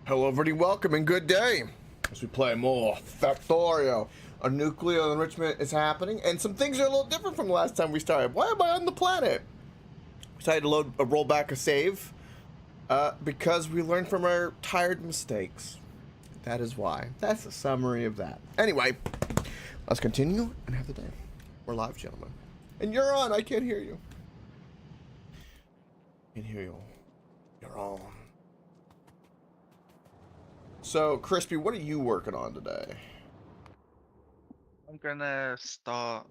Hello everybody, welcome and good day as we play more Factorio. A nuclear enrichment is happening and some things are a little different from the last time we started. Why am I on the planet? We decided to roll back a save because we learned from our tired mistakes. That is why. That's a summary of that. Anyway, let's continue and have the day. We're live, gentlemen. And you're on, I can't hear you. I can hear you. You're on. So, Crispy, what are you working on today? I'm gonna start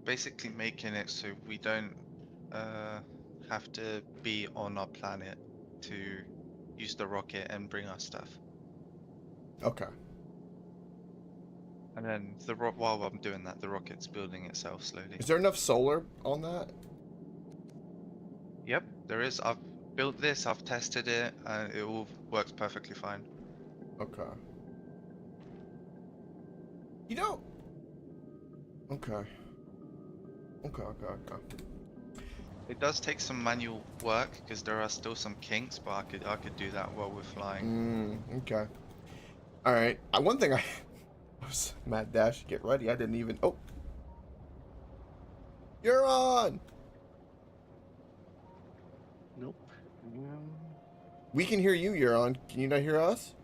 basically making it so we don't have to be on our planet to use the rocket and bring our stuff. Okay. And then while I'm doing that, the rocket's building itself slowly. Is there enough solar on that? Yep, there is. I've built this, I've tested it, and it all works perfectly fine. Okay. You know... Okay. Okay. It does take some manual work because there are still some kinks, but I could do that while we're flying. Okay. Alright. One thing I was mad dash, get ready. I didn't even... Oh! You're on! Nope. We can hear you, you're on. Can you not hear us?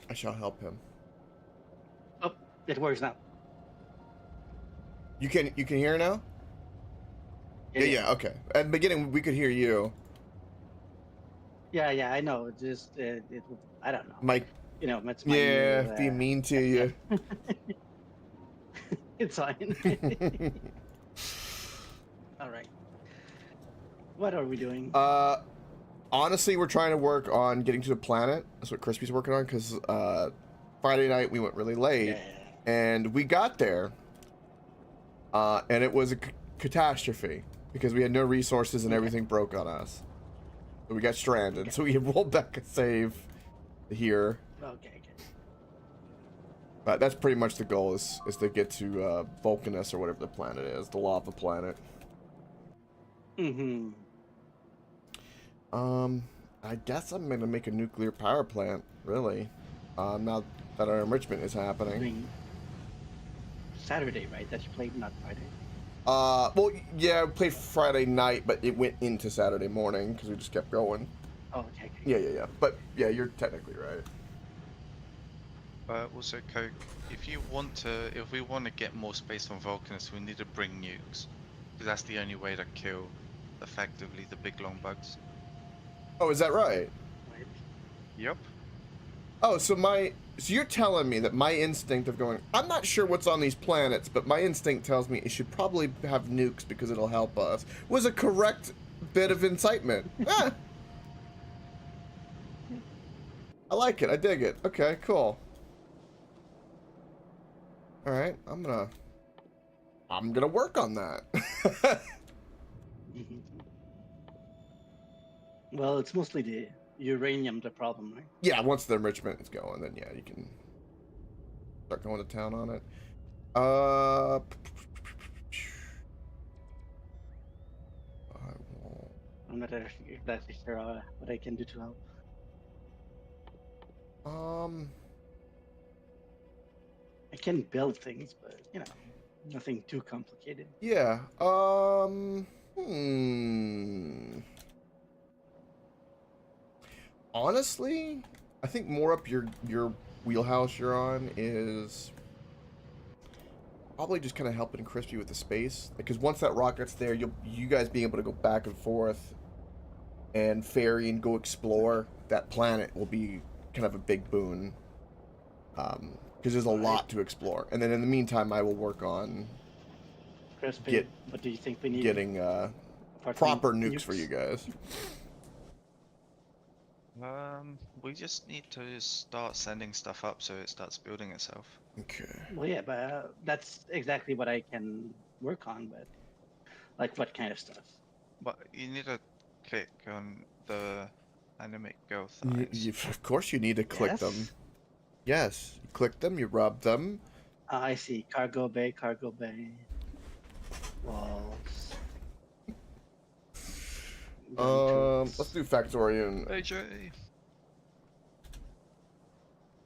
I shall help him. Oh, it works now. You can hear now? Yeah, okay. At the beginning, we could hear you. Yeah, I know. Just I don't know. Mike. You know, it's my Yeah, new, being mean to you. It's fine. All right. What are we doing? Honestly, we're trying to work on getting to the planet. That's what Crispy's working on, because Friday night we went really late, and we got there, and it was a catastrophe because we had no resources and everything broke on us. So we got stranded. So we rolled back a save here. Okay. But that's pretty much the goal is to get to Vulcanus or whatever the planet is, the lava planet. I guess I'm gonna make a nuclear power plant, really. Now that our enrichment is happening. Saturday, right? That you played, not Friday. Well, yeah, we played Friday night, but it went into Saturday morning because we just kept going. Oh, okay. Yeah. But yeah, you're technically right. Also, Coke, if we want to get more space on Vulcanus, we need to bring nukes, because that's the only way to kill, effectively, the big long bugs. Oh, is that right? Yep. Oh, so you're telling me that my instinct of going, I'm not sure what's on these planets, but my instinct tells me it should probably have nukes because it'll help us, was a correct bit of incitement. Ah. I like it. I dig it. Okay, cool. All right, I'm gonna work on that. Well, it's mostly the uranium the problem, right? Yeah, once the enrichment is going, then yeah, you can start going to town on it. I won't. I'm not exactly sure what I can do to help. I can build things, but you know, nothing too complicated. Yeah. Honestly, I think more up your wheelhouse you're on is probably just kind of helping Crispy with the space, because once that rocket's there, you guys being able to go back and forth and ferry and go explore that planet will be kind of a big boon. Because there's a lot to explore, and then in the meantime, I will work on What do you think we need? Getting proper nukes for you guys. We just need to start sending stuff up so it starts building itself. Okay. Well, yeah, but that's exactly what I can work on. But like, what kind of stuff? But you need to click on the animate girl thighs. Of course, you need to click them. Yes, you click them, you rub them, I see. Cargo bay, cargo bay. Walls. Gun Let's turrets. do Factorio. AJ.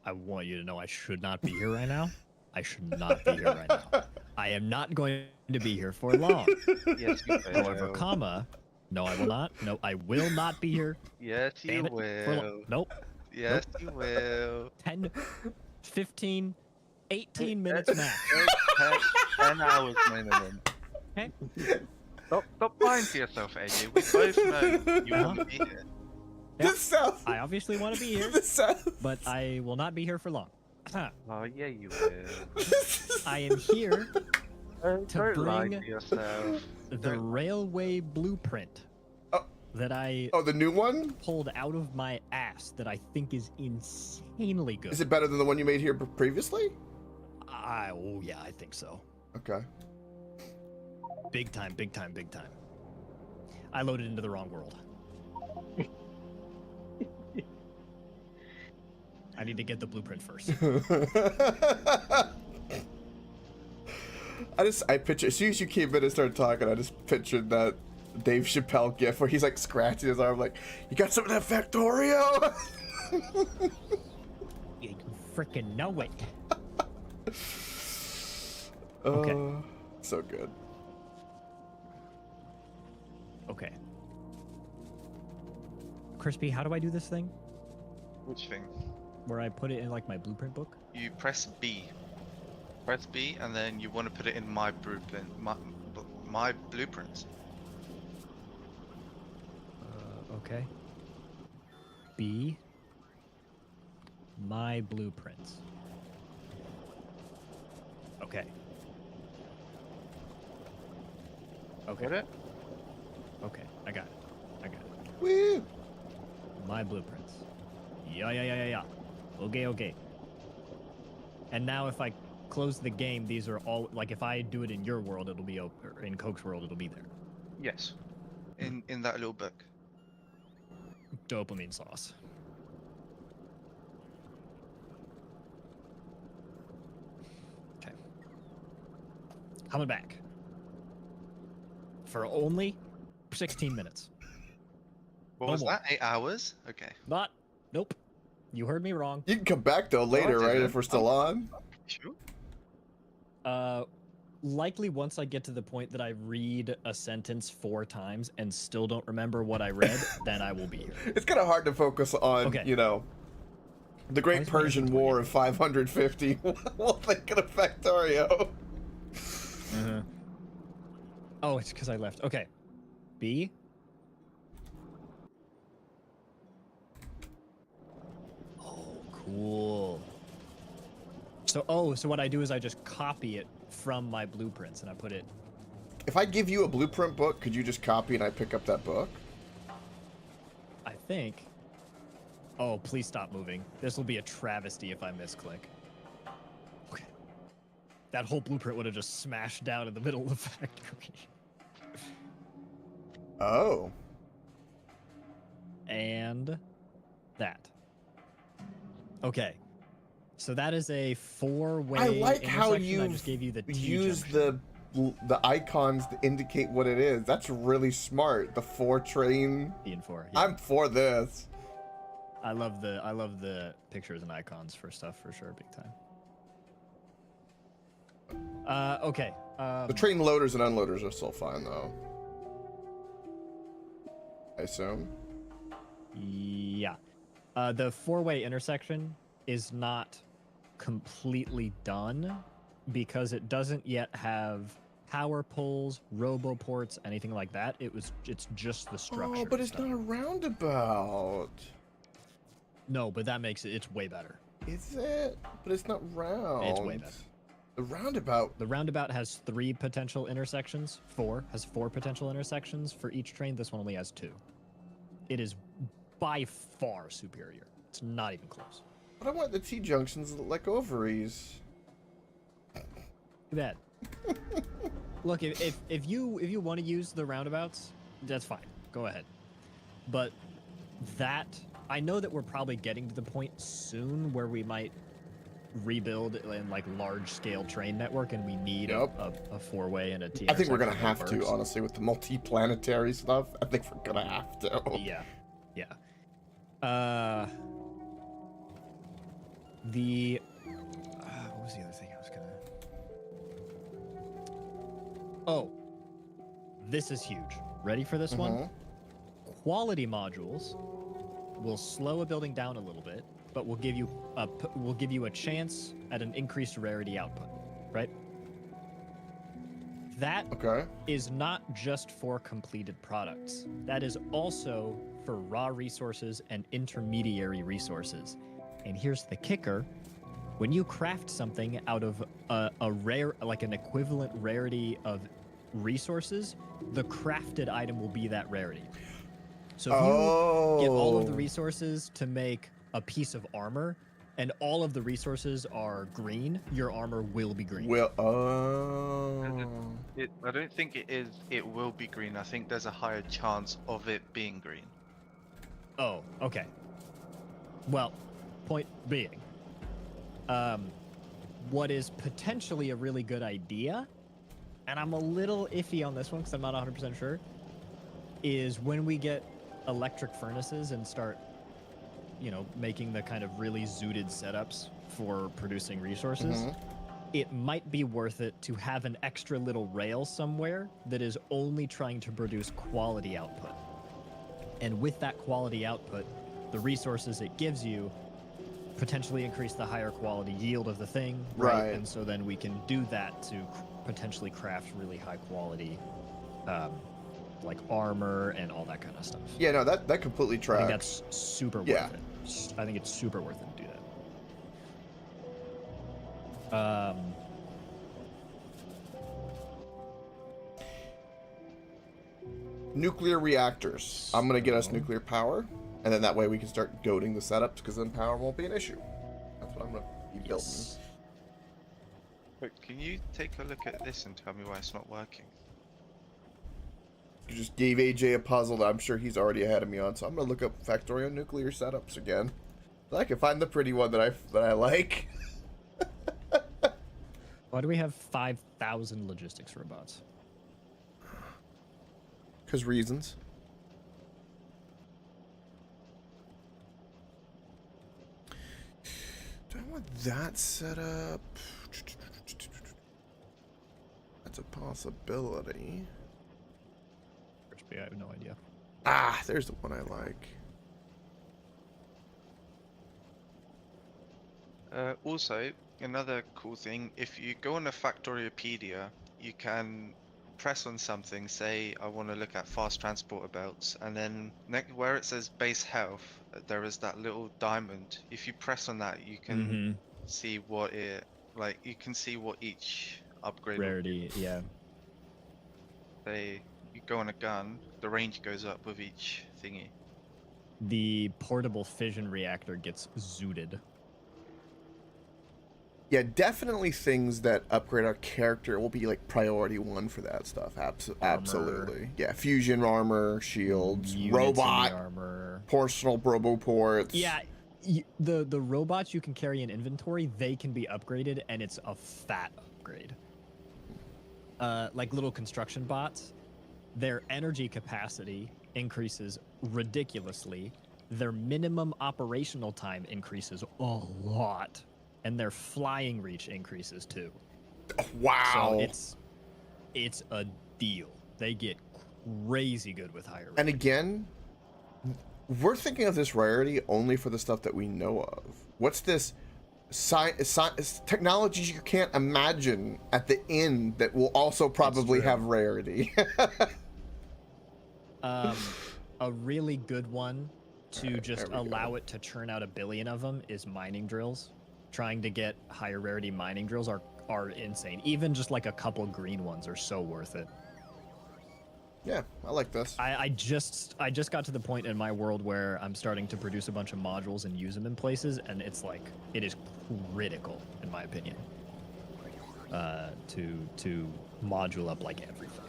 I want you to know I should not be here right now. I should not be here right now. I am not going to be here for long. Yes, you However, will. comma, no, I will not. No, I will not be here. Yes, you Damn it. For will. nope. Yes, you will. 10, 15, 18 minutes max. 10 hours minimum. Okay. Stop lying to yourself, AJ. We both know you won't be here. This sounds. I obviously want to be here, This sounds. but I will not be here for long. Oh, yeah, you will. I am here Don't lie bring to yourself. the railway blueprint Oh. that I Oh, the new one? pulled out of my ass that I think is insanely good. Is it better than the one you made here previously? Oh yeah, I think so. Okay. Big time, big time, big time. I loaded into the wrong world. I need to get the blueprint first. I picture, as soon as you came in and started talking, I just pictured that Dave Chappelle gif where he's like scratching his arm like, you got some of that Factorio? You freaking know it. Okay. So good. Okay. Crispy, how do I do this thing? Which thing? Where I put it in like my blueprint book? You press B. Press B, and then you want to put it in my blueprint. My blueprints. Okay. B. My blueprints. Okay. Okay. Got it? Okay. I got it. I got it. Woo! My blueprints. Yeah. Okay, okay. And now if I close the game, these are all, like if I do it in your world, it'll be, or in Coke's world, it'll be there. Yes. In that little book. Dopamine sauce. Okay. Coming back. For only 16 minutes. What No was more. that? 8 hours? Okay. Not, nope. You heard me wrong. You can come back though later, right? didn't. If we're still on. Sure. Likely once I get to the point that I read a sentence 4 times and still don't remember what I read, then I will be here. It's kind of hard to focus on, Okay. you know, the Why Great is my Persian inventory War empty? of 550 while thinking of Factorio. Oh, it's because I left. Okay. B. Oh, cool. So what I do is I just copy it from my blueprints and I put it. If I give you a blueprint book, could you just copy and I pick up that book? I think. Oh, please stop moving. This will be a travesty if I misclick. Okay. That whole blueprint would have just smashed down in the middle of the factory. Oh. And that. Okay. So that is a 4-way I like how intersection. I you just gave you the T use junction. the icons to indicate what it is. That's really smart. The 4 train. T and 4. Yeah. I'm for this. I love the pictures and icons for stuff for sure, big time. Okay. The train loaders and unloaders are still fine though. I assume. Yeah. The 4-way intersection is not completely done because it doesn't yet have power poles, roboports, anything like that. It's just the structure. Oh, but it's stuff. not a roundabout. No, but that makes it's way better. Is it? But it's not round. It's way better. The roundabout. The roundabout has 3 potential intersections. 4 has 4 potential intersections for each train. This one only has 2. It is by far superior. It's not even close. But I want the T junctions like ovaries. Too bad. Look, if you want to use the roundabouts, that's fine. Go ahead. But that I know that we're probably getting to the point soon where we might rebuild in like large scale train network, and we need Yep. a four-way and a T. I think we're gonna intersection that have to, works. honestly, with the multiplanetary stuff. I think we're gonna have to. Yeah, yeah. What was the other thing I was gonna? Oh, this is huge. Ready for this one? Mhm. Quality modules will slow a building down a little bit, but will give you a chance at an increased rarity output, right? That Okay. is not just for completed products. That is also for raw resources and intermediary resources. And here's the kicker. When you craft something out of a rare, like an equivalent rarity of resources, the crafted item will be that rarity. So if you get all of the resources to make a piece of armor, and all of the resources are green, your armor will be green. Well, I don't think it is. It will be green. I think there's a higher chance of it being green. Oh, okay. Well, point being, what is potentially a really good idea, and I'm a little iffy on this one because I'm not 100% sure, is when we get electric furnaces and start, making the kind of really zooted setups for producing resources, it might be worth it to have an extra little rail somewhere that is only trying to produce quality output. And with that quality output, the resources it gives you potentially increase the higher quality yield of the thing, right? Right. And so then we can do that to potentially craft really high quality, like armor and all that kind of stuff. yeah, no, that completely I tracks. think that's super Yeah. worth it. I think it's super worth it to do that. Nuclear reactors. I'm gonna get us So- nuclear power, and then that way we can start goading the setups, because then power won't be an issue. That's what I'm gonna be building. Yes. But can you take a look at this and tell me why it's not working? You just gave AJ a puzzle that I'm sure he's already ahead of me on, so I'm gonna look up Factorio nuclear setups again. So I can find the pretty one that I like. Why do we have 5,000 logistics robots? Because reasons. Do I want that set up? That's a possibility. Crispy, I have no idea. Ah, there's the one I like. Also, another cool thing, if you go on the Factoriopedia, you can press on something, say I want to look at fast transporter belts, and then where it says base health, there is that little diamond. If you press on that, you can see what you can see what each upgrade will Rarity, yeah. say. You go on a gun, the range goes up with each thingy. The portable fission reactor gets zooted. Yeah, definitely things that upgrade our character will be like priority one for that stuff. Absolutely. Yeah, fusion armor, shields, Units in the robot, armor. personal roboports. Yeah, the robots you can carry in inventory, they can be upgraded, and it's a fat upgrade. Like little construction bots, their energy capacity increases ridiculously. Their minimum operational time increases a lot, and their flying reach increases too. Wow. So it's a deal. They get crazy good with higher. And rating. again, we're thinking of this rarity only for the stuff that we know of. What's this technologies you can't imagine at the end that will also probably true. have rarity? A really good one to just there we allow go. it to churn out 1 billion of them is mining drills. Trying to get higher rarity mining drills are insane. Even just like a couple green ones are so worth it. Yeah, I like this. I just got to the point in my world where I'm starting to produce a bunch of modules and use them in places, and it's like it is critical, in my opinion, to module up like everything.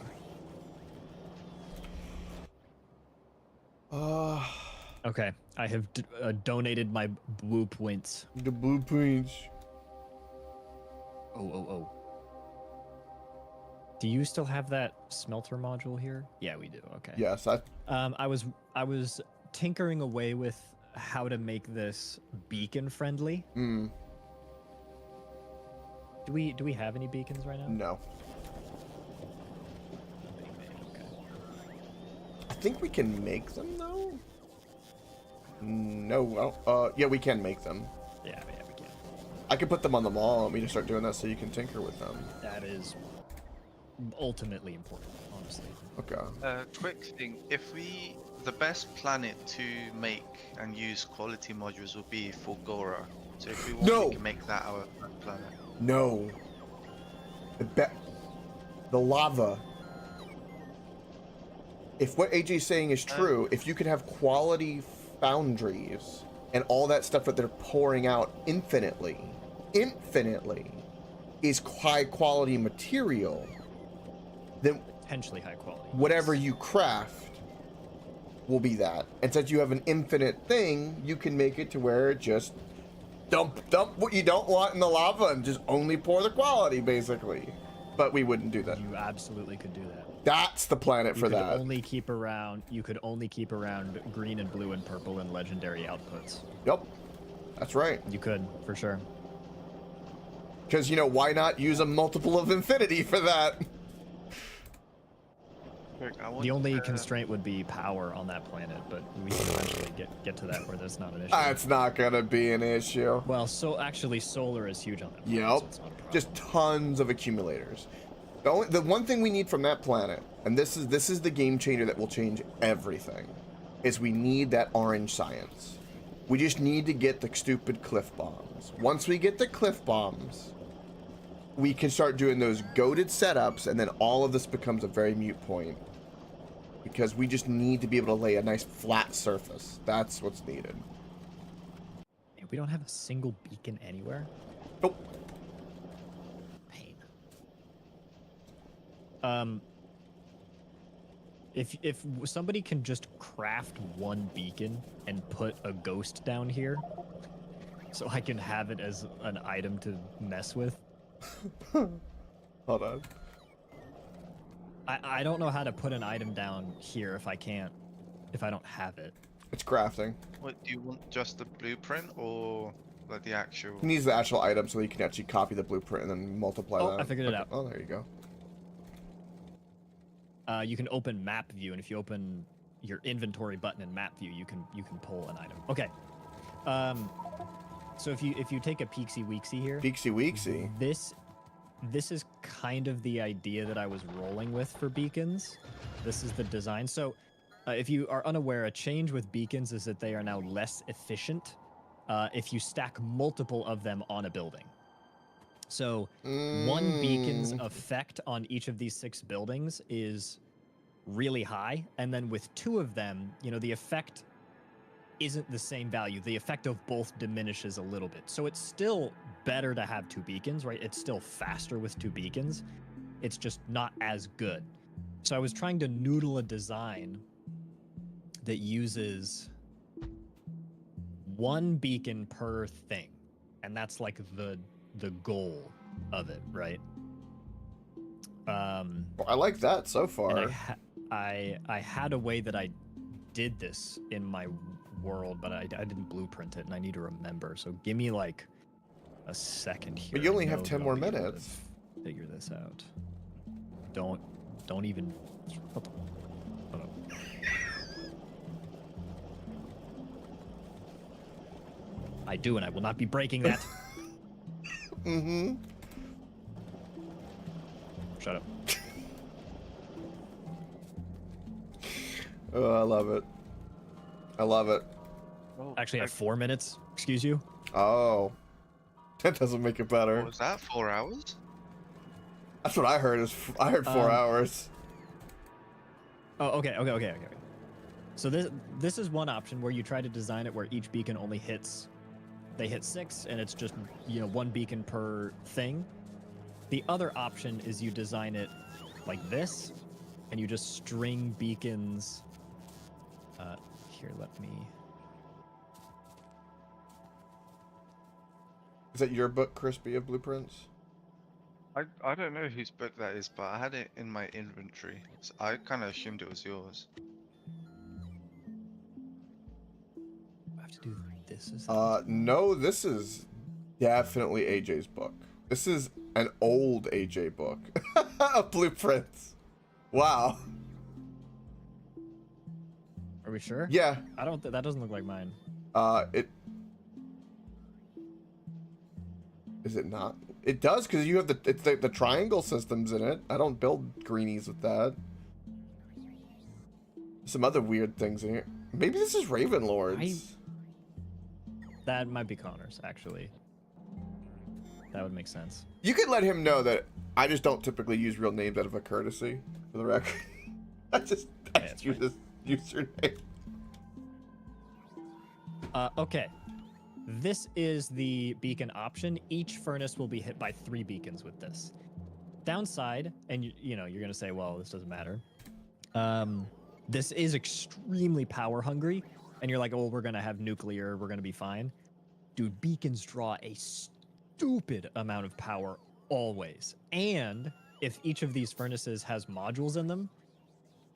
Ah, Okay, I have donated my blue points. the blueprints. Oh. Do you still have that smelter module here? Yeah, we do. Okay. Yes, I was tinkering away with how to make this beacon friendly. mm, Do we have any beacons right now? no. Okay. I think we can make them though. No, well, yeah, we can make them. Yeah, we can. I can put them on the wall. Let me just start doing that so you can tinker with them. That is ultimately important, honestly. Okay. Quick thing, the best planet to make and use quality modules would be Fulgora. So if we want, No! we can make that our planet. No. The lava. If what AJ's saying is true, if you could have quality foundries and all that stuff that they're pouring out infinitely is high quality material, then Potentially high quality. whatever you craft will be that. And since you have an infinite thing, you can make it to where it just dump what you don't want in the lava and just only pour the quality, basically. But we wouldn't do that. You absolutely could do that. That's the planet for You that. could only keep around green and blue and purple and legendary outputs. Yep. That's right. You could, for sure. Because, you know, why not use a multiple of infinity for that? The only constraint would be power on that planet, but we can eventually get to that where that's not an issue. That's not going to be an issue. Well, so actually solar is huge on that planet, Yep. so it's not a problem. Just tons of accumulators. The one thing we need from that planet, and this is the game changer that will change everything, is we need that orange science. We just need to get the stupid cliff bombs. Once we get the cliff bombs, we can start doing those goated setups, and then all of this becomes a very mute point. Because we just need to be able to lay a nice flat surface. That's what's needed. And we don't have a single beacon anywhere? Nope. Pain. If somebody can just craft one beacon and put a ghost down here, so I can have it as an item to mess with. Hold on. I don't know how to put an item down here if I don't have it. It's crafting. What, do you want just the blueprint or like the actual? He needs the actual item so you can actually copy the blueprint and then multiply that. I figured it out. Oh, there you go. You can open map view, and if you open your inventory button in map view, you can pull an item. Okay. So if you take a peeksy weeksy here, Peeksy weeksy. this is kind of the idea that I was rolling with for beacons. This is the design. So if you are unaware, a change with beacons is that they are now less efficient if you stack multiple of them on a building. So one beacon's effect on each of these 6 buildings is really high, and then with 2 of them, you know, the effect isn't the same value. The effect of both diminishes a little bit. So it's still better to have 2 beacons, right? It's still faster with 2 beacons. It's just not as good. So I was trying to noodle a design that uses 1 beacon per thing. And that's like the goal of it, right? I like that so far. And I had a way that I did this in my world, but I didn't blueprint it, and I need to remember. So give me like a second here. But you only I have know 10 that more I'll be able to minutes. Figure this out. Don't even. What the, hold on. I do, and I will not be breaking that. Mm-hmm. Shut up. Oh, I love it. I love it. Oh, Actually, I have 4 minutes. Excuse you. Oh. That doesn't make it better. What was that? 4 hours? That's what I heard. I heard 4 hours. Oh, okay. So this is one option where you try to design it where each beacon only hits. They hit 6, and it's just 1 beacon per thing. The other option is you design it like this, and you just string beacons. Here, let me. Is that your book, Crispy, of blueprints? I don't know whose book that is, but I had it in my inventory. So I kind of assumed it was yours. I have to do this. Is No, this is definitely AJ's book. This is an old AJ book of blueprints. Wow. Are we sure? Yeah. I don't. That doesn't look like mine. It is it not? It does because you have the triangle systems in it. I don't build greenies with that. Some other weird things in here. Maybe this is Ravenlord's. That might be Connor's, actually. That would make sense. You could let him know that I just don't typically use real names out of a courtesy, for the record. I just use this username. Okay. This is the beacon option. Each furnace will be hit by 3 beacons with this. Downside, and you know, you're gonna say, well, this doesn't matter. This is extremely power hungry, and you're like, oh, we're gonna have nuclear, we're gonna be fine. Dude, beacons draw a stupid amount of power always. And if each of these furnaces has modules in them,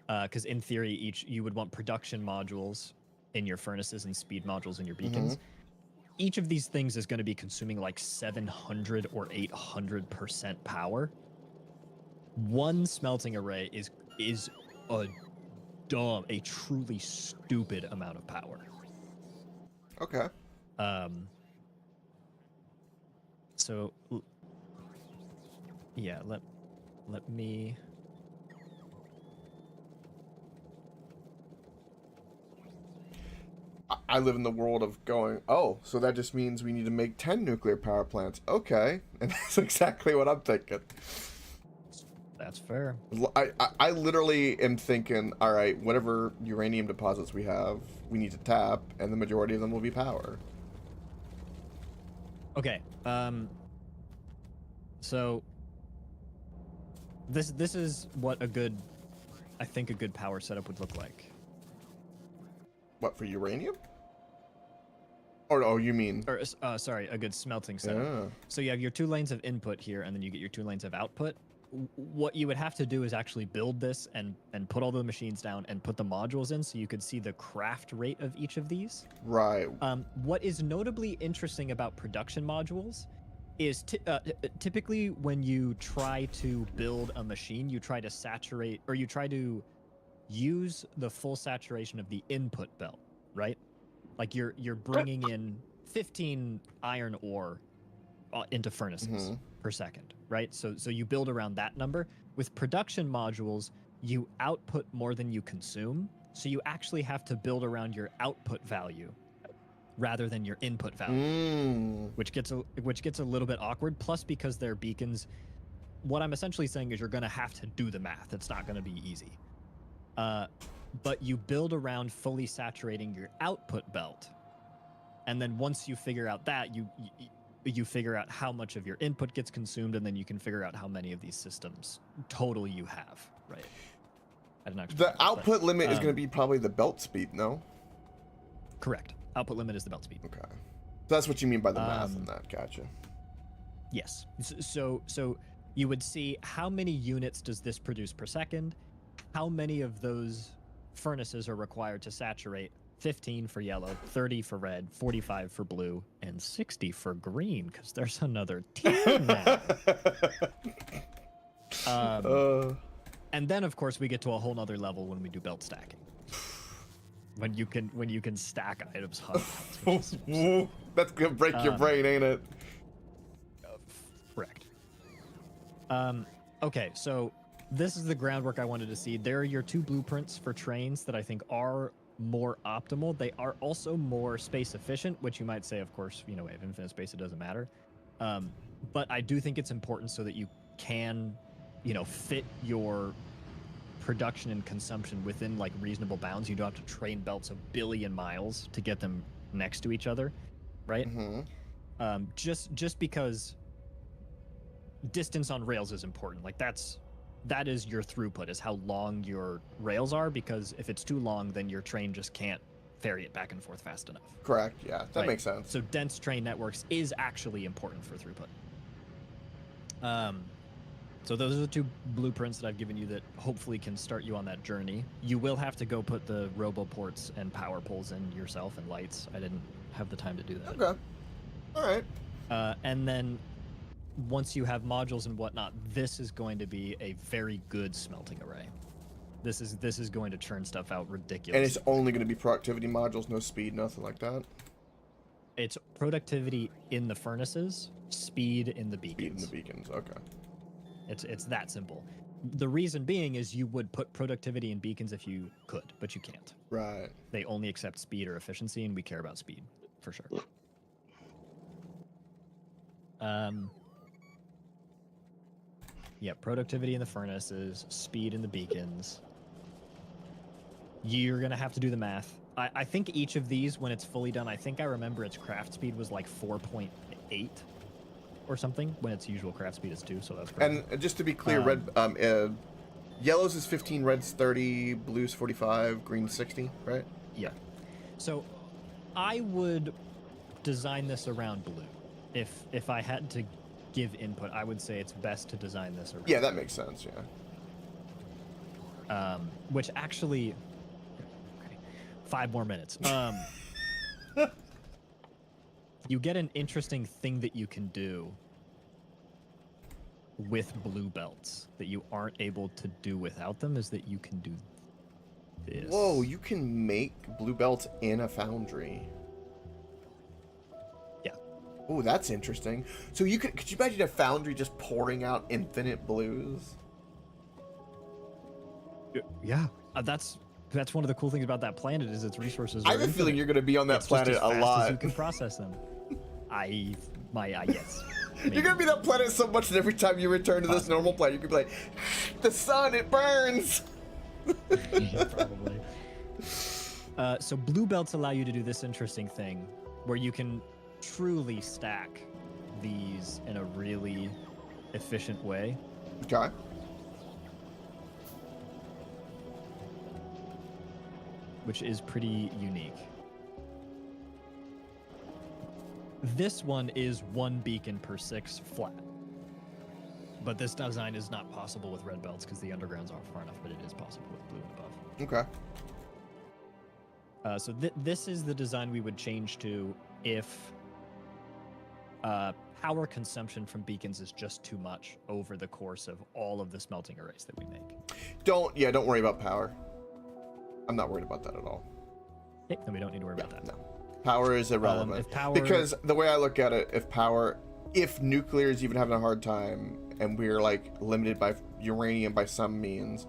because in theory, you would want production modules in your furnaces and speed modules in your beacons. Each of these things is going to be consuming like 700 or 800% power. One smelting array is a truly stupid amount of power. Okay. So yeah, let me. I live in the world of going, oh, so that just means we need to make 10 nuclear power plants. Okay. And that's exactly what I'm thinking. That's fair. I literally am thinking, all right, whatever uranium deposits we have, we need to tap, and the majority of them will be power. Okay. So this is what I think a good power setup would look like. What, for uranium? Or, oh, you mean? Or, sorry, a good smelting setup. Yeah. So you have your 2 lanes of input here, and then you get your 2 lanes of output. What you would have to do is actually build this and put all the machines down and put the modules in so you could see the craft rate of each of these. Right. What is notably interesting about production modules is typically when you try to build a machine, you try to saturate, or you try to use the full saturation of the input belt, right? Like you're bringing in 15 iron ore into furnaces per second, right? So you build around that number. With production modules, you output more than you consume, so you actually have to build around your output value rather than your input value, which gets a little bit awkward. Plus, because they're beacons, what I'm essentially saying is you're going to have to do the math. It's not going to be easy. But you build around fully saturating your output belt, and then once you figure out that, you figure out how much of your input gets consumed, and then you can figure out how many of these systems total you have, right? I don't know. The output limit is going to be probably the belt speed, no? Correct. Output limit is the belt speed. Okay. So that's what you mean by the math in that. Gotcha. Yes. So you would see how many units does this produce per second, how many of those furnaces are required to saturate. 15 for yellow, 30 for red, 45 for blue, and 60 for green, because there's another tier now. And then, of course, we get to a whole nother level when we do belt stacking. When you can stack items hundreds. That's gonna break your brain, ain't it? Correct. Okay, so this is the groundwork I wanted to see. There are your 2 blueprints for trains that I think are more optimal. They are also more space efficient, which you might say, of course, we have infinite space, it doesn't matter. But I do think it's important so that you can, fit your production and consumption within like reasonable bounds. You don't have to train belts 1 billion miles to get them next to each other, right? Just because distance on rails is important. Like that is your throughput, is how long your rails are, because if it's too long, then your train just can't ferry it back and forth fast enough. Correct. Yeah, that makes sense. So dense train networks is actually important for throughput. So those are the two blueprints that I've given you that hopefully can start you on that journey. You will have to go put the roboports and power poles in yourself and lights. I didn't have the time to do that. Okay. All right. And then once you have modules and whatnot, this is going to be a very good smelting array. This is going to churn stuff out ridiculous. And it's only going to be productivity modules, no speed, nothing like that. It's productivity in the furnaces, speed in the beacons. Speed in the beacons. Okay. It's that simple. The reason being is you would put productivity in beacons if you could, but you can't. Right. They only accept speed or efficiency, and we care about speed for sure. Yeah, productivity in the furnaces, speed in the beacons. You're gonna have to do the math. I think each of these, when it's fully done, I think I remember its craft speed was like 4.8 or something, when its usual craft speed is 2, so that's great. And just to be clear, yellows is 15, red's 30, blue's 45, green's 60, right? Yeah. So I would design this around blue. If I had to give input, I would say it's best to design this around. Yeah, that makes sense, yeah. Which actually, okay, 5 more minutes. You get an interesting thing that you can do with blue belts that you aren't able to do without them, is that you can do this. Whoa, you can make blue belts in a foundry. Yeah. Oh, that's interesting. So could you imagine a foundry just pouring out infinite blues? Yeah. That's one of the cool things about that planet is its resources. I have a feeling you're going to be on that planet a lot. You can process them. Yes. You're going to be that planet so much that every time you return to this normal planet, you could be like, the sun, it burns. Yeah, probably. So blue belts allow you to do this interesting thing where you can truly stack these in a really efficient way. Okay. Which is pretty unique. This one is 1 beacon per 6 flat. But this design is not possible with red belts because the undergrounds aren't far enough, but it is possible with blue and above. Okay. So this is the design we would change to if power consumption from beacons is just too much over the course of all of the smelting arrays that we make. Don't worry about power. I'm not worried about that at all. Okay, then we don't need to worry about that. No. Power is irrelevant. Because the way I look at it, if nuclear is even having a hard time and we're like limited by uranium by some means,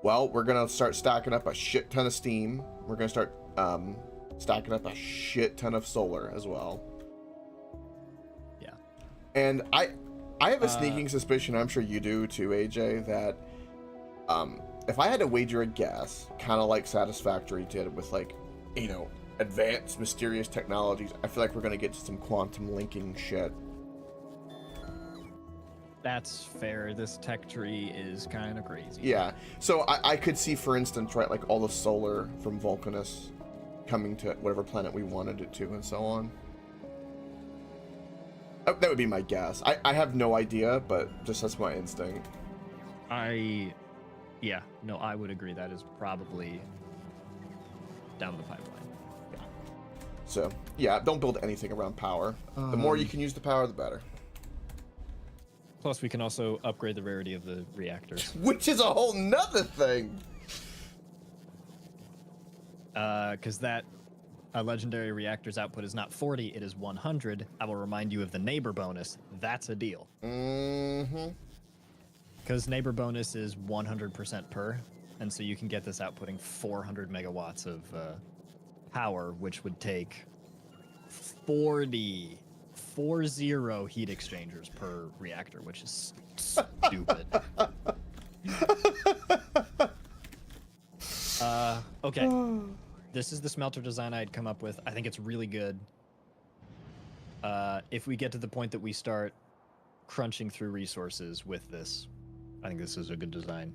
well, we're going to start stacking up a shit ton of steam. We're going to start stacking up a shit ton of solar as well. Yeah. And I have a sneaking suspicion, I'm sure you do too, AJ, that if I had to wager a guess, kind of like Satisfactory did with like, advanced mysterious technologies, I feel like we're going to get to some quantum linking shit. That's fair. This tech tree is kind of crazy. Yeah. So I could see, for instance, right, like all the solar from Vulcanus coming to whatever planet we wanted it to and so on. That would be my guess. I have no idea, but just that's my instinct. I would agree. That is probably down the pipeline. Yeah. So, yeah, don't build anything around power. The more you can use the power, the better. Plus, we can also upgrade the rarity of the reactors. Which is a whole nother thing. Because that legendary reactor's output is not 40, it is 100. I will remind you of the neighbor bonus. That's a deal. Mm-hmm. Because neighbor bonus is 100% per, and so you can get this outputting 400 megawatts of power, which would take 40 heat exchangers per reactor, which is stupid. Okay. This is the smelter design I had come up with. I think it's really good. If we get to the point that we start crunching through resources with this, I think this is a good design.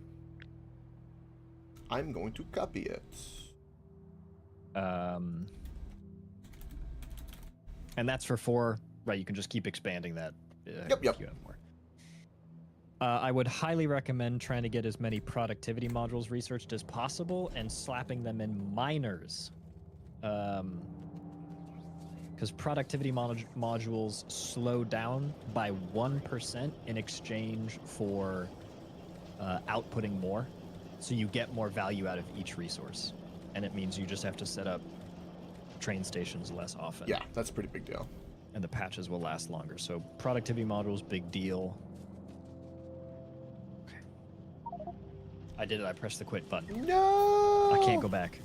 I'm going to copy it. And that's for 4. Right, you can just keep expanding that. Yep. If you have more. I would highly recommend trying to get as many productivity modules researched as possible and slapping them in miners. Because productivity modules slow down by 1% in exchange for outputting more. So you get more value out of each resource. And it means you just have to set up train stations less often. Yeah, that's a pretty big deal. And the patches will last longer. So productivity modules, big deal. Okay. I did it. I pressed the quit button. No! I can't go back.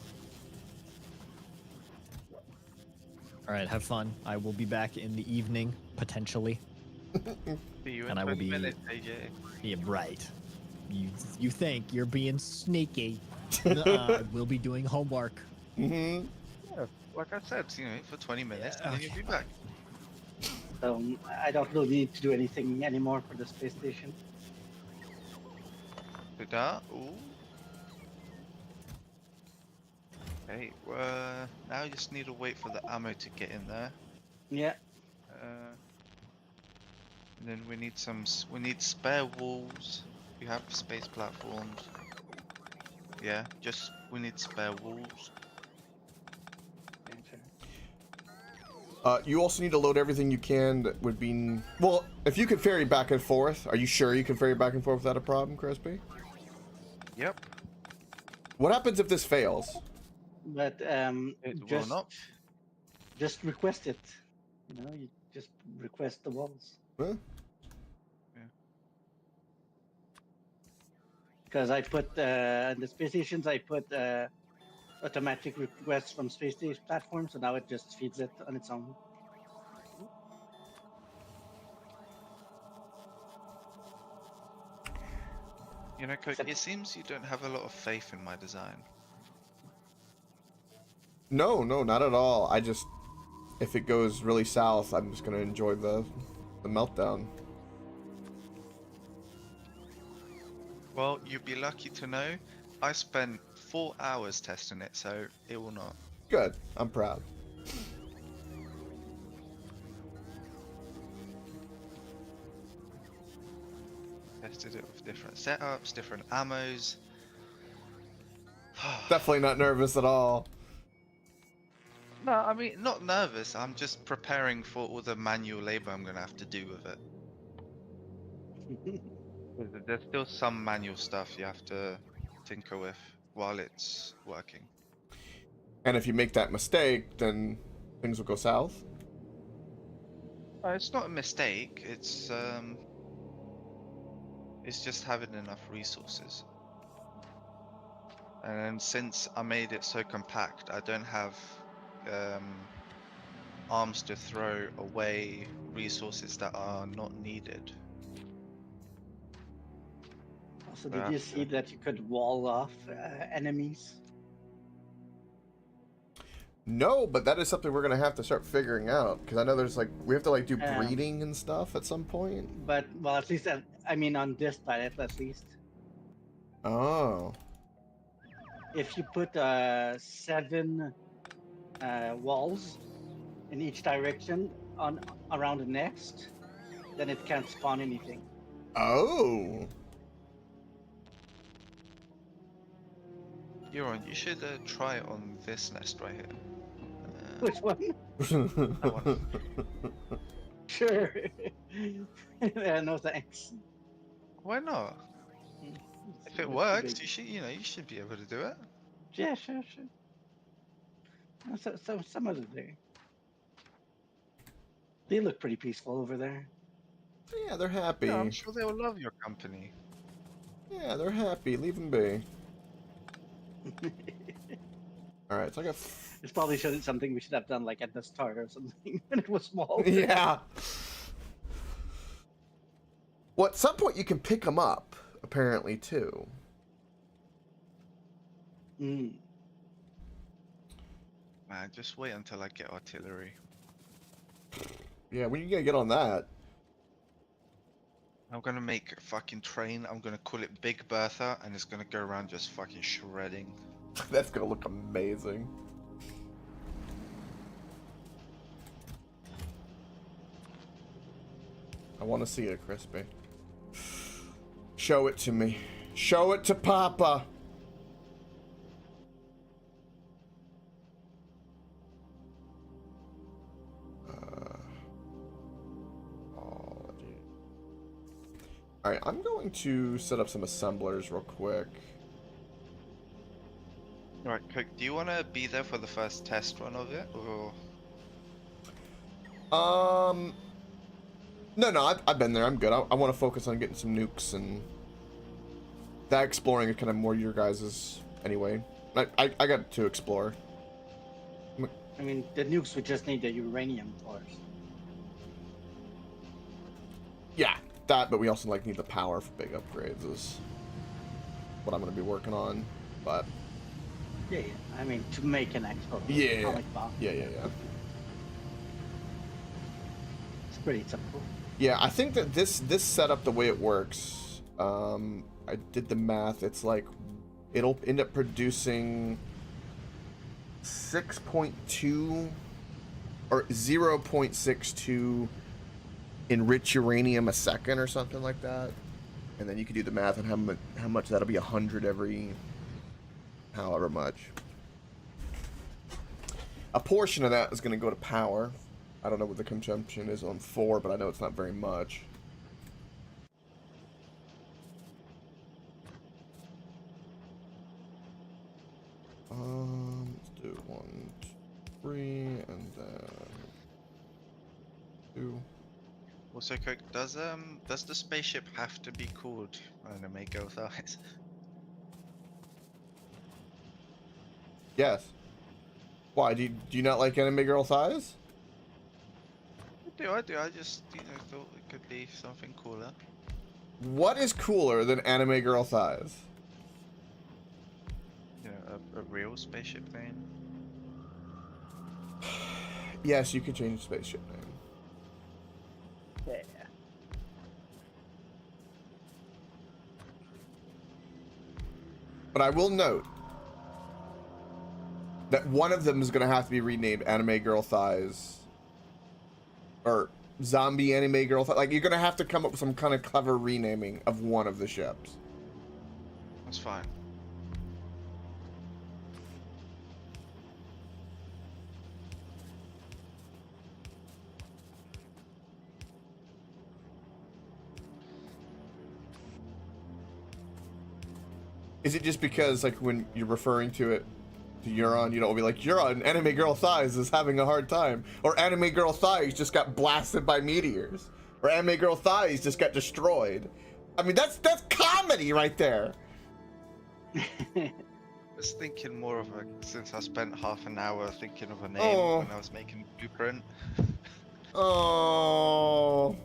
All right, have fun. I will be back in the evening, potentially. See you in And I will 20 be- minutes, AJ. Yeah, right. You think you're being sneaky. We'll be doing homework. Mm-hmm. Yeah, like I said, you know, for 20 minutes, and then okay, you'll be fine. back. So I don't really need to do anything anymore for the space station. Ta-da. Ooh. Okay, now you just need to wait for the ammo to get in there. Yeah. And then we need we need spare walls. You have space platforms. Yeah, we need spare walls. Okay, sure. You also need to load everything you can that would be... Well, if you could ferry back and forth, are you sure you can ferry back and forth without a problem, Crispy? Yep. What happens if this fails? But It will not. just request it. You know, you just request the walls. Huh? Because I put in the space stations, I put automatic requests from space station platform, so now it just feeds it on its own. You know, Coke, it seems you don't have a lot of faith in my design. No, not at all. I just... If it goes really south, I'm just going to enjoy the meltdown. Well, you'd be lucky to know I spent 4 hours testing it, so it will not. Good. I'm proud. Tested it with different setups, different ammos. Definitely not nervous at all. No, I mean, not nervous. I'm just preparing for all the manual labor I'm going to have to do with it. There's still some manual stuff you have to tinker with while it's working. And if you make that mistake, then things will go south. It's not a mistake. It's just having enough resources. And since I made it so compact, I don't have arms to throw away resources that are not needed. Also, did you see that you could wall off enemies? No, but that is something we're going to have to start figuring out. Because I know there's like... We have to like do Yeah. breeding and stuff at some point. But, well, at least, I mean, on this planet, at least. Oh. If you put 7 walls in each direction around the nest, then it can't spawn anything. Oh. Euron, you should try it on this nest right here. Which one? That one. Sure. No thanks. Why not? If it works, you should be able to do it. Yeah, sure. Some of it there. They look pretty peaceful over there. Yeah, they're happy. Yeah, I'm sure they'll love your company. Yeah, they're happy. Leave them be. Alright, so I got... It's probably something we should have done like at the start or something when it was small. Yeah. Well, at some point you can pick them up, apparently, too. Mm. Man, just wait until I get artillery. Yeah, when are you gonna get on that? I'm gonna make a fucking train. I'm gonna call it Big Bertha, and it's gonna go around just fucking shredding. That's gonna look amazing. I want to see it, Crispy. Show it to me. Show it to Papa. Alright, I'm going to set up some assemblers real quick. Right, Coke, do you want to be there for the first test run of it, or? No, I've been there. I'm good. I want to focus on getting some nukes, and that exploring is kind of more your guys's anyway. I got to explore. I mean, the nukes would just need the uranium cores. Yeah, that, but we also like need the power for big upgrades is what I'm going to be working on. But Yeah, yeah. I mean, to make an actual yeah, atomic bomb. yeah. It's pretty simple. Yeah, I think that this setup, the way it works, I did the math. It's like it'll end up producing 6.2 or 0.62 enriched uranium a second or something like that, and then you can do the math on how much that'll be 100 every however much. A portion of that is going to go to power. I don't know what the consumption is on 4, but I know it's not very much. Let's do 1, 3, and then 2. Also, Coke, does the spaceship have to be called Anime Girl Thighs? Yes. Why? Do you not like anime girl thighs? I do. I just, thought it could be something cooler. What is cooler than anime girl thighs? A real spaceship name. Yes, you could change the spaceship name. Yeah. But I will note that one of them is going to have to be renamed Anime Girl Thighs. Or Zombie Anime Girl Thighs. Like, you're going to have to come up with some kind of clever renaming of one of the ships. That's fine. Is it just because, like, when you're referring to it, to Euron, you know, it'll be like, Euron, Anime Girl Thighs is having a hard time. Or Anime Girl Thighs just got blasted by meteors. Or Anime Girl Thighs just got destroyed. I mean, that's comedy right there. I was thinking more of since I spent half an hour thinking of a name when I was making Blueprint. Oh.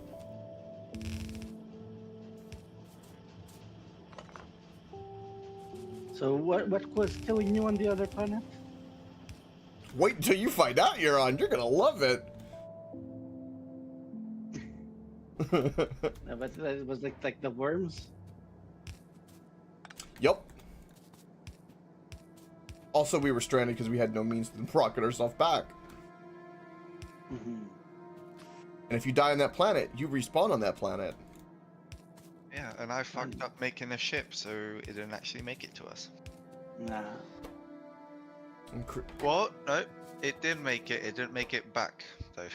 So what was killing you on the other planet? Wait until you find out, Euron. You're gonna love it. No, but it was like the worms. Yep. Also, we were stranded because we had no means to rocket ourselves back. Mm-hmm. And if you die on that planet, you respawn on that planet. Yeah, and I fucked up making a ship, so it didn't actually make it to us. Nah. What? No, it did make it. It didn't make it back, though.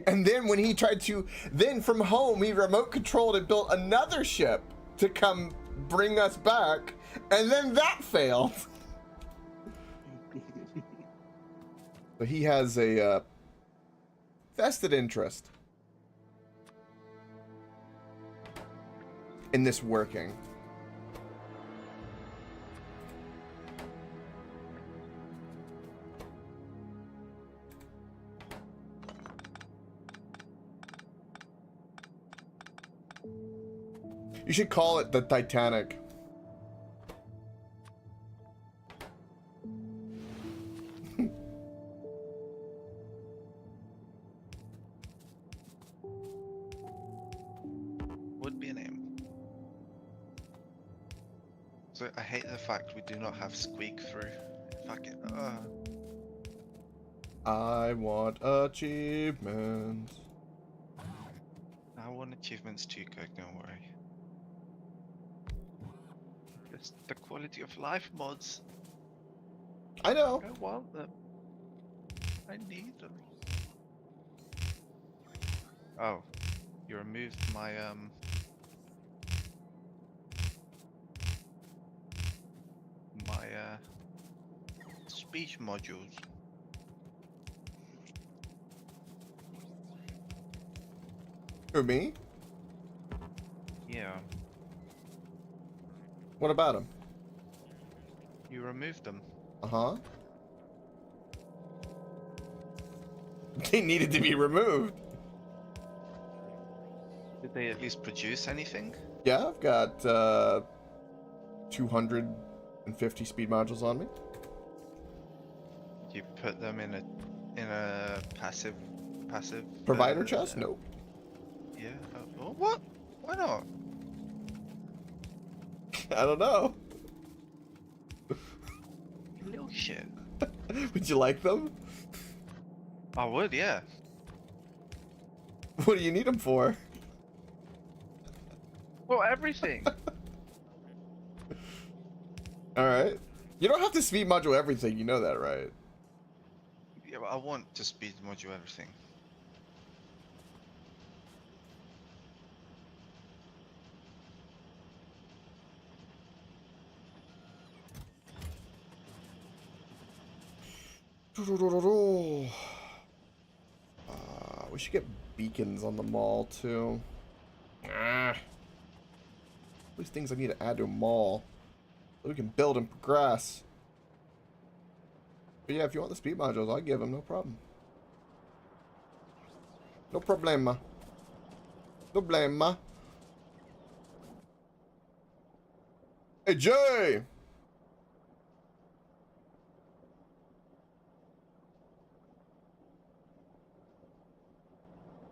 And then when he tried to, then from home, he remote controlled and built another ship to come bring us back, and then that failed. But he has a vested interest in this working. You should call it the Titanic. Would be a name. So I hate the fact we do not have squeak through. Fuck it. I want achievements. I want achievements too, Coke, don't worry. Just the quality of life mods. I know. I want them. I need them. Oh, you removed my speech modules. Who, me? Yeah, What about him? you removed them. Uh-huh. They needed to be removed. Did they at least produce anything? Yeah, I've got 250 speed modules on me. You put them in a passive Provider chest? Nope. Yeah. Oh, what? Why not? I don't know. You little shit. Would you like them? I would, yeah. What do you need them for? Well, everything. Alright. You don't have to speed module everything, you know that, right? Yeah, but I want to speed module everything. We should get beacons on the mall, too. Ah. These things I need to add to a mall. So we can build and progress. But yeah, if you want the speed modules, I'll give them, no problem. No problema. No blema. Hey, Jay!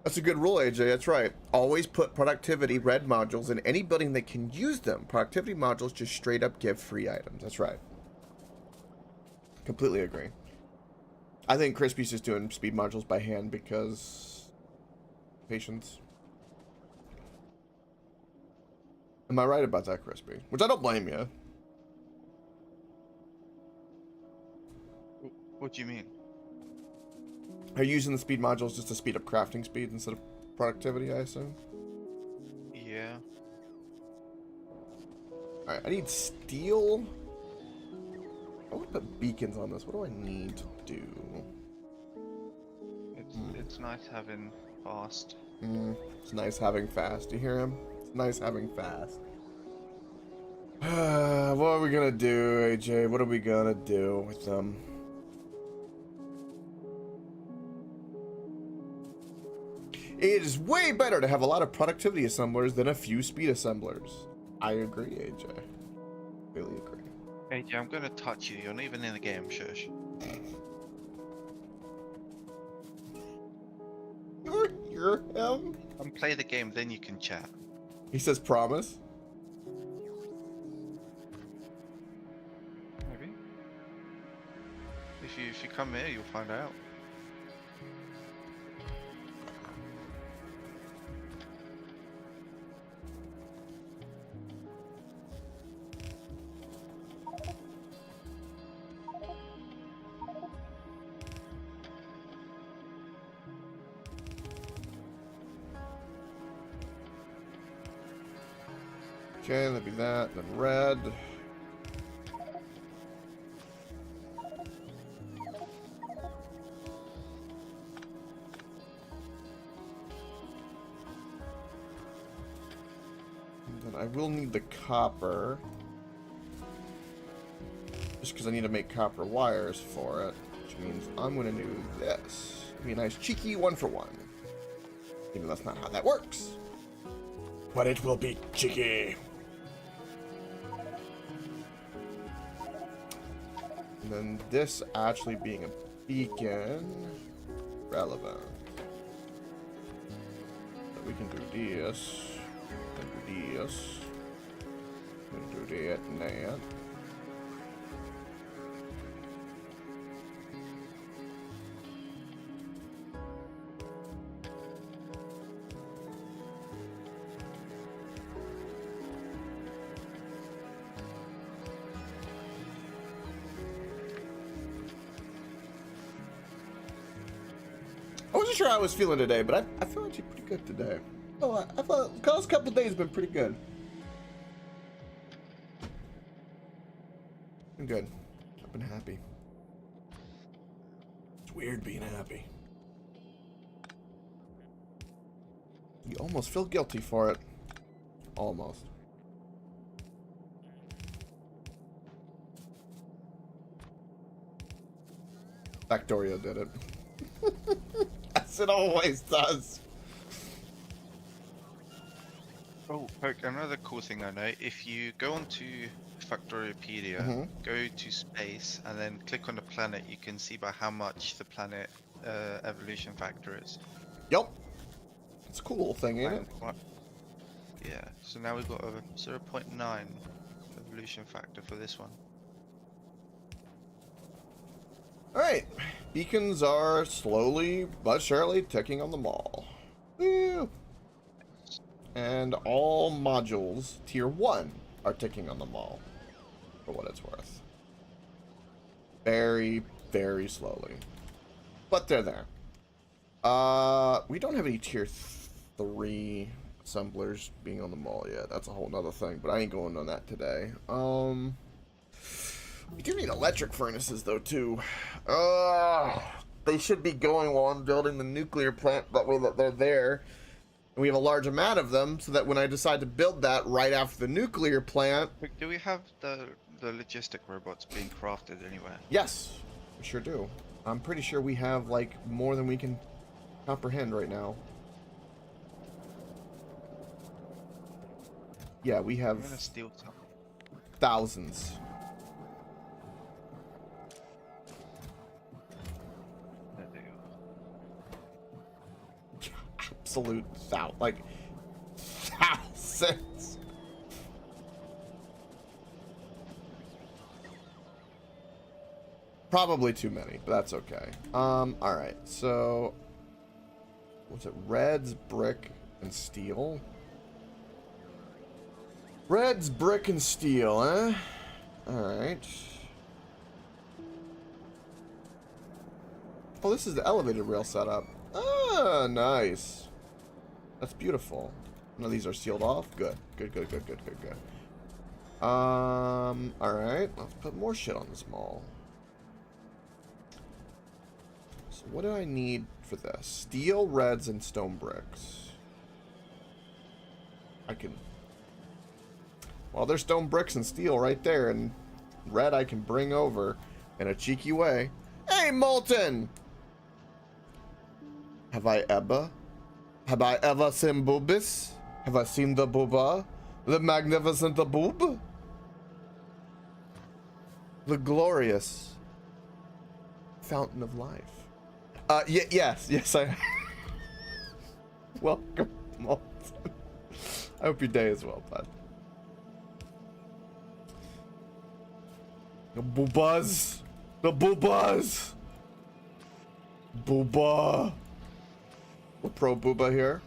That's a good rule, AJ. That's right. Always put productivity red modules in any building that can use them. Productivity modules just straight up give free items. That's right. Completely agree. I think Crispy's just doing speed modules by hand because patience. Am I right about that, Crispy? Which I don't blame you. What do you mean? Are you using the speed modules just to speed up crafting speed instead of productivity, I assume? Yeah. Alright, I need steel. I want to put beacons on this. What do I need to do? It's nice having fast. It's nice having fast. You hear him? It's nice having fast. What are we gonna do, AJ? What are we gonna do with them? It is way better to have a lot of productivity assemblers than a few speed assemblers. I agree, AJ. Really agree. AJ, I'm gonna touch you. You're not even in the game, shush. You hear him? I'm play the game, then you can chat. He says promise. Maybe. If you come here, you'll find out. Okay, that'd be that. Then red. And then I will need the copper. Just because I need to make copper wires for it. Which means I'm going to do this. It'll be a nice cheeky 1-for-1. Even though that's not how that works. But it will be cheeky. And then this actually being a beacon, relevant. So we can do this, and do this, and do that and that. sure how I was feeling today, but I feel actually pretty good today. Oh, I thought the last couple days have been pretty good. I'm good. I've been happy. It's weird being happy. You almost feel guilty for it. Almost. Factorio did it. As it always does. Oh, Poke, another cool thing I know, if you go onto Factoriopedia, go to space, and then click on the planet, you can see by how much the planet evolution factor is. Yup. It's a cool thing, ain't it? Yeah, so now we've got a 0.9 evolution factor for this one. Alright. Beacons are slowly but surely ticking on the mall. Woo! And all modules, tier 1, are ticking on the mall. For what it's worth. Very, very slowly. But they're there. We don't have any tier 3 assemblers being on the mall yet. That's a whole nother thing, but I ain't going on that today. We do need electric furnaces though too. They should be going while I'm building the nuclear plant, that way that they're there. And we have a large amount of them, so that when I decide to build that right after the nuclear plant... Do we have the logistic robots being crafted anywhere? Yes, we sure do. I'm pretty sure we have like more than we can comprehend right now. Yeah, we have I'm gonna steal some. thousands. There they go. Absolute like thousands. Probably too many, but that's okay. All right. So, what's it? Reds, brick, and steel. Reds, brick, and steel, eh? All right. Oh, this is the elevated rail setup. Ah, nice. That's beautiful. None of these are sealed off. Good. Good, good, good, good, good, good. All right. Let's put more shit on this mall. So what do I need for this? Steel, reds, and stone bricks. I can... Well, there's stone bricks and steel right there, and red I can bring over in a cheeky way. Hey, Molten! Have I ever seen boobis? Have I seen the booba? The magnificent boob? The glorious fountain of life. Yes, I... Welcome, Molten. I hope your day is well, bud. The boobas! The boobas! Booba! We're pro booba here.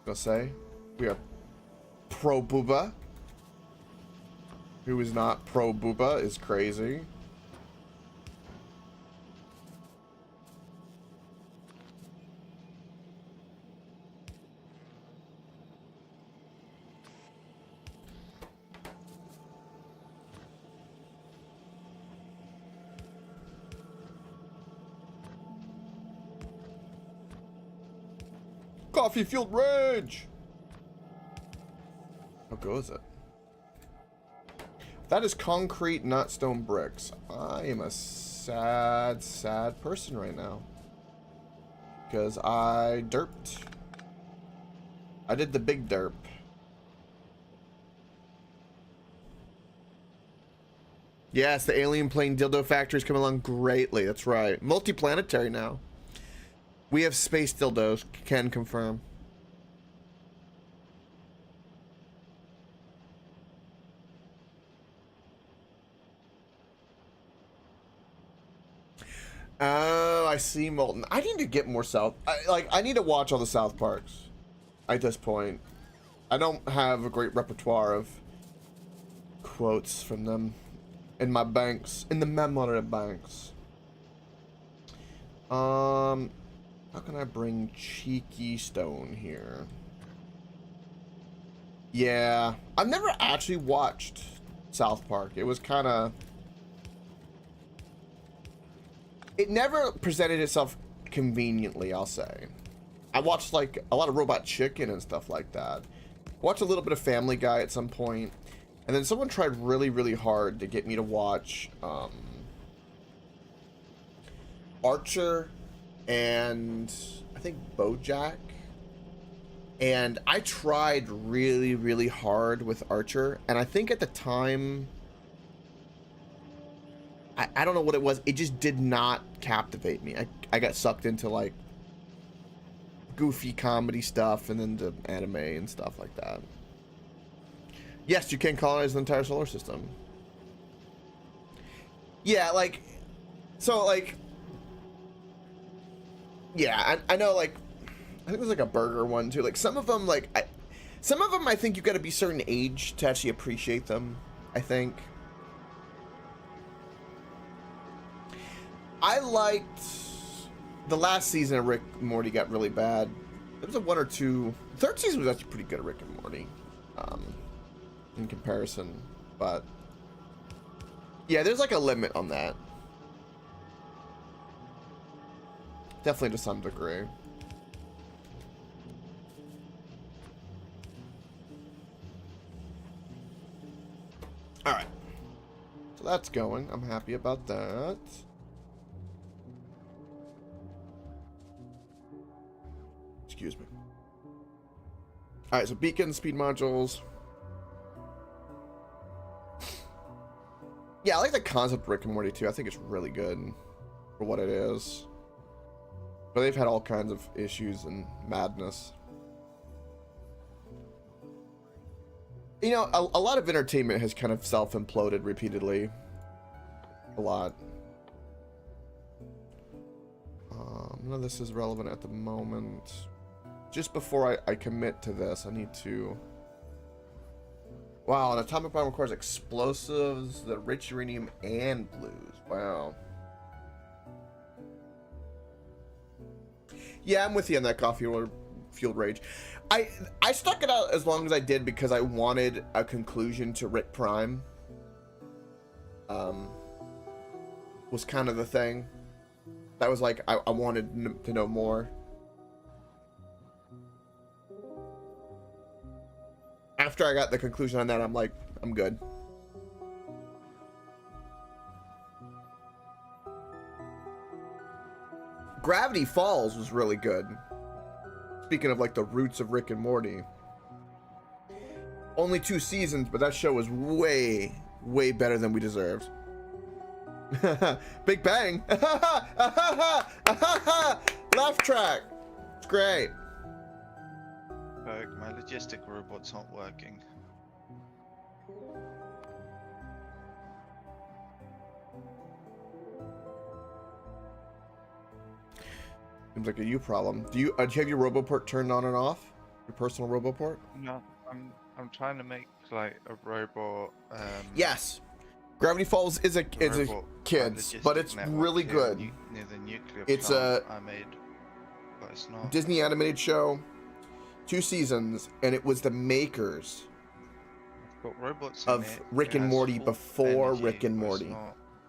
Gonna say we are pro booba. Who is not pro booba is crazy. Coffee fueled rage. How goes it? That is concrete, not stone bricks. I am a sad, sad person right now. Because I derped. I did the big derp. Yes, the alien plane dildo factory is coming along greatly. That's right. Multiplanetary now. We have space dildos, can confirm. Oh, I see, Molten. I need to get more South. I need to watch all the South Parks at this point. I don't have a great repertoire of quotes from them in my banks, in the memory banks. How can I bring Cheeky Stone here? Yeah, I've never actually watched South Park. It was kind of... It never presented itself conveniently, I'll say. I watched like a lot of Robot Chicken and stuff like that. Watched a little bit of Family Guy at some point, and then someone tried really, really hard to get me to watch Archer and I think BoJack. And I tried really, really hard with Archer, and I think at the time, I don't know what it was. It just did not captivate me. I got sucked into like goofy comedy stuff and then to anime and stuff like that. Yes, you can colonize the entire solar system. Yeah, like, so like, yeah, I know, like, I think there's like a burger one too. Like some of them, like, I think you got to be certain age to actually appreciate them. I think. I liked the last season of Rick and Morty got really bad. There was a one or two. The third season was actually pretty good at Rick and Morty, in comparison. But yeah, there's like a limit on that. Definitely to some degree. All right, so that's going. I'm happy about that. Excuse me. All right, so beacon, speed modules. Yeah, I like the concept of Rick and Morty too. I think it's really good for what it is. But they've had all kinds of issues and madness. You know, a lot of entertainment has kind of self-imploded repeatedly. A lot. None of this is relevant at the moment. Just before I commit to this, I need to... Wow, an atomic bomb requires explosives, the rich uranium, and blues. Wow. Yeah, I'm with you on that coffee or fueled rage. I stuck it out as long as I did because I wanted a conclusion to Rick Prime. Was kind of the thing. That was like, I wanted to know more. After I got the conclusion on that, I'm like, I'm good. Gravity Falls was really good. Speaking of like the roots of Rick and Morty. Only 2 seasons, but that show was way, way better than we deserved. Big Bang. Laugh track. It's great. My logistic robot's not working. Seems like a you problem. Do you have your RoboPort turned on and off? Your personal RoboPort? No, I'm trying to make like a robot. Yes. Gravity Falls is a kids, but it's really good. Near the nuclear it's plant I made, but it's not. Disney animated show, 2 seasons, and it was the makers Got robots of Rick and Morty before Rick and Morty.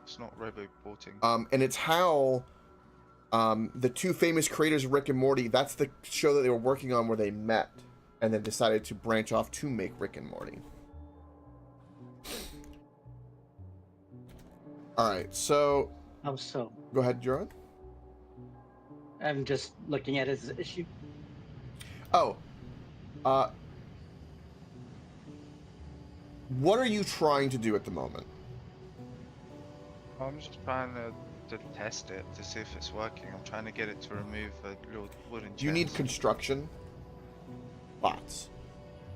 It's not roboporting. And it's how the 2 famous creators of Rick and Morty, that's the show that they were working on where they met and then decided to branch off to make Rick and Morty. All right, so... How so? Go ahead, Jaron. I'm just looking at his issue. Oh. What are you trying to do at the moment? I'm just trying to test it to see if it's working. I'm trying to get it to remove a little wooden chest. You need construction bots.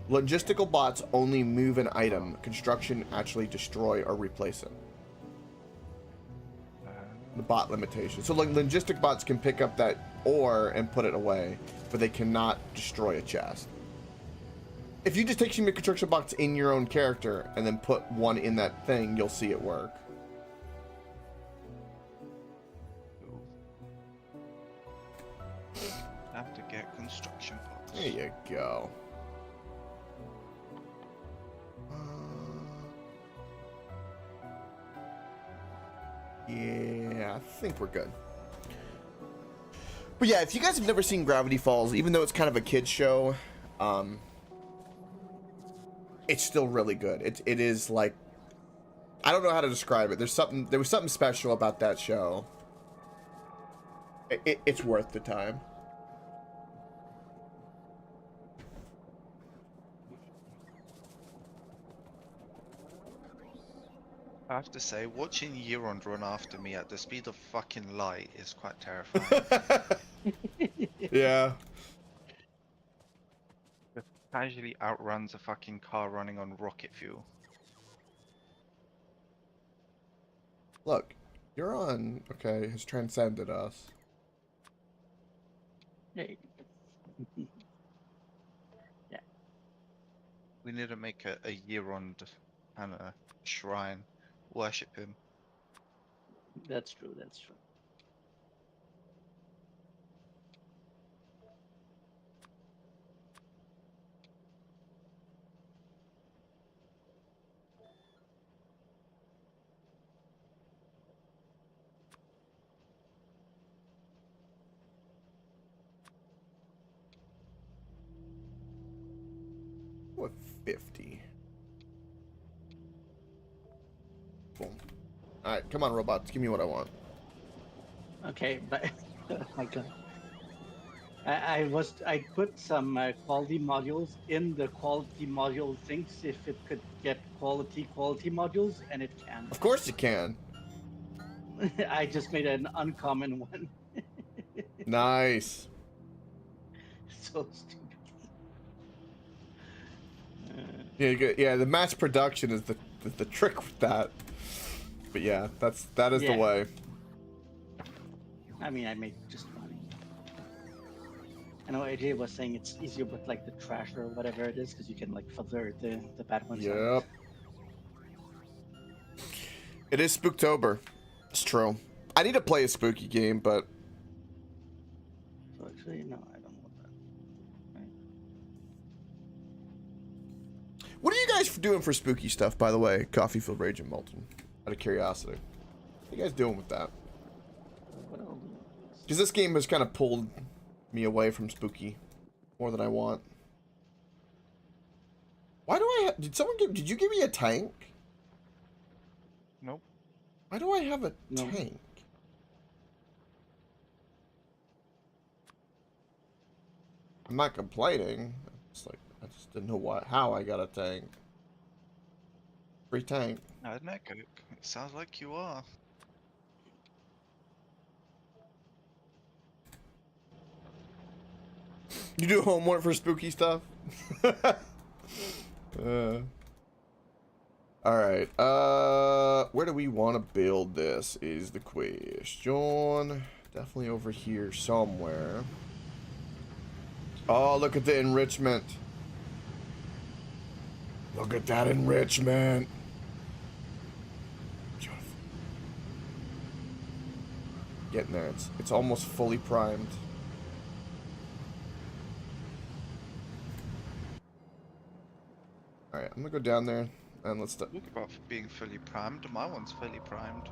Logistical bots only move an item. Construction actually destroy or replace it. The bot limitation. So like logistic bots can pick up that ore and put it away, but they cannot destroy a chest. If you just take some construction bots in your own character and then put one in that thing, you'll see it work. There you go. Yeah, I think we're good. But yeah, if you guys have never seen Gravity Falls, even though it's kind of a kid's show, it's still really good. It is like, I don't know how to describe it. There was something special about that show. It's worth the time. I have to say, watching Euron run after me at the speed of fucking light is quite terrifying. Yeah. It casually outruns a fucking car running on rocket fuel. Look, Euron, okay, has transcended us. Hey. Yeah, We need to make a Euron and a shrine. Worship him. that's true. That's true. What 50? Boom. All right, come on, robots, give me what I want. Okay, but oh my god. I put some quality modules in the quality module things if it could get quality modules, and it can. Of course you can. I just made an uncommon one. Nice. So stupid. Yeah, yeah. The mass production is the trick with that. But yeah, that is the Yeah. way. I mean, I made just money. I know AJ was saying it's easier with like the trash or whatever it is because you can like filter the bad ones Yep. out. It is Spooktober. It's true. I need to play a spooky game, but So actually, no, I don't want that. Right. what are you guys doing for spooky stuff, by the way? Coffee Field Rage and Molten. Out of curiosity. What are you guys doing with that? What else? Because this game has kind of pulled me away from spooky more than I want. Why do I did you give me a tank? Nope. Why do I have a No. tank? I'm not complaining. It's like I just didn't know how I got a tank. Free tank. Isn't that Coke? It sounds like you are. You do homework for spooky stuff? Alright, where do we want to build this is the question. Definitely over here somewhere. Oh, look at the enrichment. Look at that enrichment. Beautiful. Getting there. It's almost fully primed. Alright, I'm gonna go down there and let's Talk about being fully primed. My one's fully primed.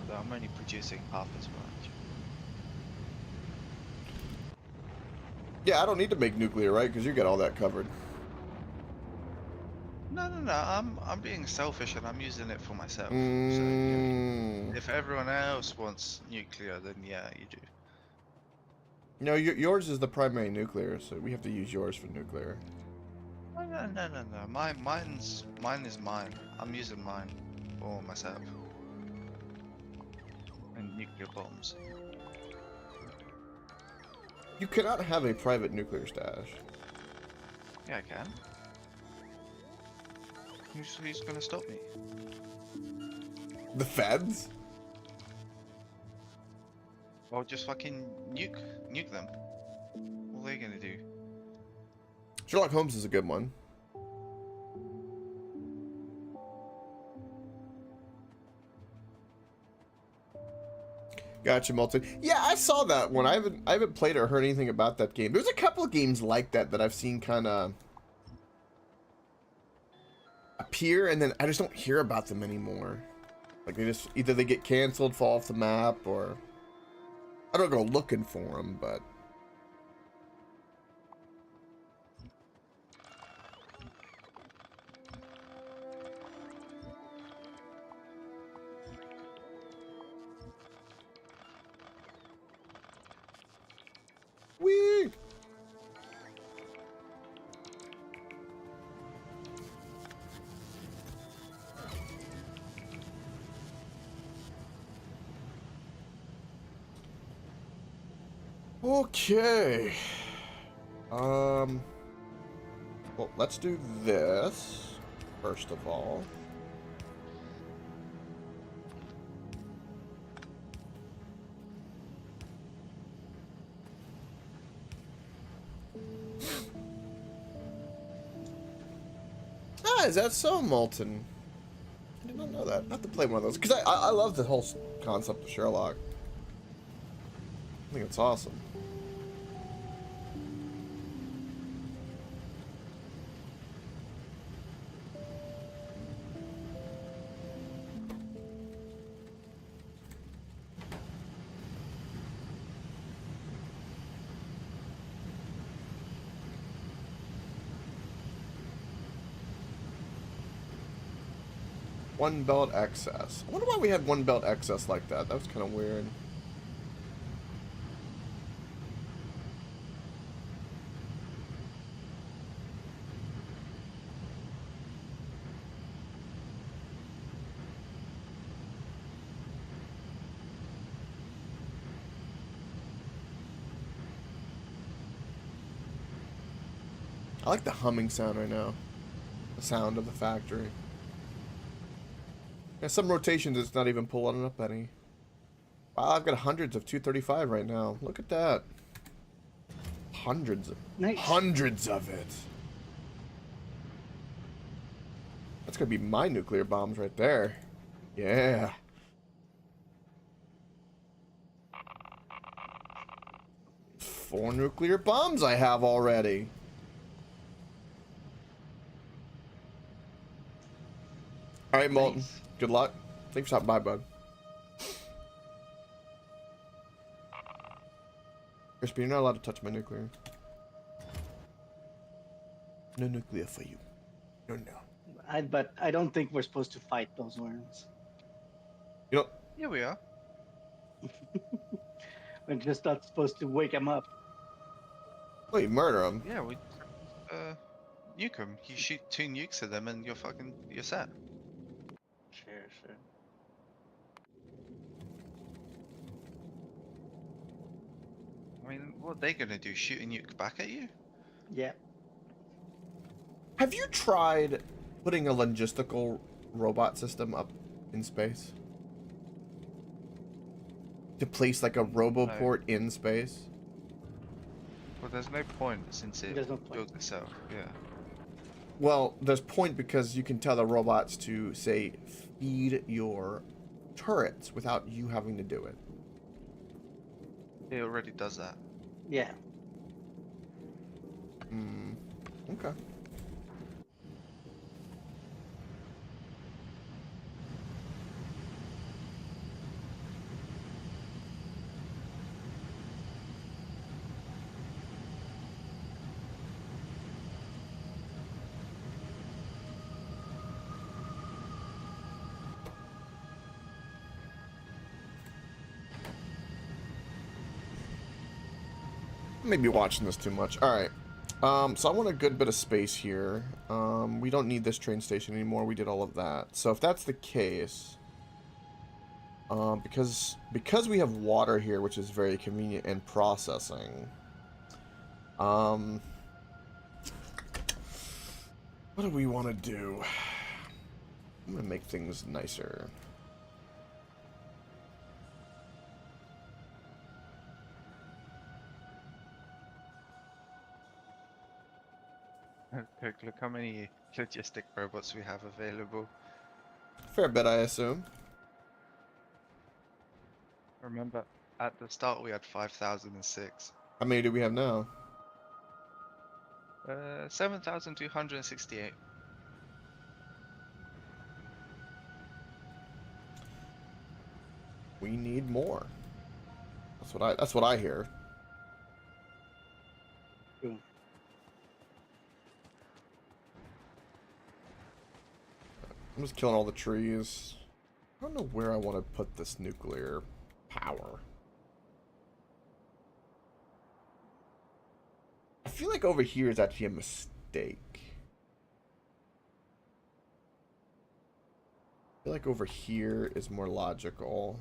Although I'm only producing half as much. Yeah, I don't need to make nuclear, right? Because you got all that covered. No. I'm being selfish and I'm using it for myself. So yeah, if everyone else wants nuclear, then yeah, you do. No, yours is the primary nuclear, so we have to use yours for nuclear. No. Mine is mine. I'm using mine for myself. And nuclear bombs. You cannot have a private nuclear stash. Yeah, I can. Who's gonna stop me? The feds? Well, just fucking nuke them. What are they gonna do? Sherlock Holmes is a good one. Gotcha, Multi. Yeah, I saw that one. I haven't played or heard anything about that game. There's a couple of games like that that I've seen kind of appear, and then I just don't hear about them anymore. Like they just either they get canceled, fall off the map, or I don't go looking for them. But whee! Okay. Well, let's do this first of all. Ah, is that so, Molten? I did not know that. I have to play one of those because I love the whole concept of Sherlock. I think it's awesome. One belt excess. I wonder why we had one belt excess like that. That was kind of weird. I like the humming sound right now. The sound of the factory. Yeah, some rotations it's not even pulling up any. Wow, I've got hundreds of 235 right now. Look at that. Hundreds. Nice. Hundreds of it. That's gonna be my nuclear bombs right there. Yeah. Four nuclear bombs I have already. Alright, Molten. Nice. Good luck. Thanks for stopping by, bud. Crispy, you're not allowed to touch my nuclear. No nuclear for you. No, no. But I don't think we're supposed to fight those worms. You know, Yeah, we are. We're just not supposed to wake them up. wait, murder him. Yeah, we nuke them. You shoot 2 nukes at them, and you're set. Sure, sure. I mean, what are they gonna do? Shoot a nuke back at you? Yeah. Have you tried putting a logistical robot system up in space? To place like a roboport in space? Well, there's no point since it There's no point. built itself. Yeah. Well, there's point because you can tell the robots to, say, feed your turrets without you having to do it. It already does that. Yeah. Hmm. Okay. Maybe watching this too much. All right. So I want a good bit of space here. We don't need this train station anymore. We did all of that. So if that's the case, because we have water here, which is very convenient in processing. What do we want to do? I'm gonna make things nicer. Look how many logistic robots we have available. Fair bit, I assume. Remember, at the start we had 5,006. How many do we have now? 7,268. We need more. That's what I hear. True. I'm just killing all the trees. I don't know where I want to put this nuclear power. I feel like over here is actually a mistake. I feel like over here is more logical.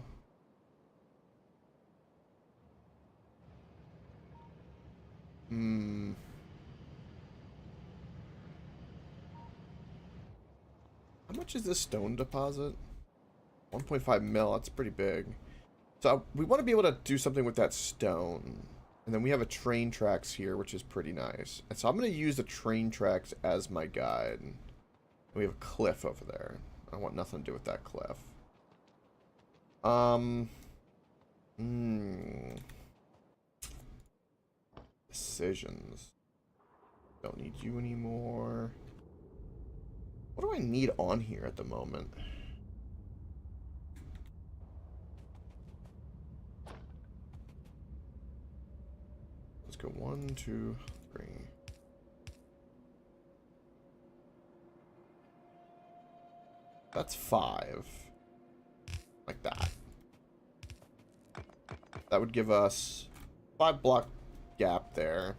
Hmm. How much is this stone deposit? 1.5 mil, that's pretty big. So we want to be able to do something with that stone. And then we have a train tracks here, which is pretty nice. And so I'm going to use the train tracks as my guide. We have a cliff over there. I want nothing to do with that cliff. Decisions. Don't need you anymore. What do I need on here at the moment? Let's go 1, 2, 3. That's 5. Like that. That would give us 5 block gap there.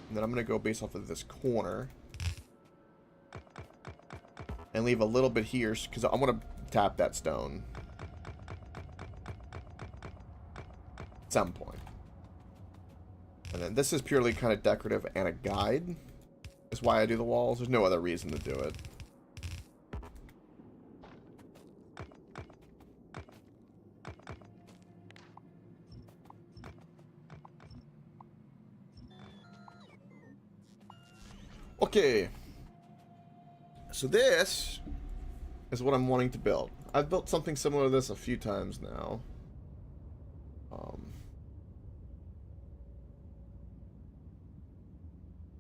And then I'm going to go based off of this corner. And leave a little bit here, because I want to tap that stone. At some point. And then this is purely kind of decorative and a guide. That's why I do the walls. There's no other reason to do it. Okay. So this is what I'm wanting to build. I've built something similar to this a few times now. I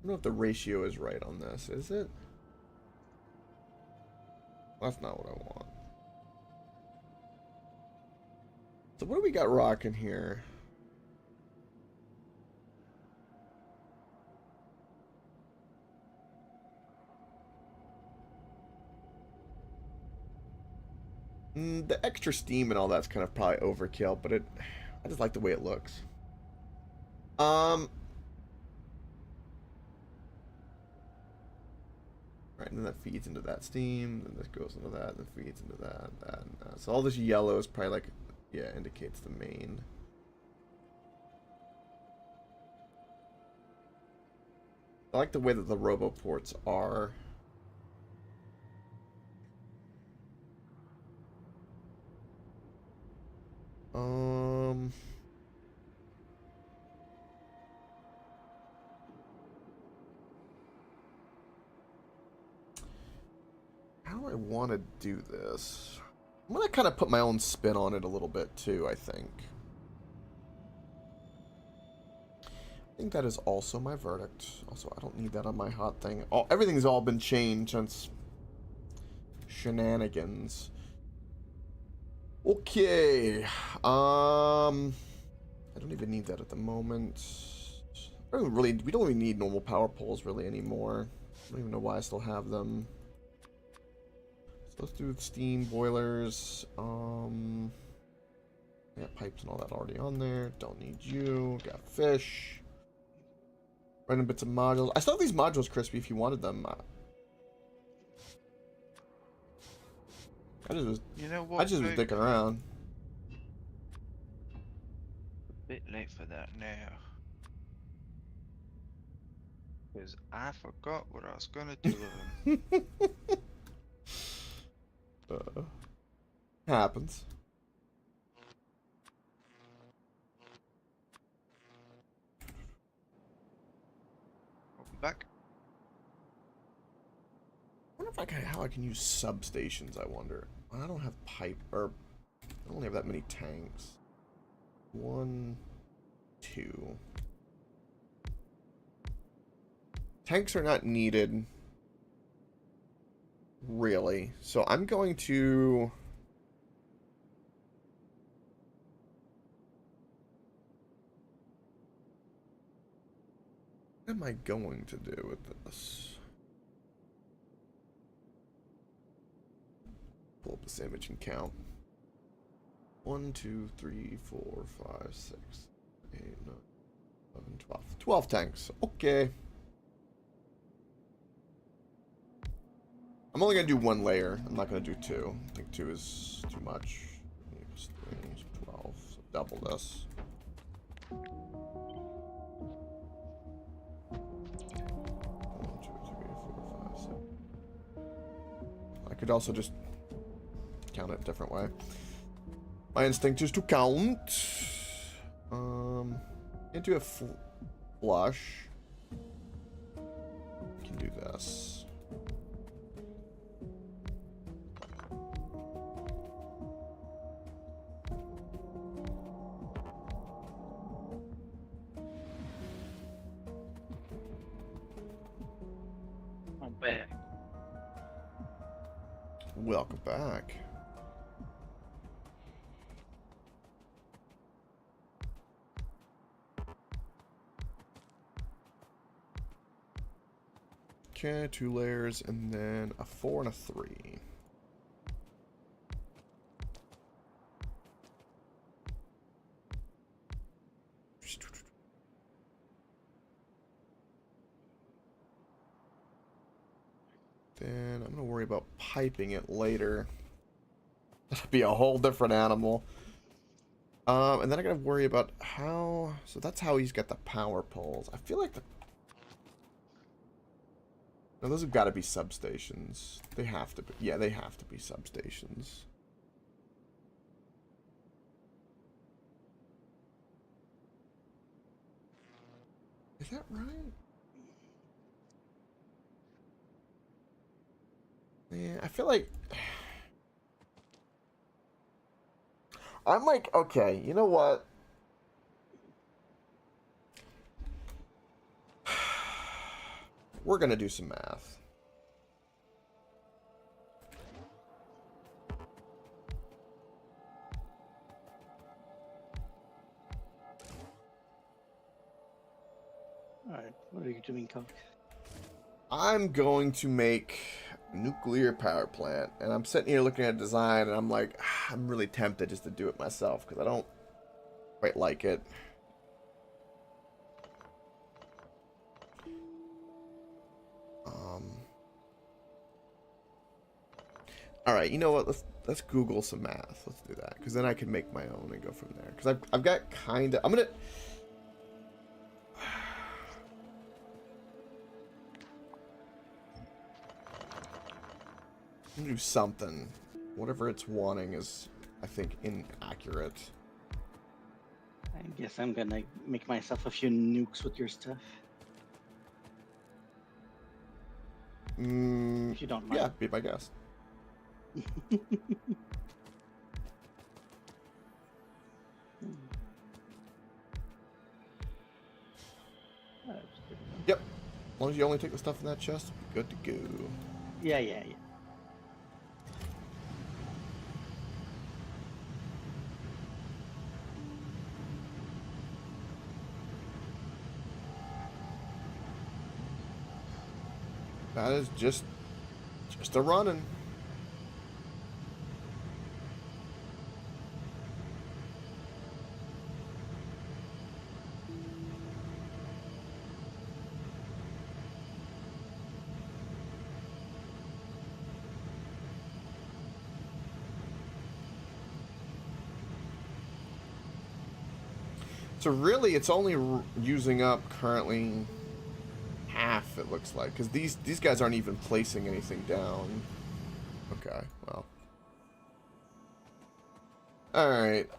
don't know if the ratio is right on this, is it? That's not what I want. So what do we got rocking here? The extra steam and all that's kind of probably overkill, but I just like the way it looks. Right, and then that feeds into that steam, then this goes into that, then feeds into that, and that. So all this yellow is probably like, yeah, indicates the main. I like the way that the roboports are. How do I want to do this? I'm going to kind of put my own spin on it a little bit too, I think. I think that is also my verdict. Also, I don't need that on my hot thing. Everything's all been changed since shenanigans. Okay. I don't even need that at the moment. We don't really need normal power poles really anymore. I don't even know why I still have them. So let's do steam boilers. Yeah, pipes and all that already on there. Don't need you. Got fish. Random bits of modules. I still have these modules, Crispy, if you wanted them. I just was dicking around. A bit late for that now. Because I forgot what I was gonna do with them. Happens. Welcome back. I wonder if how I can use substations, I wonder. I don't have pipe, or I don't have that many tanks. 1, 2. Tanks are not needed, really. So I'm going to... What am I going to do with this? Pull up this image and count. 1, 2, 3, 4, 5, 6, 8, 9, 11, 12. 12 tanks. Okay. I'm only going to do 1 layer. I'm not going to do 2. I think 2 is too much. 3, 12. So double this. 1, 2, 3, 4, 5, 6. I could also just count it a different way. My instinct is to count. Into a flush. Can do this. I'm back. Welcome back. Okay, 2 layers, and then a 4 and a 3. Then I'm gonna worry about piping it later. That'll be a whole different animal. And then I gotta worry about how... So that's how he's got the power poles. I feel like the... No, those have got to be substations. They have to be. Yeah, they have to be substations. Is that right? Yeah, I feel like... I'm like, okay, you know what? We're gonna do some math. Alright, what are you doing, Coke? I'm going to make a nuclear power plant, and I'm sitting here looking at design, and I'm like, I'm really tempted just to do it myself, because I don't quite like it. All right, you know what? Let's Google some math. Let's do that, because then I can make my own and go from there. Because I've got kind of... I'm gonna do something. Whatever it's wanting is, I think, inaccurate. I guess I'm gonna make myself a few nukes with your stuff. If you don't mind. Yeah, be my guest. Yep. As long as you only take the stuff in that chest, good to go. Yeah. That is just a running. So really, it's only using up currently half, it looks like, because these guys aren't even placing anything down. Okay, well. Alright,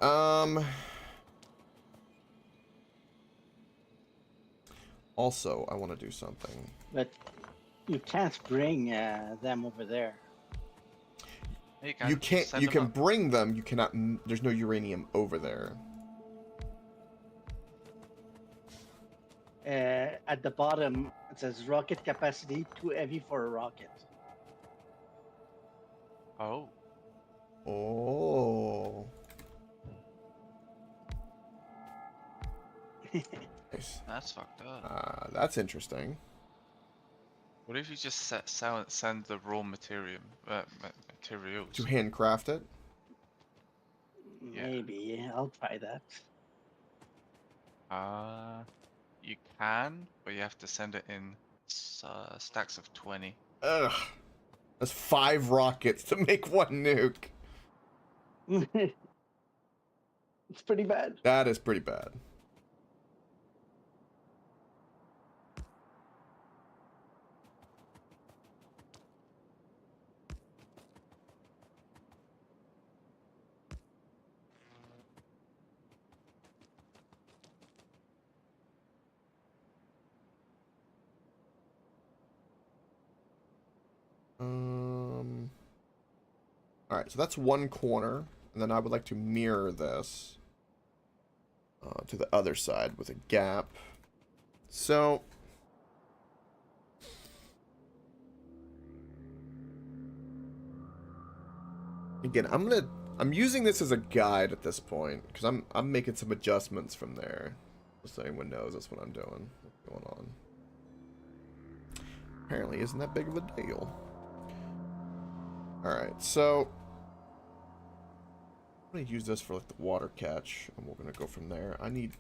also, I want to do something. But you can't bring them over there. You You can can't, send you them can up. bring them, you cannot, there's no uranium over there. At the bottom, it says rocket capacity too heavy for a rocket. Oh, Oh. Nice. that's fucked up. That's interesting. What if you just send the raw materials? To handcraft it? Yeah. Maybe I'll try that. You can, but you have to send it in stacks of 20. Ugh. That's 5 rockets to make 1 nuke. It's pretty bad. That is pretty bad. All right, so that's 1 corner, and then I would like to mirror this to the other side with a gap. So again, I'm using this as a guide at this point because I'm making some adjustments from there, just so anyone knows that's what I'm doing. What's going on? Apparently, isn't that big of a deal. All right, so I'm gonna use this for like the water catch, and we're gonna go from there. I need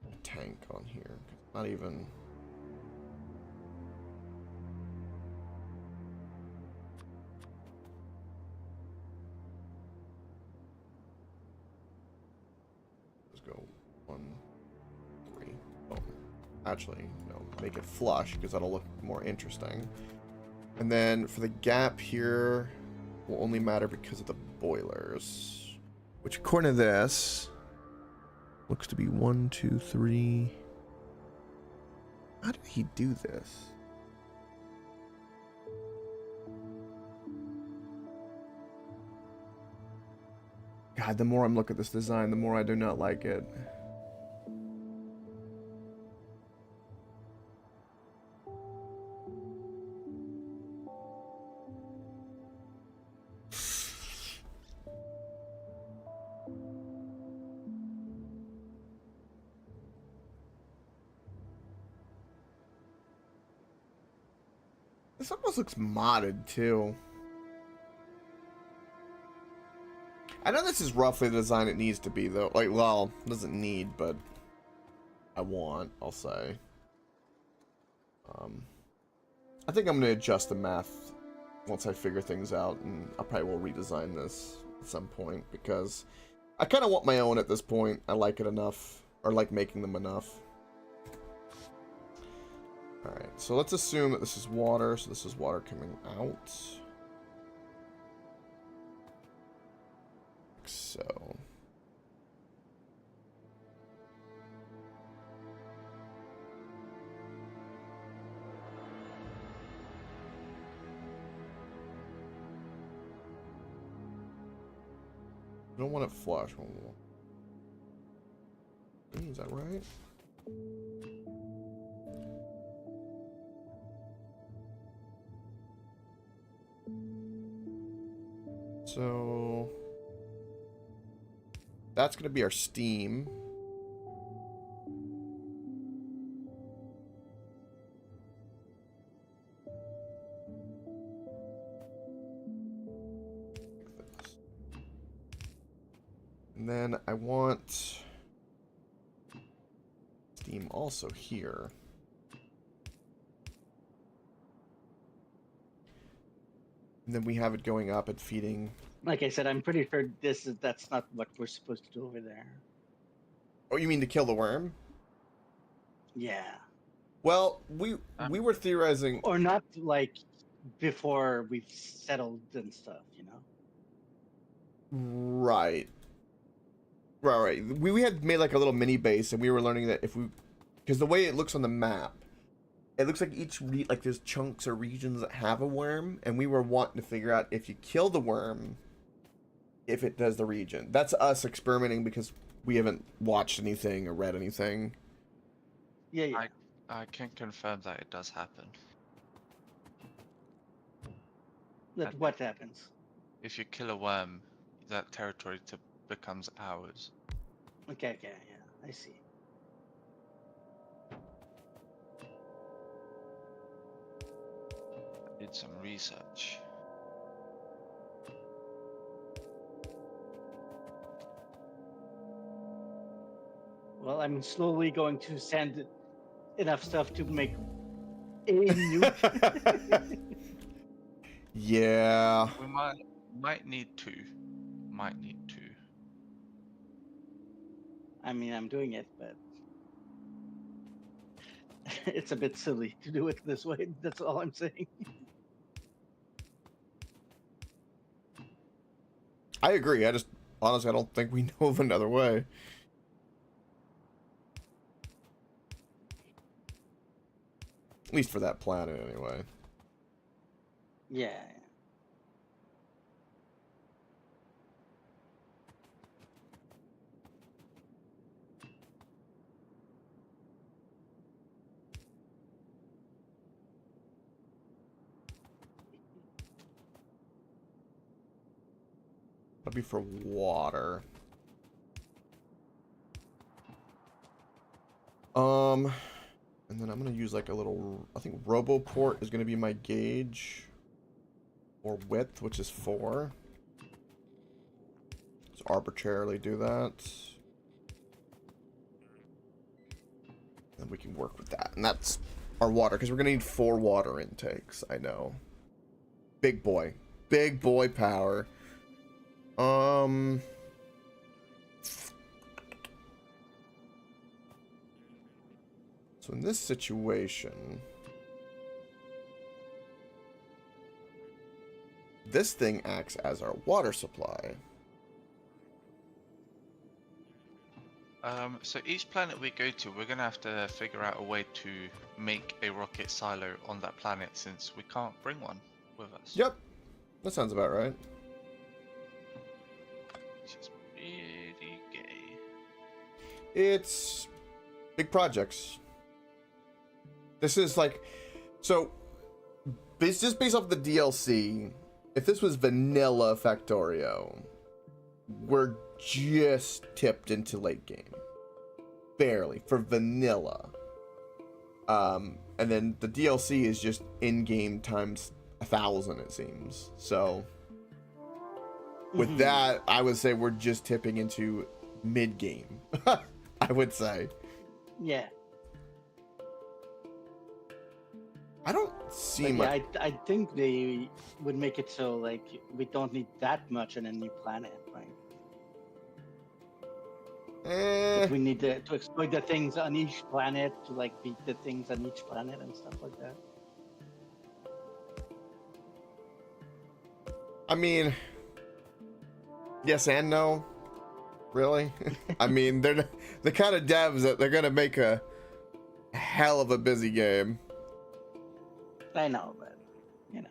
a tank on here. Not even. Let's go 1, 3. Oh, actually, no. Make it flush because that'll look more interesting. And then for the gap here, will only matter because of the boilers. Which, according to this, looks to be 1, 2, 3. How did he do this? God, the more I'm looking at this design, the more I do not like it. This almost looks modded, too. I know this is roughly the design it needs to be, though. Like, well, doesn't need, but I want, I'll say. I think I'm going to adjust the math once I figure things out, and I probably will redesign this at some point, because I kind of want my own at this point. I like it enough, or like making them enough. Alright, so let's assume that this is water, so this is water coming out. Like so. I don't want it flush. Is that right? So that's going to be our steam. And then I want steam also here. And then we have it going up and feeding. Like I said, I'm pretty sure that's not what we're supposed to do over there. Oh, you mean to kill the worm? Yeah. Well, we were theorizing. Or not like before we've settled and stuff, you know? Right. Right. We had made like a little mini base, and we were learning that if we, because the way it looks on the map, it looks like like there's chunks or regions that have a worm, and we were wanting to figure out if you kill the worm, if it does the region. That's us experimenting because we haven't watched anything or read anything. Yeah, yeah. I can confirm that it does happen. That what happens? If you kill a worm, that territory becomes ours. Okay, yeah, I see. I did some research. Well, I'm slowly going to send enough stuff to make a nuke. Yeah. We might need two. Might need two. I mean, I'm doing it, but it's a bit silly to do it this way. That's all I'm saying. I agree. I just honestly I don't think we know of another way. At least for that planet, anyway. Yeah. That'd be for water. And then I'm gonna use like a little. I think Roboport is gonna be my gauge, or width, which is 4. Just arbitrarily do that. Then we can work with that, and that's our water because we're gonna need 4 water intakes. I know. Big boy power. So in this situation, this thing acts as our water supply. So each planet we go to, we're gonna have to figure out a way to make a rocket silo on that planet since we can't bring one with us. Yep, that sounds about right. Which is really gay. It's big projects. This is like, so just based off the DLC, if this was vanilla Factorio, we're just tipped into late game. Barely, for vanilla. And then the DLC is just in-game times 1,000, it seems. So, with that, I would say we're just tipping into mid-game. I would say. Yeah. I don't see But much. yeah, I think they would make it so like we don't need that much on a new planet, right? But we need to exploit the things on each planet to like beat the things on each planet and stuff like that. I mean, yes and no. Really? I mean, they're the kind of devs that they're gonna make a hell of a busy game. I know, but you know.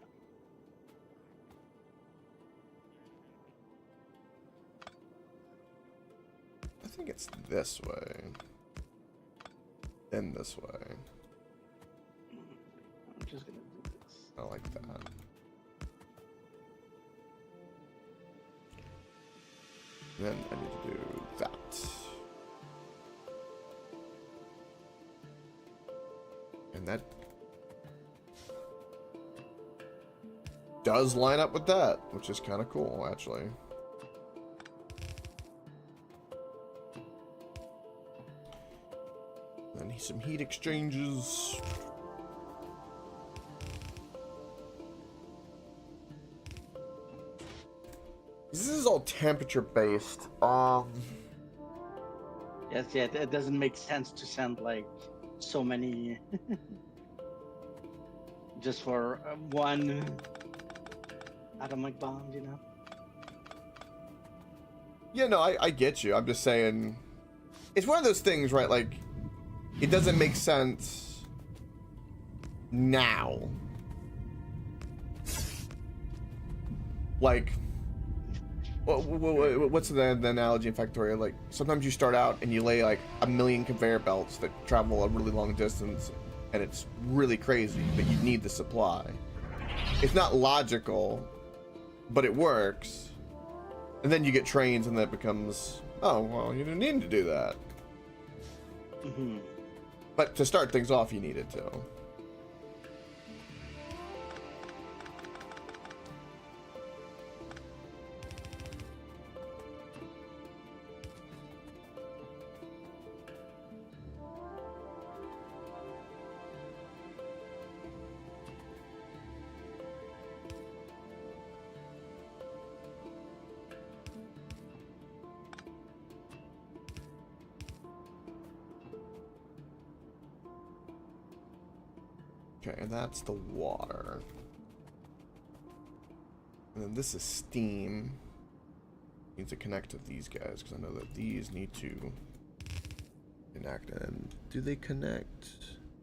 I think it's this way. Then this way. I'm just gonna do this. I like that. Then I need to do that. And that does line up with that, which is kind of cool, actually. I need some heat exchanges. This is all temperature based. Yes, yeah, it doesn't make sense to send like so many just for one atomic bomb, you know? Yeah, no, I get you. I'm just saying, it's one of those things, right? Like, it doesn't make sense now. What's the analogy in Factorio? Like, sometimes you start out and you lay like a million conveyor belts that travel a really long distance, and it's really crazy, but you need the supply. It's not logical, but it works. And then you get trains, and that becomes, oh, well, you didn't need to do that. Mm-hmm. But to start things off, you need it to. Okay, and that's the water. And then this is steam. Needs to connect to these guys, because I know that these need to connect. And do they connect?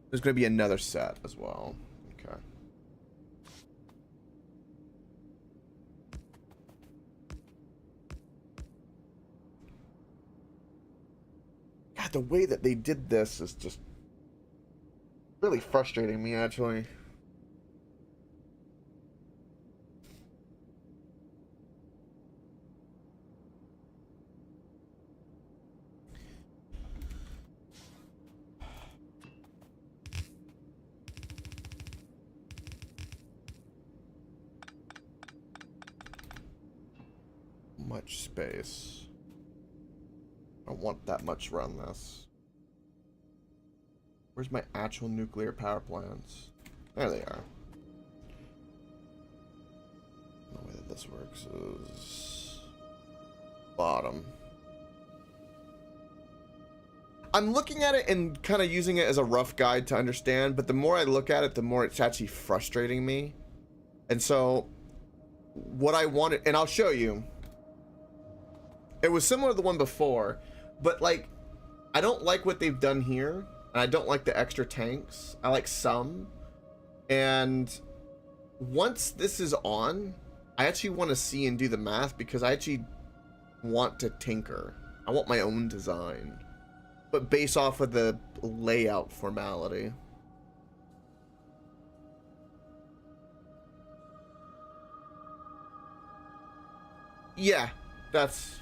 There's going to be another set as well. Okay. God, the way that they did this is just really frustrating me, actually. Much space. I don't want that much around this. Where's my actual nuclear power plants? There they are. The way that this works is bottom. I'm looking at it and kind of using it as a rough guide to understand, but the more I look at it, the more it's actually frustrating me. And so what I wanted, and I'll show you, it was similar to the one before, but like, I don't like what they've done here. And I don't like the extra tanks. I like some. And once this is on, I actually want to see and do the math, because I actually want to tinker. I want my own design, but based off of the layout formality. Yeah, that's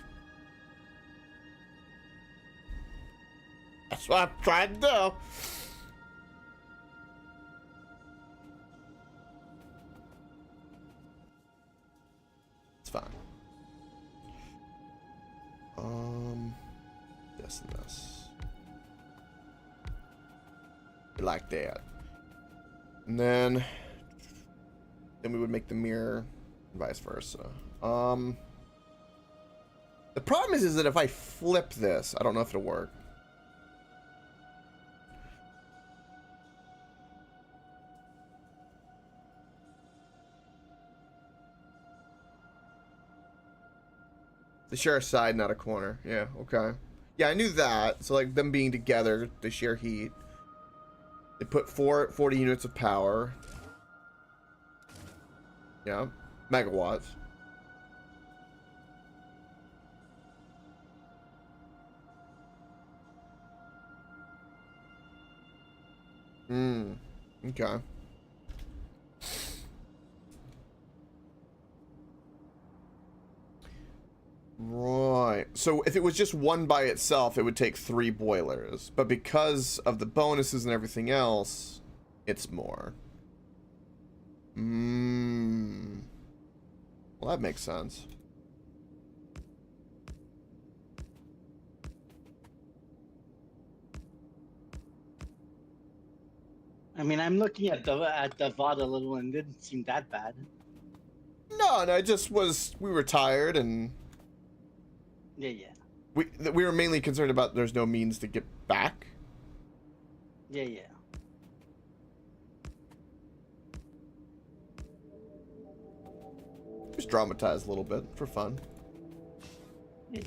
what I'm trying to do. It's fine. This and this. Like that. And then we would make the mirror and vice versa. The problem is that if I flip this, I don't know if it'll work. They share a side, not a corner. Yeah, okay. Yeah, I knew that. So, like, them being together, they share heat. They put 40 units of power. Yeah, megawatts. Okay. Right. So if it was just one by itself, it would take 3 boilers. But because of the bonuses and everything else, it's more. Well, that makes sense. I mean, I'm looking at the VOD a little, and it didn't seem that bad. No, it just was, we were tired, and Yeah. we were mainly concerned about there's no means to get back. Yeah. Just dramatize a little bit for fun. Yeah.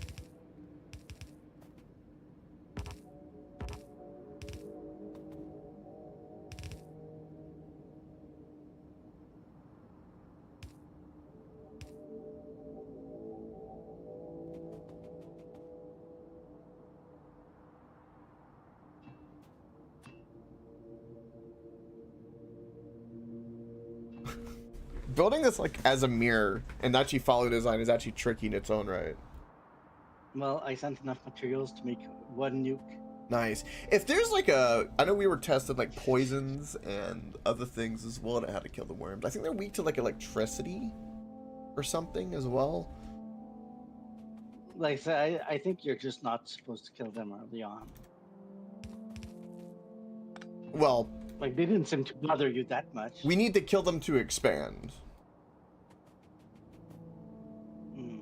building this like as a mirror and actually follow design is actually tricky in its own right. Well, I sent enough materials to make one nuke. Nice. If there's like a, I know we were testing like poisons and other things as well to how to kill the worms. I think they're weak to like electricity or something as well. Like I said, I think you're just not supposed to kill them early on. Well, Like they didn't seem to bother you that much. we need to kill them to expand. Hmm.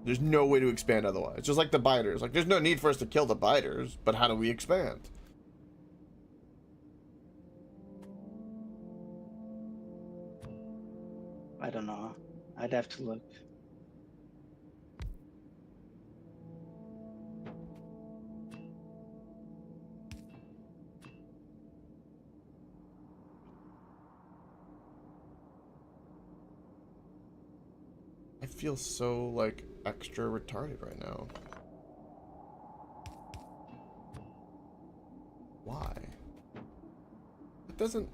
There's no way to expand otherwise. Just like the biters. Like there's no need for us to kill the biters, but how do we expand? I don't know. I'd have to look. I feel so like extra retarded right now. Why? It doesn't.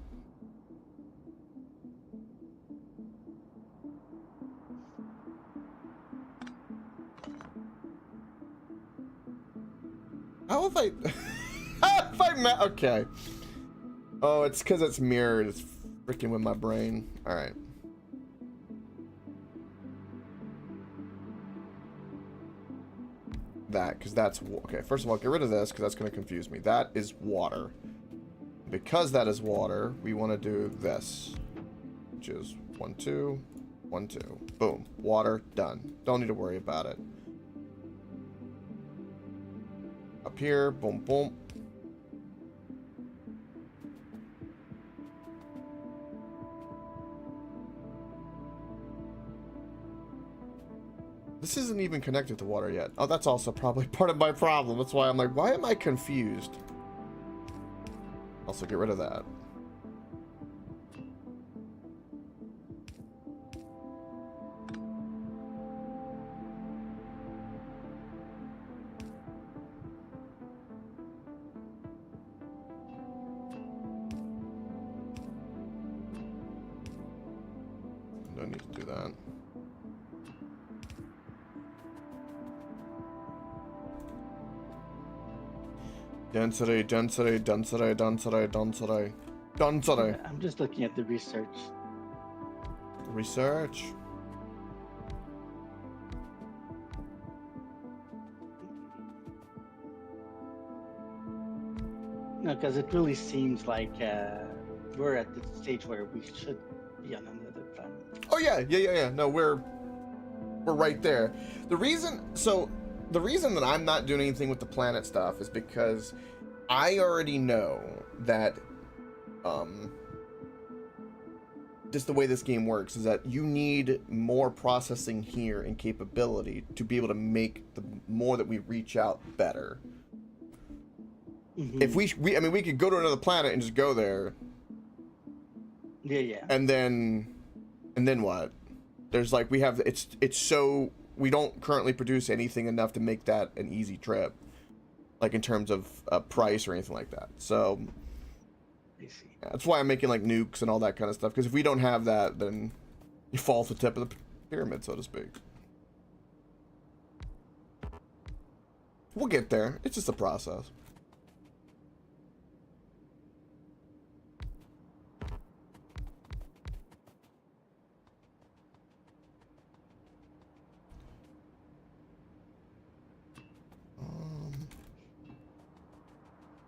How if I? How if I met? Okay. Oh, it's because it's mirrored. It's freaking with my brain. All right. That, because that's okay. First of all, get rid of this because that's going to confuse me. That is water. Because that is water, we want to do this, which is 1 2 1 2. Boom. Water done. Don't need to worry about it. Up here, boom, boom. This isn't even connected to water yet. Oh, that's also probably part of my problem. That's why I'm like, why am I confused? Also, get rid of that. Don't need to do that. Density, density, density, density, density, density. I'm just looking at the research. Research. No, because it really seems like we're at the stage where we should be on another planet. Oh yeah, yeah. No, we're right there. The reason that I'm not doing anything with the planet stuff is because I already know that just the way this game works is that you need more processing here and capability to be able to make the more that we reach out better. Mm-hmm. If I mean, we could go to another planet and just go there. Yeah. And then what? There's like it's so we don't currently produce anything enough to make that an easy trip, like in terms of price or anything like that. So I see. that's why I'm making like nukes and all that kind of stuff. Because if we don't have that, then you fall off the tip of the pyramid, so to speak. We'll get there. It's just a process.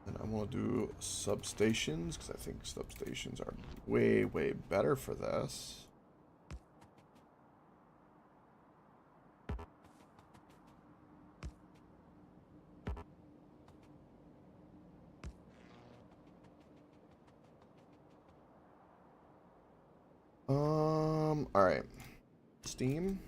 And I want to do substations because I think substations are way, way better for this. All right. Steam.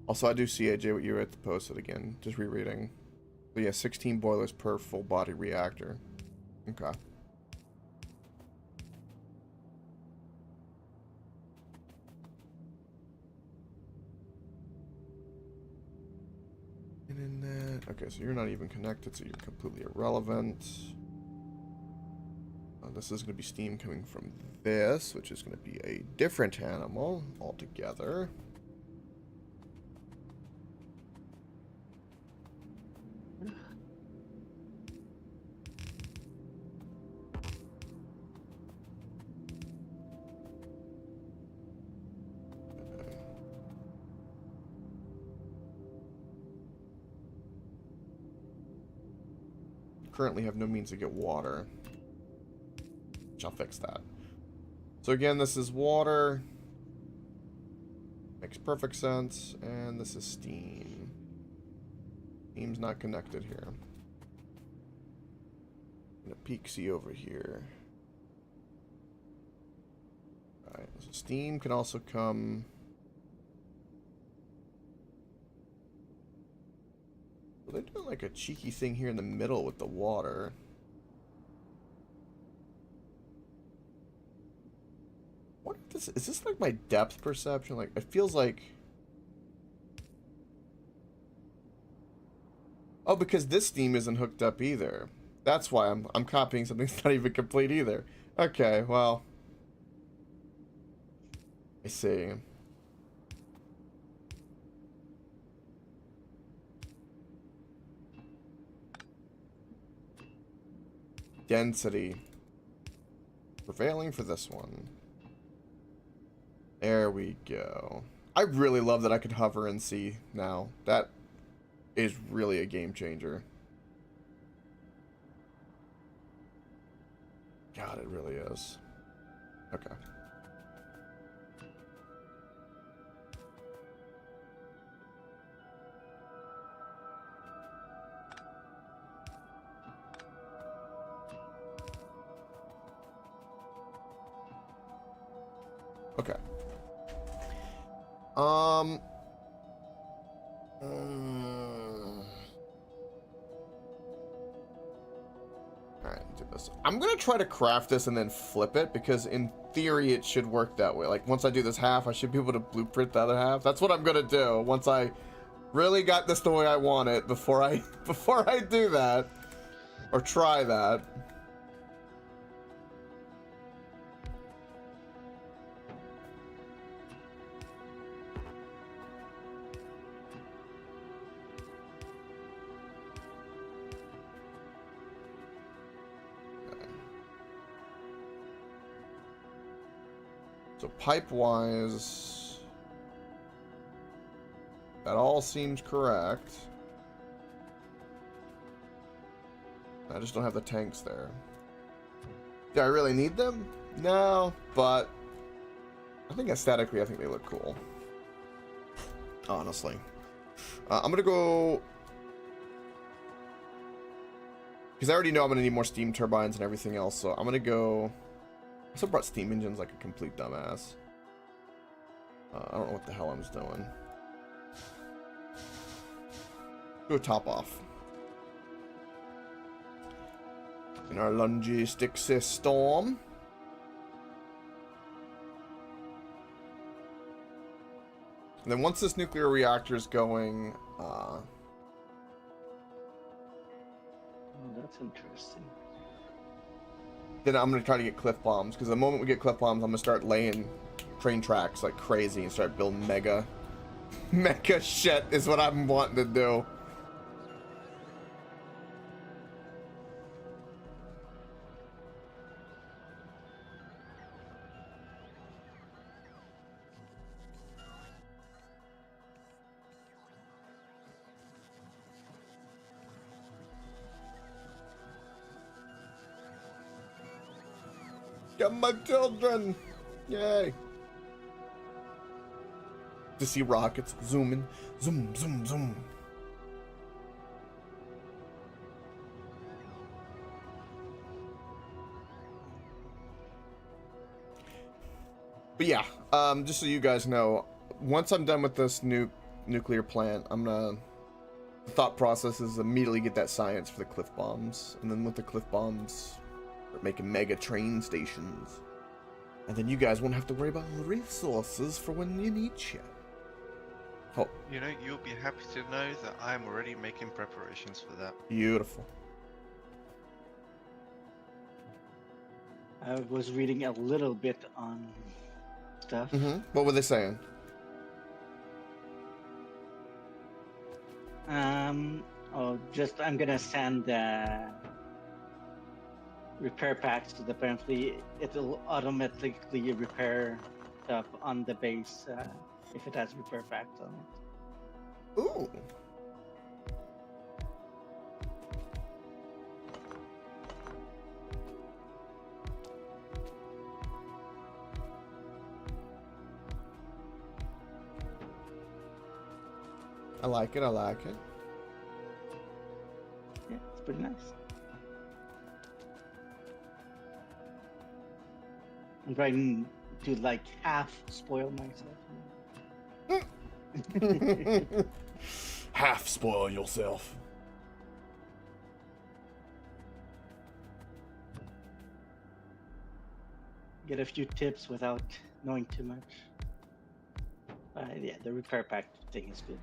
Also, I do see, AJ, what you had to post it again. Just rereading. But yeah, 16 boilers per full body reactor. Okay. And then Okay, so you're not even connected, so you're completely irrelevant. This is going to be steam coming from this, which is going to be a different animal altogether. Currently have no means to get water. I'll fix that. So again, this is water. Makes perfect sense. And this is steam. Steam's not connected here. And a peaksy over here. Alright, so steam can also come. Well, they're doing like a cheeky thing here in the middle with the water. What is this like my depth perception? Like it feels like. Oh, because this steam isn't hooked up either. That's why I'm copying something that's not even complete either. Okay, well. I see. Density. Prevailing for this one. There we go. I really love that I could hover and see now. That is really a game changer. God, it really is. Okay. Okay. Alright, do this. I'm gonna try to craft this and then flip it, because in theory it should work that way. Like, once I do this half, I should be able to blueprint the other half. That's what I'm gonna do, once I really got this the way I want it, before I do that. Or try that. So pipe-wise, that all seems correct. I just don't have the tanks there. Do I really need them? No, but I think aesthetically, I think they look cool. Honestly. I'm gonna go... because I already know I'm gonna need more steam turbines and everything else, so I'm gonna go... I also brought steam engines like a complete dumbass. I don't know what the hell I'm doing. Do a top off. In our lungy stick system. And then once this nuclear reactor is going, Oh, that's interesting. then I'm going to try to get cliff bombs, because the moment we get cliff bombs, I'm going to start laying train tracks like crazy and start building mega shit is what I'm wanting to do. Get my children! Yay! To see rockets zooming, zoom, zoom, zoom. But yeah, just so you guys know, once I'm done with this nuclear plant, I'm gonna... the thought process is immediately get that science for the cliff bombs, and then with the cliff bombs, start making mega train stations. And then you guys won't have to worry about resources for when you need shit. Oh, You know, you'll be happy to know that I am already making preparations for that. beautiful. I was reading a little bit on stuff. What were they saying? Just I'm gonna send repair packs to apparently it'll automatically repair stuff on the base if it has repair packs on it. Ooh. I like it, I like it. Yeah, it's pretty nice. I'm trying to like half spoil myself. Half spoil yourself. Get a few tips without knowing too much. Yeah, the repair pack thing is good.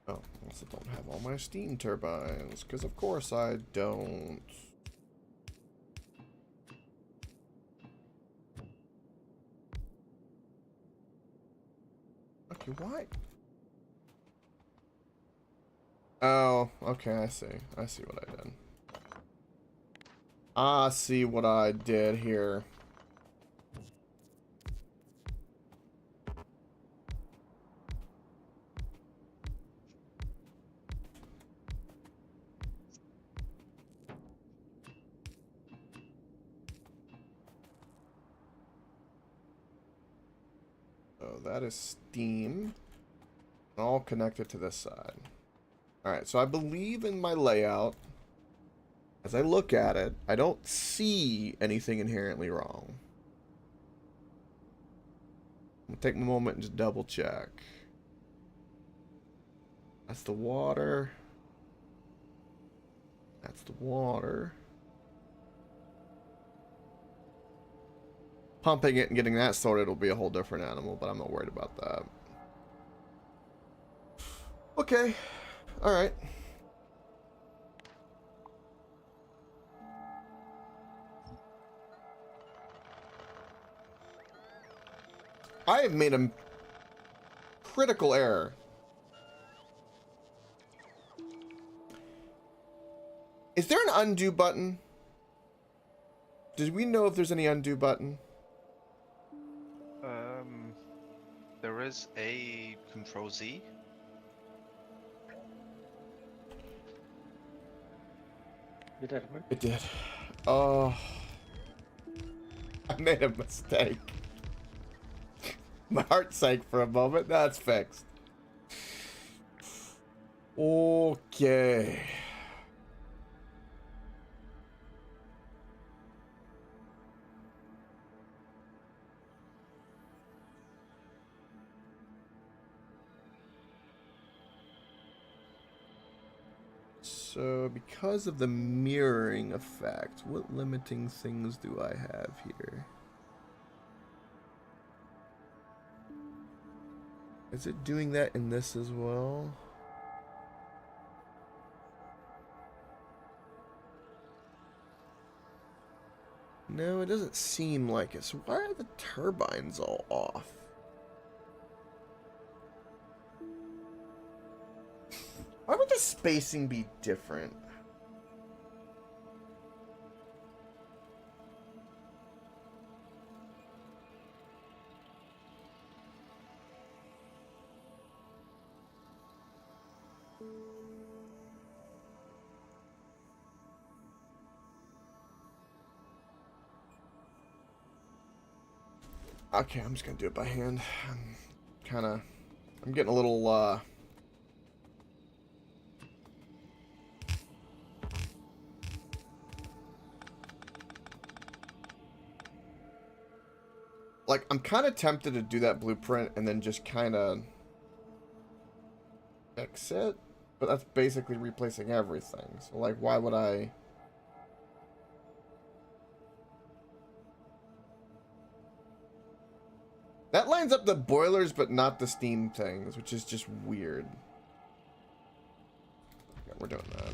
Oh, I also don't have all my steam turbines, because of course I don't. Okay, why? Oh, okay, I see. I see what I did. I see what I did here. So that is steam. All connected to this side. Alright, so I believe in my layout. As I look at it, I don't see anything inherently wrong. I'm gonna take a moment and just double check. That's the water. That's the water. Pumping it and getting that sorted will be a whole different animal, but I'm not worried about that. Okay. Alright. I have made a critical error. Is there an undo button? Did we know if there's any undo button? There is a Control Z. Did that work? It did. Oh. I made a mistake. My heart sank for a moment. That's fixed. Okay. So, because of the mirroring effect, what limiting things do I have here? Is it doing that in this as well? No, it doesn't seem like it. So why are the turbines all off? Why would the spacing be different? Okay, I'm just gonna do it by hand. I'm getting a little, like, I'm kind of tempted to do that blueprint and then just kind of fix it, but that's basically replacing everything. So, like, why would I... That lines up the boilers, but not the steam things, which is just weird. Okay, we're doing that.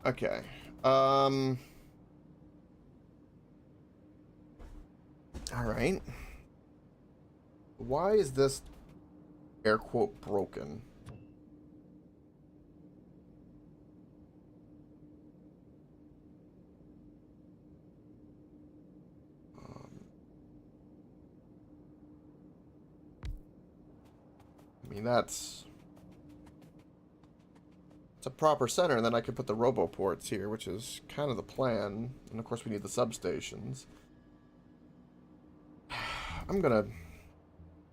Okay. All right. Why is this air quote broken? I mean, that's a proper center, and then I could put the robo ports here, which is kind of the plan. And of course, we need the substations. I'm gonna...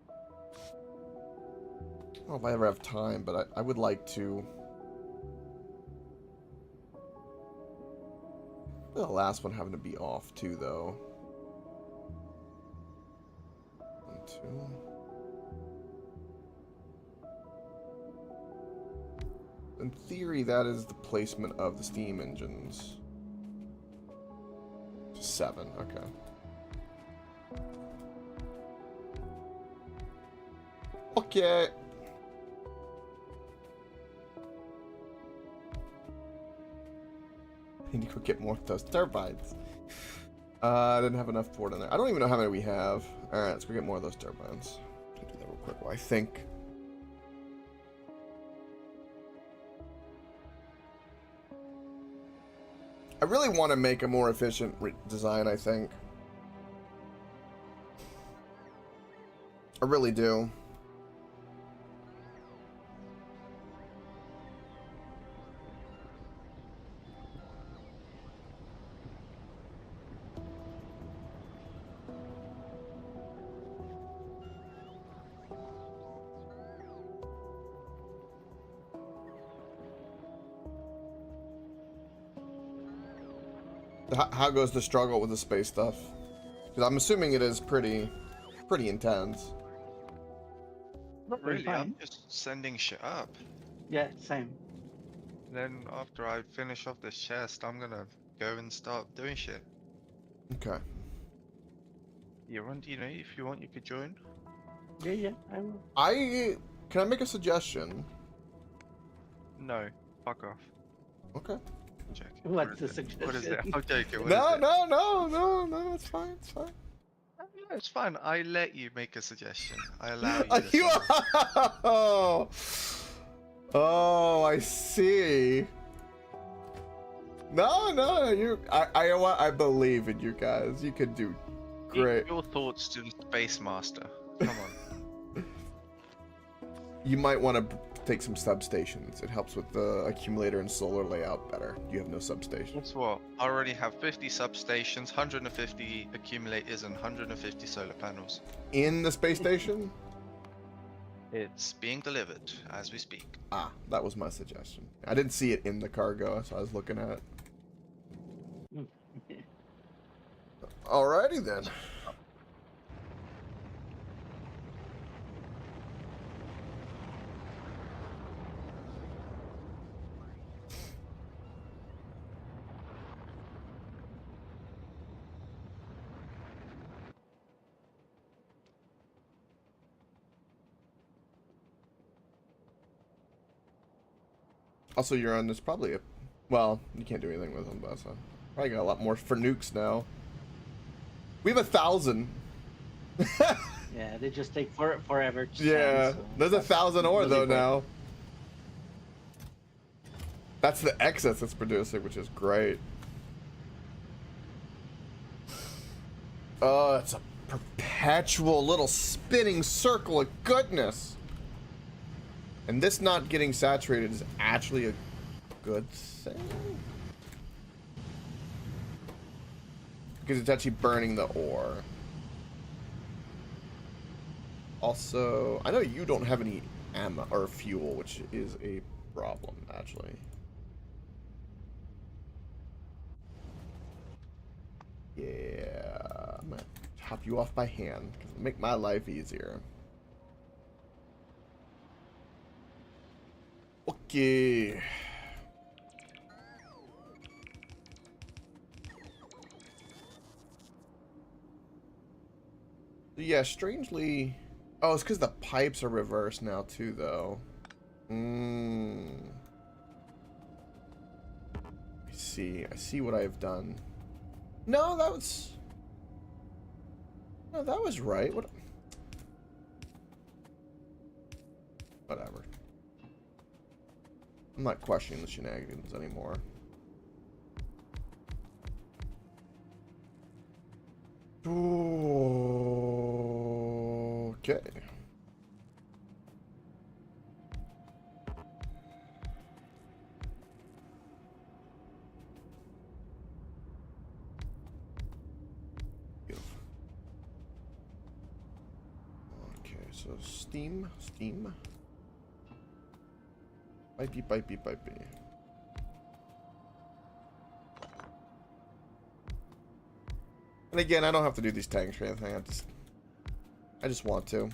I don't know if I ever have time, but I would like to... The last one having to be off, too, though. 1, 2... In theory, that is the placement of the steam engines. 7, okay. Okay. I need to go get more of those turbines. I didn't have enough port in there. I don't even know how many we have. Alright, let's go get more of those turbines. I'll do that real quick. Well, I think... I really want to make a more efficient design, I think. I really do. How goes the struggle with the space stuff? Because I'm assuming it is pretty intense. Not really, Fine. I'm just sending shit up. Yeah, same. Then after I finish off this chest, I'm gonna go and start doing shit. Okay. You want, you know, if you want, you could join. Yeah, I will. Can I make a suggestion? No, fuck off. Okay. I'm joking. What's the What is it? What is it? suggestion? I'm joking. What No, is it? no, it's fine, it's fine. No, it's fine. I let you make a suggestion. I allow you. Are to you? say- Oh, I see. No, I believe in you guys. You could do great. Keep your thoughts to the Space Master. Come on. You might want to take some substations. It helps with the accumulator and solar layout better. You have no substations. Guess what? I already have 50 substations, 150 accumulators, and 150 solar panels. In the space station? It's being delivered as we speak. Ah, that was my suggestion. I didn't see it in the cargo, so I was looking at it. Alrighty then. Also, you're on. There's probably a. Well, you can't do anything with them, but so probably got a lot more for nukes now. We have 1,000. Yeah, they just take forever to Yeah, send, so there's 1,000 ore really though quick. now. That's the excess it's producing, which is great. Oh, it's a perpetual little spinning circle of goodness. And this not getting saturated is actually a good thing. Because it's actually burning the ore. Also, I know you don't have any ammo or fuel, which is a problem, actually. Yeah, I'm gonna top you off by hand, because it'll make my life easier. Okay. Yeah, strangely... Oh, it's because the pipes are reversed now, too, though. I see what I've done. No, that was... No, that was right. What... Whatever. I'm not questioning the shenanigans anymore. Okay. Beautiful. Okay, so steam. Pipey. And again, I don't have to do these tanks or anything. I just want to.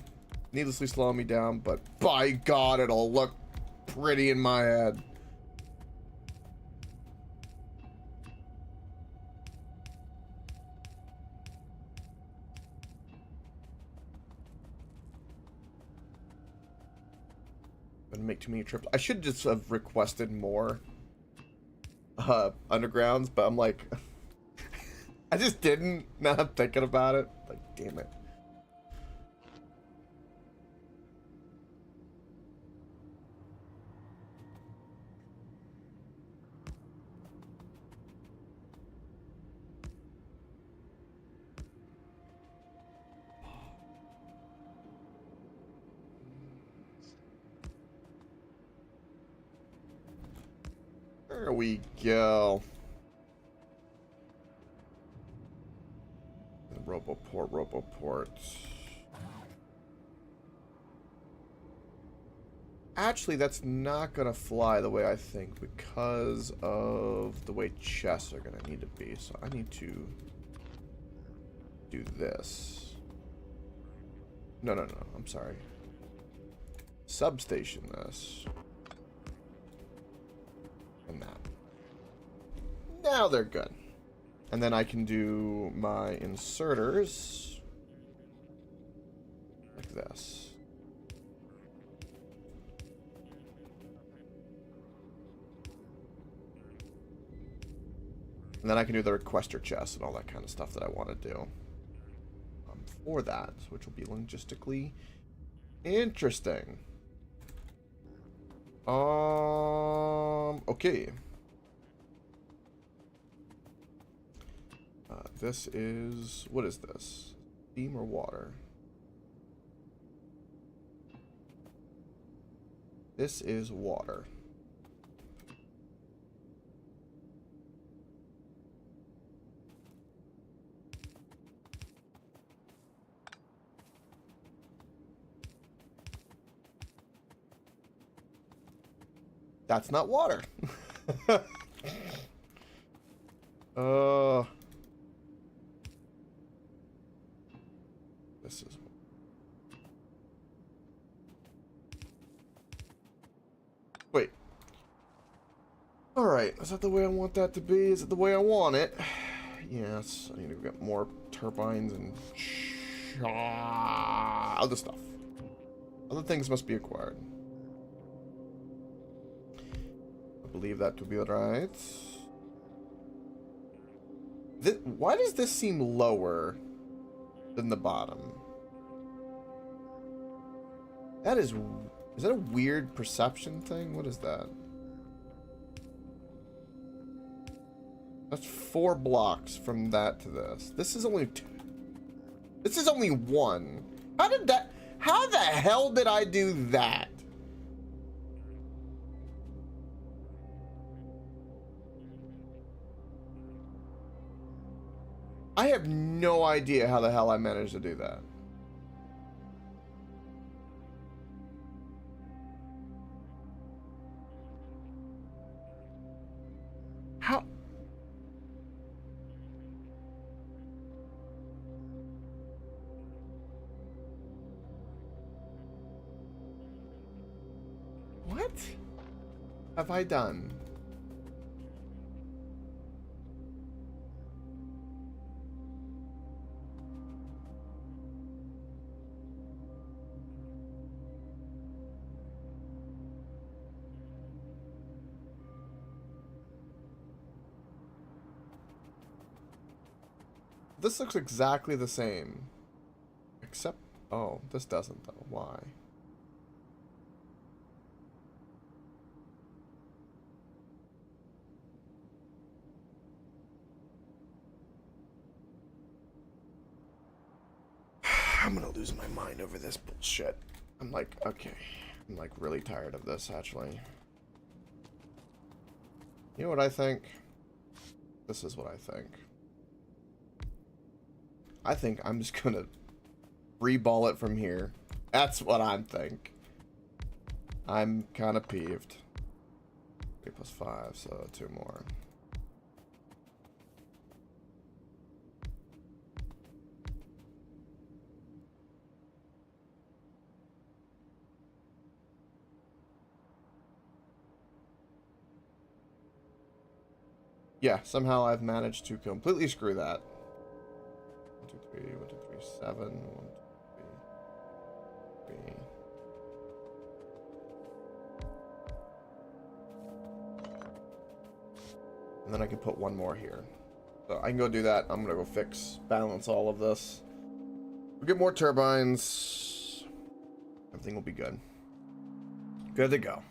Needlessly slowing me down, but by God, it'll look pretty in my head. Gonna make too many trips. I should just have requested more undergrounds, but I'm like, I just didn't. Now I'm thinking about it. Like, damn it. There we go. Roboport. Actually, that's not gonna fly the way I think because of the way chests are gonna need to be. So I need to do this. No. I'm sorry. Substation this. And that. Now they're good. And then I can do my inserters like this. And then I can do the requester chest and all that kind of stuff that I want to do for that, which will be logistically interesting. Okay. This is... What is this? Steam or water? This is water. That's not water. This is... Wait. Alright, is that the way I want that to be? Is it the way I want it? Yes, I need to get more turbines and... other stuff. Other things must be acquired. I believe that to be right. Why does this seem lower than the bottom? That is that a weird perception thing? What is that? That's 4 blocks from that to this. This is only 2. This is only one. How the hell did I do that? I have no idea how the hell I managed to do that. How? What have I done? This looks exactly the same. Except, oh, this doesn't though. Why? I'm gonna lose my mind over this bullshit. I'm like, okay. I'm like really tired of this actually. You know what I think? This is what I think. I think I'm just gonna free-ball it from here. That's what I'm think. I'm kind of peeved. 3 + 5, so 2 more. Yeah, somehow I've managed to completely screw that. 1, 2, 3, 1, 2, 3, 7, 1, 2, 3, 3. And then I can put 1 more here. So I can go do that. I'm gonna go balance all of this. We'll get more turbines. Everything will be good. Good to go.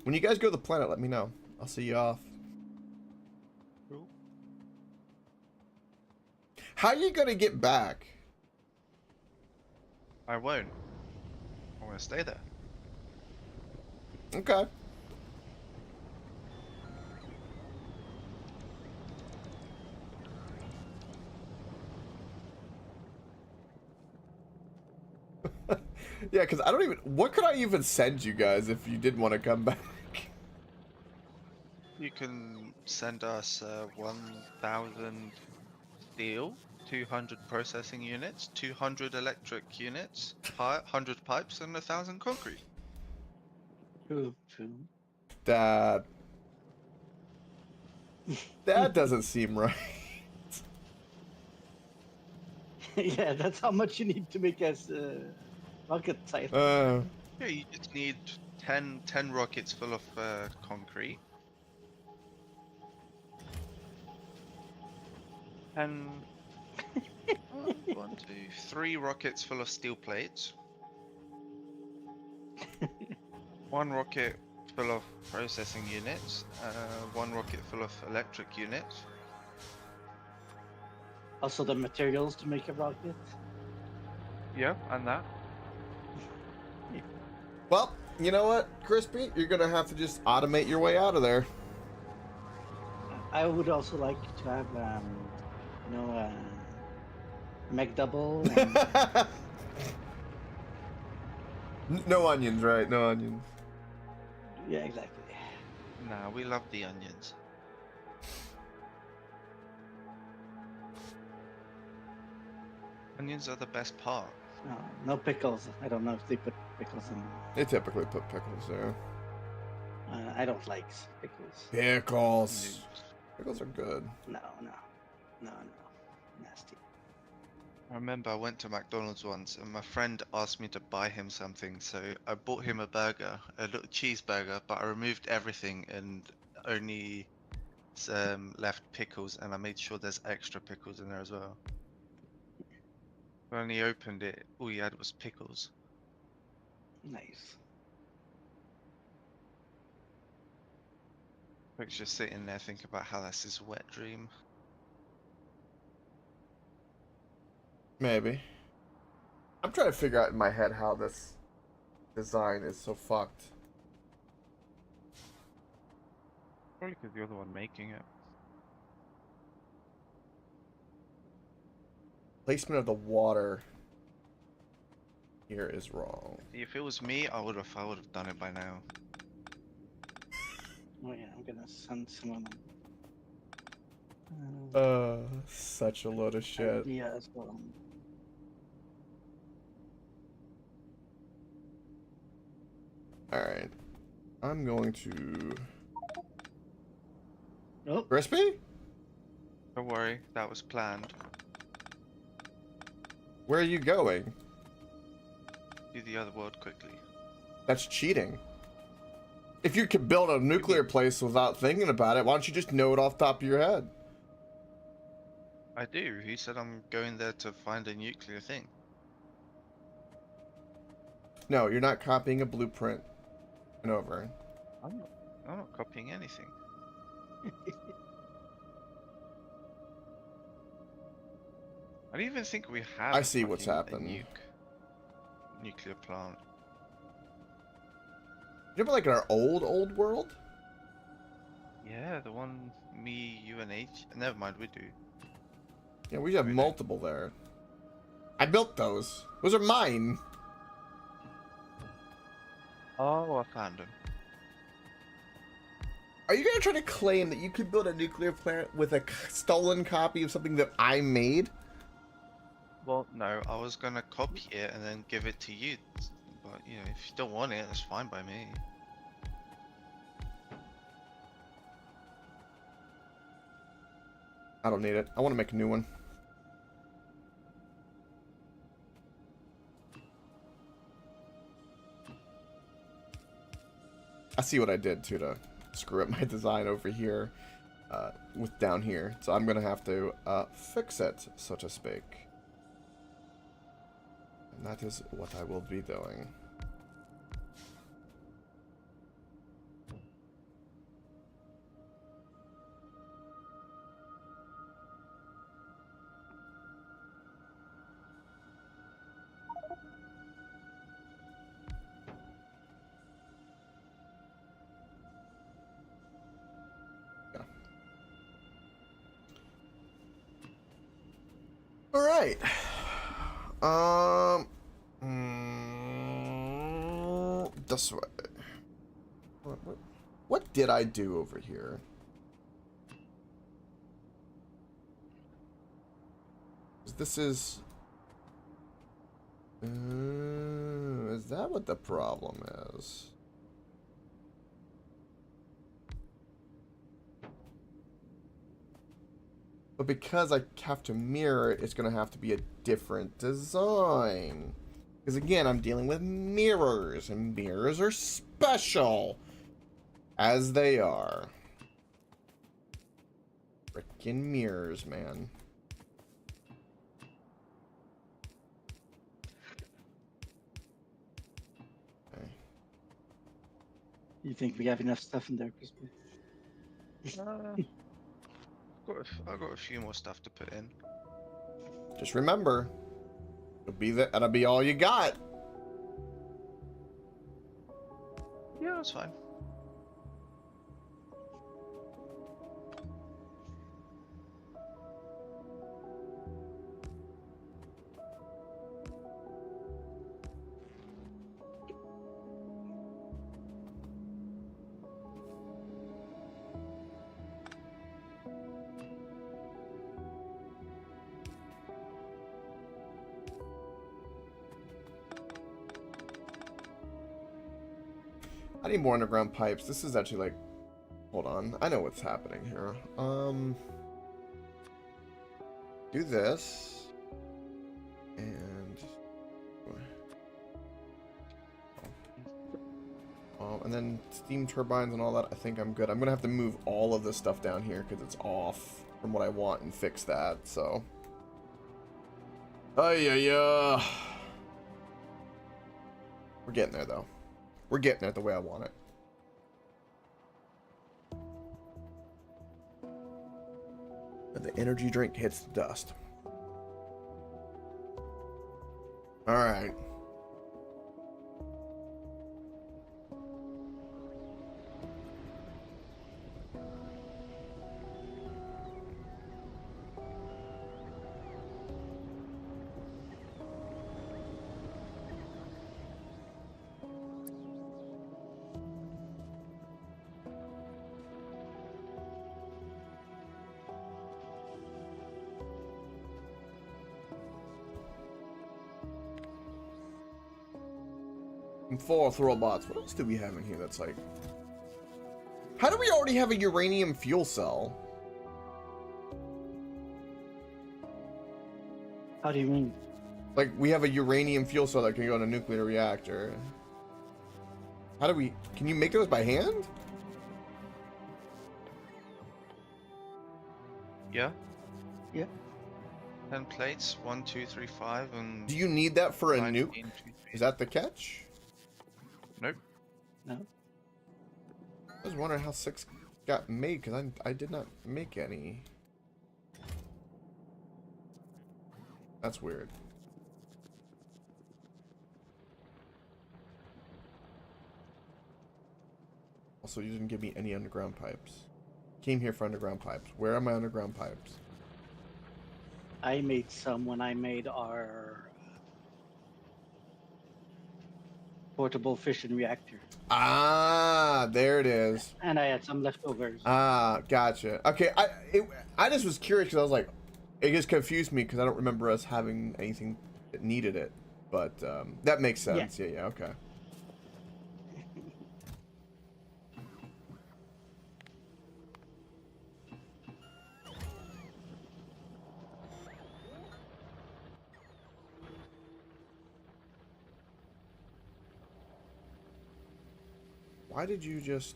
When you guys go to the planet, let me know. I'll see you off. Cool. How are you gonna get back? I won't. I want to stay there. Okay. Yeah, because I don't even... What could I even send you guys if you did want to come back? You can send us 1,000 steel, 200 processing units, 200 electric units, 100 pipes, and 1,000 concrete. True. That doesn't seem right. Yeah, that's how much you need to make us rocket site. Yeah, you just need 10 rockets full of concrete. And 1, 2, 3 rockets full of steel plates. 1 rocket full of processing units. 1 rocket full of electric units. Also, the materials to make a rocket. Yeah, and that. Well, you know what, Crispy? You're gonna have to just automate your way out of there. I would also like to have, Meg double. And... No onions, right? No onions. yeah, exactly. Nah, we love the onions. Onions are the best part. No pickles. I don't know if they put pickles in. They typically put pickles there. I don't like pickles. Pickles. Pickles are good. No. Nasty. I remember I went to McDonald's once and my friend asked me to buy him something, so I bought him a burger, a little cheeseburger, but I removed everything and only left pickles, and I made sure there's extra pickles in there as well. When he opened it, all he had was pickles. Nice. I was just sitting there thinking about how that's his wet dream. Maybe. I'm trying to figure out in my head how this design is so fucked. Probably because you're the one making it. Placement of the water here is wrong. See, if it was me, I would have done it by now. Oh yeah, I'm gonna send some of them. Such a load of shit. Idea as well. Alright. I'm going to... Nope. Crispy? Don't worry, that was planned. Where are you going? Do the other world quickly. That's cheating. If you could build a nuclear place without thinking about it, why don't you just know it off the top of your head? I do. He said I'm going there to find a nuclear thing. No, you're not copying a blueprint and over. I'm not copying anything. I don't even think we have. I see what's happened. Nuclear plant. You remember like in our old world? Yeah, the one me, you, and H. Never mind, we do. Yeah, we have Really? multiple there. I built those. Those are mine. Oh, I found them. Are you gonna try to claim that you could build a nuclear plant with a stolen copy of something that I made? Well, no, I was gonna copy it and then give it to you. But, you know, if you don't want it, that's fine by me. I don't need it. I want to make a new one. I see what I did too to screw up my design over here with down here. So I'm going to have to fix it, so to speak. And that is what I will be doing. All right. This way. What did I do over here? This is that what the problem is? But because I have to mirror it, it's going to have to be a different design. Because again, I'm dealing with mirrors, and mirrors are special. As they are. Frickin' mirrors, man. Okay. You think we have enough stuff in there, Crispy? I've got a few more stuff to put in. Just remember, that'll be all you got. Yeah, that's fine. I need more underground pipes. This is actually like, hold on. I know what's happening here. Do this. And then steam turbines and all that. I think I'm good. I'm gonna have to move all of this stuff down here because it's off from what I want and fix that. So. We're getting there though. We're getting there the way I want it. And the energy drink hits the dust. All right. And 4 robots. What else do we have in here that's like... How do we already have a uranium fuel cell? How do you mean? Like, we have a uranium fuel cell that can go in a nuclear reactor. How do we... Can you make those by hand? Yeah. Yeah. 10 plates, 1, 2, 3, 5, and... Do you need that for a 19, nuke? 2, 3. Is that the catch? Nope. No. I was wondering how 6 got made, because I did not make any. That's weird. Also, you didn't give me any underground pipes. Came here for underground pipes. Where are my underground pipes? I made some when I made our portable fission reactor. Ah, there it is. And I had some leftovers. Ah, gotcha. Okay, I just was curious because I was like, it just confused me because I don't remember us having anything that needed it. But that makes sense. Yeah, yeah, okay. Why did you just...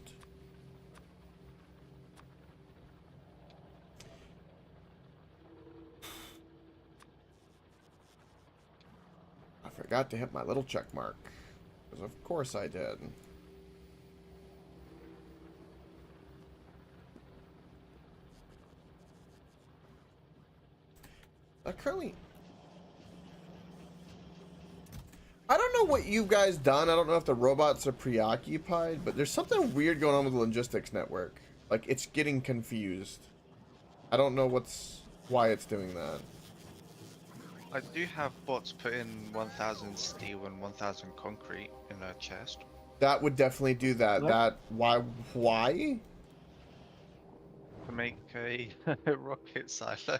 I forgot to hit my little check mark. Because of course I did. I don't know what you guys done. I don't know if the robots are preoccupied, but there's something weird going on with the logistics network. Like, it's getting confused. I don't know why it's doing that. I do have bots put in 1,000 steel and 1,000 concrete in a chest. That would definitely do that. What? Why? To make a rocket silo.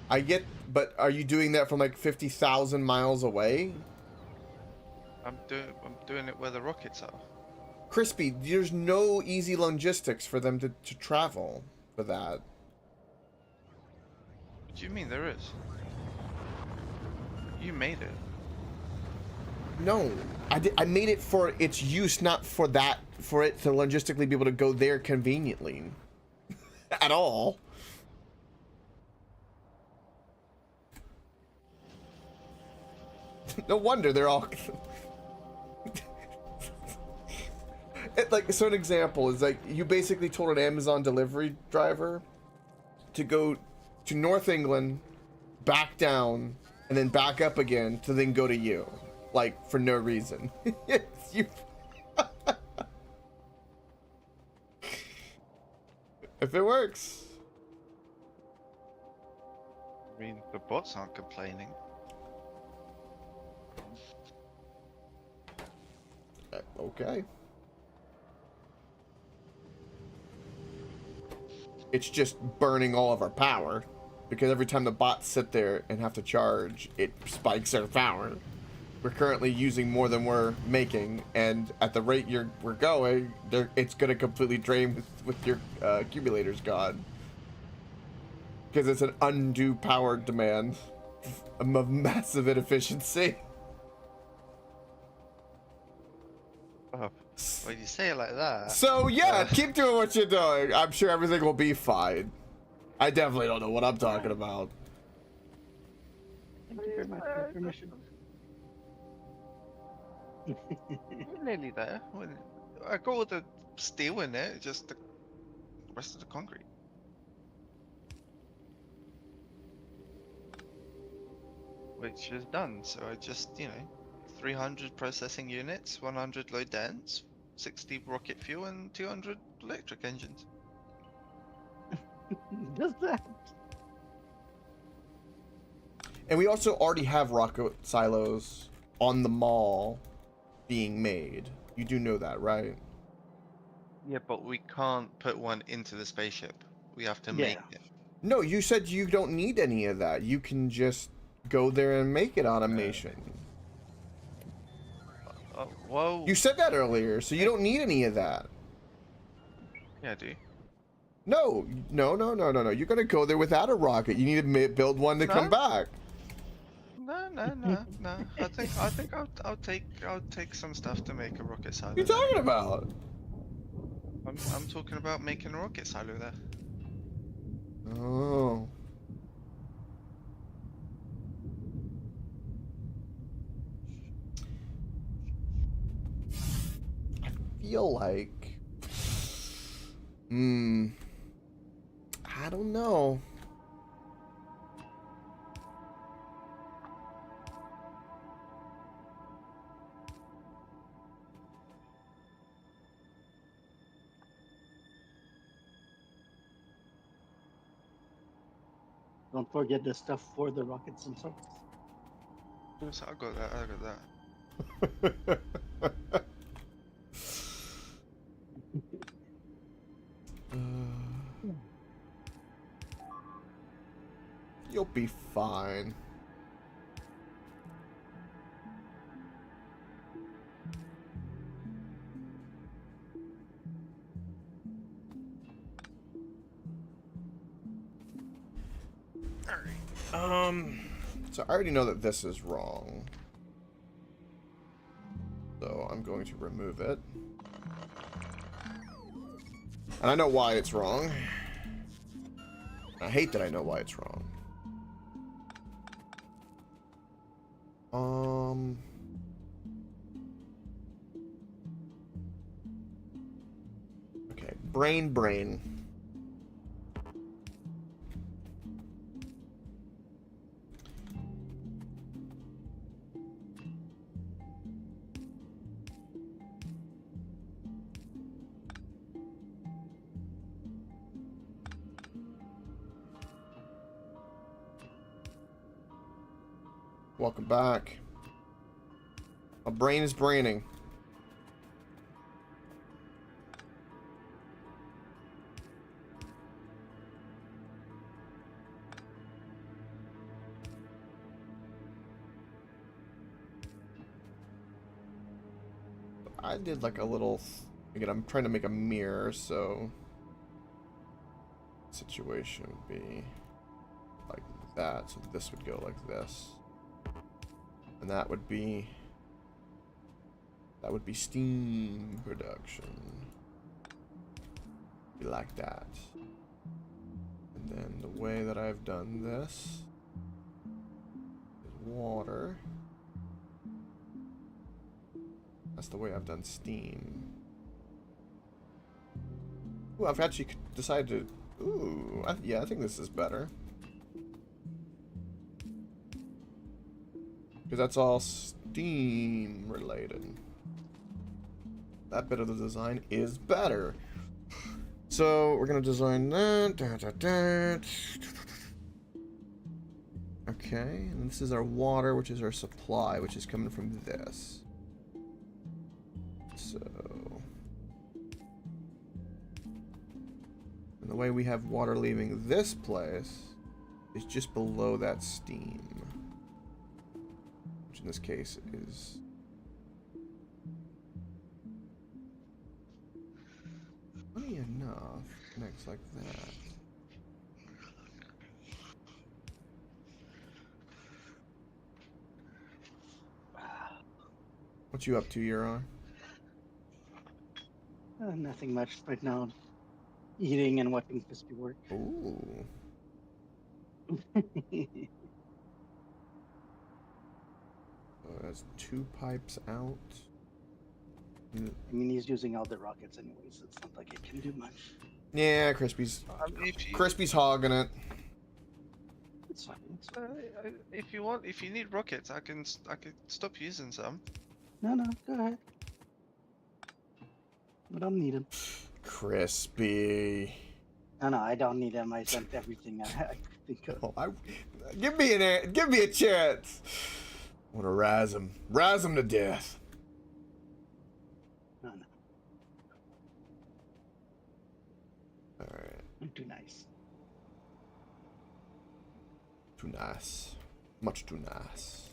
I get, but are you doing that from like 50,000 miles away? I'm doing it where the rockets are. Crispy, there's no easy logistics for them to travel for that. What do you mean there is? You made it. No, I made it for its use, not for it to logistically be able to go there conveniently. At all. No wonder they're all... So an example is like, you basically told an Amazon delivery driver to go to North England, back down, and then back up again to then go to you. Like, for no reason. You... If it works. I mean, the bots aren't complaining. Okay. It's just burning all of our power. Because every time the bots sit there and have to charge, it spikes their power. We're currently using more than we're making, and at the rate we're going, it's going to completely drain with your accumulators gone. Because it's an undue power demand of massive inefficiency. Oh, well, you say it like that. So yeah, keep doing what you're doing. I'm sure everything will be fine. I definitely don't know what I'm talking about. Thank you very much for your permission. We're nearly there. I got all the steel in it, just the rest of the concrete. which is done. So I just, 300 processing units, 100 low dense, 60 rocket fuel, and 200 electric engines. Just that. And we also already have rocket silos on the mall being made. You do know that, right? Yeah, but we can't put one into the spaceship. We have to Yeah. make it. No, you said you don't need any of that. You can just go there and make it automation. Oh, whoa. You said that earlier, so you don't need any of that. Yeah, I do. No. You're gonna go there without a rocket. You need to build one to come No. back. No. I think I'll take some stuff to make a rocket silo. What are you there. talking about? I'm talking about making a rocket silo there. Oh. I feel like. I don't know. Don't forget the stuff for the rockets themselves. So I got that. You'll be fine. So I already know that this is wrong. So I'm going to remove it. And I know why it's wrong. I hate that I know why it's wrong. Okay, brain. Welcome back. My brain is braining. I did like a little... Again, I'm trying to make a mirror, so... Situation would be like that, so this would go like this. And that would be steam production. Be like that. And then the way that I've done this is water. That's the way I've done steam. Ooh, I've actually decided to... Ooh, yeah, I think this is better. Because that's all steam related. That bit of the design is better. So we're gonna design that. Okay, and this is our water, which is our supply, which is coming from this. So, and the way we have water leaving this place is just below that steam. In this case is funny enough connects like that. What you up to, Euron? Nothing much right now. Eating and watching Crispy work. Ooh. That's 2 pipes out. I mean, he's using all the rockets anyway, so it's not like it can do much. Yeah, Crispy's hogging it. It's fine. If you want, if you need rockets, I can stop using some. No, no, go ahead. I don't need them. Crispy. No, no, I don't need them. I sent everything I think of. Oh, give me a chance. I want to razz him to death. No, no, All right, I'm too nice. too nice, much too nice.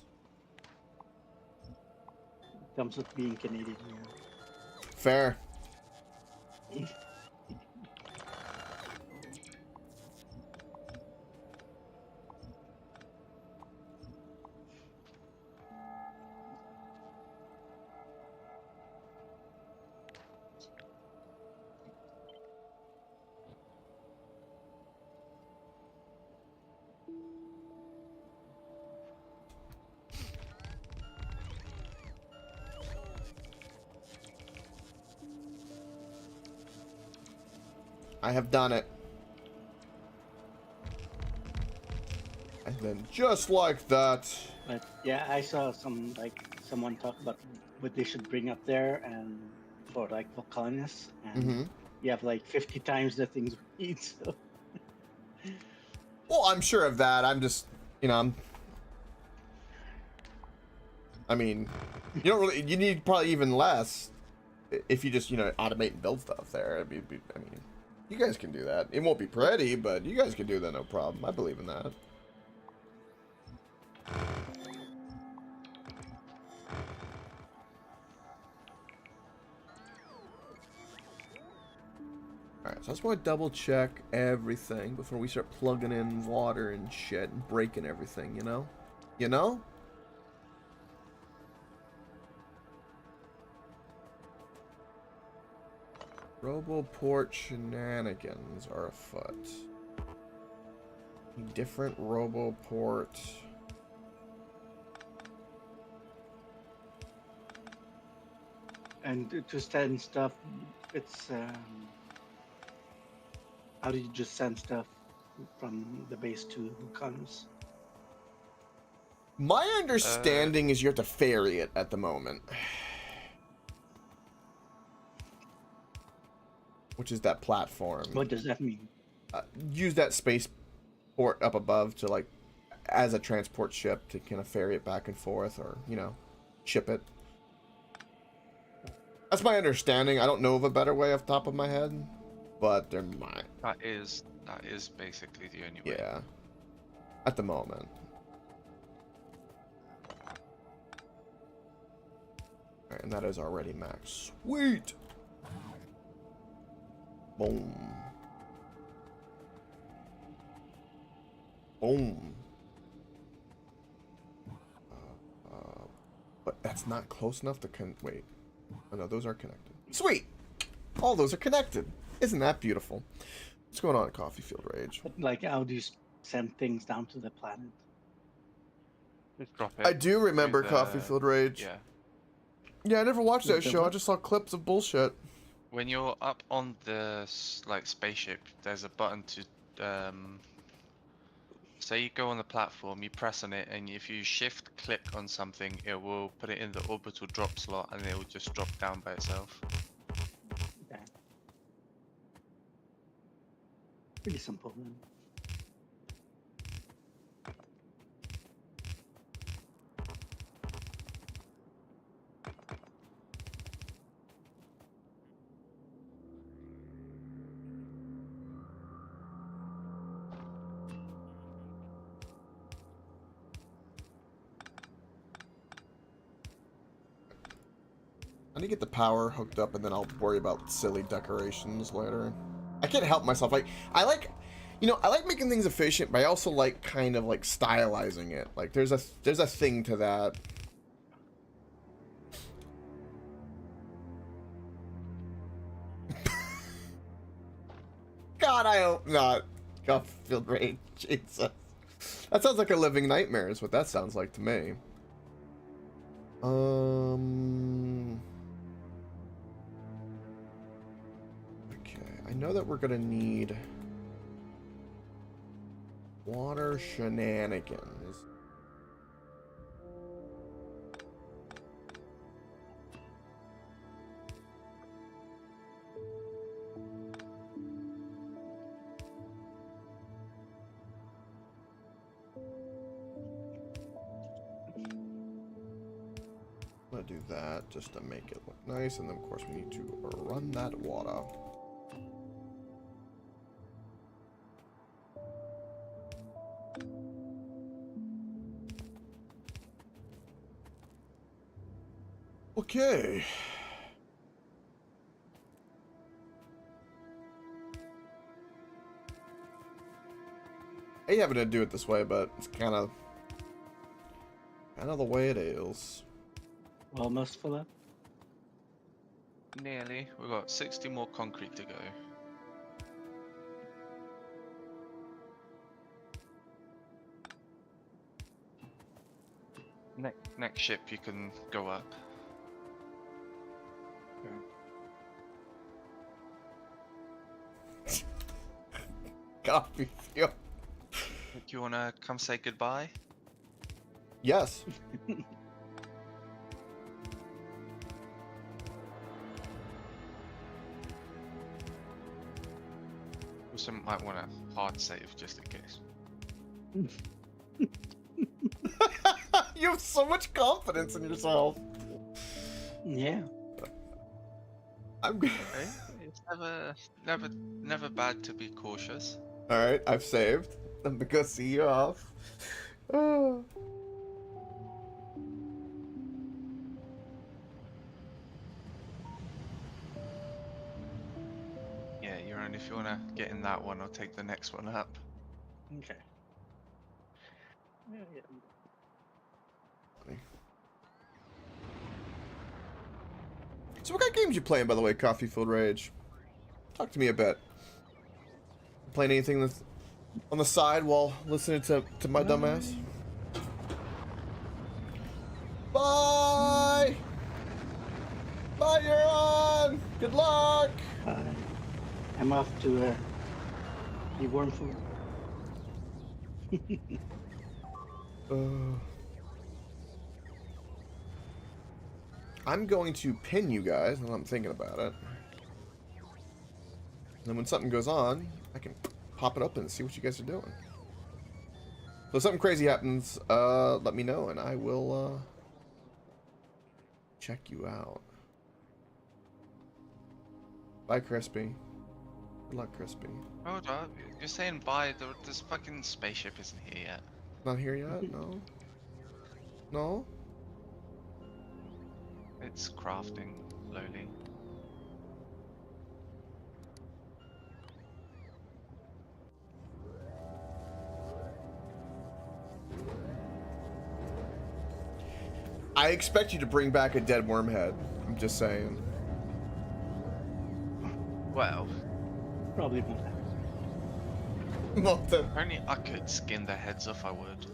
Comes with being Canadian. Fair. Yeah. I have done it. And then just like that. But yeah, I saw someone talk about what they should bring up there and for like volcanists, and Mm-hmm. you have like 50 times the things we need. So Well, I'm sure of that. I'm just, I mean, you don't really. You need probably even less if you just, automate and build stuff there. I mean, you guys can do that. It won't be pretty, but you guys can do that no problem. I believe in that. Alright, so I just want to double check everything before we start plugging in water and shit and breaking everything, you know? You know? Roboport shenanigans are afoot. Different Roboport. and to send stuff, it's how do you just send stuff from the base to volcanoes? My understanding is you have to ferry it at the moment. Which is that platform. What does that mean? Use that space port up above to, like, as a transport ship to kind of ferry it back and forth or, ship it. That's my understanding. I don't know of a better way off the top of my head, but there might. That is basically the only way. Yeah. At the moment. Alright, and that is already max. Sweet! Boom. Boom. But that's not close enough to wait. Oh no, those are connected. Sweet! All those are connected. Isn't that beautiful? What's going on at Coffee Field Rage? But like, how do you send things down to the planet? Just drop it. I do remember with, Coffee Field Rage. Yeah. Yeah, I never watched that With the show. I what? just saw clips of bullshit. When you're up on the spaceship, there's a button to say you go on the platform, you press on it, and if you shift click on something, it will put it in the orbital drop slot, and it will just drop down by itself. Okay. Pretty simple then. I need to get the power hooked up, and then I'll worry about silly decorations later. I can't help myself. I like making things efficient, but I also like kind of like stylizing it. Like there's a thing to that. God, I hope not. Field Rage, Jesus. That sounds like a living nightmare. Is what that sounds like to me. Okay, I know that we're gonna need water shenanigans. I'm gonna do that just to make it look nice, and then of course we need to run that water. Okay. I hate having to do it this way, but it's kind of the way it is. Almost full up. Nearly. We've got 60 more concrete to go. Next ship you can go up. Coffee feel. Do you wanna come say goodbye? Yes. Also might want a hard save just in case. You have so much confidence in yourself. Yeah. I'm good. Okay. It's never bad to be cautious. All right, I've saved. I'm gonna go see you off. Oh. Yeah, you're on if you wanna get in that one or take the next one up. Okay. Yeah, yeah. So what kind of games you playing, by the way, Coffee Filled Rage? Talk to me a bit. Playing anything that's on the side while listening to my dumbass? Bye! Bye, you're on! Good luck! I'm off to eat warm food. I'm going to pin you guys when I'm thinking about it. And then when something goes on, I can pop it up and see what you guys are doing. So if something crazy happens, let me know and I will check you out. Bye, Crispy. Good luck, Crispy. Hold up, you're saying bye, this fucking spaceship isn't here yet. Not here yet? No? No? It's crafting slowly. I expect you to bring back a dead worm head. I'm just saying. Well, Probably won't happen. Well, then- only I could skin their heads off, I would.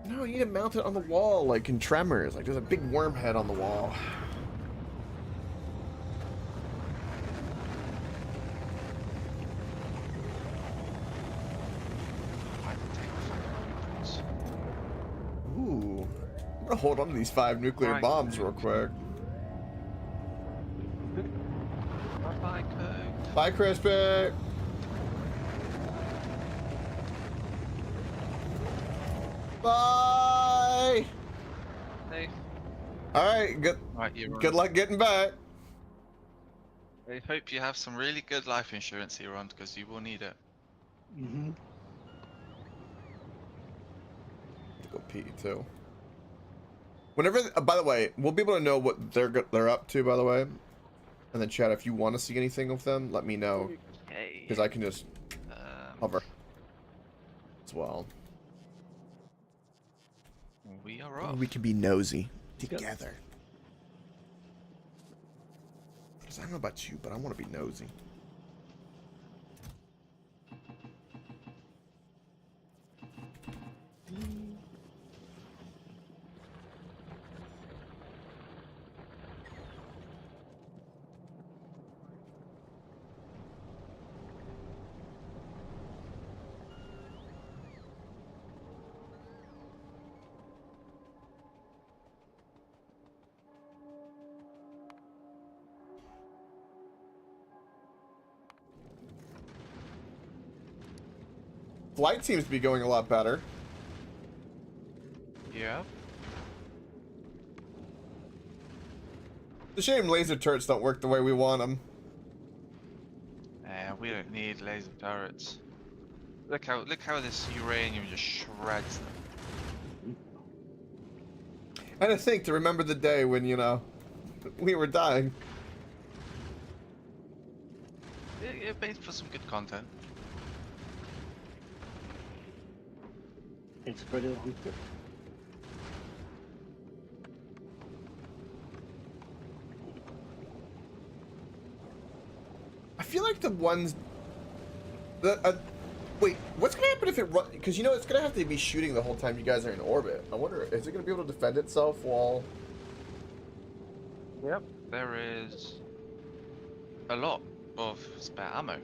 No, you need to mount it on the wall, like in Tremors. Like, there's a big worm head on the wall. I can take the fucking weapons. Ooh. I'm gonna hold on to these 5 nuclear Right. bombs real quick. Bye, Coke. Bye, Crispy! Bye! Hey. Alright, good Right, you're good on. luck getting back. I hope you have some really good life insurance here on, because you will need it. Mm-hmm. Go pee too. Whenever, by the way, we'll be able to know what they're up to. By the way, and then chat if you want to see anything of them, let me know Okay. because I can just hover as well. We are off. We can be nosy Go. together. Because I don't know about you, but I want to be nosy. flight seems to be going a lot better. Yeah. It's a shame laser turrets don't work the way we want them. We don't need laser turrets. Look how this uranium just shreds them. And I think to remember the day when, you know, we were dying. It made for some good content. It's pretty long. I feel like the ones that wait, what's gonna happen if it run? Because you know it's gonna have to be shooting the whole time you guys are in orbit. I wonder, is it gonna be able to defend itself while? Yep. There is a lot of spare ammo.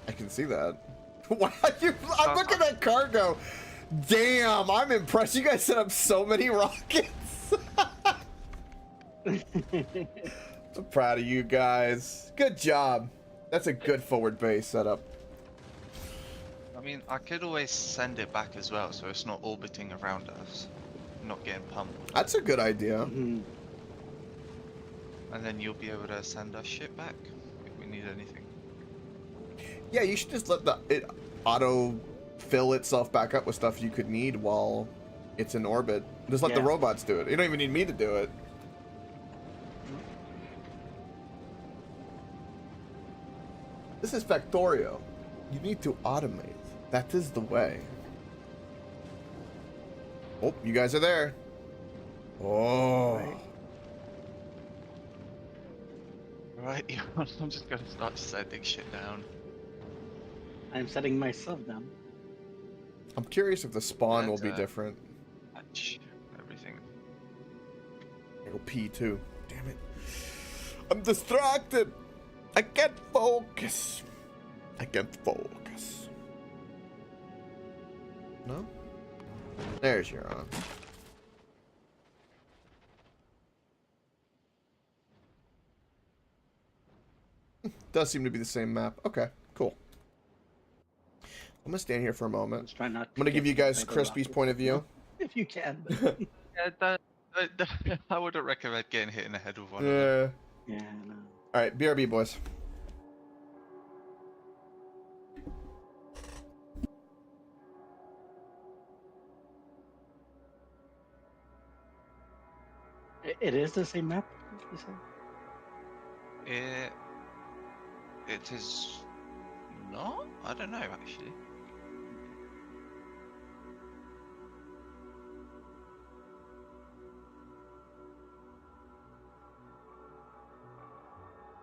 I can see that. Why you? I'm looking at that cargo. Damn, I'm impressed. You guys set up so many rockets. I'm proud of you guys. Good job. That's a good forward base setup. I mean, I could always send it back as well, so it's not orbiting around us, not getting pummeled. That's a good idea. Mhm. And then you'll be able to send us shit back if we need anything. Yeah, you should just let it auto fill itself back up with stuff you could need while it's in orbit. Just let the Yeah. robots do it. You don't even need me to do it. This is Factorio. You need to automate. That is the way. Oh, you guys are there. Oh. Right. Right, yeah, I'm just gonna start sending shit down. I'm setting myself down. I'm curious if the spawn And, will be different. Patch everything. I go pee too. Damn it. I'm distracted. I can't focus. I can't focus. No? There's your on. Does seem to be the same map. Okay, cool. I'm gonna stand here for a moment. Let's try not. I'm gonna get give you hit guys by the Crispy's rocket. point of view. If you can. But Yeah, I wouldn't recommend getting hit in the head with one of them. Yeah. yeah, no. Alright, BRB boys. It is the same map. You said? It is not? I don't know actually.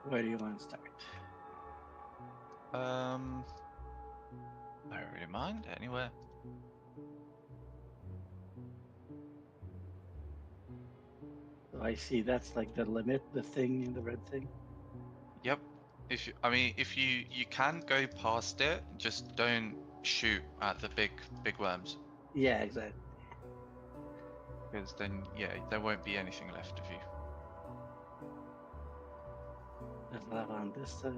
Where do you want to start? I don't really mind anywhere. So I see that's like the limit, the thing in the red thing. Yep. I mean, if you can go past it, just don't shoot at the big worms, Yeah, exactly. because then yeah, there won't be anything left of you. There's lava on this side.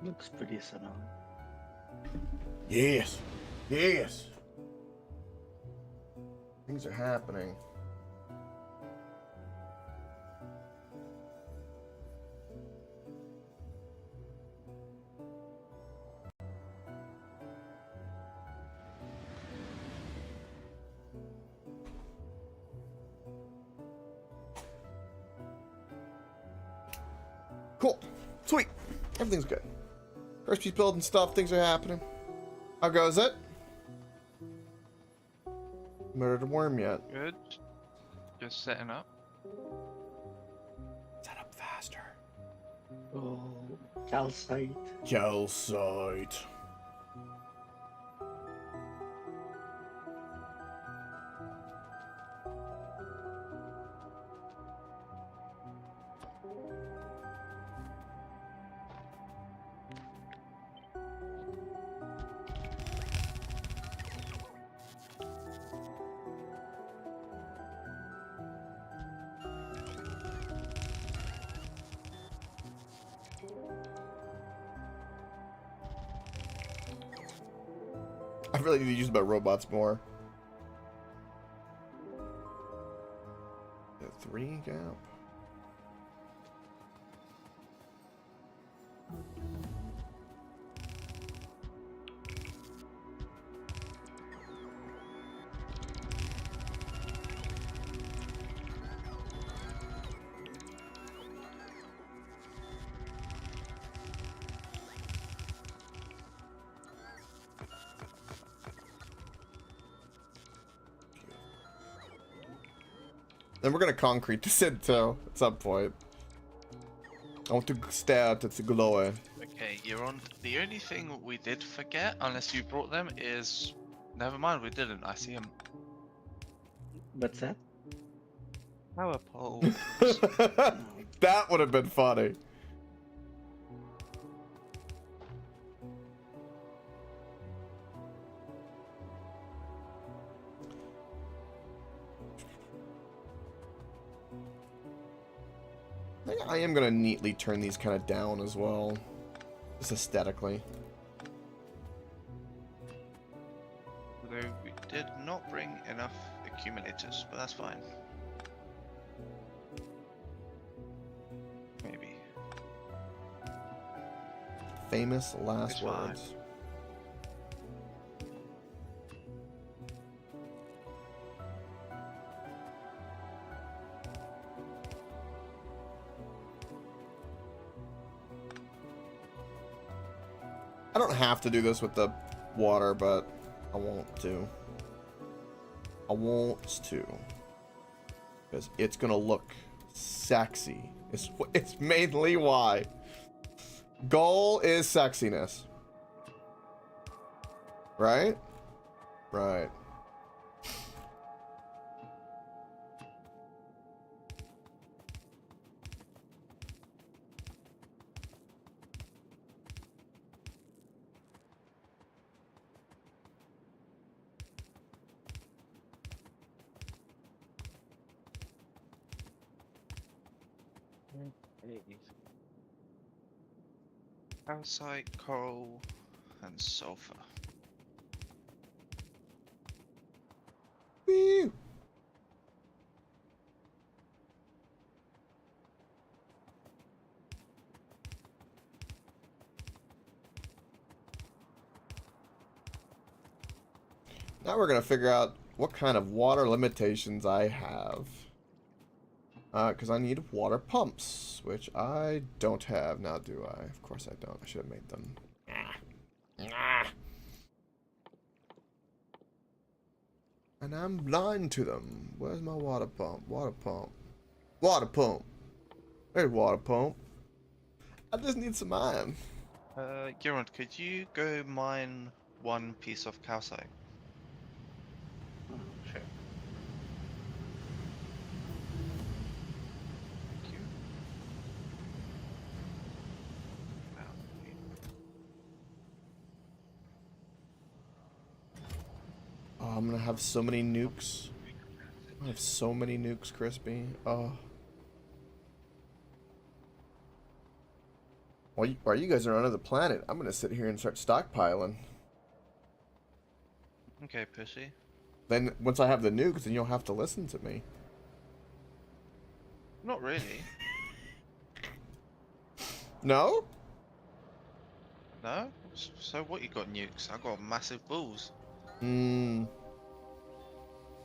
Looks pretty similar. Yes. Yes. Things are happening. Cool. Sweet. Everything's good. Crispy's building stuff. Things are happening. How goes it? Murdered a worm yet? Good. Just setting up. Set up faster. Oh, calcite. Calcite. I really need to use my robots more. A 3 gap. Then we're gonna concrete this in too at some point. I want to stare at its glow. Okay, you're on. The only thing we did forget, unless you brought them, is. Never mind, we didn't. I see them. What's that? Power pole. That would have been funny. I think I am gonna neatly turn these kind of down as well, just aesthetically. Although we did not bring enough accumulators, but that's fine. Maybe. Famous last It's fine. words. I don't have to do this with the water, but I want to. I want to. Because it's gonna look sexy. It's mainly why. Goal is sexiness. Right? Right. Calcite, coal, and sulfur. Woo! Now we're gonna figure out what kind of water limitations I have. Because I need water pumps, which I don't have now, do I? Of course I don't. I should have made them. And I'm blind to them. Where's my water pump? Water pump. Water pump. Where's water pump? I just need some iron. Gerard, could you go mine one piece of calcite? Oh, sure. Thank you. Oh, I'm gonna have so many nukes. I have so many nukes, Crispy. Oh. While you guys are on another planet, I'm gonna sit here and start stockpiling. Okay, Pussy. Then, once I have the nukes, then you'll have to listen to me. Not really. No? No? So what, you got nukes? I got massive balls. Hmm.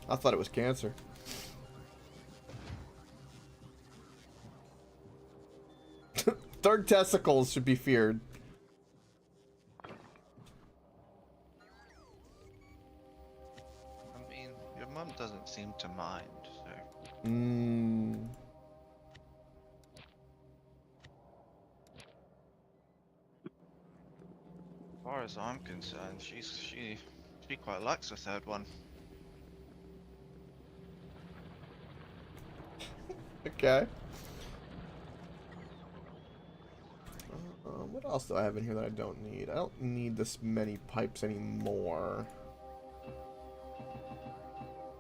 I thought it was cancer. Third testicles should be feared. I mean, your mum doesn't seem to mind, so... Hmm. As far as I'm concerned, she quite likes the third one. Okay. What else do I have in here that I don't need? I don't need this many pipes anymore.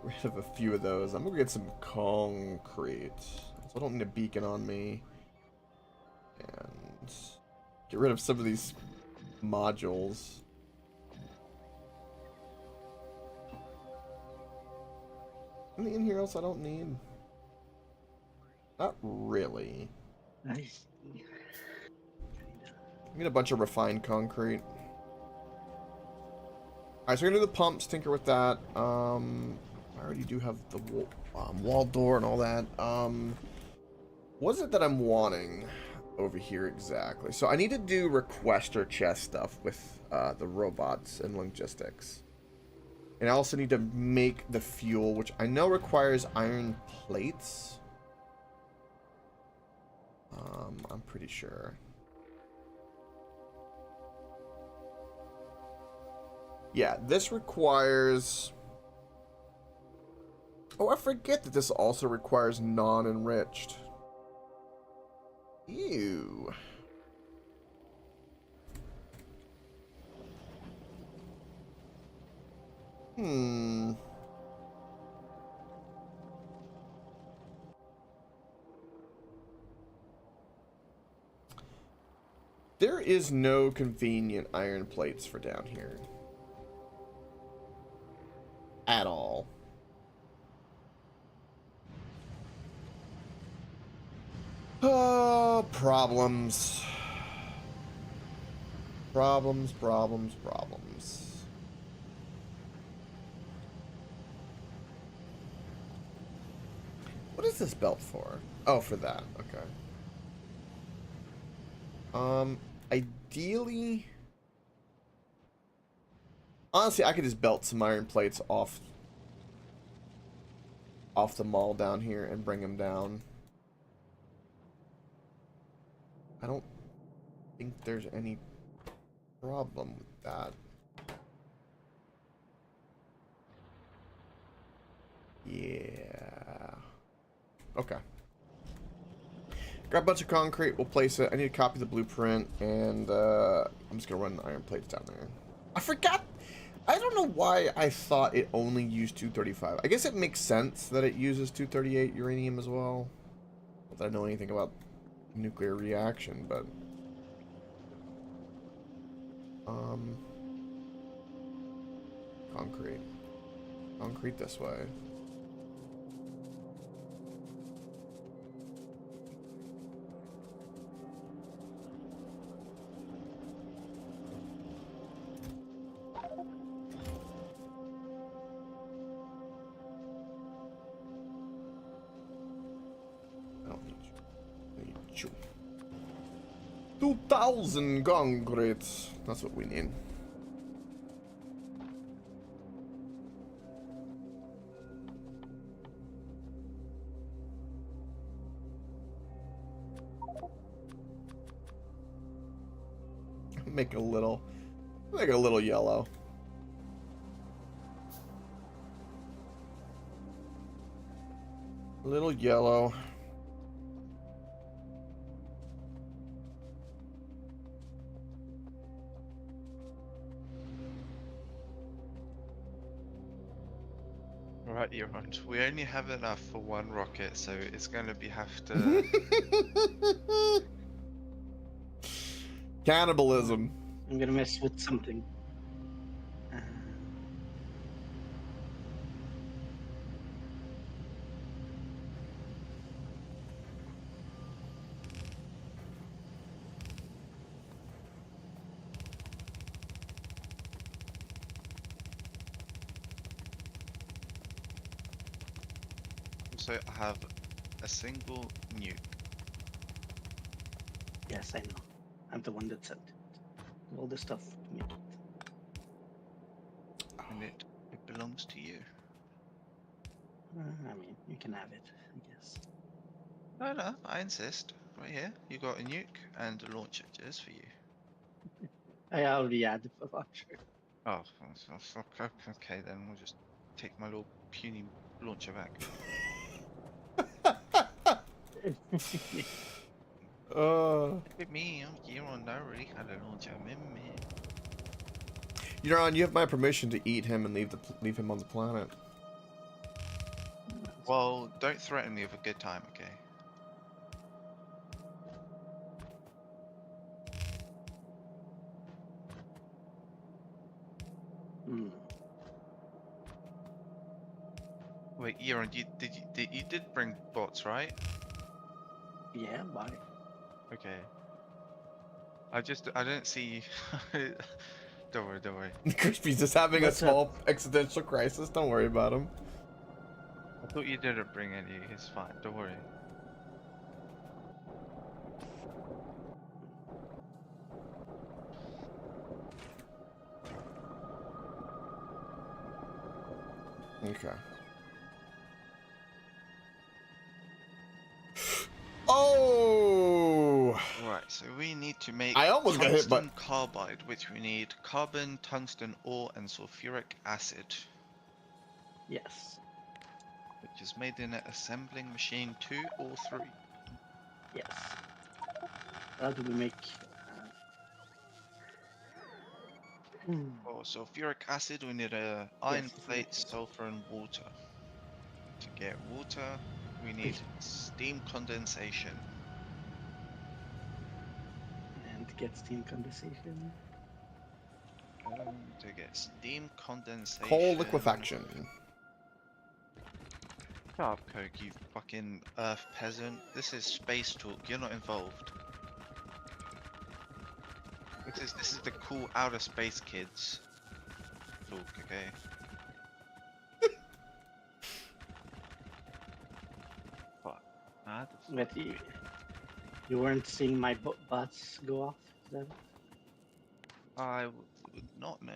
Rid of a few of those. I'm gonna get some concrete. So I don't need a beacon on me. And get rid of some of these modules. Anything in here else I don't need? Not really. I see. I need a bunch of refined concrete. Alright, so we're gonna do the pumps, tinker with that. I already do have the wall door and all that. What is it that I'm wanting over here exactly? So I need to do requester chest stuff with the robots and logistics. And I also need to make the fuel, which I know requires iron plates. I'm pretty sure. Yeah, this requires... Oh, I forget that this also requires non-enriched. Ew. There is no convenient iron plates for down here. At all. Problems. Problems. What is this belt for? Oh, for that. Okay. Ideally... Honestly, I could just belt some iron plates off the mall down here and bring them down. I don't think there's any problem with that. Yeah. Okay. Grab a bunch of concrete, we'll place it. I need to copy the blueprint, and I'm just gonna run the iron plates down there. I forgot! I don't know why I thought it only used 235. I guess it makes sense that it uses 238 uranium as well. Not that I know anything about nuclear reaction, but... Concrete. Concrete this way. I don't need you. I need you. 2,000 concrete. That's what we need. Make it a little yellow. A little yellow. Right, you're on. We only have enough for one rocket, so it's going to have to... Cannibalism. I'm gonna mess with something. Also, I have a single nuke. Yes, I know. I'm the one that sent it. All the stuff to make it. And it belongs to you. I mean, you can have it, I guess. No, I insist. Right here, you got a nuke and a launcher just for you. I already had the launcher. Oh, okay then. We'll just take my little puny launcher back. Look at me, I'm here on already had a launcher. Euron, you have my permission to eat him and leave him on the planet. Well, don't threaten me with a good time, okay? Wait, Euron, you did bring bots, right? Yeah, why? Okay. I didn't see. Don't worry, don't worry. Crispy's just having a What's up? small existential crisis. Don't worry about him. I thought you didn't bring any. It's fine. Don't worry. Okay. Oh! Right, so we need to make I almost got hit, but tungsten carbide, which we need carbon, tungsten ore, and sulfuric acid, Yes. which is made in an assembling machine 2 or 3. Yes. How do we make? For sulfuric acid, we need a iron Yes, sulfuric plate, acid. sulfur, and water. To get water, we need steam condensation. And to get steam condensation. To get steam condensation. coal liquefaction. Shut up, Coke, you fucking Earth peasant. This is space talk. You're not involved. This is the cool outer space kids talk, okay? Fuck. But you weren't seeing my butts go off, is that it? I would not know.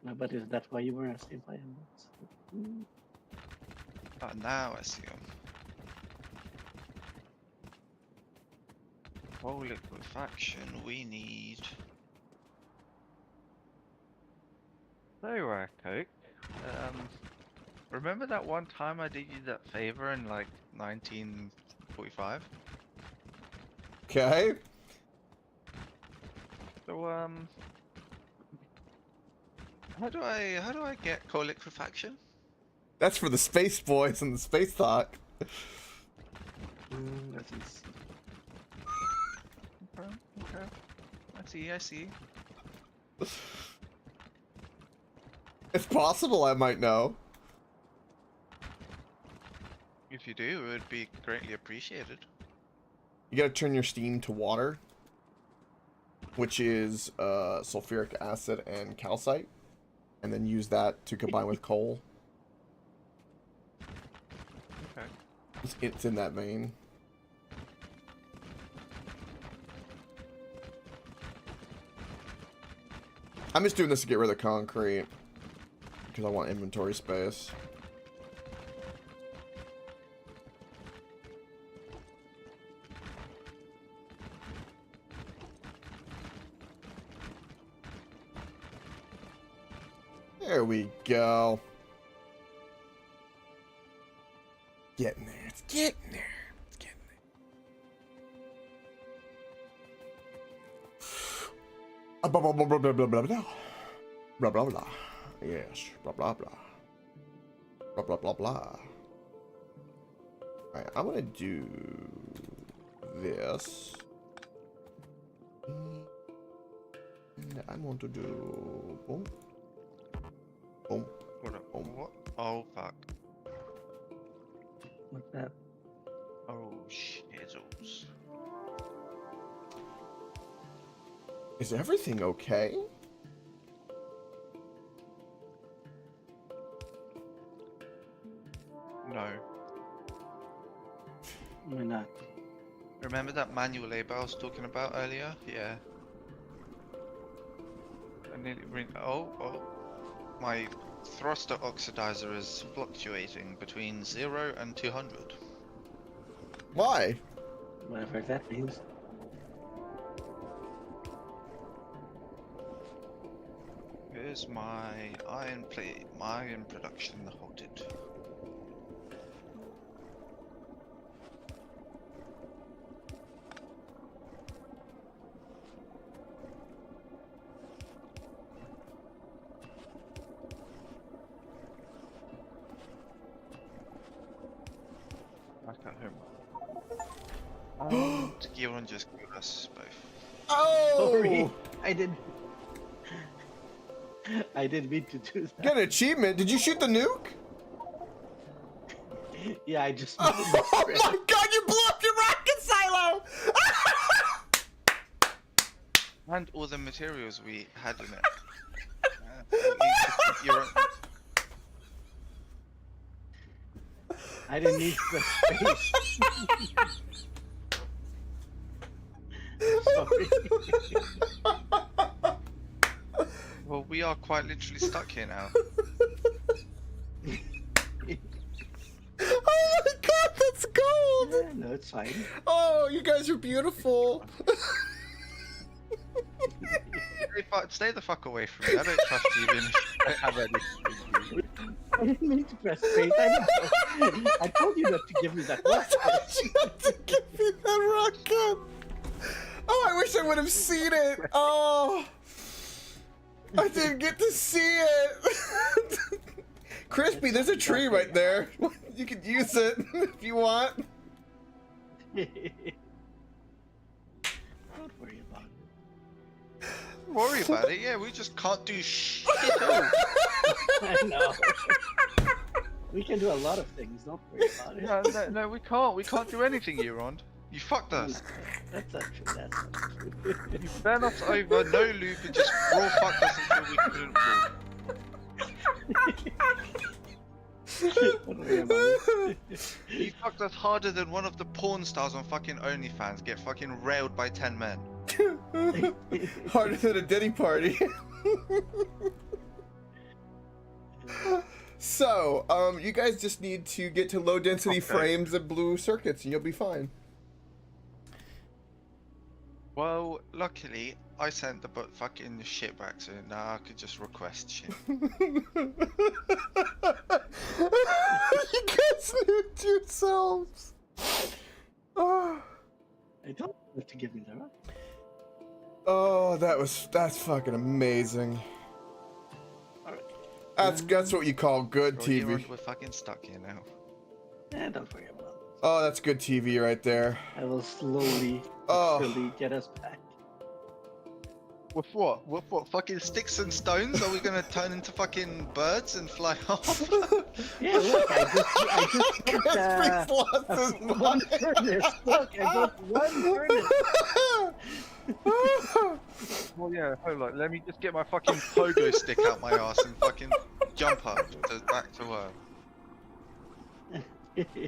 No, but is that why you were asking if I had butts? Now I see them. For liquefaction, we need. So, Coke. Remember that one time I did you that favor in like 1945? Okay. So, how do I get coal liquefaction? That's for the space boys and the space talk. Let's see. Okay. I see. It's possible I might know. If you do, it would be greatly appreciated. You gotta turn your steam to water, which is sulfuric acid and calcite, and then use that to combine with coal. Okay. It's in that vein. I'm just doing this to get rid of the concrete because I want inventory space. There we go. Getting there. It's getting there. It's getting there. Blah, blah, blah, blah, blah, blah, blah, blah. Blah, blah, blah. Yes. Blah, blah, blah. Blah, blah, blah, blah. Alright, I'm gonna do this. And I want to do... Boom. Boom. What? Oh, fuck. What's that? Oh, shizzles. Is everything okay? No. Why not? Remember that manual labor I was talking about earlier? Yeah. I nearly oh. My thruster oxidizer is fluctuating between 0 and 200. Why? Whatever that means. Here's my iron plate, my iron production halted. Back at home. Giron just killed us both. Oh! Sorry, I did mean to do that. Get an achievement. Did you shoot the nuke? Yeah, I just. Oh my god, you blew up your rocket silo! And all the materials we had in it. I didn't need the space. Sorry. Well, we are quite literally stuck here now. Oh my god, that's gold! Yeah, no, it's fine. Oh, you guys are beautiful. Stay the fuck away from me. I don't trust you even if you don't have anything. I didn't mean to press space. I told you not to give me that I rocket. told you not to give me that rocket. Oh, I wish I would have seen it. Oh, I didn't get to see it. Crispy, there's a tree right there. You could use it if you want. Don't worry about it. Worry about it, yeah, we just can't do shit. I know. We can do a lot of things. Don't worry about it. No, we can't. We can't do anything, Eurond. You fucked us. That's not true. That's not true. You bent us over, no loop, and just raw fucked us until we couldn't move. Don't worry about it. You fucked us harder than one of the porn stars on fucking OnlyFans get fucking railed by 10 men. Harder than a Diddy party. So, you guys just need to get to low density frames and blue circuits and you'll be fine. Well, luckily, I sent the fucking shit back, so now I could just request shit. You guys nuked yourselves. Oh. I don't have to give me the rocket. Oh, that's fucking amazing. That's what you call good Bro, TV. We're fucking stuck here now. Don't worry about it. Oh, that's good TV right there. I will slowly, Oh. slowly get us back. With what? With what? Fucking sticks and stones? Are we gonna turn into fucking birds and fly off? Yeah, look, I just put, Crispy's lost his one mind. furnace. Look, I got one furnace. Well, yeah, hold on. Let me just get my fucking pogo stick out my ass and fucking jump up back to work.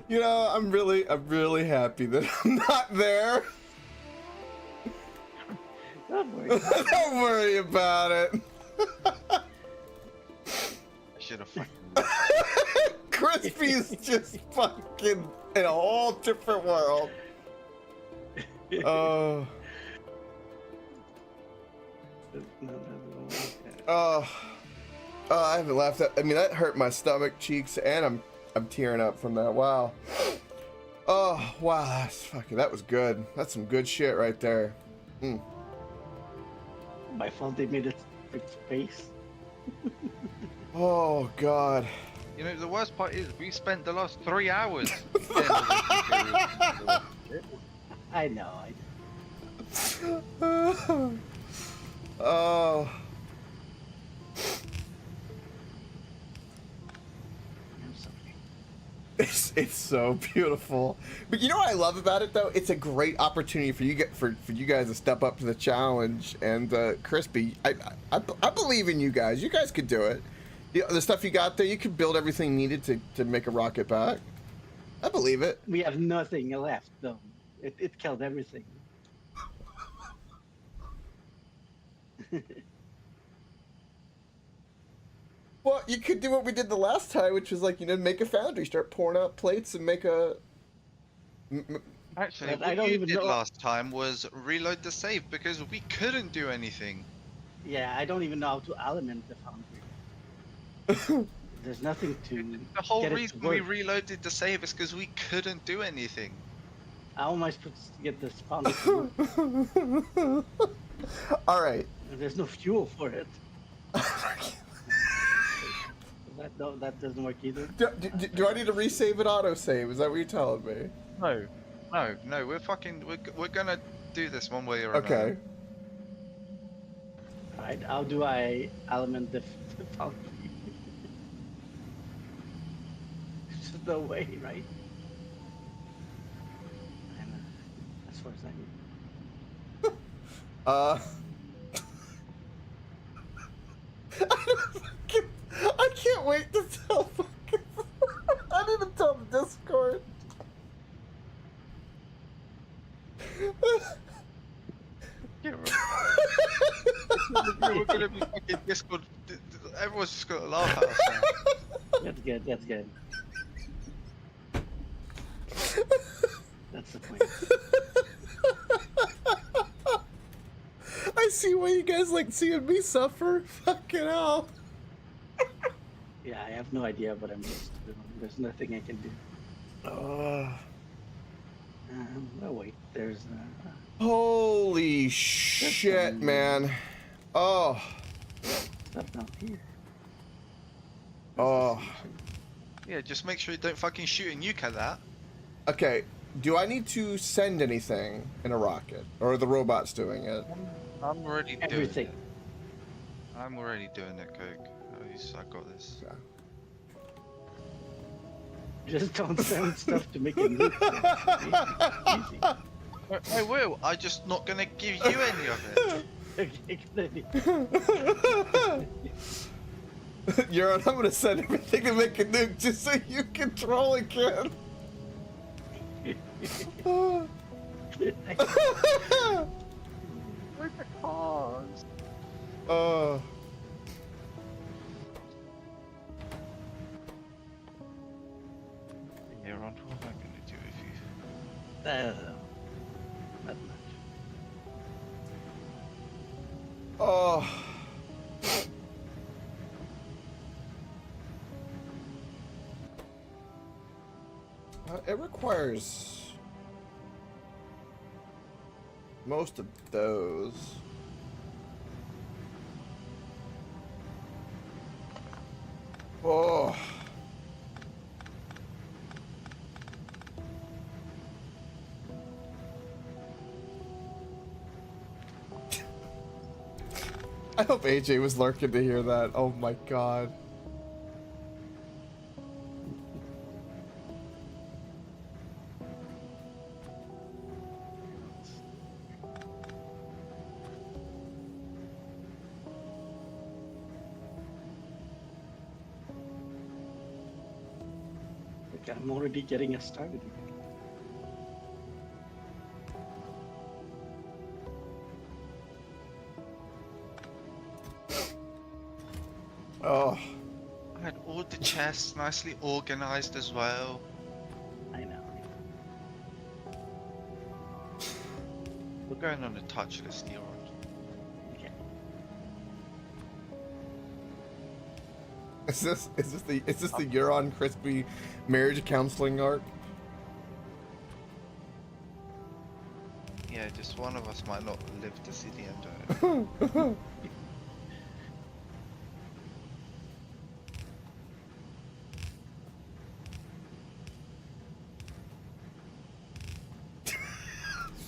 You know, I'm really happy that I'm not there. Don't worry. Don't worry about it. I should have fucking. Crispy's just fucking in a whole different world. Oh. Oh. Oh, I haven't laughed at. I mean, that hurt my stomach, cheeks, and I'm tearing up from that. Wow. Oh, wow. That was good. That's some good shit right there. Mm. My fault they made it for space. Oh, God. You know, the worst part is we spent the last 3 hours. I know. Oh. I'm sorry. It's so beautiful. But you know what I love about it though? It's a great opportunity for you guys to step up to the challenge. And Crispy, I believe in you guys. You guys could do it. The stuff you got there, you could build everything needed to make a rocket back. I believe it. We have nothing left though. It killed everything. Well, you could do what we did the last time, which was like, make a foundry, start pouring out plates and make a... Actually, But I what don't you even did know- last time was reload the save because we couldn't do anything. Yeah, I don't even know how to element the foundry. There's nothing to. The whole get it to reason we work. reloaded the save is because we couldn't do anything. How am I supposed to get this foundry to work? All right. There's no fuel for it. That doesn't work either. Do I need to resave it autosave? Is that what you're telling me? No, we're gonna do this one way or Okay. another. Alright, how do I element the foundry? the way, right? And as far as I know. I can't wait to tell fucking. I didn't even tell the Discord. Yeah, we're gonna be fucking Discord. Everyone's just gonna laugh at us now. That's good. That's good. That's the point. I see why you guys like seeing me suffer. Fucking hell. Yeah, I have no idea, but I'm just. There's nothing I can do. Oh wait, there's. Holy shit, man. Oh. Stuff down here. Oh. Yeah, just make sure you don't fucking shoot a nuke at that. Okay. Do I need to send anything in a rocket, or are the robots doing it? I'm already doing Everything. it. I'm already doing it, Coke. I got this. Yeah. Just don't send stuff to make it look easy. I will. I'm just not gonna give you any of it. Okay, good. Euron, I'm gonna send everything to make a nuke just so you can troll again. Where's the cars? Aaron, what am I gonna do with you? Not much. Oh. It requires most of those. Oh. I hope AJ was lurking to hear that. Oh my god. Okay, I'm already getting us started. Oh. I had all the chests nicely organized as well. I know. We're going on a touch list here. Okay. Is this the Euron Crispy marriage counseling arc? Yeah, just one of us might not live to see the end of it.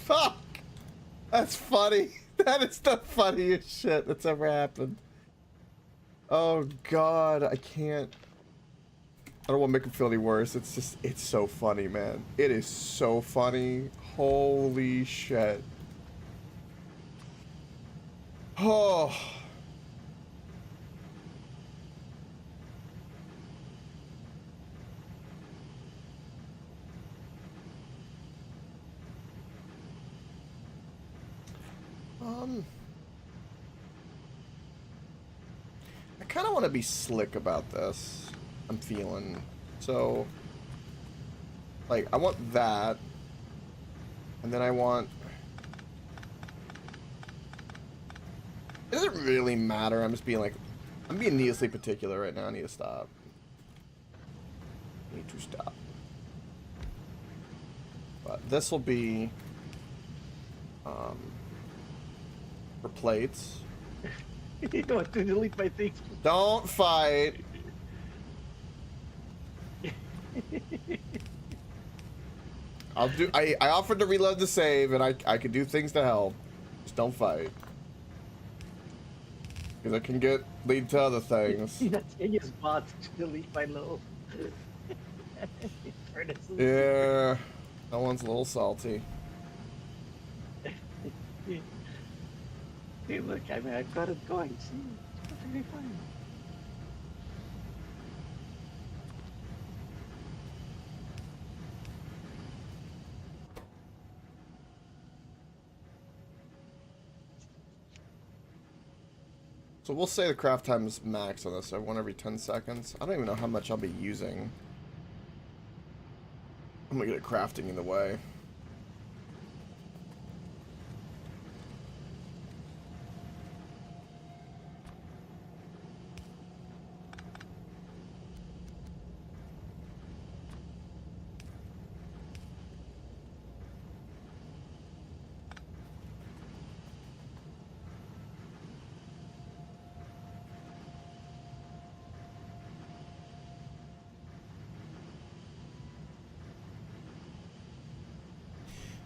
Fuck! That's funny. That is the funniest shit that's ever happened. Oh god, I can't. I don't want to make him feel any worse. It's just, it's so funny, man. It is so funny. Holy shit. Oh. I kind of want to be slick about this. I'm feeling. So, like, I want that. And then I want... It doesn't really matter. I'm just being like... I'm being needlessly particular right now. I need to stop. I need to stop. But this will be... for plates. You don't want to delete my things. Don't fight. I offered to reload the save, and I could do things to help. Just don't fight. Because it can lead to other things. That thing is bot to delete my low. Furnaces. Yeah, that one's a little salty. Hey, look, I mean, I've got it going. See, it's perfectly fine. So we'll say the craft time is max on this, so 1 every 10 seconds. I don't even know how much I'll be using. I'm gonna get it crafting in the way.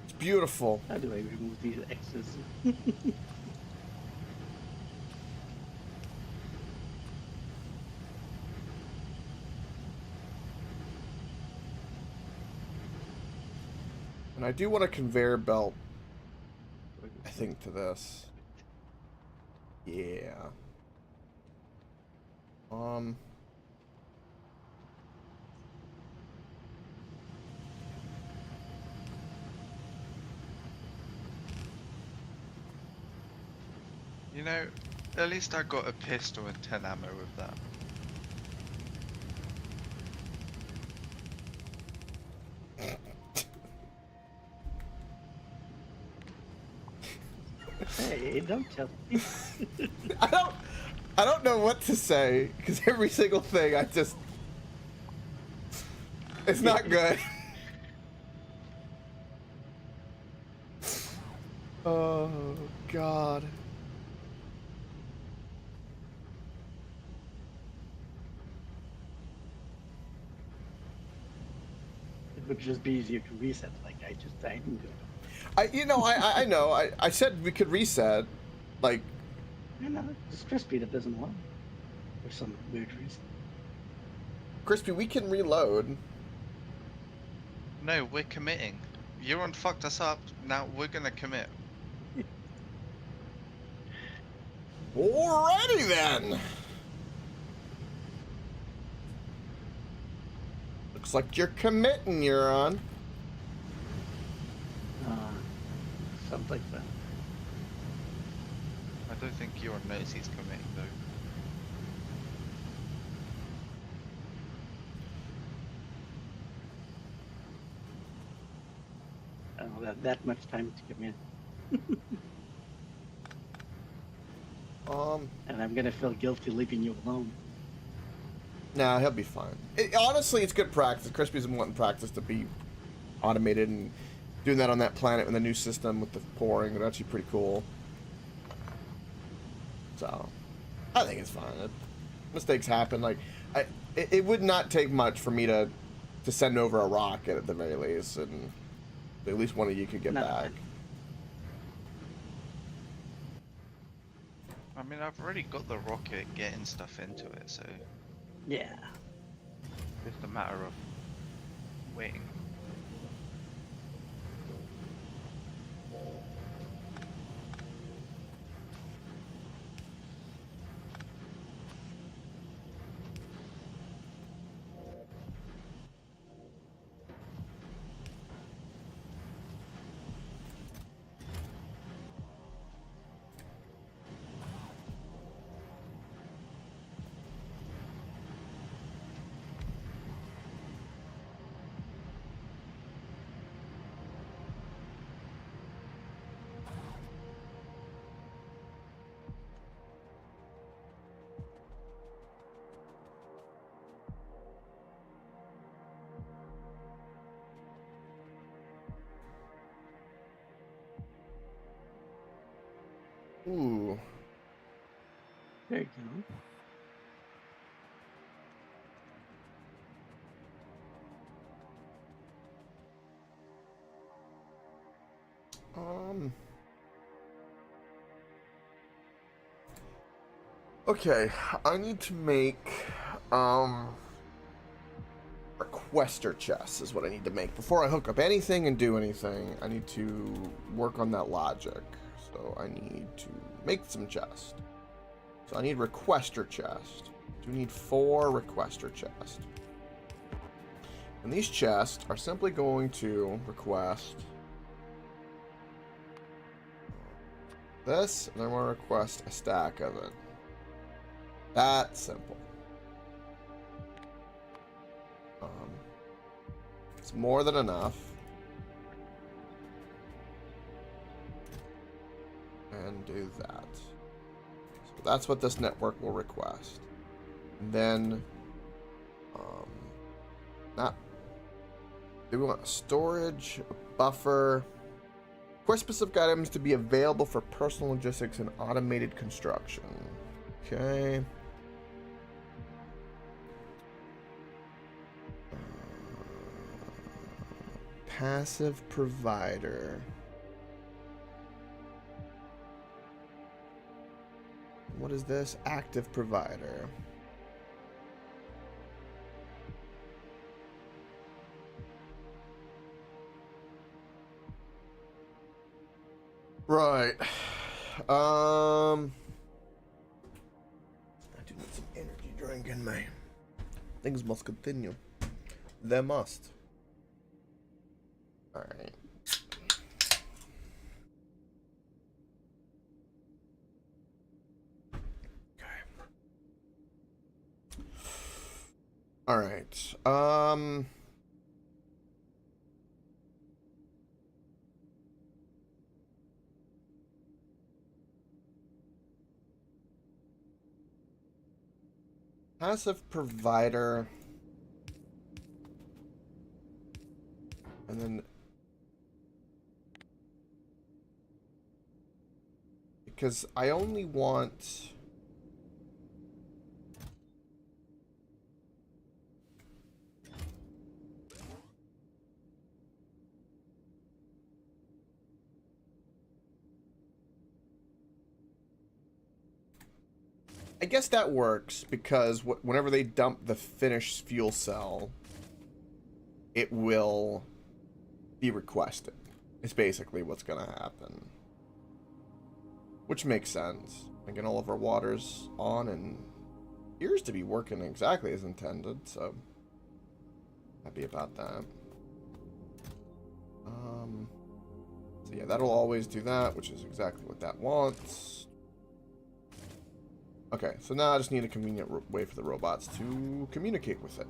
It's beautiful. How do I remove these X's? And I do want a conveyor belt, I think, to this. Yeah. You know, at least I got a pistol and 10 ammo with that. Hey, don't tell me. I don't know what to say, because every single thing it's not good. Oh, God. It would just be easier to reset, like I didn't do it. I know. I said we could reset. Like, You know, it's Crispy that doesn't want for some weird reason. Crispy, we can reload. No, we're committing. Euron fucked us up, now we're gonna commit. Alrighty then. Looks like you're committing, Euron. Sounds like fun. I don't think Euron knows he's committing though. I don't know that much time to commit. And I'm gonna feel guilty leaving you alone. Nah, he'll be fine. Honestly, it's good practice. Crispy's been wanting practice to be automated, and doing that on that planet with the new system with the pouring would actually pretty cool. So, I think it's fine. Mistakes happen. Like, it would not take much for me to send over a rocket at the very least, and at least one of you could get back. I mean, I've already got the rocket getting stuff into it, so Yeah. it's just a matter of waiting. Ooh. There you go. Okay, I need to make, right requester chests is what I need to make. Before I hook up anything and do anything, I need to work on that logic. So I need to make some chests. So I need requester chest. I do need 4 requester chests. And these chests are simply going to request this, and I'm going to request a stack of it. That's simple. It's more than enough. And do that. So that's what this network will request. And then, do we want storage, a buffer, request specific items to be available for personal logistics and automated construction. Okay. Passive provider. What is this? Active provider. Right. I do need some energy drink in me. Things must continue. They must. Alright. Okay. Alright. Passive provider. And then because I only want I guess that works because whenever they dump the finished fuel cell, it will be requested. It's basically what's gonna happen. Which makes sense. Again, all of our water's on and appears to be working exactly as intended, so happy about that. So yeah, that'll always do that, which is exactly what that wants. Okay, so now I just need a convenient way for the robots to communicate with it.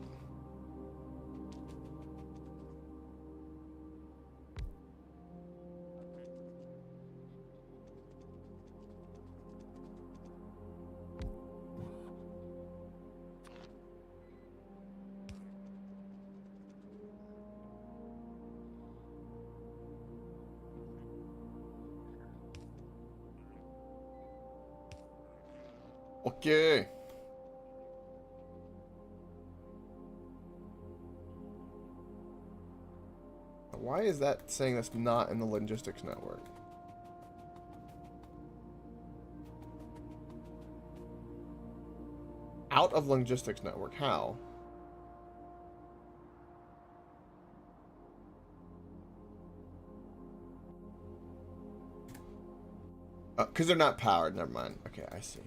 Okay. Why is that saying that's not in the logistics network? Out of logistics network, how? Because they're not powered, never mind. Okay, I see.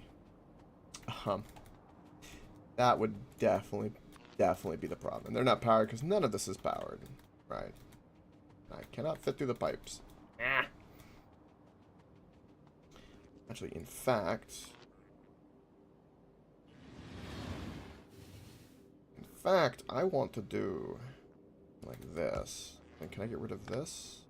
That would definitely be the problem. They're not powered because none of this is powered. Right. I cannot fit through the pipes. Actually, in fact, I want to do like this. And can I get rid of this?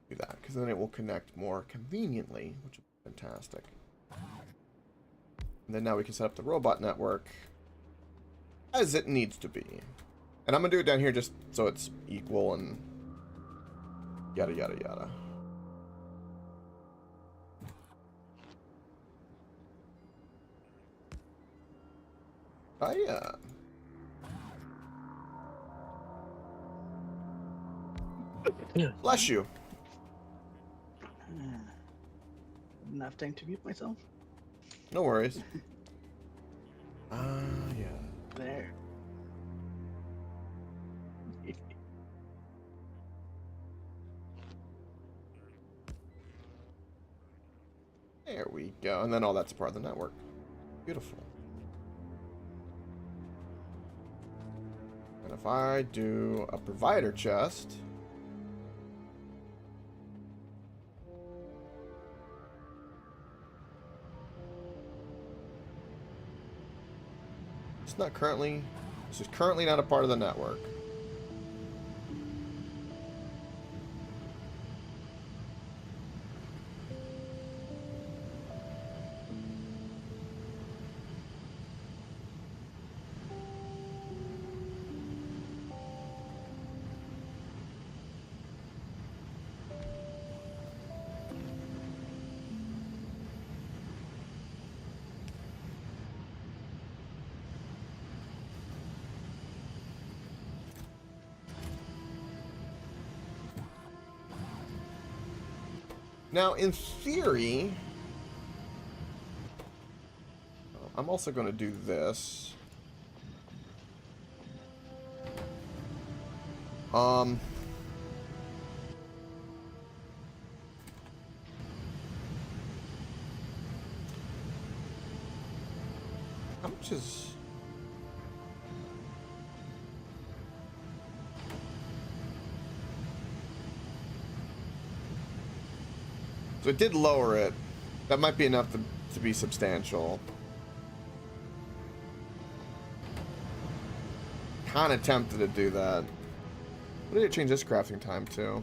Do that, because then it will connect more conveniently, which is fantastic. And then now we can set up the robot network as it needs to be. And I'm going to do it down here just so it's equal and yada yada yada. Yeah. Bless you. Didn't have time to mute myself. No worries. Yeah. There. There we go. And then all that's a part of the network. Beautiful. And if I do a provider chest... It's not currently... This is currently not a part of the network. Now, in theory, I'm also going to do this. How much is... So it did lower it. That might be enough to be substantial. Kind of tempted to do that. What did it change this crafting time to?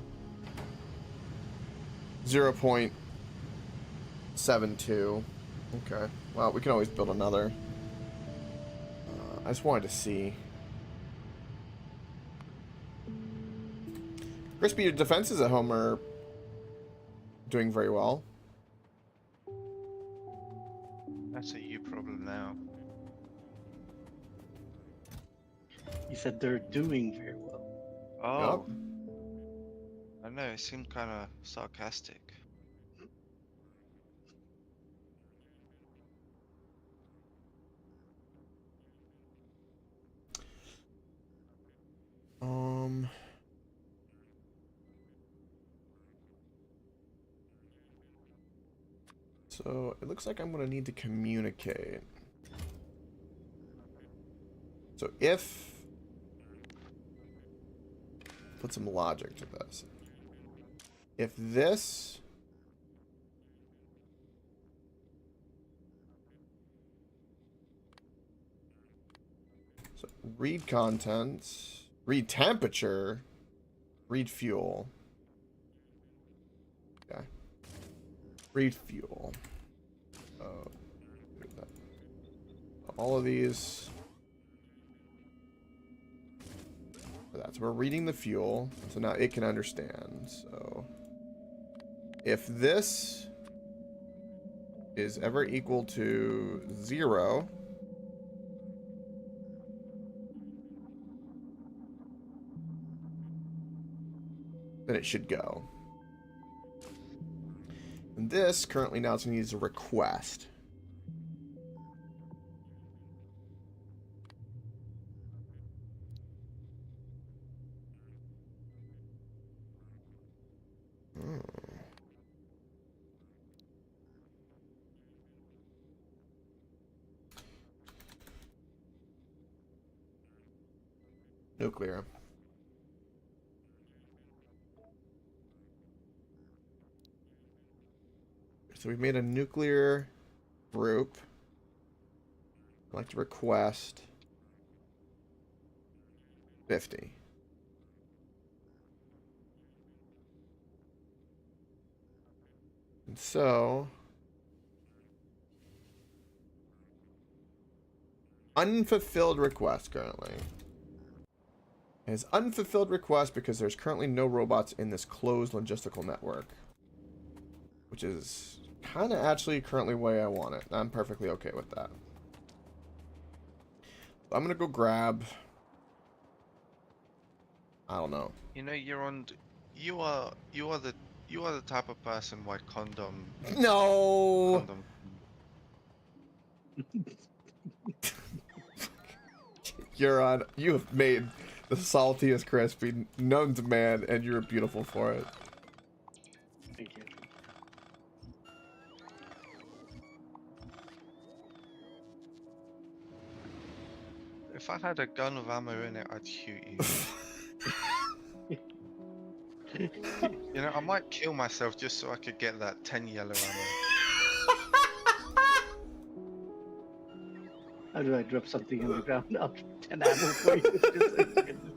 0.72. Okay. Well, we can always build another. I just wanted to see. Crispy, your defenses at home are doing very well. That's a you problem now. You said they're doing very well. Oh. I don't know, it seemed kind of sarcastic. So it looks like I'm going to need to communicate. So if... Put some logic to this. If this... So read contents, read temperature, read fuel. Okay. Read fuel. All of these. For that. So we're reading the fuel. So now it can understand. So if this is ever equal to 0, then it should go. And this currently now needs a request. Nuclear. So we've made a nuclear group. I'd like to request 50. And so unfulfilled request currently. It is unfulfilled request because there's currently no robots in this closed logistical network. Which is kind of actually currently the way I want it. I'm perfectly okay with that. I'm gonna go grab. I don't know. You know, you are the type of person why No. condom. You're on. You have made the saltiest crispy known to man, and you're beautiful for it. Thank you. If I had a gun with ammo in it, I'd shoot you. You know, I might kill myself just so I could get that 10 yellow ammo. How do I drop something on the ground? I'll drop 10 ammo for you. Just so you can-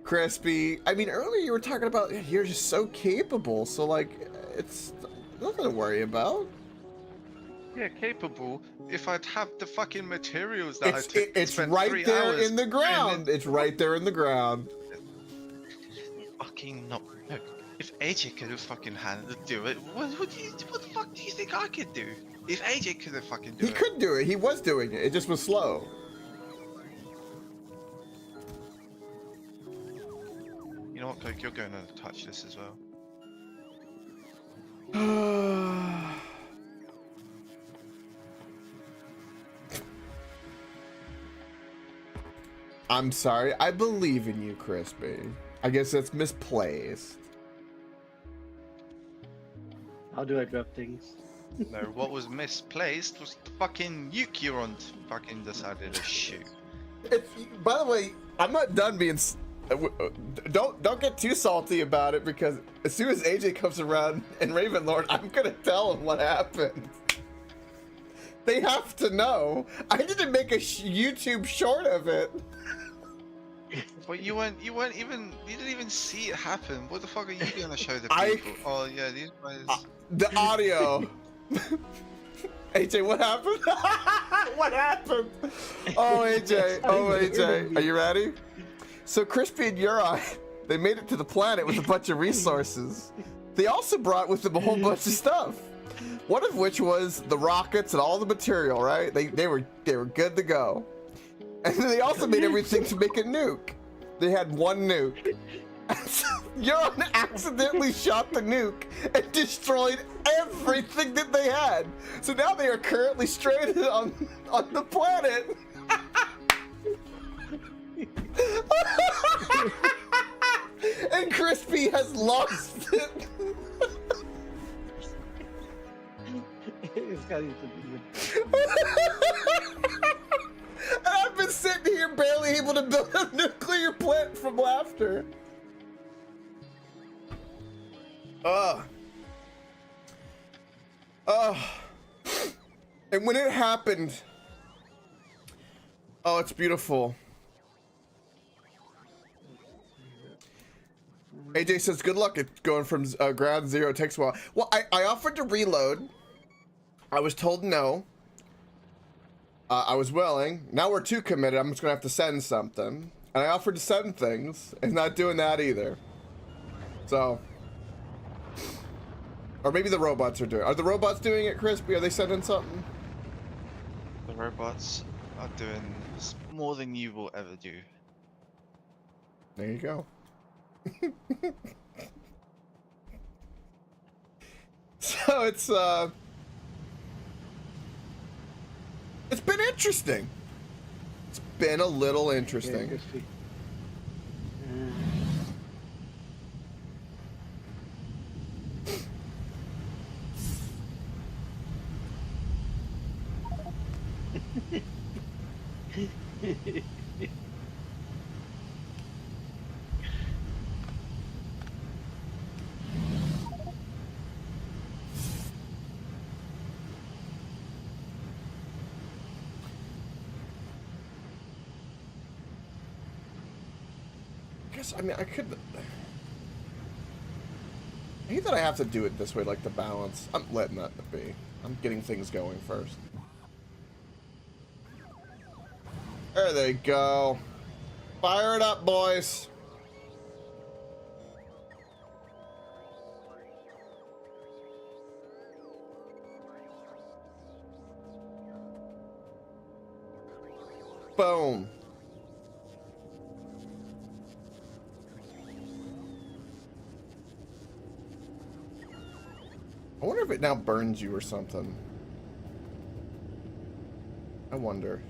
Crispy. I mean, earlier you were talking about you're just so capable, so like, it's nothing to worry about. Yeah, capable. If I'd have the fucking materials that It's spent right 3 there hours in the ground. It's right there in the ground. Fucking not. Look, if AJ could have fucking do it, what the fuck do you think I could do? If AJ could have fucking do He it. could do it. He was doing it. It just was slow. You know what, Coke? You're going to touch this as well. I'm sorry. I believe in you, Crispy. I guess that's misplaced. How do I drop things? No, what was misplaced was the fucking nuke you're on fucking decided to shoot. By the way, I'm not done being. Don't get too salty about it, because as soon as AJ comes around and Ravenlord, I'm gonna tell him what happened. They have to know. I need to make a YouTube short of it. But you didn't even see it happen. What the fuck are you gonna show the I- people? Oh yeah, these guys. The audio. AJ, what happened? What happened? Oh, AJ. Oh, AJ. Are you ready? So Crispy and Uri, they made it to the planet with a bunch of resources. They also brought with them a whole bunch of stuff. One of which was the rockets and all the material, right? They were good to go. And then they also made everything to make a nuke. They had one nuke. Euron accidentally shot the nuke and destroyed everything that they had. So now they are currently stranded on the planet. And Crispy has lost it. It's got to be. And I've been sitting here barely able to build a nuclear plant from laughter. And when it happened, oh, it's beautiful. AJ says, good luck. It's going from ground zero. It takes a while. Well, I offered to reload. I was told no. I was willing. Now we're too committed. I'm just going to have to send something. And I offered to send things. And not doing that either. So. Or maybe the robots are doing it. Are the robots doing it, Crispy? Are they sending something? The robots are doing more than you will ever do. There you go. So it's been interesting. It's been a little interesting. Crispy. I mean, I could. I hate that I have to do it this way, like the balance. I'm letting that be. I'm getting things going first. There they go. Fire it up, boys. Boom. I wonder if it now burns you or something. I wonder.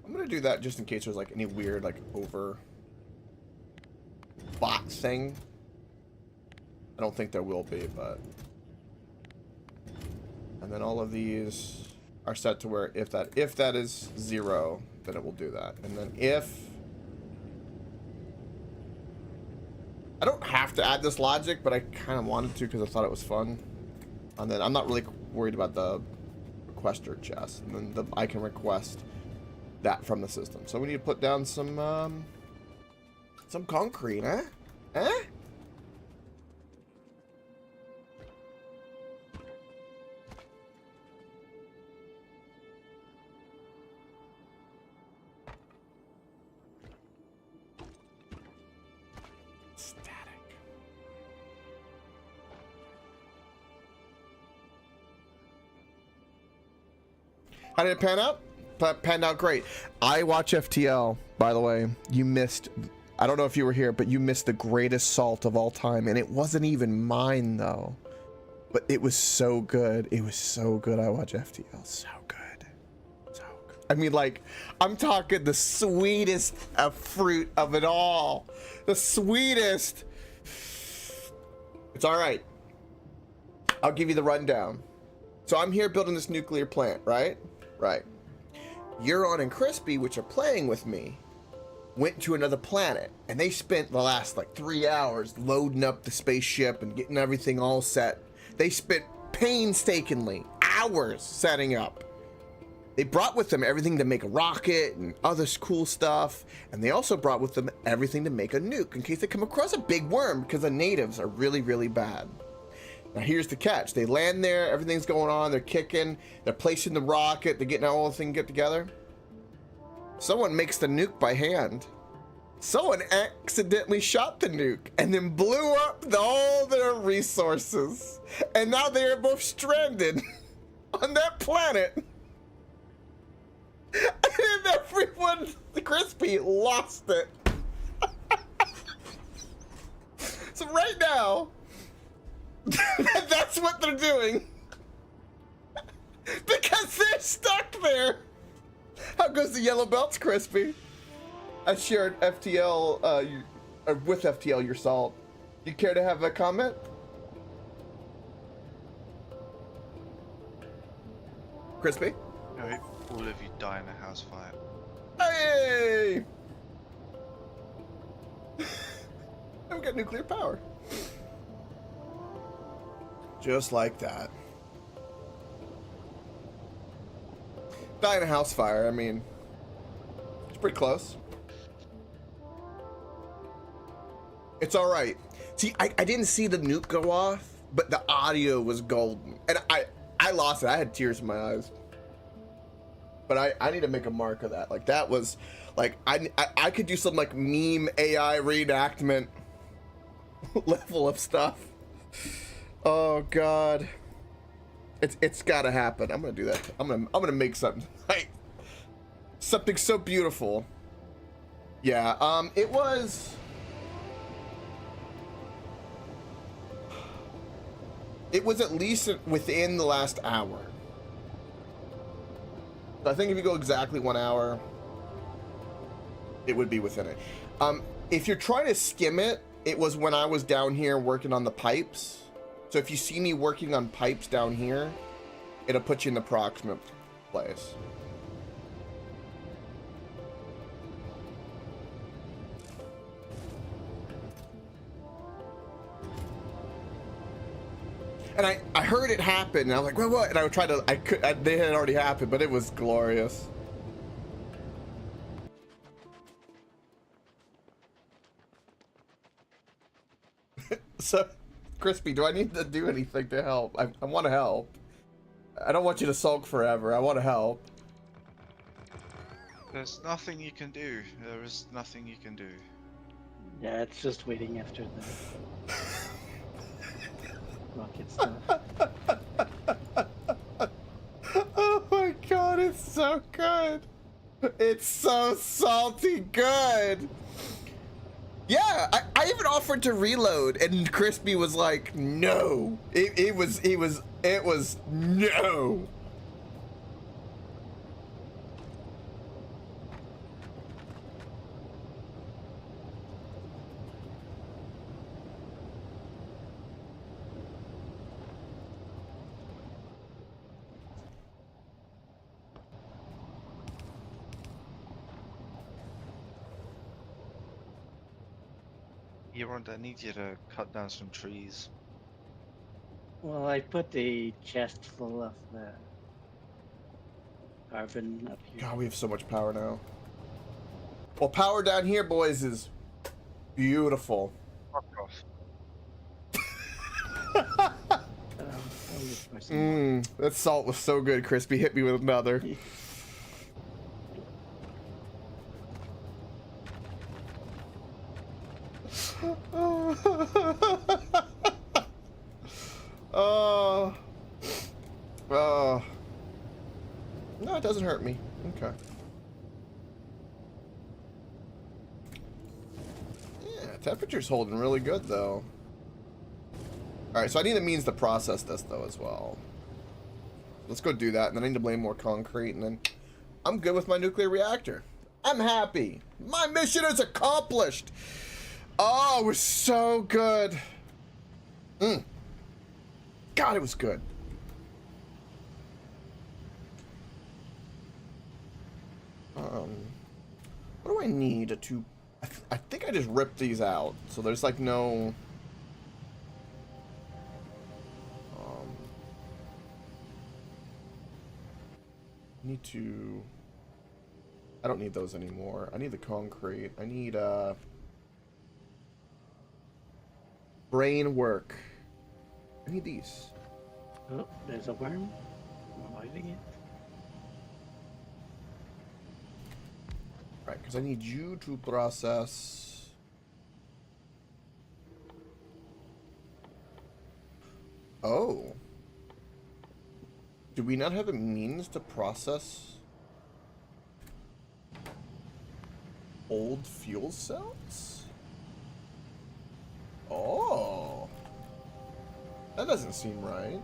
I'm gonna do that just in case there's like any weird like over bot thing. I don't think there will be, but and then all of these are set to where if that is 0, then it will do that. And then if I don't have to add this logic, but I kind of wanted to because I thought it was fun. And then I'm not really worried about the requester chest, and then I can request that from the system. So we need to put down some concrete, huh? Huh? Static. How did it pan out? Panned out great. I watch FTL, by the way. You missed, I don't know if you were here, but you missed the greatest salt of all time, and it wasn't even mine though, but it was so good. It was so good. I watch FTL. So good. So good. I mean, like, I'm talking the sweetest of fruit of it all. The sweetest. It's all right. I'll give you the rundown. So I'm here building this nuclear plant, right? Right. Euron and Crispy, which are playing with me, went to another planet, and they spent the last like 3 hours loading up the spaceship and getting everything all set. They spent painstakingly hours setting up. They brought with them everything to make a rocket and other cool stuff, and they also brought with them everything to make a nuke in case they come across a big worm, because the natives are really, really bad. Now here's the catch. They land there, everything's going on, they're kicking, they're placing the rocket, they're getting all the thing get together. Someone makes the nuke by hand. Someone accidentally shot the nuke and then blew up all their resources. And now they are both stranded on that planet. And then everyone, the Crispy, lost it. So right now, that's what they're doing. Because they're stuck there. How goes the yellow belts, Crispy? I shared FTL, with FTL your salt. You care to have a comment? Crispy? I hope all of you die in a house fire. Hey! I've got nuclear power. Just like that. Die in a house fire, I mean, it's pretty close. It's all right. See, I didn't see the nuke go off, but the audio was golden. And I lost it. I had tears in my eyes. But I need to make a mark of that. Like, that was, like, I could do some, like, meme AI reenactment level of stuff. Oh, God. It's gotta happen. I'm gonna do that. I'm gonna make something. Like, something so beautiful. Yeah, it was... It was at least within the last hour. I think if you go exactly 1 hour, it would be within it. If you're trying to skim it, it was when I was down here working on the pipes. So if you see me working on pipes down here, it'll put you in the approximate place. heard it happen, and I was like, what? And I would try to, they had already happened, but it was glorious. So, Crispy, do I need to do anything to help? I want to help. I don't want you to sulk forever. I want to help. There's nothing you can do. There is nothing you can do. Yeah, it's just waiting after the rocket stuff. Oh my god, it's so good. It's so salty good. Yeah, I even offered to reload, and Crispy was like, no. It was no. I need you to cut down some trees. Well, I put a chest full of the carbon up here. God, we have so much power now. Well, power down here, boys, is beautiful. Fuck off. I'll look for some more. That salt was so good, Crispy. Hit me with another. Oh. Oh. No, it doesn't hurt me. Okay. Yeah, temperature's holding really good, though. Alright, so I need a means to process this, though, as well. Let's go do that, and then I need to blame more concrete, and then I'm good with my nuclear reactor. I'm happy. My mission is accomplished. Oh, it was so good. God, it was good. What do I need to... I think I just ripped these out, so there's like no... need to... I don't need those anymore. I need the concrete. I need, brain work. I need these. Oh, there's a worm. I'm avoiding it. Right, because I need you to process... Oh. Do we not have a means to process old fuel cells? Oh. That doesn't seem right.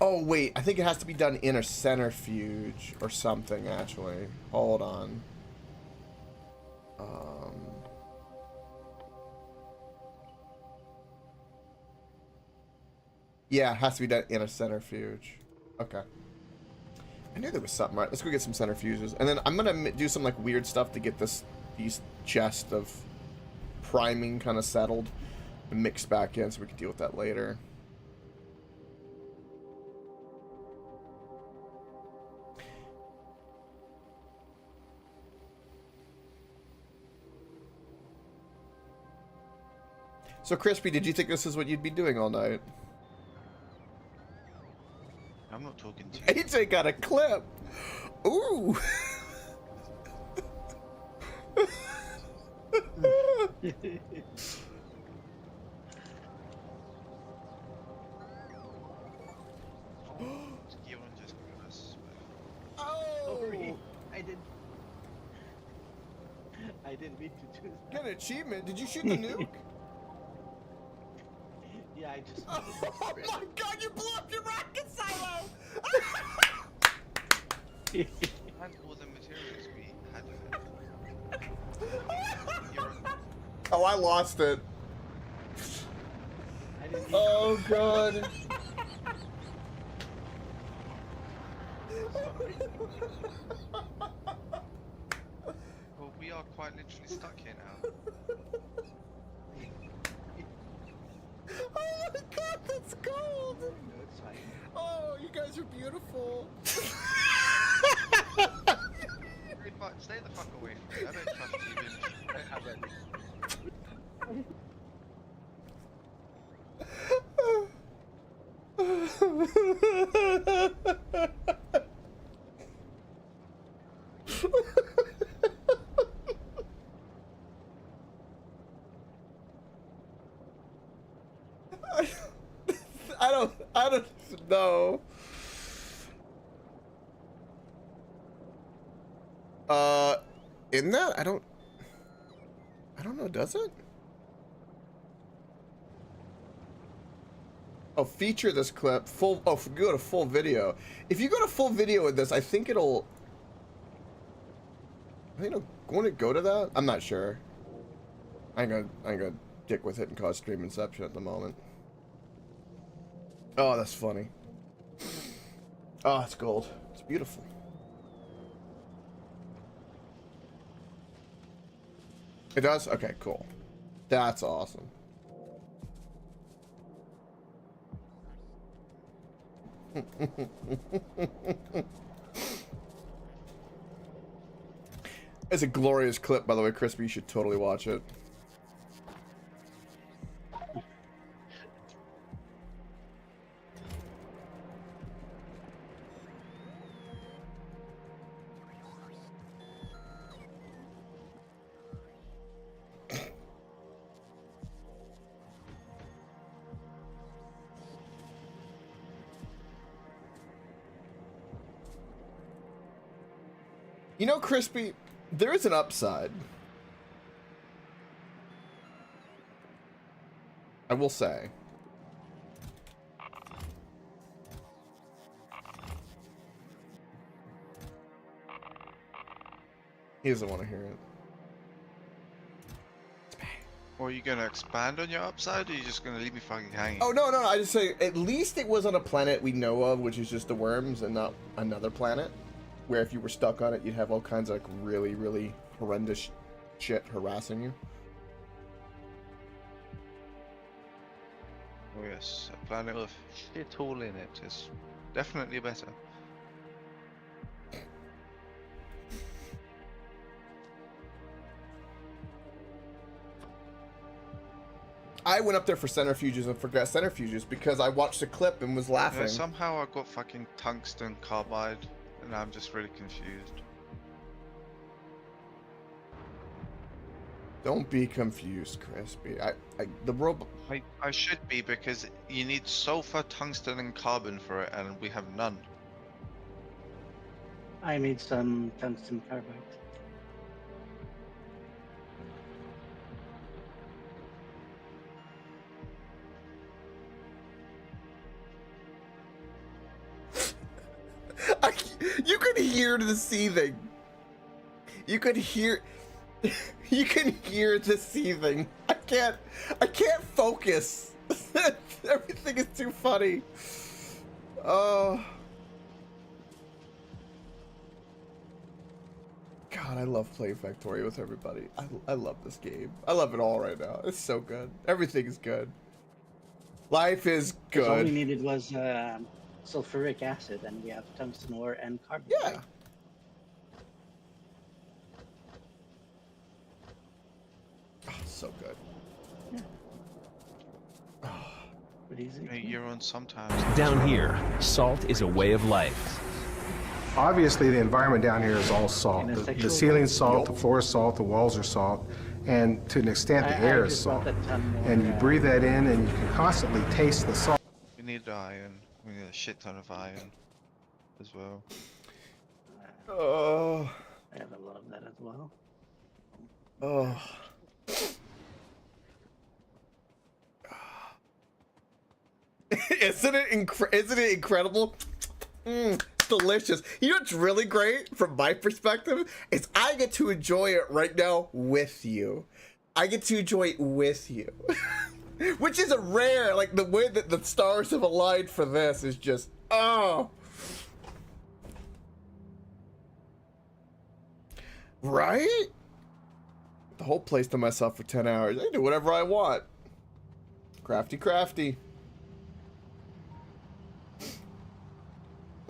Oh, wait. I think it has to be done in a centrifuge or something, actually. Hold on. Yeah, it has to be done in a centrifuge. Okay. I knew there was something right. Let's go get some centrifuges. And then I'm going to do some like weird stuff to get these chests of priming kind of settled and mixed back in so we can deal with that later. So, Crispy, did you think this is what you'd be doing all night? I'm not talking to you. AJ got a clip. Ooh. Sorry, Oh. I didn't mean to do that. Get an achievement. Did you shoot the nuke? Yeah, I just. Oh my god, you blew up your rocket silo! And all the materials we had. Oh, I lost it. I didn't mean Oh god. Well, we are quite literally stuck here now. guys are beautiful. Stay the fuck away from me. I don't trust you. I don't have any. I don't know. In that, I don't know, does it? Oh, feature this clip, go to full video. If you go to full video with this, I think it'll going to go to that? I'm not sure. I ain't gonna dick with it and cause stream inception at the moment. Oh, that's funny. Oh, it's gold. It's beautiful. It does? Okay, cool. That's awesome. It's a glorious clip, by the way, Crispy. You should totally watch it. You know, Crispy, there is an upside. I will say. He doesn't want to hear it. Or are you gonna expand on your upside, or are you just gonna leave me fucking hanging? Oh, no, I just say, at least it was on a planet we know of, which is just the worms and not another planet. Where if you were stuck on it, you'd have all kinds of like really, really horrendous shit harassing you. Oh yes, a planet with shit all in it is definitely better. I went up there for centrifuges and forgot centrifuges because I watched the clip and was laughing. Yeah, somehow I got fucking tungsten carbide, and I'm just really confused. Don't be confused, Crispy. The robot. I should be, because you need sulfur, tungsten, and carbon for it, and we have none. I need some tungsten carbide. You could hear the seething. You could hear. You can hear the seething. I can't focus. Everything is too funny. Oh. God, I love playing Factorio with everybody. I love this game. I love it all right now. It's so good. Everything is good. Life is good. All we needed was sulfuric acid, and we have tungsten ore and carbon. Yeah. Oh, so good. Yeah. Oh. Pretty easy. Hey, you're on sometimes. Down here, salt is a way of life. Obviously, the environment down here is all salt. The ceiling's salt, the floor is salt, the walls are salt, and to an extent, the air is salt. And you breathe that in, and you can constantly taste the salt. We need iron. We need a shit ton of iron as well. Oh. I have a lot of that as well. Oh. Isn't it incredible? It's delicious. You know what's really great from my perspective is I get to enjoy it right now with you. I get to enjoy it with you. Which is a rare, like the way that the stars have aligned for this is just, oh. Right? The whole place to myself for 10 hours. I do whatever I want. Crafty.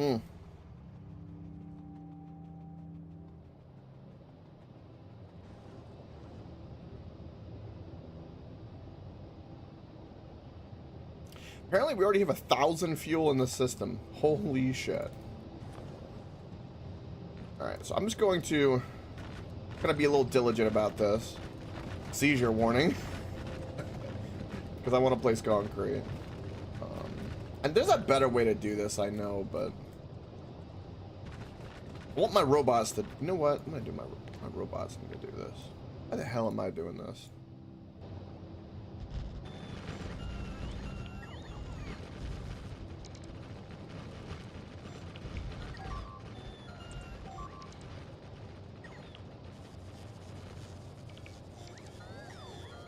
Hmm. Apparently we already have 1,000 fuel in the system. Holy shit. Alright, so I'm just going to be a little diligent about this. Seizure warning. Because I want to place concrete. And there's a better way to do this, I know, but I want my robots to... You know what? I'm going to do my robots. I'm going to do this. Why the hell am I doing this?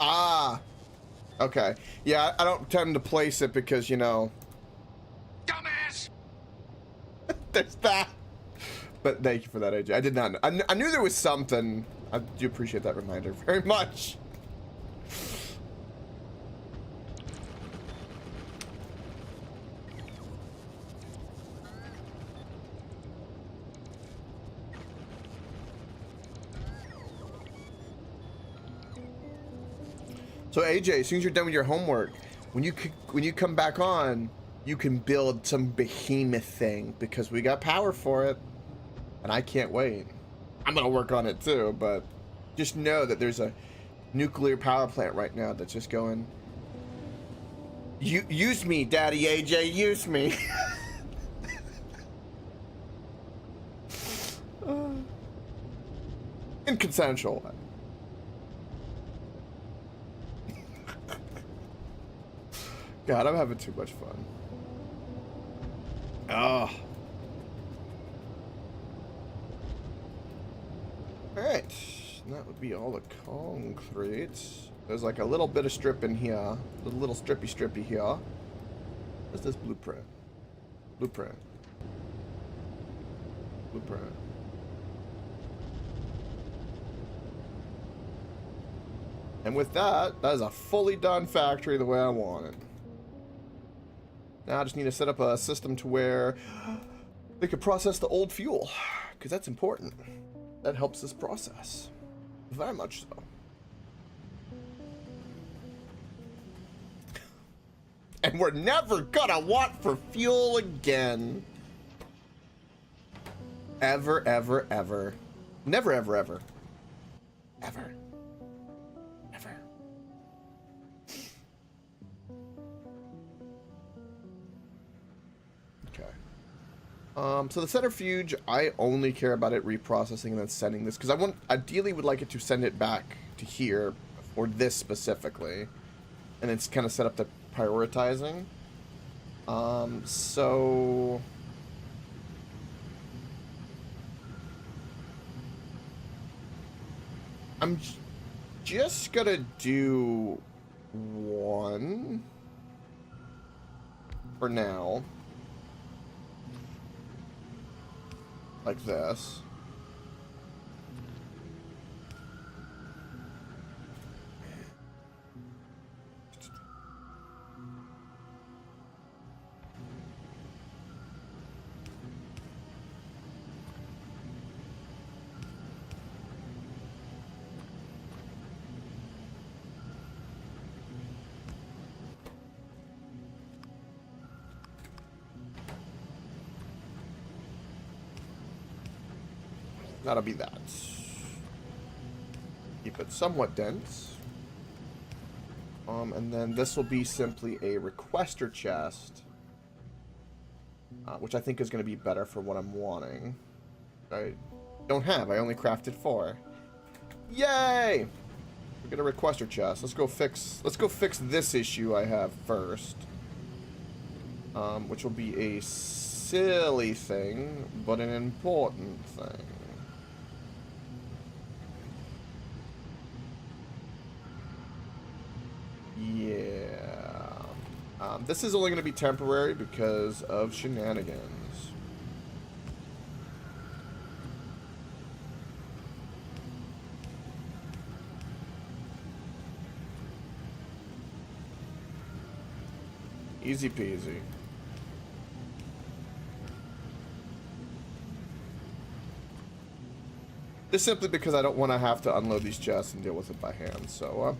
Ah, okay. Yeah, I don't tend to place it because, you know... Dumbass! There's that. But thank you for that, AJ. I did not know. I knew there was something. I do appreciate that reminder very much. So AJ, as soon as you're done with your homework, when you come back on, you can build some behemoth thing because we got power for it, and I can't wait. I'm gonna work on it too, but just know that there's a nuclear power plant right now that's just going. Use me, Daddy AJ, use me. In consensual way. God, I'm having too much fun. Oh. Alright. That would be all the concrete. There's like a little bit of strip in here. A little strippy here. What's this blueprint? Blueprint. And with that, that is a fully done factory the way I want it. Now I just need to set up a system to where they could process the old fuel, because that's important. That helps this process. Very much so. And we're never gonna want for fuel again. Ever, ever, ever. Never, ever, ever. Ever. Ever. So the centrifuge, I only care about it reprocessing and then sending this, because ideally would like it to send it back to here, or this specifically, and it's kind of set up the prioritizing. So I'm just gonna do one for now. Like this. That'll be that. Keep it somewhat dense. And then this will be simply a requester chest, which I think is going to be better for what I'm wanting. I don't have. I only crafted 4. Yay! We get a requester chest. Let's go fix this issue I have first, which will be a silly thing, but an important thing. Yeah. This is only going to be temporary because of shenanigans. Easy peasy. Just simply because I don't want to have to unload these chests and deal with it by hand. So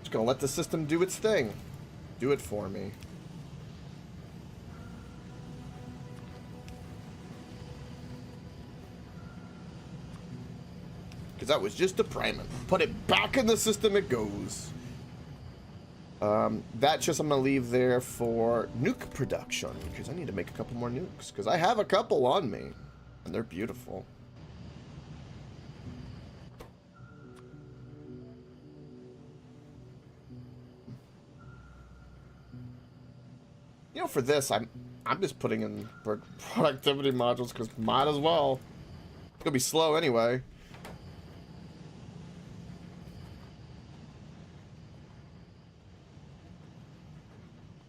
just gonna let the system do its thing. Do it for me. Because that was just a priming. Put it back in the system, it goes. That chest I'm going to leave there for nuke production. Because I need to make a couple more nukes. Because I have a couple on me. And they're beautiful. You know, for this, I'm just putting in productivity modules because might as well. It's gonna be slow anyway.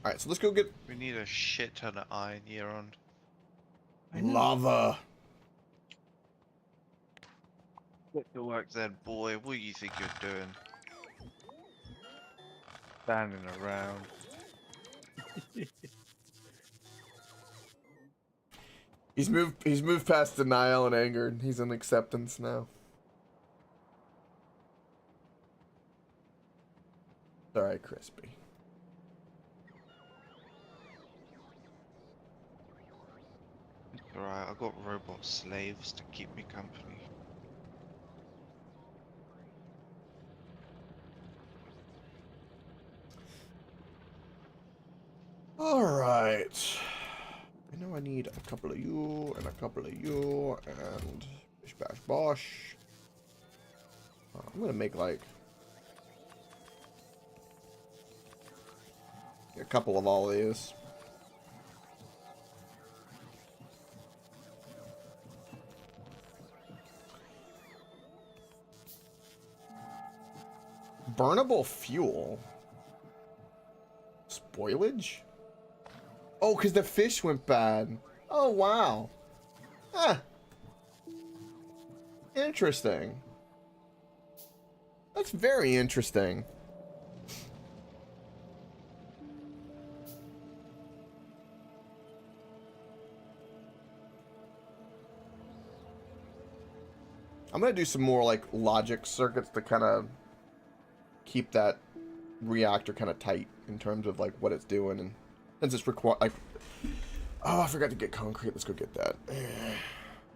All right, so let's go get. We need a shit ton of iron here on. Lava. Get to work then, boy. What do you think you're doing? Standing around. He's moved past denial and anger, and he's in acceptance now. All right, Crispy. Alright, I got robot slaves to keep me company. All right. I know I need a couple of you and a couple of you and bish bash bosh. I'm gonna make like a couple of all these. Burnable fuel. Spoilage? Oh, because the fish went bad. Oh, wow. Huh. Interesting. That's very interesting. I'm going to do some more, like, logic circuits to kind of keep that reactor kind of tight in terms of, like, what it's doing. And since it's required, like, oh, I forgot to get concrete. Let's go get that.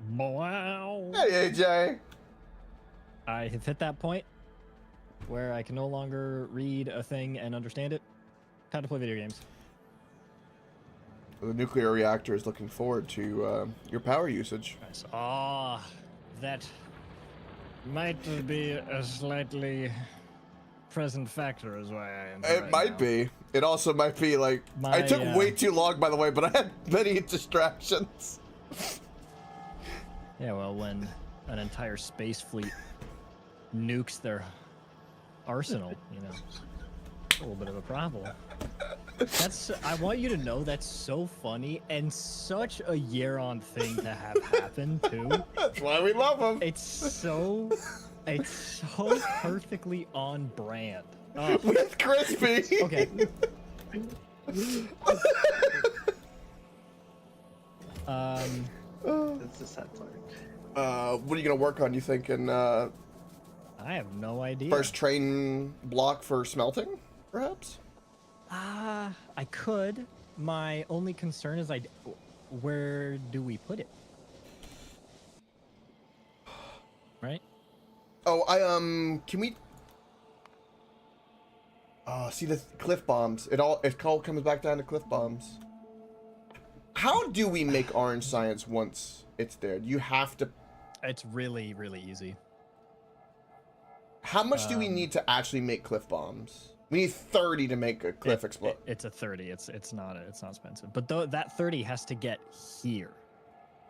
Wow. Hey, AJ. I have hit that point where I can no longer read a thing and understand it. Time to play video games. The nuclear reactor is looking forward to your power usage. Nice. Ah, that might be a slightly present factor is why I am. It might be. It also might be like I took way too long, by the way, but I had many distractions. Yeah, well, when an entire space fleet nukes their arsenal, you know, it's a little bit of a problem. That's. I want you to know that's so funny and such a year-on thing to have happen too. That's why we love them. It's so perfectly on brand. With Crispy. Okay. That's the sad part. What are you gonna work on? You thinking? I have no idea. First train block for smelting, perhaps? I could. My only concern is where do we put it? Right? Oh, can we? See the cliff bombs. It all comes back down to cliff bombs. How do we make orange science once it's there? You have to. It's really, really easy. How much do we need to actually make cliff bombs? We need 30 to make a cliff explode. It's a 30. It's not expensive. But that 30 has to get here,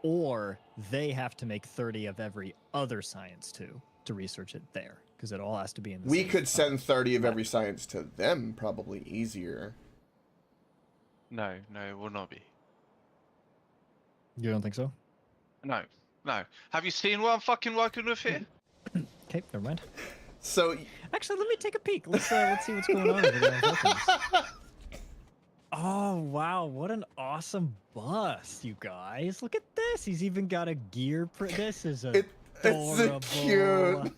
or they have to make 30 of every other science too to research it there, because it all has to be in the We same could spot. send 30 of every science to them, probably easier. No, it will not be. You don't think so? No. Have you seen what I'm fucking working with here? Okay, never mind. So Actually, let me take a peek. Let's see what's going on over there. Oh wow, what an awesome bus, you guys! Look at this. He's even got a gear. This is a adorable. It's so cute.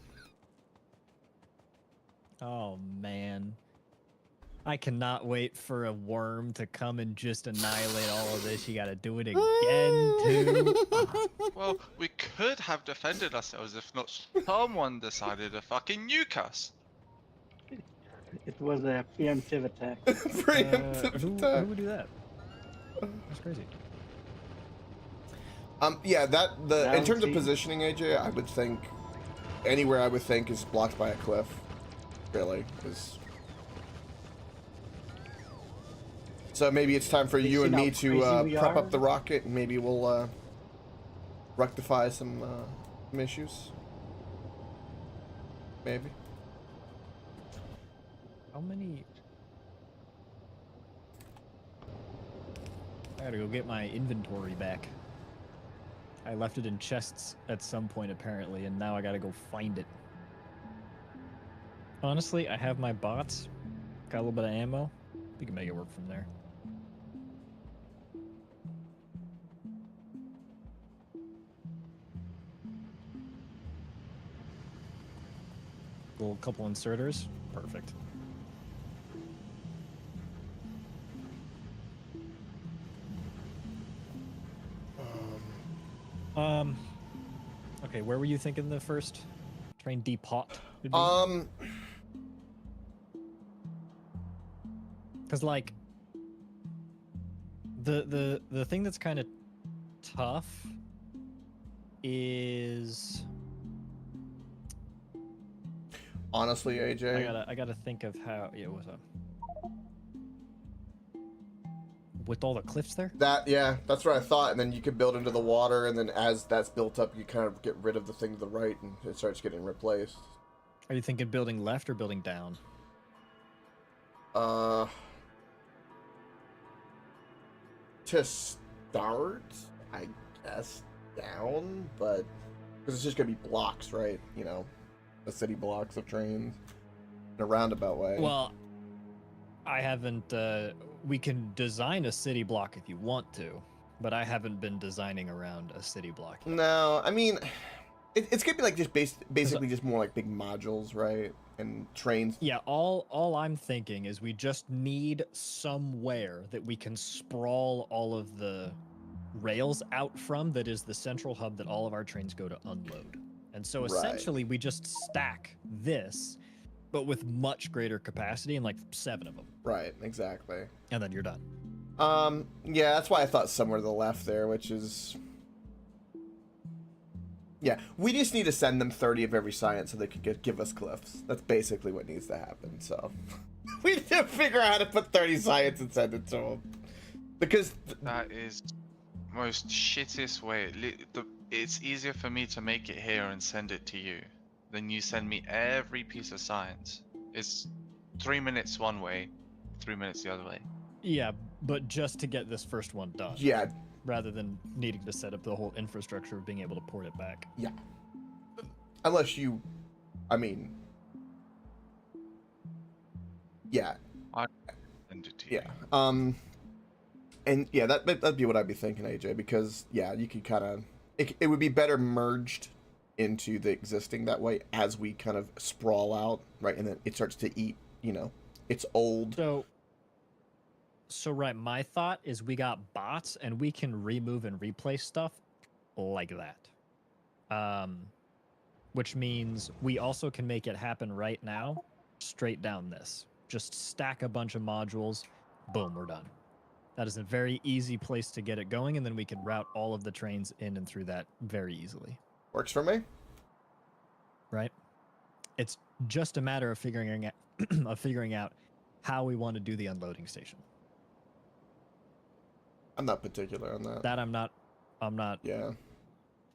Oh man. I cannot wait for a worm to come and just annihilate all of this. You gotta do it again, too. Well, we could have defended ourselves if not someone decided to fucking nuke us. It was a preemptive attack. Preemptive Who attack. would do that? That's crazy. Yeah, in terms of see. positioning, AJ, I would think anywhere I would think is blocked by a cliff. Really, is. So maybe it's time for you and me to prep up the rocket, and maybe we'll rectify some issues. Maybe. How many? I gotta go get my inventory back. I left it in chests at some point apparently, and now I gotta go find it. Honestly, I have my bots. Got a little bit of ammo. We can make it work from there. A couple inserters. Perfect. Okay, where were you thinking the first train depot would be? Because like the thing that's kind of tough is Honestly, AJ, I gotta think of how. Yeah, what's up? With all the cliffs there? That's what I thought. And then you could build into the water, and then as that's built up, you kind of get rid of the thing to the right, and it starts getting replaced. Are you thinking building left or building down? To start, I guess down, but because it's just gonna be blocks, right? You know, the city blocks of trains in a roundabout way. Well, I haven't. We can design a city block if you want to, but I haven't been designing around a city block yet. No, I mean, it's gonna be like just basically just more like big modules, right? And trains. Yeah, all I'm thinking is we just need somewhere that we can sprawl all of the rails out from that is the central hub that all of our trains go to unload. And so essentially we just stack this, but with much greater capacity and like 7 of them. Right, exactly. And then you're done. Yeah, that's why I thought somewhere to the left there, which is... Yeah, we just need to send them 30 of every science so they could give us cliffs. That's basically what needs to happen, so... we need to figure out how to put 30 science and send it to them. Because... That is most shittest way. It's easier for me to make it here and send it to you than you send me every piece of science. It's 3 minutes one way, 3 minutes the other way. Yeah, but just to get this first one done. Yeah. Rather than needing to set up the whole infrastructure of being able to port it back. Yeah. Unless you... I mean... Yeah. I send it to you. Yeah. And yeah, that'd be what I'd be thinking, AJ, because yeah, you could kind of... It would be better merged into the existing that way as we kind of sprawl out, right? And then it starts to eat, you know, it's old. So right, my thought is we got bots and we can remove and replace stuff like that. Which means we also can make it happen right now, straight down this. Just stack a bunch of modules, boom, we're done. That is a very easy place to get it going, and then we can route all of the trains in and through that very easily. Works for me. Right? It's just a matter of figuring out how we want to do the unloading station. I'm not particular on that. That I'm not yeah.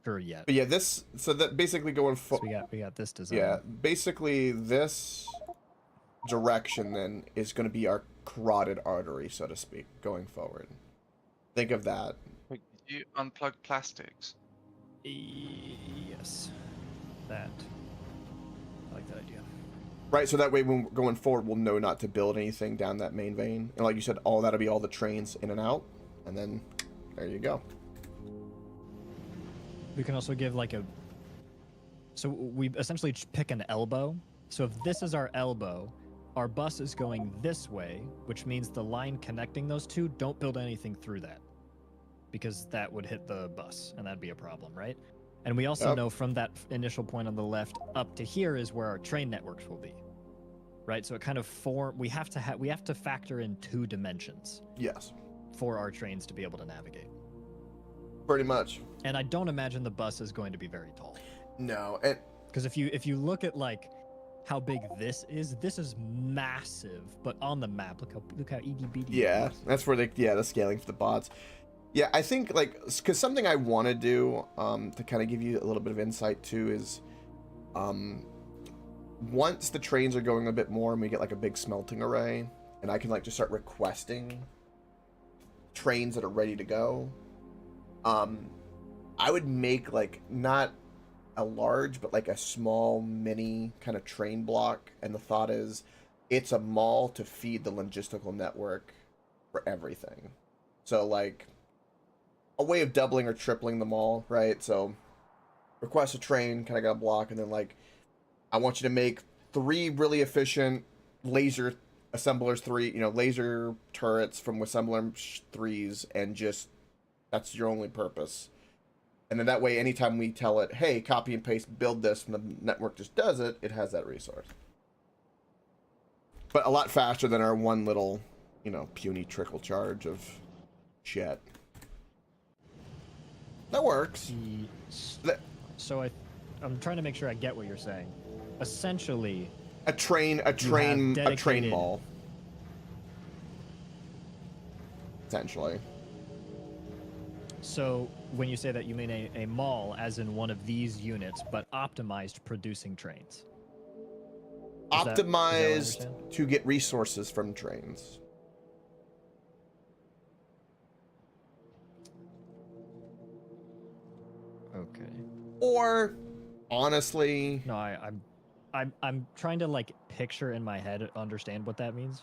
sure yet. But yeah, so that basically going So we got this design. Yeah, basically this direction then is going to be our carotid artery, so to speak, going forward. Think of that. Wait, did you unplug plastics? Yes. That. I like that idea. Right, so that way when we're going forward, we'll know not to build anything down that main vein. And like you said, that'll be all the trains in and out. And then there you go. We can also give like So we essentially pick an elbow. So if this is our elbow, our bus is going this way, which means the line connecting those two, don't build anything through that, because that would hit the bus, and that'd be a problem, right? And we also know from that initial point on the left up to here is where our train networks will be, right? So it kind of we have to factor in 2 dimensions. Yes. For our trains to be able to navigate. Pretty much. And I don't imagine the bus is going to be very tall. No, and because if you look at like how big this is massive, but on the map, look how itty bitty. Yeah, that's where the scaling for the bots. Yeah, I think like because something I want to do to kind of give you a little bit of insight too is once the trains are going a bit more and we get like a big smelting array, and I can like just start requesting trains that are ready to go. I would make like not a large but like a small mini kind of train block, and the thought is it's a mall to feed the logistical network for everything. So like a way of doubling or tripling the mall, right? So request a train, kind of got a block, and then like I want you to make 3 really efficient laser assemblers, 3 laser turrets from assembler 3s, and just that's your only purpose. And then that way, anytime we tell it, hey, copy and paste, build this, and the network just does it, it has that resource. But a lot faster than our one little, puny trickle charge of shit. That works. So I'm trying to make sure I get what you're saying. Essentially, a train mall. Essentially. So when you say that, you mean a mall as in one of these units, but optimized producing trains. Optimized to get resources from trains. Okay. Or honestly, no, I'm trying to like picture in my head, understand what that means.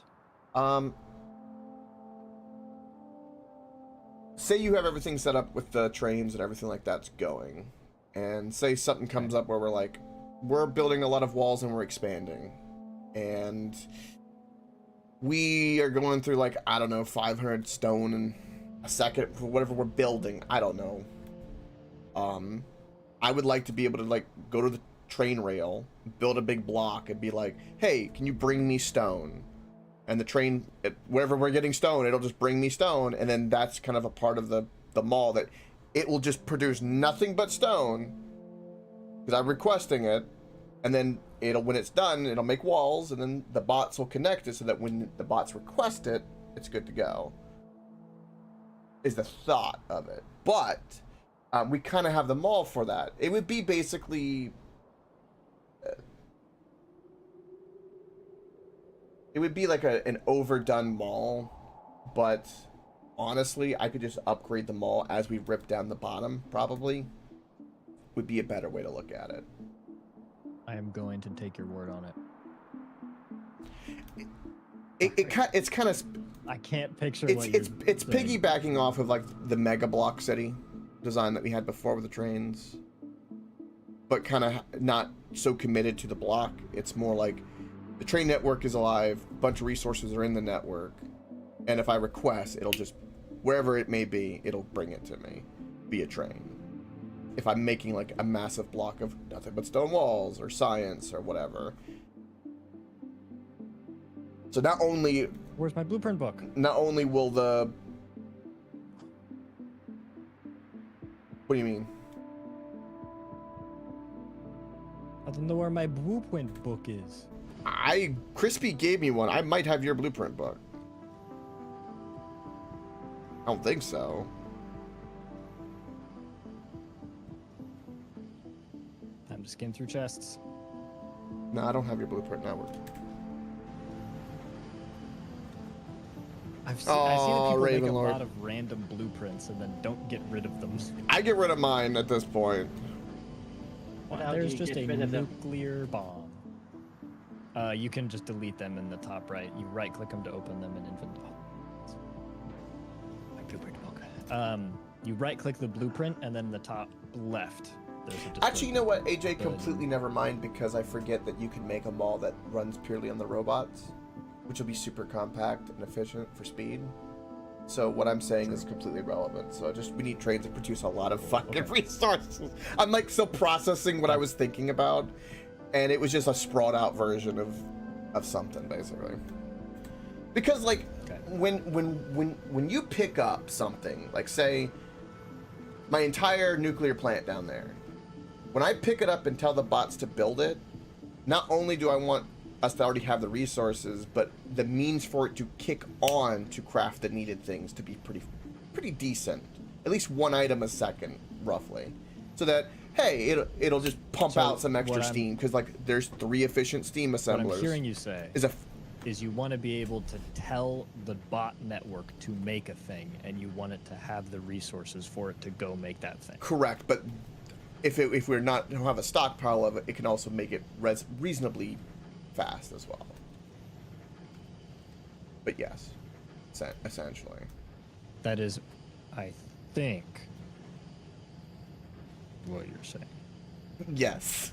Say you have everything set up with the trains and everything like that's going, and say something comes up where we're building a lot of walls and we're expanding, and we are going through like, I don't know, 500 stone in a second for whatever we're building. I don't know. I would like to be able to like go to the train rail, build a big block, and be like, hey, can you bring me stone? And the train, wherever we're getting stone, it'll just bring me stone, and then that's kind of a part of the mall that it will just produce nothing but stone because I'm requesting it, and then when it's done, it'll make walls, and then the bots will connect it so that when the bots request it, it's good to go. Is the thought of it, but we kind of have the mall for that. It would be basically. It would be like an overdone mall, but honestly, I could just upgrade the mall as we rip down the bottom, probably. Would be a better way to look at it. I am going to take your word on it. It's kind of... I can't picture it's piggybacking off of like the Mega Block City design that we had before with the trains, but kind of not so committed to the block. It's more like the train network is alive, a bunch of resources are in the network, and if I request, it'll just, wherever it may be, it'll bring it to me via train. If I'm making like a massive block of nothing but stone walls or science or whatever. So not only... Where's my blueprint book? Not only will the... What do you mean? I don't know where my blueprint book is. Crispy gave me one. I might have your blueprint book. I don't think so. Time to skim through chests. No, I don't have your blueprint network. I've seen people make a lot of random blueprints and then don't get rid of them. I get rid of mine at this point. There's just a nuclear bomb. You can just delete them in the top right. You right-click them to open them in inventory. My blueprint book. You right-click the blueprint, and then the top left Actually, you know what, AJ, completely never mind, because I forget that you can make a mall that runs purely on the robots, which will be super compact and efficient for speed. So what I'm saying is completely relevant. So we need trains that produce a lot of fucking resources. I'm like still processing what I was thinking about, and it was just a sprawled out version of something basically. Because like when you pick up something, like say my entire nuclear plant down there, when I pick it up and tell the bots to build it, not only do I want us to already have the resources, but the means for it to kick on to craft the needed things to be pretty decent. At least one item a second, roughly. So that, hey, it'll just pump out some extra steam, because like there's 3 efficient steam assemblers. What I'm hearing you say is you want to be able to tell the bot network to make a thing, and you want it to have the resources for it to go make that thing. Correct, but if we don't have a stockpile of it, it can also make it reasonably fast as well. But yes, essentially. That is, I think, what you're saying. Yes.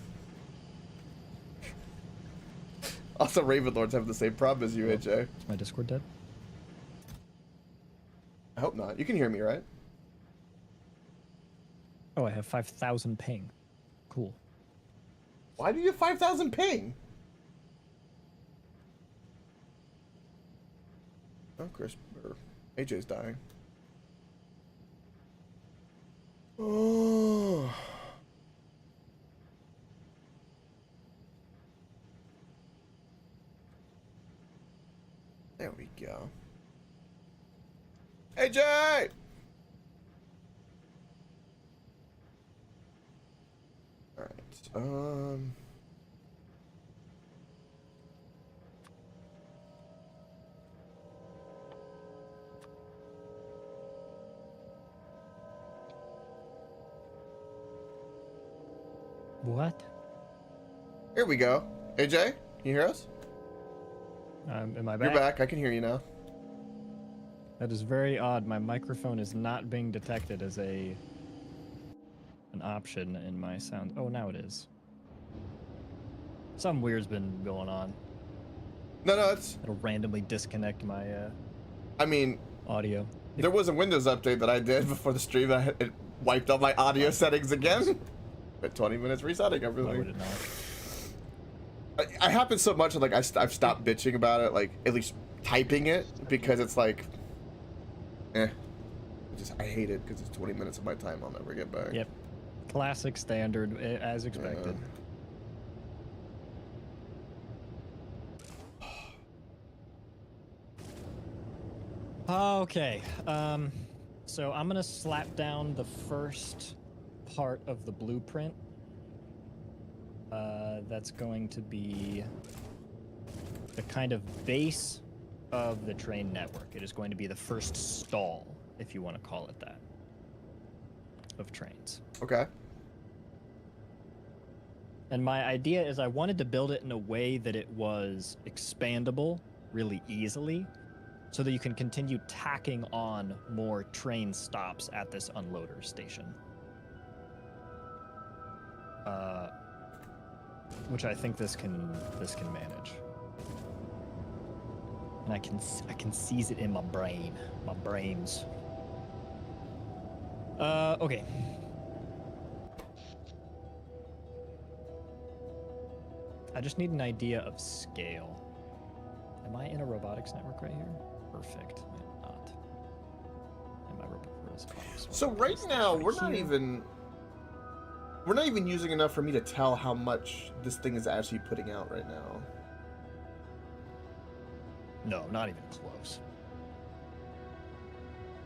Also, Ravenlords have the same problem as you, AJ. Is my Discord dead? I hope not. You can hear me, right? Oh, I have 5,000 ping. Cool. Why do you have 5,000 ping? Oh, AJ's dying. Oh. There we go. AJ! Alright, What? Here we go. AJ, can you hear us? Am I back? You're back. I can hear you now. That is very odd. My microphone is not being detected as an option in my sound. Oh, now it is. Something weird's been going on. No, It'll randomly disconnect my I mean, audio. there was a Windows update that I did before the stream. It wiped all my audio settings again. At 20 minutes resetting everything. Why would it not? I happen so much, like I've stopped bitching about it, like at least typing it, because it's like, I hate it because it's 20 minutes of my time I'll never get back. Yep. Classic standard, as expected. Okay. So I'm gonna slap down the first part of the blueprint. That's going to be the kind of base of the train network. It is going to be the first stall, if you want to call it that, of trains. Okay. And my idea is I wanted to build it in a way that it was expandable really easily, so that you can continue tacking on more train stops at this unloader station. Which I think this can manage. And I can seize it in my brains. Okay. I just need an idea of scale. Am I in a robotics network right here? Perfect. I'm not. And my robot is so right now we're not even using enough for me to tell how much this thing is actually putting out right now. No, not even close.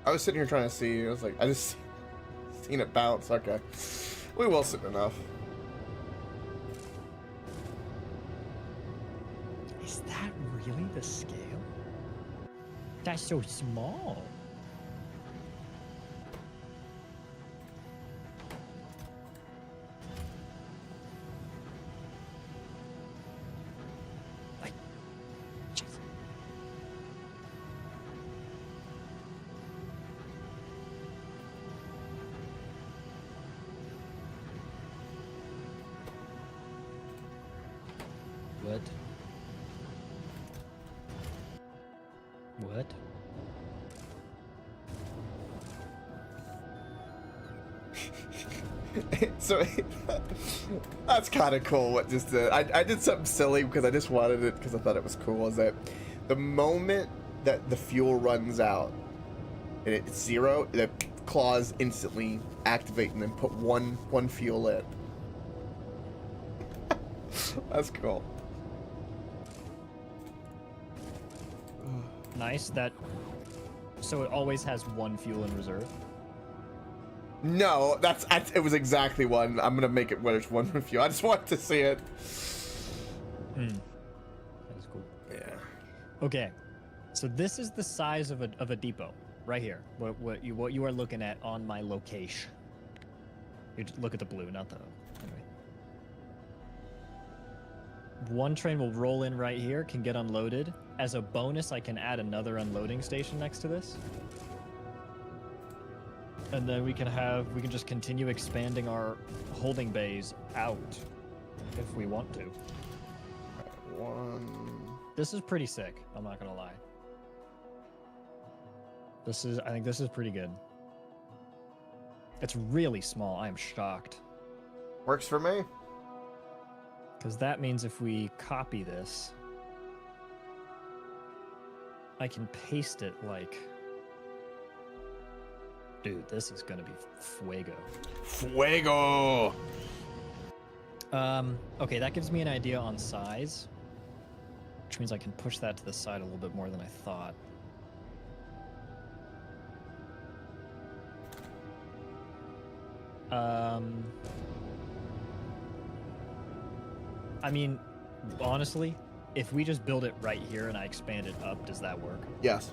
I was sitting here trying to see. I was like, I just seen it bounce. Okay, we will soon enough. Is that really the scale? That's so small. So that's kind of cool. What just I did something silly because I just wanted it because I thought it was cool. Is that the moment that the fuel runs out and it's 0, the claws instantly activate and then put one fuel in. That's cool. Nice. So it always has 1 fuel in reserve. No, it was exactly 1. I'm gonna make it where it's 1 fuel. I just want to see it. That is cool. Yeah. Okay, so this is the size of a depot right here. What you are looking at on my location. You just look at the blue, not the. Anyway. 1 train will roll in right here, can get unloaded. As a bonus, I can add another unloading station next to this. And then we can just continue expanding our holding bays out if we want to. 1. This is pretty sick, I'm not gonna lie. I think this is pretty good. It's really small, I am shocked. Works for me. Because that means if we copy this, I can paste it like... Dude, this is gonna be fuego. Fuego! Okay, that gives me an idea on size. Which means I can push that to the side a little bit more than I thought. I mean, honestly, if we just build it right here and I expand it up, does that work? Yes.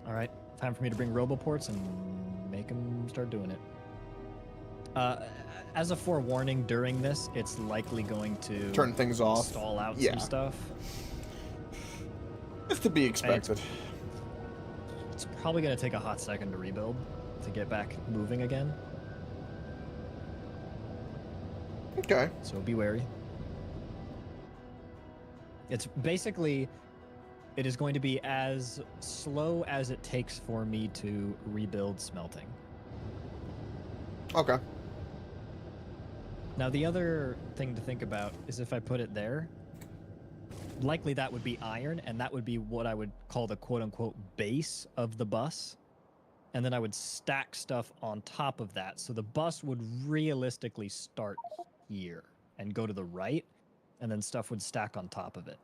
All right, time for me to bring roboports and make them start doing it. As a forewarning, during this, it's likely going to turn things off, stall out yeah. some stuff. It's to be expected. It's probably going to take a hot second to rebuild to get back moving again. Okay. So be wary. It's basically, it is going to be as slow as it takes for me to rebuild smelting. Okay. Now the other thing to think about is if I put it there, likely that would be iron, and that would be what I would call the quote-unquote base of the bus. And then I would stack stuff on top of that. So the bus would realistically start here and go to the right, and then stuff would stack on top of it.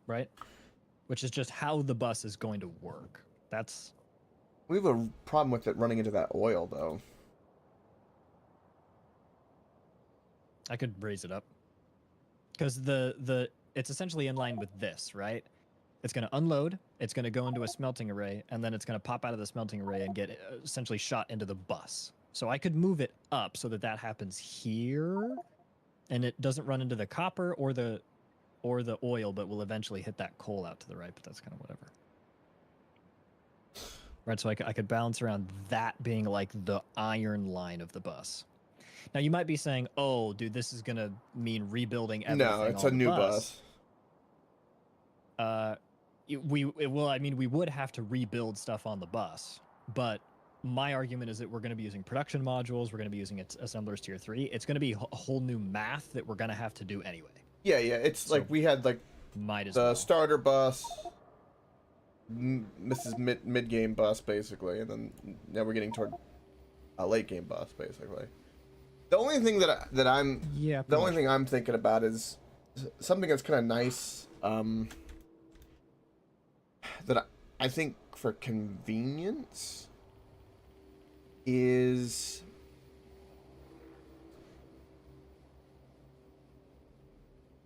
Right? Which is just how the bus is going to work. That's... We have a problem with it running into that oil, though. I could raise it up. Because it's essentially in line with this, right? It's going to unload, it's going to go into a smelting array, and then it's going to pop out of the smelting array and get essentially shot into the bus. So I could move it up so that that happens here, and it doesn't run into the copper or the oil, but will eventually hit that coal out to the right, but that's kind of whatever. Right, so I could balance around that being like the iron line of the bus. Now you might be saying, "Oh, dude, this is gonna mean rebuilding everything." No, it's a new bus. We would have to rebuild stuff on the bus, but my argument is that we're going to be using production modules. We're going to be using assemblers tier 3. It's going to be a whole new math that we're going to have to do anyway. Yeah. It's so like we had like the starter bus. This is mid game bus basically, and then now we're getting toward a late game bus basically. The only thing that I'm thinking about is something that's kind of nice. That I think for convenience is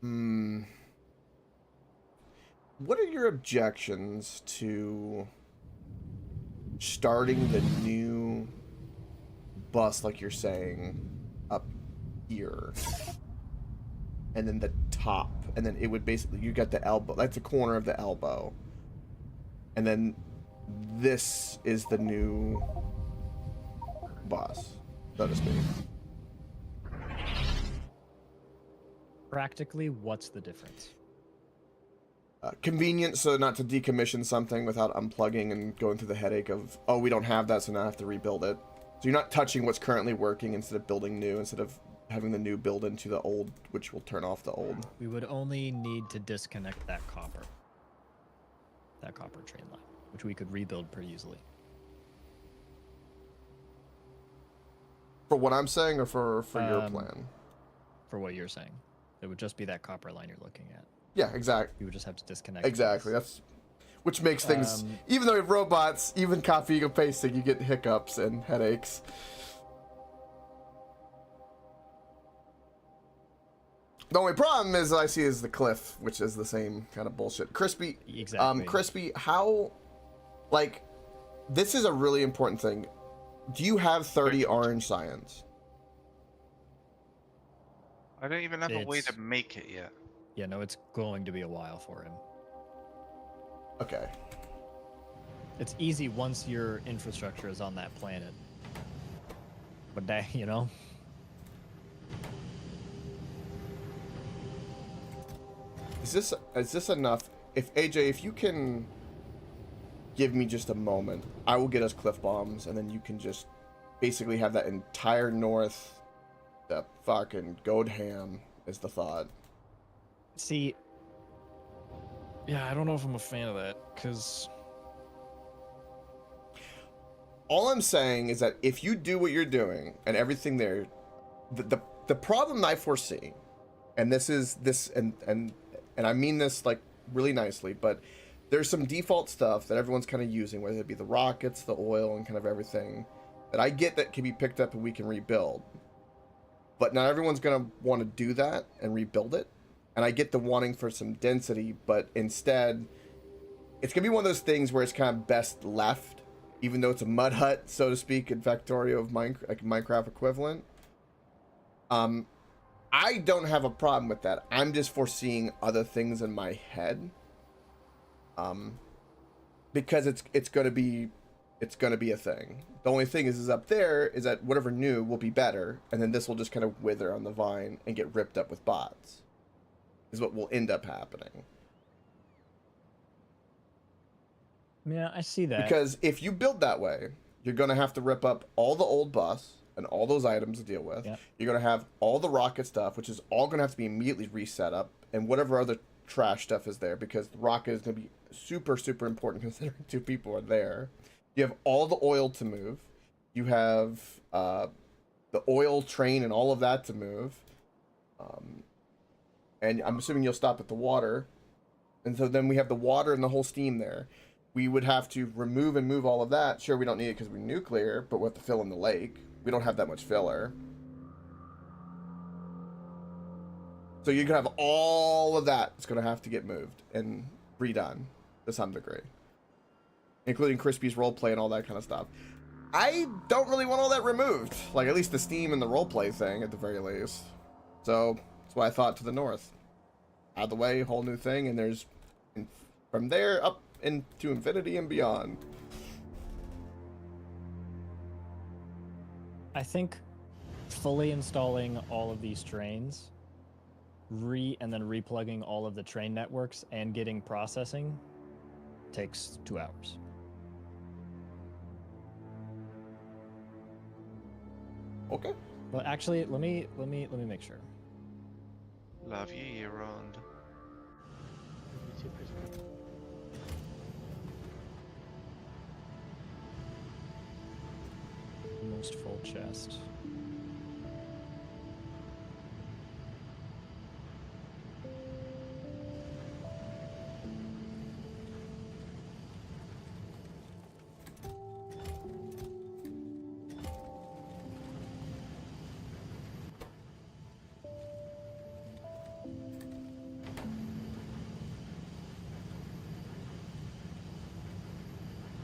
what are your objections to starting the new bus, like you're saying, up here, and then the top, and then it would basically, you got the elbow, that's the corner of the elbow, and then this is the new bus, so to speak. Practically, what's the difference? Convenient, so not to decommission something without unplugging and going through the headache of, oh, we don't have that, so now I have to rebuild it. So you're not touching what's currently working instead of building new, instead of having the new build into the old, which will turn off the old. We would only need to disconnect that copper train line, which we could rebuild pretty easily. For what I'm saying, or for your plan? For what you're saying. It would just be that copper line you're looking at. Yeah, exactly. You would just have to disconnect. Exactly. That's which makes things, even though we have robots, even copying and pasting, you get hiccups and headaches. The only problem is I see is the cliff, which is the same kind of bullshit. Crispy. Exactly. Crispy, how, like, this is a really important thing. Do you have 30 orange science? I don't even have a way to make it yet. Yeah, no, it's going to be a while for him. Okay. It's easy once your infrastructure is on that planet. But that, you know? Is this enough? If AJ, if you can give me just a moment, I will get us cliff bombs, and then you can just basically have that entire north, that fucking goat ham is the thought. See, yeah, I don't know if I'm a fan of that, because... All I'm saying is that if you do what you're doing and everything there, the problem I foresee, and I mean this like really nicely, but there's some default stuff that everyone's kind of using, whether it be the rockets, the oil, and kind of everything that I get that can be picked up and we can rebuild. But not everyone's gonna want to do that and rebuild it. And I get the wanting for some density, but instead, it's gonna be one of those things where it's kind of best left, even though it's a mud hut, so to speak, in Factorio of Minecraft equivalent. I don't have a problem with that. I'm just foreseeing other things in my head. Because it's gonna be a thing. The only thing is up there is that whatever new will be better, and then this will just kind of wither on the vine and get ripped up with bots. Is what will end up happening. Yeah, I see that. Because if you build that way, you're gonna have to rip up all the old bus and all those items to deal with. Yep. You're gonna have all the rocket stuff, which is all gonna have to be immediately reset up, and whatever other trash stuff is there, because the rocket is gonna be super, super important considering 2 people are there. You have all the oil to move. You have the oil train and all of that to move. And I'm assuming you'll stop at the water. And so then we have the water and the whole steam there. We would have to remove and move all of that. Sure, we don't need it because we're nuclear, but we have to fill in the lake. We don't have that much filler. So you're going to have all of that. It's going to have to get moved and redone to some degree. Including Crispy's roleplay and all that kind of stuff. I don't really want all that removed. Like, at least the steam and the roleplay thing, at the very least. So, that's why I thought to the north. Out of the way, whole new thing, and there's... from there, up into infinity and beyond. I think fully installing all of these trains, and then replugging all of the train networks and getting processing takes 2 hours. Okay. Well, actually, let me make sure. Love you, year-round. Almost full chest.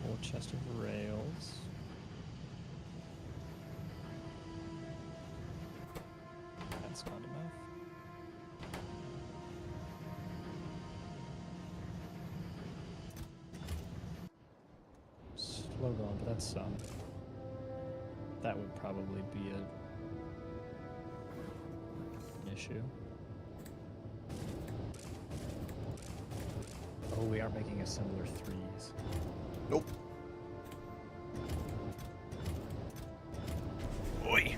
Full chest of rails. That's not enough. Slow going, but that's some. That would probably be an issue. Oh, we are making a similar threes. Nope. Oi.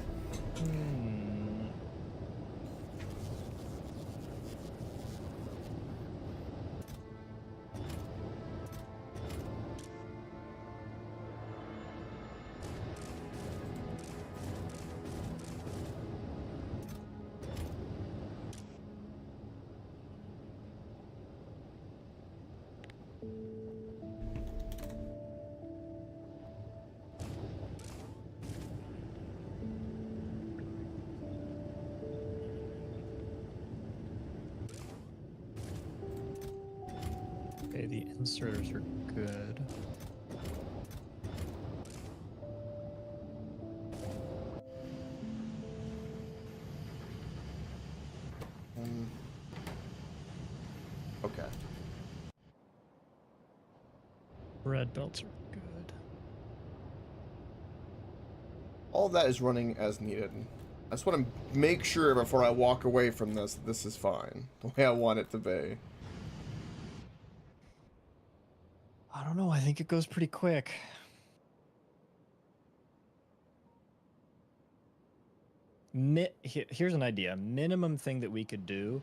Okay, the inserters are good. Okay. Red belts are good. All of that is running as needed. I just want to make sure before I walk away from this, this is fine. The way I want it to be. I don't know. I think it goes pretty quick. Here's an idea. Minimum thing that we could do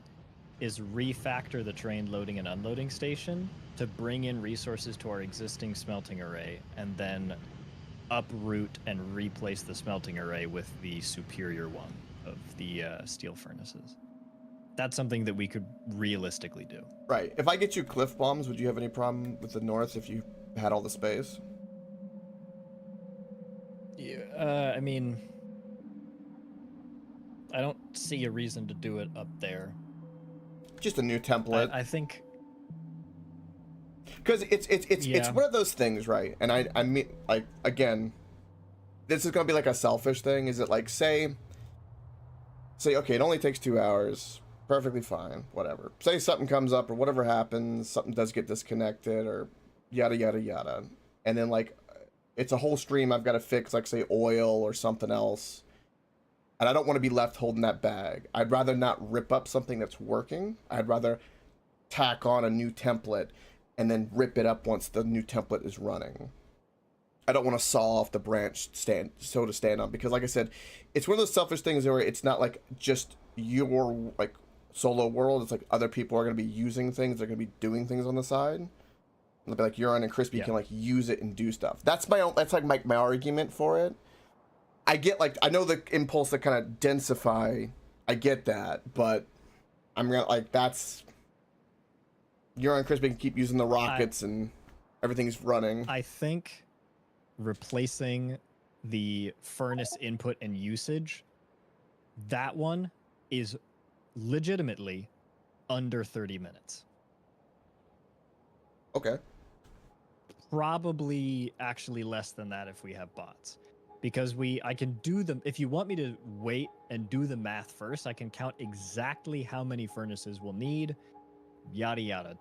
is refactor the train loading and unloading station to bring in resources to our existing smelting array, and then uproot and replace the smelting array with the superior one of the steel furnaces. That's something that we could realistically do. Right. If I get you cliff bombs, would you have any problem with the north if you had all the space? Yeah, I mean, I don't see a reason to do it up there. Just a new template. I think because it's one of those things, right? And I mean, like, again, this is gonna be like a selfish thing. Is it like say okay, it only takes 2 hours, perfectly fine, whatever. Say something comes up or whatever happens, something does get disconnected or yada yada yada, and then like it's a whole stream I've got to fix, like say oil or something else, and I don't want to be left holding that bag. I'd rather not rip up something that's working. I'd rather tack on a new template and then rip it up once the new template is running. I don't want to saw off the branch to stand on, because like I said, it's one of those selfish things where it's not like just your like solo world. It's like other people are going to be using things. They're going to be doing things on the side. They'll be like, Urine and Crispy can like use it and do stuff. That's my own. That's like my argument for it. I get like, I know the impulse to kind of densify. I get that, but I'm gonna like, that's Urine and Crispy can keep using the rockets and everything's running. I think replacing the furnace input and usage, that one is legitimately under 30 minutes. Okay. Probably actually less than that if we have bots, because I can do them. If you want me to wait and do the math first, I can count exactly how many furnaces we'll need, yada yada,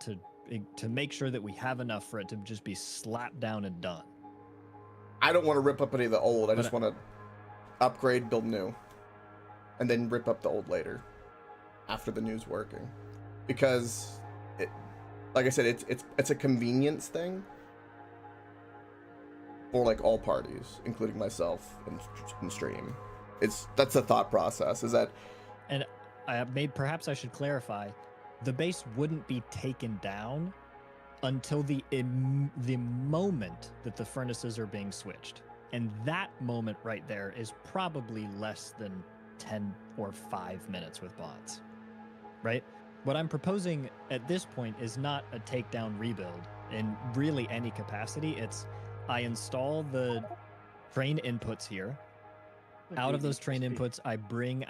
to make sure that we have enough for it to just be slapped down and done. I don't want to rip up any of the old. I just want to upgrade, build new, and then rip up the old later after the new's working, because it, like I said, it's a convenience thing for like all parties, including myself in stream. That's the thought process, is that. And perhaps I should clarify, the base wouldn't be taken down until the moment that the furnaces are being switched. And that moment right there is probably less than 10 or 5 minutes with bots, right? What I'm proposing at this point is not a takedown rebuild in really any capacity. It's I install the train inputs here. Out of those train inputs, I bring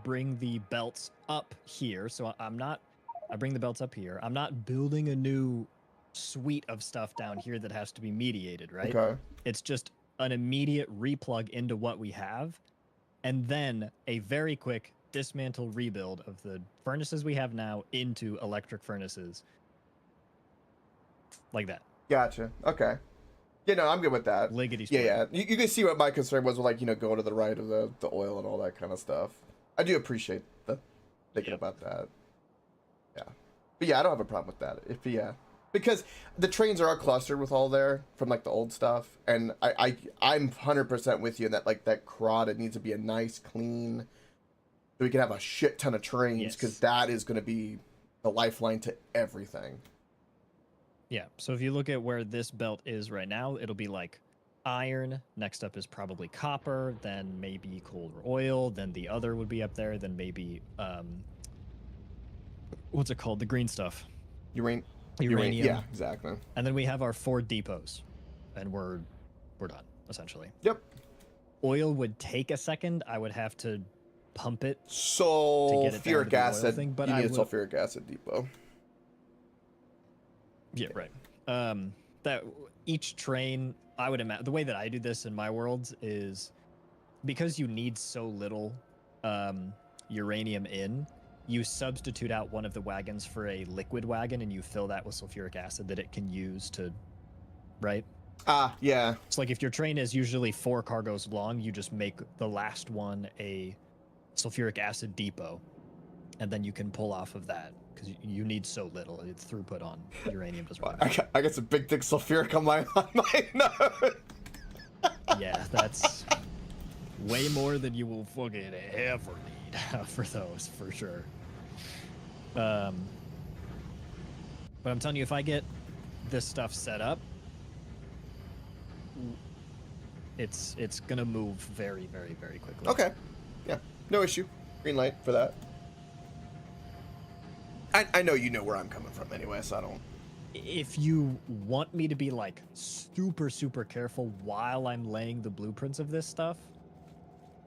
bring the belts up here. So I bring the belts up here. I'm not building a new suite of stuff down here that has to be mediated, right? Okay. It's just an immediate replug into what we have, and then a very quick dismantle rebuild of the furnaces we have now into electric furnaces. Like that. Gotcha. Okay. Yeah, no, I'm good with that. Liggity yeah. You can see what my concern was with, like, going to the right of the oil and all that kind of stuff. I do appreciate thinking about that. Yeah. But yeah, I don't have a problem with that. Because the trains are all clustered with all there from like the old stuff, and I'm 100% with you in that like that crowd, it needs to be a nice clean, so we can have a shit ton of trains, because that is going to be the lifeline to everything. Yeah, so if you look at where this belt is right now, it'll be like iron, next up is probably copper, then maybe coal or oil, then the other would be up there, then maybe what's it called, the green stuff, uranium. Yeah, exactly. And then we have our 4 depots, and we're done essentially. Yep. Oil would take a second. I would have to pump it sulfuric acid thing, but you I need would... a sulfuric acid depot. Yeah, right. That each train, I would imagine, the way that I do this in my worlds is because you need so little uranium in, you substitute out one of the wagons for a liquid wagon, and you fill that with sulfuric acid that it can use to, right? Yeah. It's like if your train is usually 4 cargoes long, you just make the last one a sulfuric acid depot, and then you can pull off of that. Because you need so little, its throughput on uranium doesn't really matter. I got some big thick sulfuric on my node. Yeah, that's way more than you will fucking ever need for those, for sure. But I'm telling you, if I get this stuff set up, it's gonna move very, very, very quickly. Okay. Yeah, no issue. Green light for that. I know you know where I'm coming from anyway, so I don't... If you want me to be, like, super, super careful while I'm laying the blueprints of this stuff,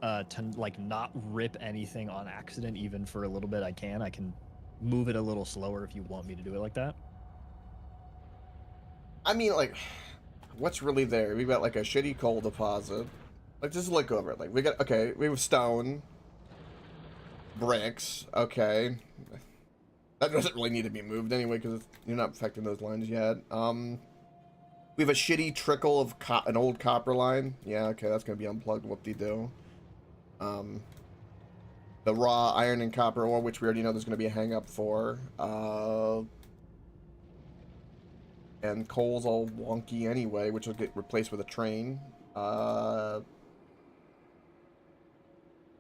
to, like, not rip anything on accident even for a little bit, I can move it a little slower if you want me to do it like that. I mean, like, what's really there? We've got, like, a shitty coal deposit. Like, just look over it. Like, we have stone, bricks, okay. That doesn't really need to be moved anyway, because you're not affecting those lines yet. We have a shitty trickle of an old copper line. Yeah, okay, that's going to be unplugged. Whoop-de-doo. The raw iron and copper ore, which we already know there's going to be a hang-up for. And coal's all wonky anyway, which will get replaced with a train.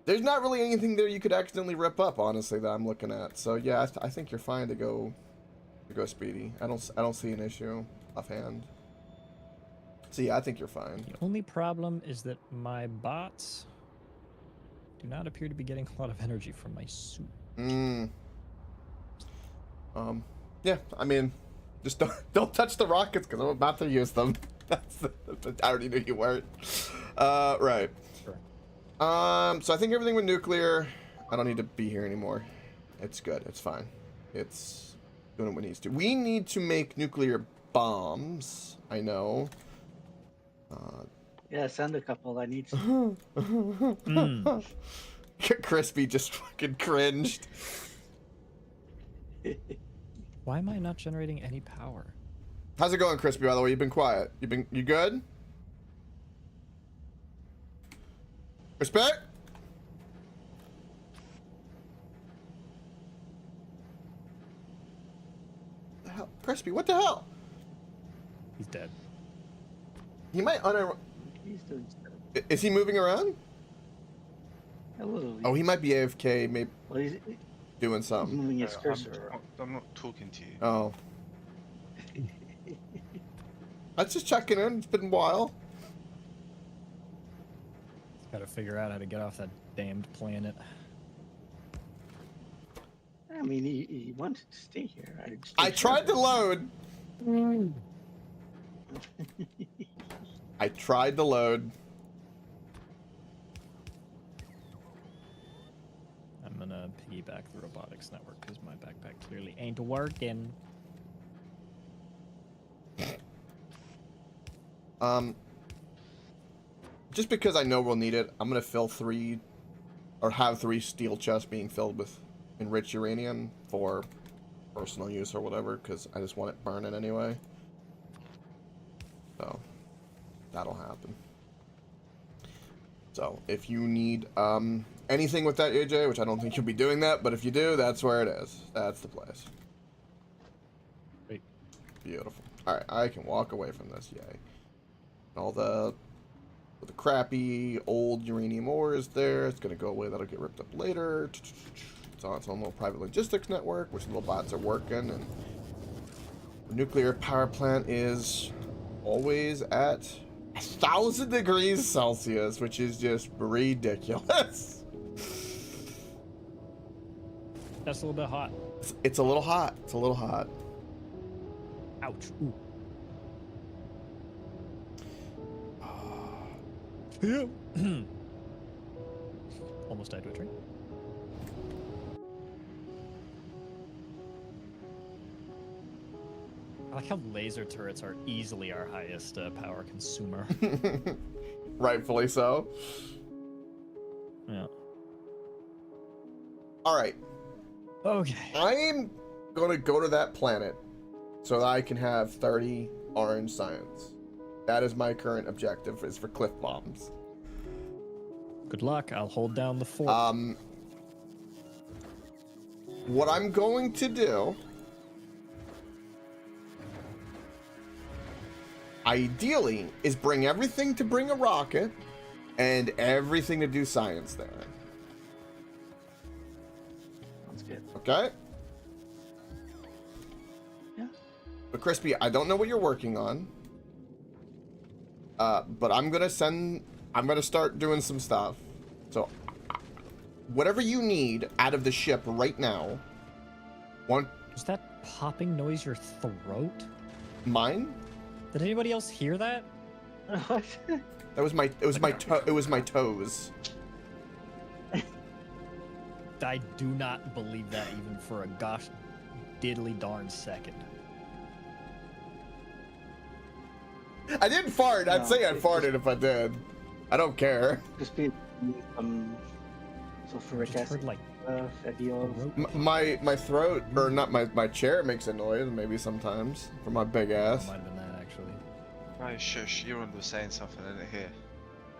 There's not really anything there you could accidentally rip up, honestly, that I'm looking at. So yeah, I think you're fine to go speedy. I don't see an issue offhand. So yeah, I think you're fine. The only problem is that my bots do not appear to be getting a lot of energy from my suit. Yeah, I mean, just don't touch the rockets because I'm about to use them. I already knew you weren't. Right. So I think everything with nuclear, I don't need to be here anymore. It's good. It's fine. It's doing what it needs to. We need to make nuclear bombs. I know. Yeah, send a couple. I need some. Crispy just fucking cringed. Why am I not generating any power? How's it going, Crispy, by the way? You've been quiet. You good? Respect? The hell? Crispy, what the hell? He's dead. He might He's doing stuff. Is he moving around? A little. Oh, he might be AFK, maybe Well, he's doing something. moving his cursor. I'm not talking to you. Oh. I was just checking in. It's been a while. Gotta figure out how to get off that damned planet. I mean, he wanted to stay here. I tried to load. I tried to load. I'm gonna piggyback the robotics network because my backpack clearly ain't working. Just because I know we'll need it, I'm gonna fill 3, or have 3 steel chests being filled with enriched uranium for personal use or whatever, because I just want it burning anyway. So, that'll happen. So, if you need anything with that, AJ, which I don't think you'll be doing that, but if you do, that's where it is. That's the place. Wait. Beautiful. All right, I can walk away from this. Yay. All the crappy old uranium ore is there. It's gonna go away. That'll get ripped up later. It's on its own little private logistics network, which the little bots are working. And the nuclear power plant is always at 1,000 degrees Celsius, which is just ridiculous. That's a little bit hot. It's a little hot. It's a little hot. Ouch. Ooh. Almost died to a tree. I like how laser turrets are easily our highest power consumer. Rightfully so. Yeah. All right. Okay. I'm gonna go to that planet so that I can have 30 orange science. That is my current objective, is for cliff bombs. Good luck. I'll hold down the fort. What I'm going to do, ideally, is bring everything to bring a rocket and everything to do science there. Sounds good. Okay? Yeah. But Crispy, I don't know what you're working on. But I'm gonna start doing some stuff. So, whatever you need out of the ship right now. Is that popping noise your throat? Mine? Did anybody else hear that? It was my toes. I do not believe that even for a gosh diddly darn second. I didn't fart. I'd say I farted if I did. I don't care. Just being sulfuric acid, like FeDiols. My throat, or not my chair makes a noise maybe sometimes from my big ass. Might have been that actually. Right, shush. You were saying something I didn't hear.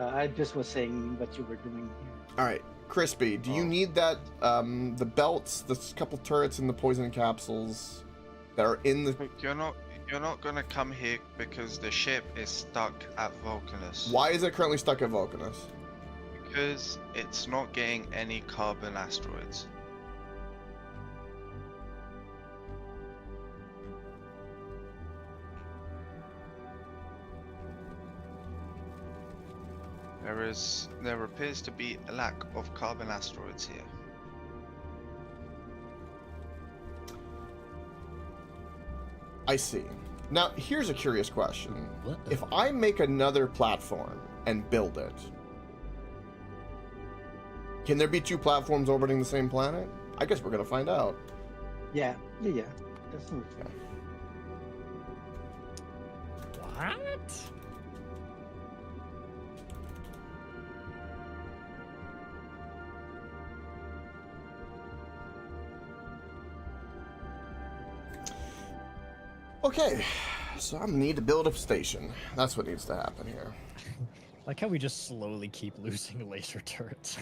I just was saying what you were doing here. All right, Crispy, do you need that the belts, the couple turrets, and the poison capsules that are in the? You're not gonna come here because the ship is stuck at Vulcanus. Why is it currently stuck at Vulcanus? Because it's not getting any carbon asteroids. There appears to be a lack of carbon asteroids here. I see. Now, here's a curious question. If I make another platform and build it, can there be two platforms orbiting the same planet? I guess we're gonna find out. Yeah. Definitely. What? Okay, so I need to build a station. That's what needs to happen here. Like how we just slowly keep losing laser turrets.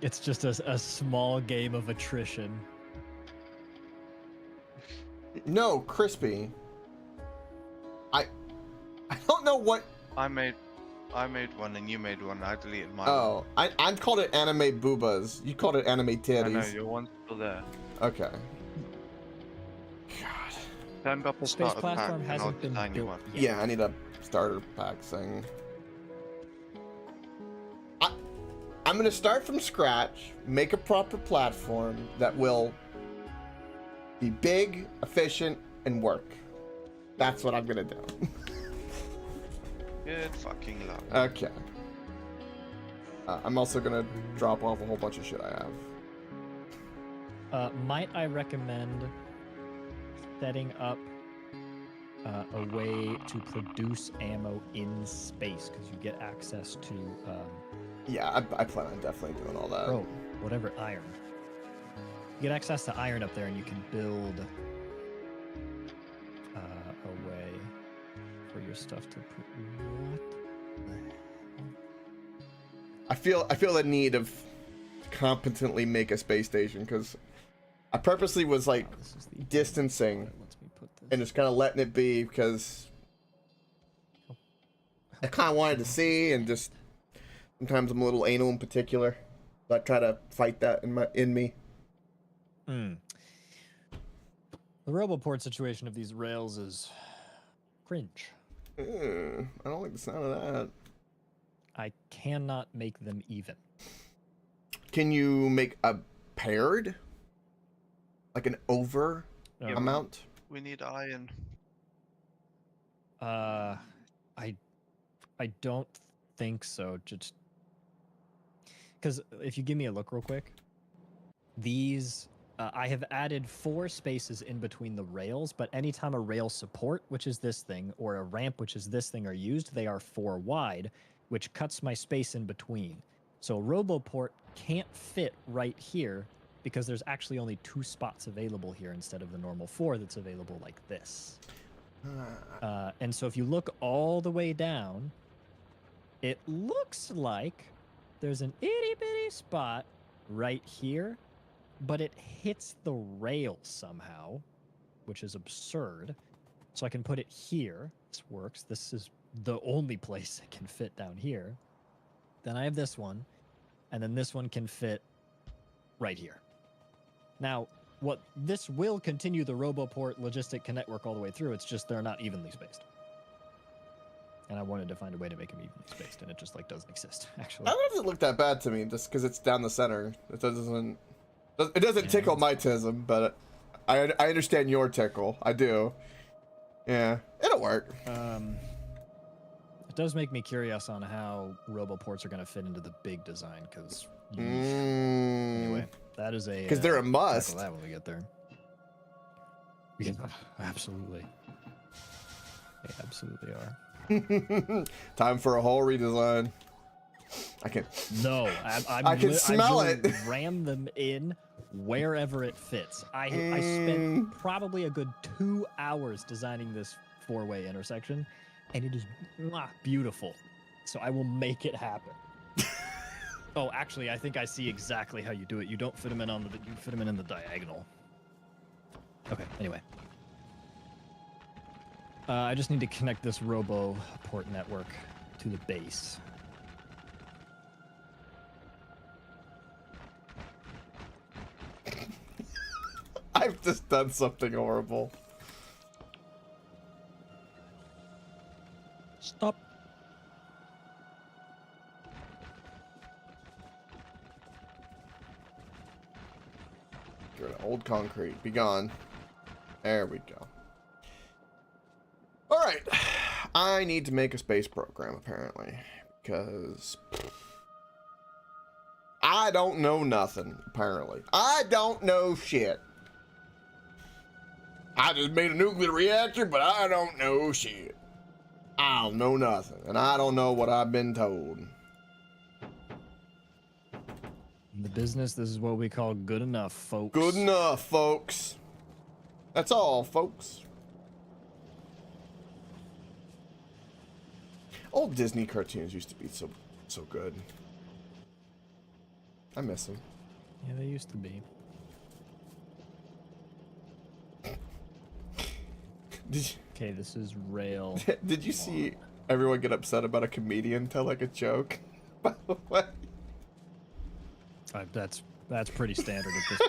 It's just a small game of attrition. No, Crispy. I don't know what. I made one and you made one. I deleted mine. Oh, I called it anime boobas. You called it anime titties. I know, your one's still there. Okay. Send up a Space starter platform pack and I'll hasn't been design you built one. yet. Yeah, I need a starter pack thing. I'm gonna start from scratch, make a proper platform that will be big, efficient, and work. That's what I'm gonna do. Good fucking luck. Okay. I'm also gonna drop off a whole bunch of shit I have. Might I recommend setting up a way to produce ammo in space, because you get access to Yeah, I plan on definitely doing all that. whatever iron. You get access to iron up there, and you can build a way for your stuff to put. What the hell? I feel the need of competently make a space station, because I purposely was like This is the distancing Lets me put and just kind of letting it be because I kind of wanted to see, and just sometimes I'm a little anal in particular, so I try to fight that in me. The Roboport situation of these rails is cringe. I don't like the sound of that. I cannot make them even. Can you make a paired? Like an over amount? We need iron. I don't think so. Just because if you give me a look real quick, these I have added 4 spaces in between the rails, but anytime a rail support, which is this thing, or a ramp, which is this thing, are used, they are 4 wide, which cuts my space in between. So Roboport can't fit right here because there's actually only 2 spots available here instead of the normal 4 that's available like this. And so if you look all the way down, it looks like there's an itty-bitty spot right here, but it hits the rail somehow, which is absurd. So I can put it here. This works. This is the only place it can fit down here. Then I have this one, and then this one can fit right here. Now, this will continue the Roboport logistic network all the way through. It's just they're not evenly spaced. And I wanted to find a way to make them evenly spaced, and it just like doesn't exist, actually. I don't know if it looked that bad to me, just because it's down the center. It doesn't tickle my tism, but I understand your tickle. I do. Yeah, it'll work. It does make me curious on how Roboports are going to fit into the big design, because anyway, that is a because they're a must. That when we get there. Yeah, absolutely. They absolutely are. Time for a whole redesign. I can. No, I can smell it. Ram them in wherever it fits. I spent probably a good 2 hours designing this 4-way intersection, and it is beautiful. So I will make it happen. Oh, actually, I think I see exactly how you do it. You don't fit them in you fit them in the diagonal. Okay. Anyway. I just need to connect this Roboport network to the base. I've just done something horrible. Stop. Good old concrete. Be gone. There we go. Alright. I need to make a space program, apparently. Because I don't know nothing, apparently. I don't know shit. I just made a nuclear reactor, but I don't know shit. I don't know nothing, and I don't know what I've been told. In the business, this is what we call good enough, folks. Good enough, folks. That's all, folks. Old Disney cartoons used to be so good. I miss them. Yeah, they used to be. Okay, this is rail. Did you see everyone get upset about a comedian tell like a joke? By the way, that's pretty standard at this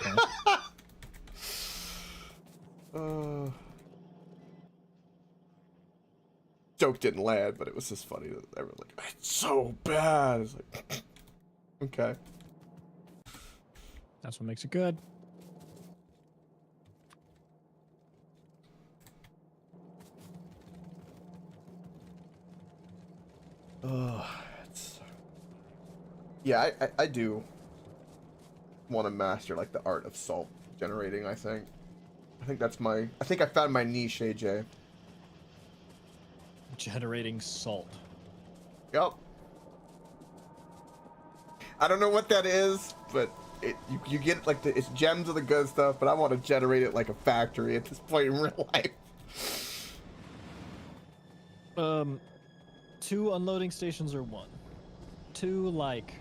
point. Joke didn't land, but it was just funny that they were like, "It's so bad." It's like, okay. That's what makes it good. Yeah, I do want to master like the art of salt generating. I think that's my. I think I found my niche, AJ. Generating salt. Yep. I don't know what that is, but you get like it's gems of the good stuff, but I want to generate it like a factory at this point in real life. 2 unloading stations or 1? 2 like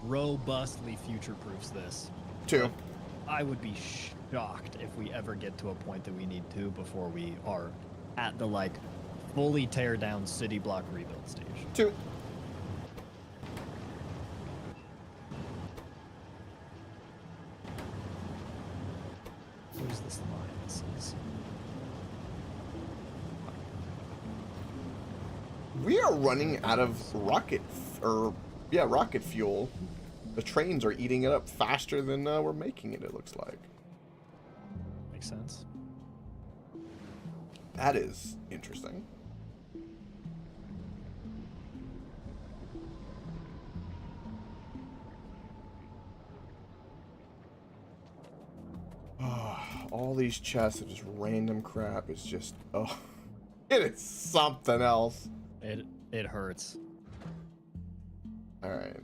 robustly future-proofs this. 2. I would be shocked if we ever get to a point that we need to before we are at the, like, fully tear down city block rebuild stage. 2. Where's this line? This is... We are running out of rocket fuel. The trains are eating it up faster than we're making it, it looks like. Makes sense. That is interesting. All these chests of just random crap is just, oh, it is something else. It hurts. All right.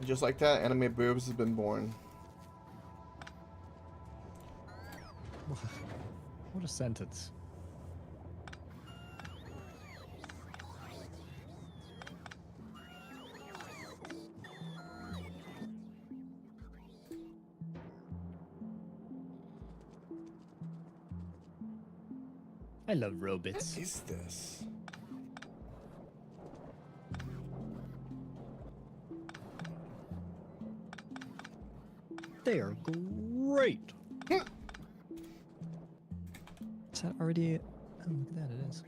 Just like that, anime boobs has been born. What a sentence. I love robots. What is this? They are great. Is that already? Oh, look at that! It is.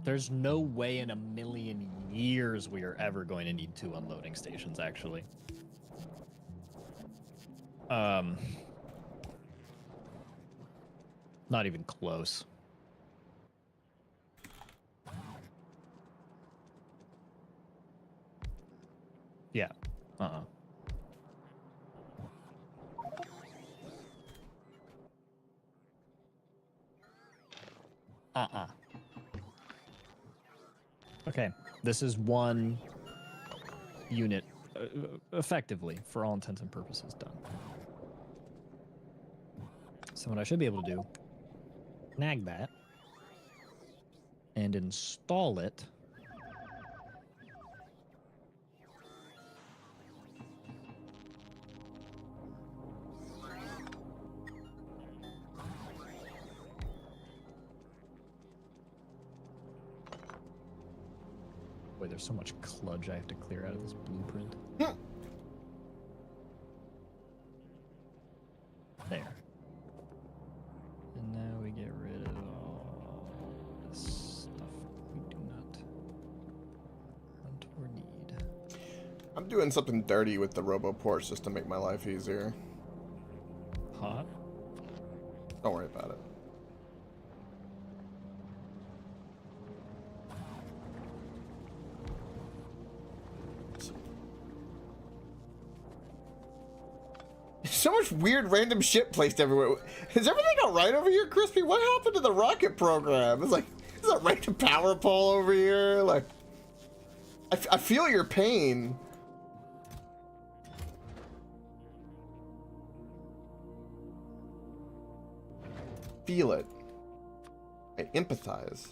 There's no way in a million years we are ever going to need 2 unloading stations, actually. Not even close. Yeah. Okay, this is 1 unit, effectively, for all intents and purposes, done. So what I should be able to do, snag that, and install it. Boy, there's so much kludge I have to clear out of this blueprint. There. And now we get rid of all this stuff we do not want or need. I'm doing something dirty with the RoboPorts just to make my life easier. Hot? Don't worry about it. So much weird random shit placed everywhere. Is everything alright over here, Crispy? What happened to the rocket program? It's like, there's a random power pole over here. Like, I feel your pain. Feel it. I empathize.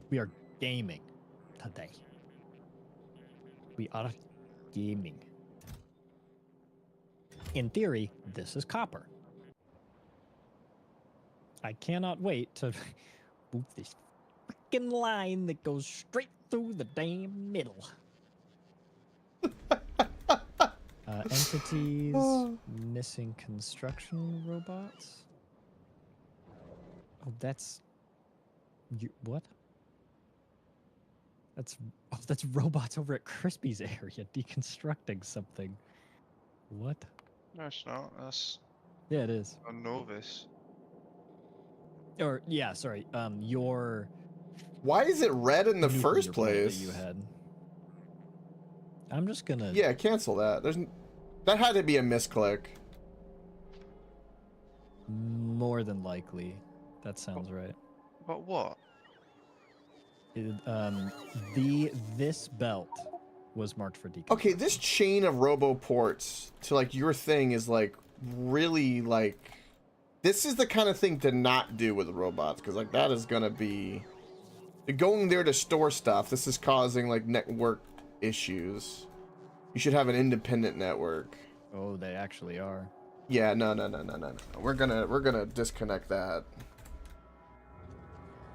We are gaming today. We are gaming. In theory, this is copper. I cannot wait to move this freaking line that goes straight through the damn middle. Entities, missing construction robots. Oh, that's what? That's robots over at Crispy's area deconstructing something. What? No, it's not. That's Yeah, it is. a novice. Or yeah, sorry. Your Why is it red in the nuclear first plant place? that you had. I'm just gonna. Yeah, cancel that. That had to be a misclick. More than likely, that sounds right. But what? This belt was marked for deconstruction. Okay, this chain of roboports to like your thing is like really like. This is the kind of thing to not do with robots, because like that is gonna be. You're going there to store stuff. This is causing like network issues. You should have an independent network. Oh, they actually are. Yeah, no. We're gonna disconnect that.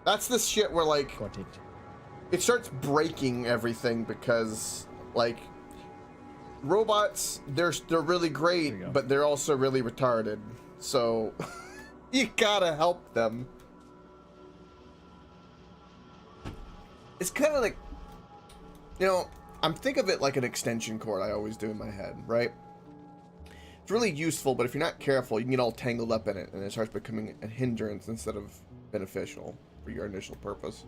That's the shit where like Got it. it starts breaking everything because like robots they're really great, but they're also really retarded. So you gotta help them. It's kind of like, you know, I'm think of it like an extension cord. I always do in my head, right? It's really useful, but if you're not careful, you can get all tangled up in it, and it starts becoming a hindrance instead of beneficial for your initial purpose.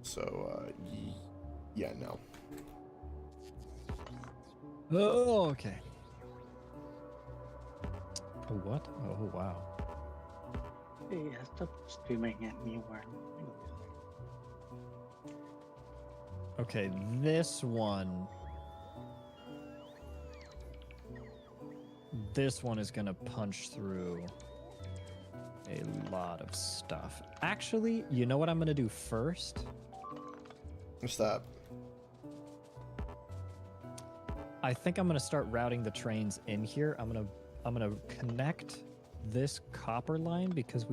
So, yeah, no. Oh, okay. Oh, what? Oh, wow. Yeah, stop screaming at me, Warren. Okay, this one. This one is gonna punch through a lot of stuff. Actually, you know what I'm gonna do first? What's that? I think I'm gonna start routing the trains in here. I'm gonna connect this copper line because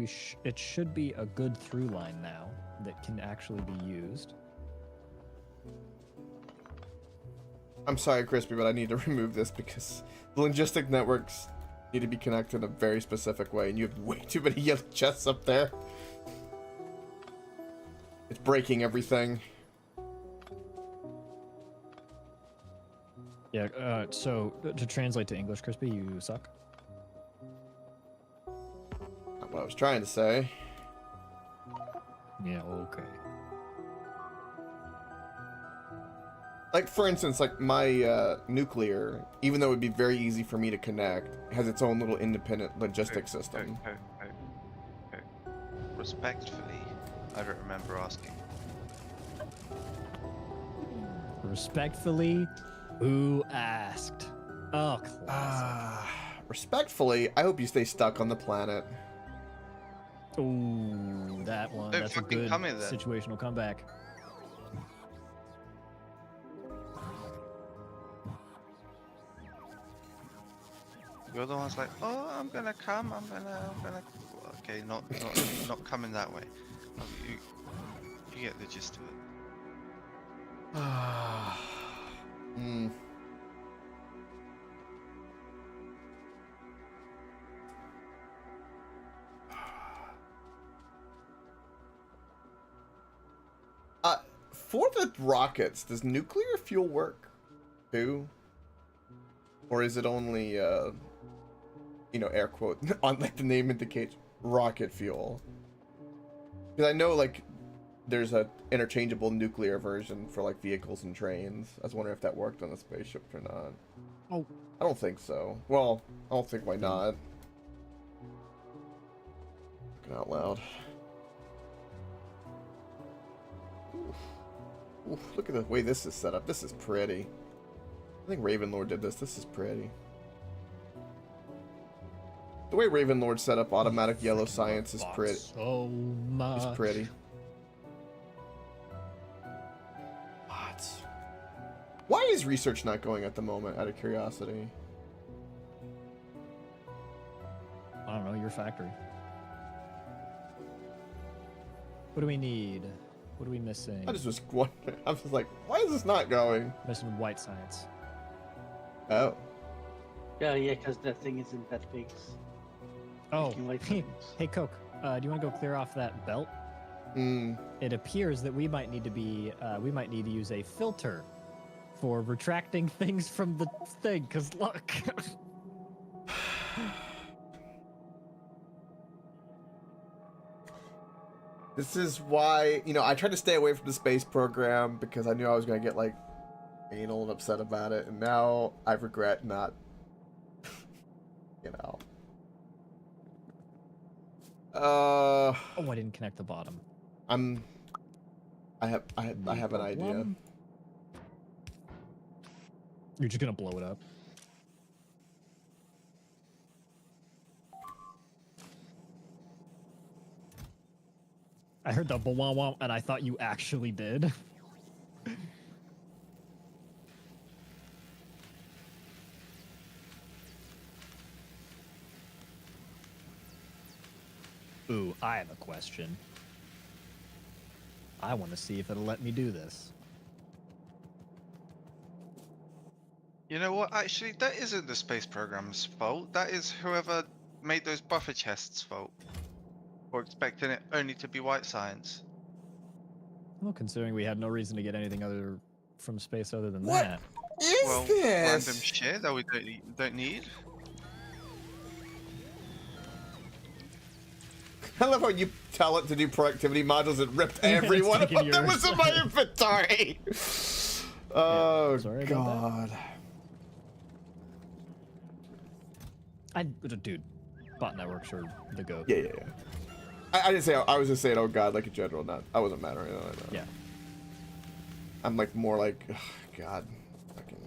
it should be a good through line now that can actually be used. I'm sorry, Crispy, but I need to remove this because the logistic networks need to be connected in a very specific way, and you have way too many yellow chests up there. It's breaking everything. Yeah, so to translate to English, Crispy, you suck. Not what I was trying to say. Yeah, okay. Like, for instance, like my nuclear, even though it would be very easy for me to connect, has its own little independent logistic system. Okay. Respectfully, I don't remember asking. Respectfully, who asked? Oh, classic. Respectfully, I hope you stay stuck on the planet. Ooh, that one. Don't That's a fucking good come in then. situational comeback. You're the ones like, oh, I'm gonna come. I'm gonna. Okay, not coming that way. You get the gist of it. Hmm. For the rockets, does nuclear fuel work too? Or is it only, you know, air quote, on like the name indicates, rocket fuel? Because I know, like, there's a interchangeable nuclear version for, like, vehicles and trains. I was wondering if that worked on the spaceship or not. Oh. I don't think so. Well, I don't think why not. Looking out loud. Oof, look at the way this is set up. This is pretty. I think Ravenlord did this. This is pretty. The way Ravenlord set up automatic yellow science is pretty. So much. It's pretty. is research not going at the moment, out of curiosity? I don't know, your factory. What do we need? What are we missing? I just was wondering. I was like, why is this not going? Missing white science. Oh. Yeah, because the thing isn't that big. Oh, Making white hey, science. hey, Coke. Do you want to go clear off that belt? It appears that we might need to use a filter for retracting things from the thing. Cause look. This is why, you know, I tried to stay away from the space program because I knew I was going to get, like, anal and upset about it, and now I regret not, you know. Oh, I didn't connect the bottom. I have an idea. You're just gonna blow it up. I heard the wah and I thought you actually did. Ooh, I have a question. I want to see if it'll let me do this. You know what? Actually, that isn't the space program's fault. That is whoever made those buffer chests' fault. Or expecting it only to be white science. Well, considering we had no reason to get anything other from space other than What that. is this? Random shit that we don't need. I love how you tell it to do productivity modules and ripped every one of them that was in my inventory. Oh, sorry about God. Dude, bot networks are the goat. Yeah. I didn't say, I was just saying, oh God, like in general, not, I wasn't mad or anything like that. Yeah. I'm like, more like, ugh, God. Fucking.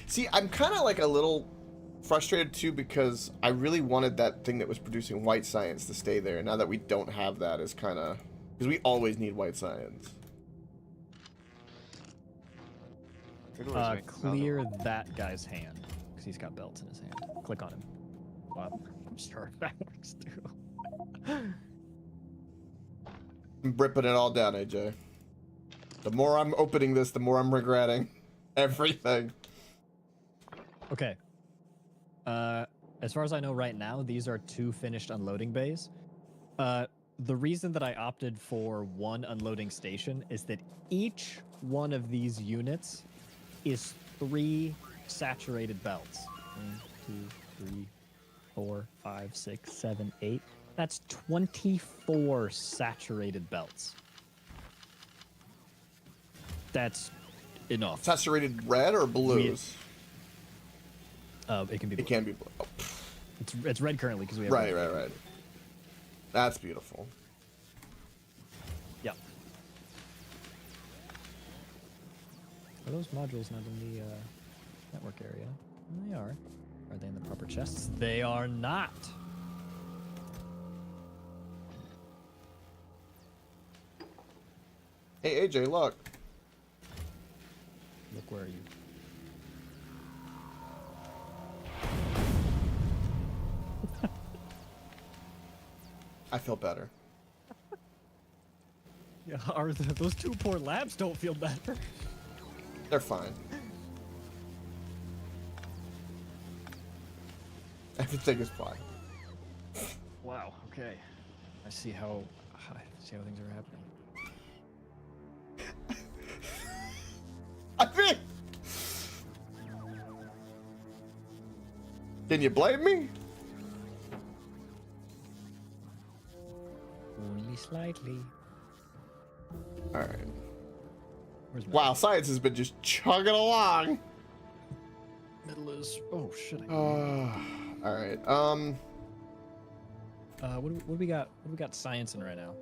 See, I'm kind of like a little frustrated too because I really wanted that thing that was producing white science to stay there. Now that we don't have that, is kind of because we always need white science. Clear that guy's hand because he's got belts in his hand. Click on him. Wow, I'm sure that works too. I'm ripping it all down, AJ. The more I'm opening this, the more I'm regretting everything. Okay. As far as I know right now, these are 2 finished unloading bays. The reason that I opted for 1 unloading station is that each one of these units is 3 saturated belts. 1, 2, 3, 4, 5, 6, 7, 8. That's 24 saturated belts. That's enough. Saturated red or blues? It can be blue. It can be blue. Oh. It's red currently because we have Right. That's beautiful. Yeah. Are those modules not in the network area? They are. Are they in the proper chests? They are not. Hey, AJ, look. Look, where are you? I feel better. Yeah, those 2 poor labs don't feel better. They're fine. Everything is fine. Wow. Okay. I see how things are happening. I mean, can you blame me? Only slightly. All right. Where's my Wow, science has been just chugging along. middle is? Oh shit. All right. What do we got? What do we got sciencing right now?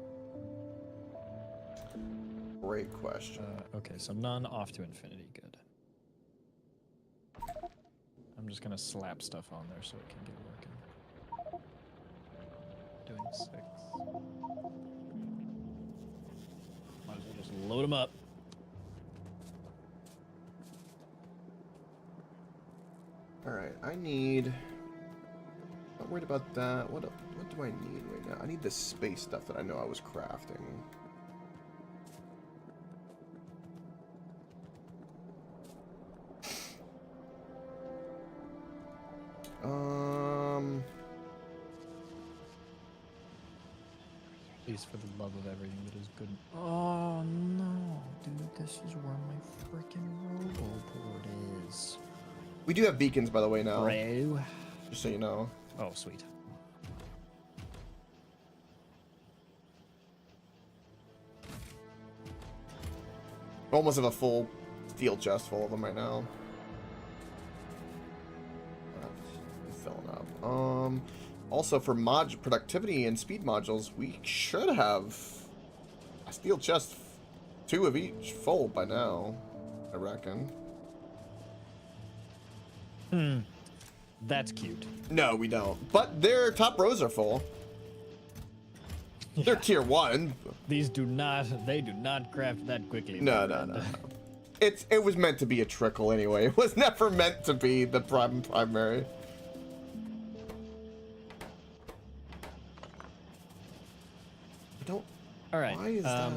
Great question. Okay, so none off to infinity. Good. I'm just gonna slap stuff on there so it can get working. Doing 6. Might as well just load them up. All right, I need. Not worried about that. What do I need right now? I need the space stuff that I know I was crafting. Please, for the love of everything that is good. Oh no, dude, this is where my freaking roboport is. We do have beacons, by the way, now. Bro. Just so you know. Oh, sweet. Almost have a full steel chest full of them right now. Filling up. Also for mod productivity and speed modules, we should have a steel chest, 2 of each full by now, I reckon. That's cute. No, we don't. But their top rows are full. They're tier 1. They do not craft that quickly. No. It was meant to be a trickle anyway. It was never meant to be the primary. I don't. All right. Why is that?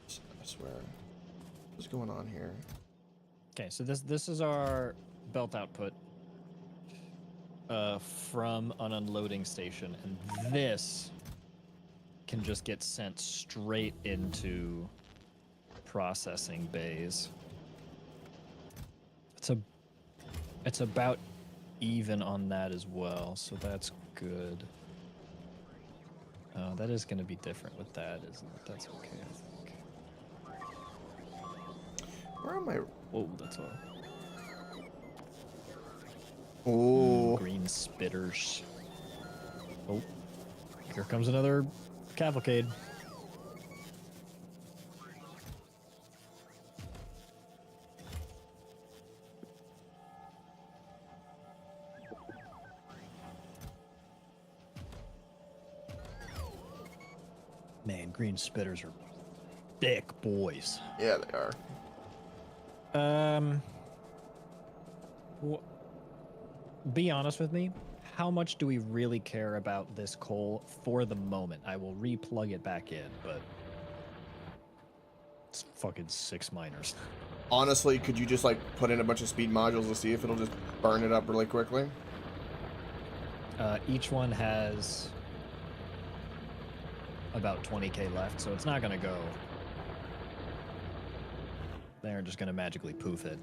I swear. What's going on here? Okay, so this is our belt output from an unloading station, and this can just get sent straight into processing bays. It's about even on that as well, so that's good. That is going to be different with that, isn't it? That's okay, I think. Where am I? Whoa, that's all. Oh. Green spitters. Oh, here comes another cavalcade. Man, green spitters are thick boys. Yeah, they are. Be honest with me. How much do we really care about this coal for the moment? I will re-plug it back in, but it's fucking 6 miners. Honestly, could you just like put in a bunch of speed modules to see if it'll just burn it up really quickly? Each one has about 20k left, so it's not gonna go. They're just gonna magically poof it.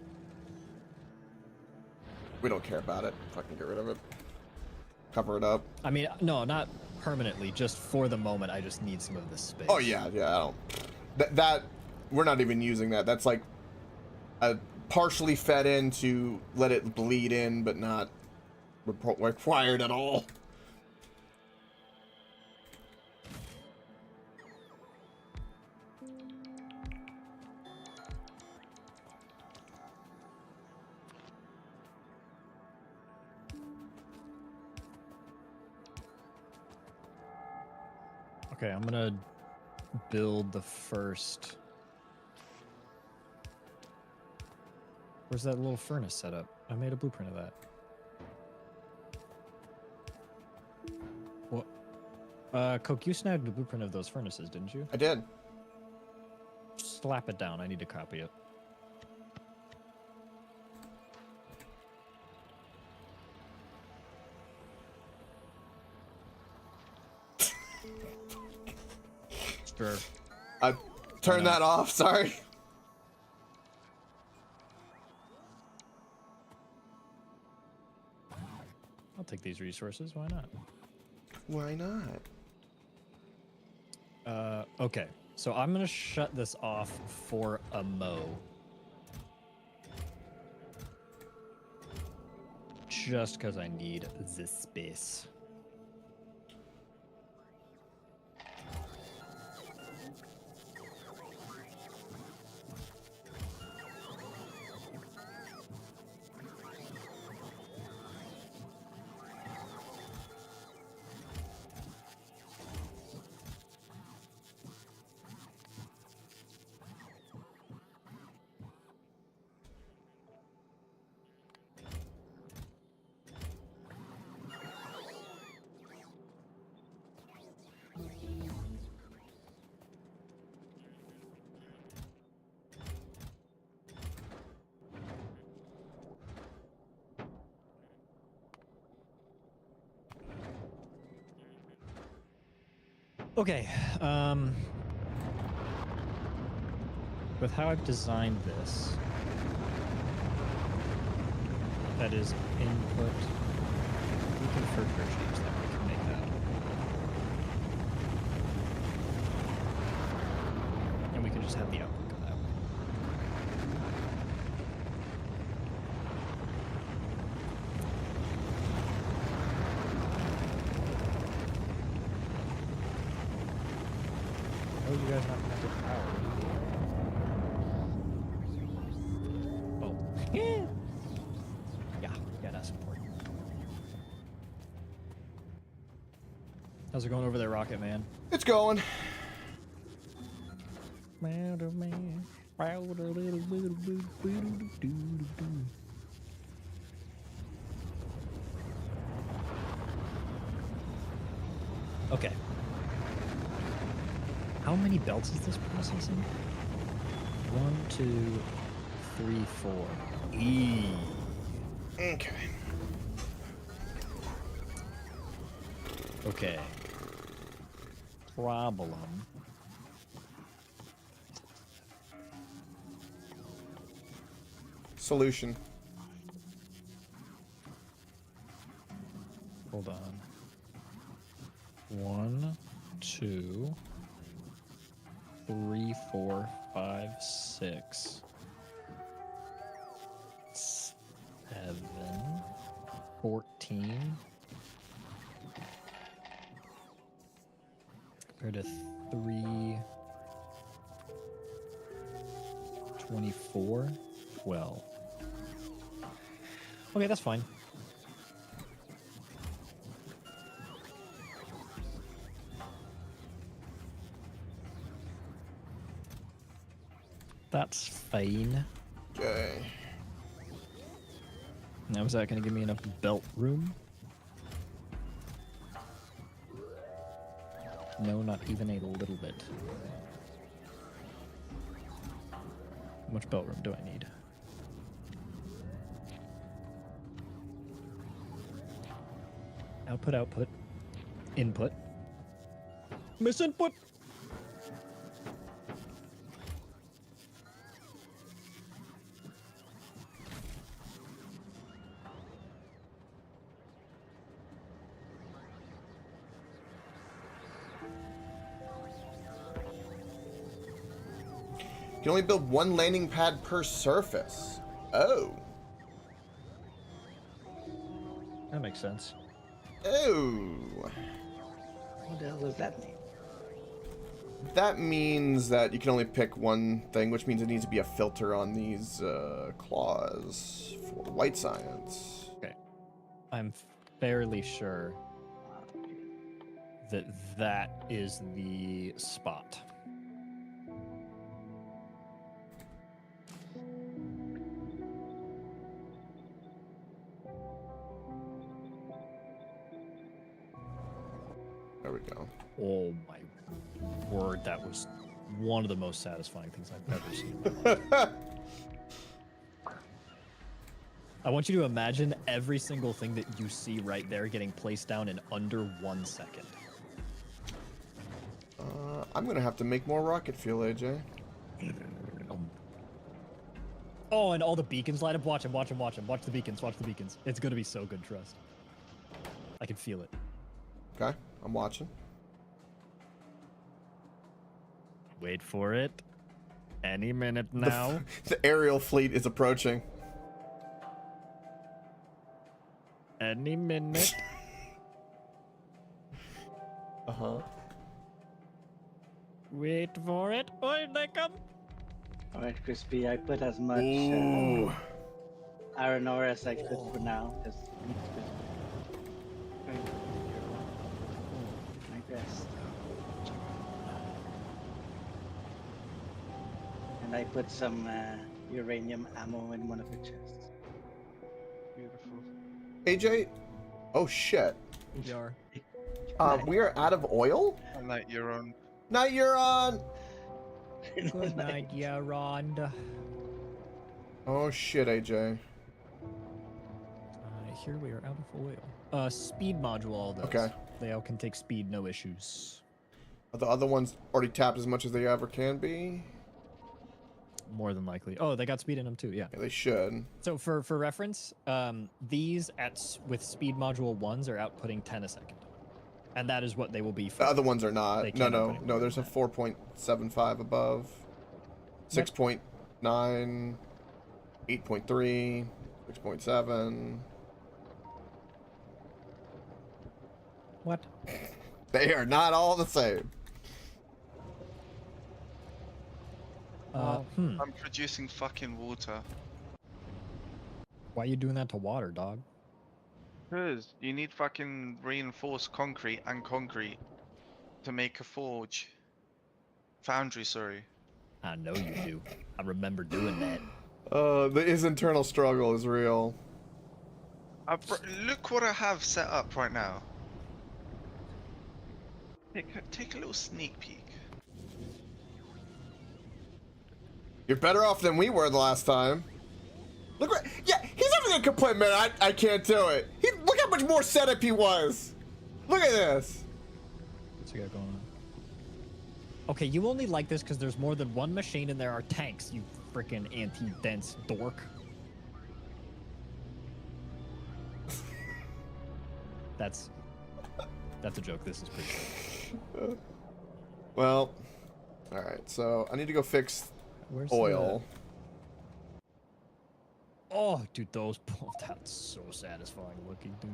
We don't care about it. Fucking get rid of it. Cover it up. I mean, no, not permanently. Just for the moment, I just need some of this space. Oh yeah, yeah. I don't. That we're not even using that. That's like a partially fed in to let it bleed in, but not required at all. Okay, I'm gonna build the first. Where's that little furnace set up? I made a blueprint of that. What? Coke, you snagged the blueprint of those furnaces, didn't you? I did. Slap it down. I need to copy it. Sure. I turned that off. Sorry. I'll take these resources. Why not? Why not? Okay. So I'm gonna shut this off for a mo. Just because I need this space. Okay. With how I've designed this, that is input. We can further change that. We can make that. And we can just have the output go that way. Oh, you guys not connected to power. Oh. Yeah. Yeah, that's important. How's it going over there, Rocket Man? It's going. Okay. How many belts is this processing? 1, 2, 3, 4. Okay. Okay. Problem. Solution. Hold on. 1, 2, 3, 4, 5, 6, 7, 14. Compared to 3, 24, 12. Okay, that's fine. That's fine. Okay. Now, is that going to give me enough belt room? No, not even a little bit. How much belt room do I need? Output, output. Input. Miss input! You can only build one landing pad per surface. Oh. That makes sense. Oh. What the hell does that mean? That means that you can only pick one thing, which means it needs to be a filter on these claws for white science. Okay. I'm fairly sure that that is the spot. There we go. Oh my word, that was one of the most satisfying things I've ever seen in my life. I want you to imagine every single thing that you see right there getting placed down in under 1 second. I'm gonna have to make more rocket fuel, AJ. Oh, and all the beacons light up. Watch him, watch him, watch him. Watch the beacons, watch the beacons. It's gonna be so good, trust. I can feel it. Okay, I'm watching. Wait for it. Any minute now. The aerial fleet is approaching. Any minute. Uh-huh. Wait for it. Oh, they come. Alright, Crispy, I put as much Ooh. iron ore as I could for now, because my best. And I put some uranium ammo in one of the chests. Beautiful. AJ? Oh, shit. Yar. We are out of oil? And like your own. Night, you're on. Good night, Yaronda. Oh, shit, AJ. Here we are out of oil. Speed module all does. Okay. They all can take speed, no issues. Are the other ones already tapped as much as they ever can be? More than likely. Oh, they got speed in them too. Yeah. Yeah, they should. So for reference, these with speed module 1s are outputting 10 a second, and that is what they will be. The other ones are not. They No, can't no, output any no. more There's a than 4.75 above, 6.9, 8.3, 6.7. What? They are not all the same. I'm producing fucking water. Why are you doing that to water, dog? Because you need fucking reinforced concrete and concrete to make a forge. Foundry, sorry. I know you do. I remember doing that. His internal struggle is real. Look what I have set up right now. Take a little sneak peek. You're better off than we were the last time. Look what, yeah, he's never gonna complain, man. I can't do it. Look how much more setup he was. Look at this. What's he got going on? Okay, you only like this because there's more than one machine and there are tanks, you freaking anti-dense dork. That's a joke. This is pretty good. Well, all right. So I need to go fix Where's oil. Oh, dude, those that's so satisfying looking, dude.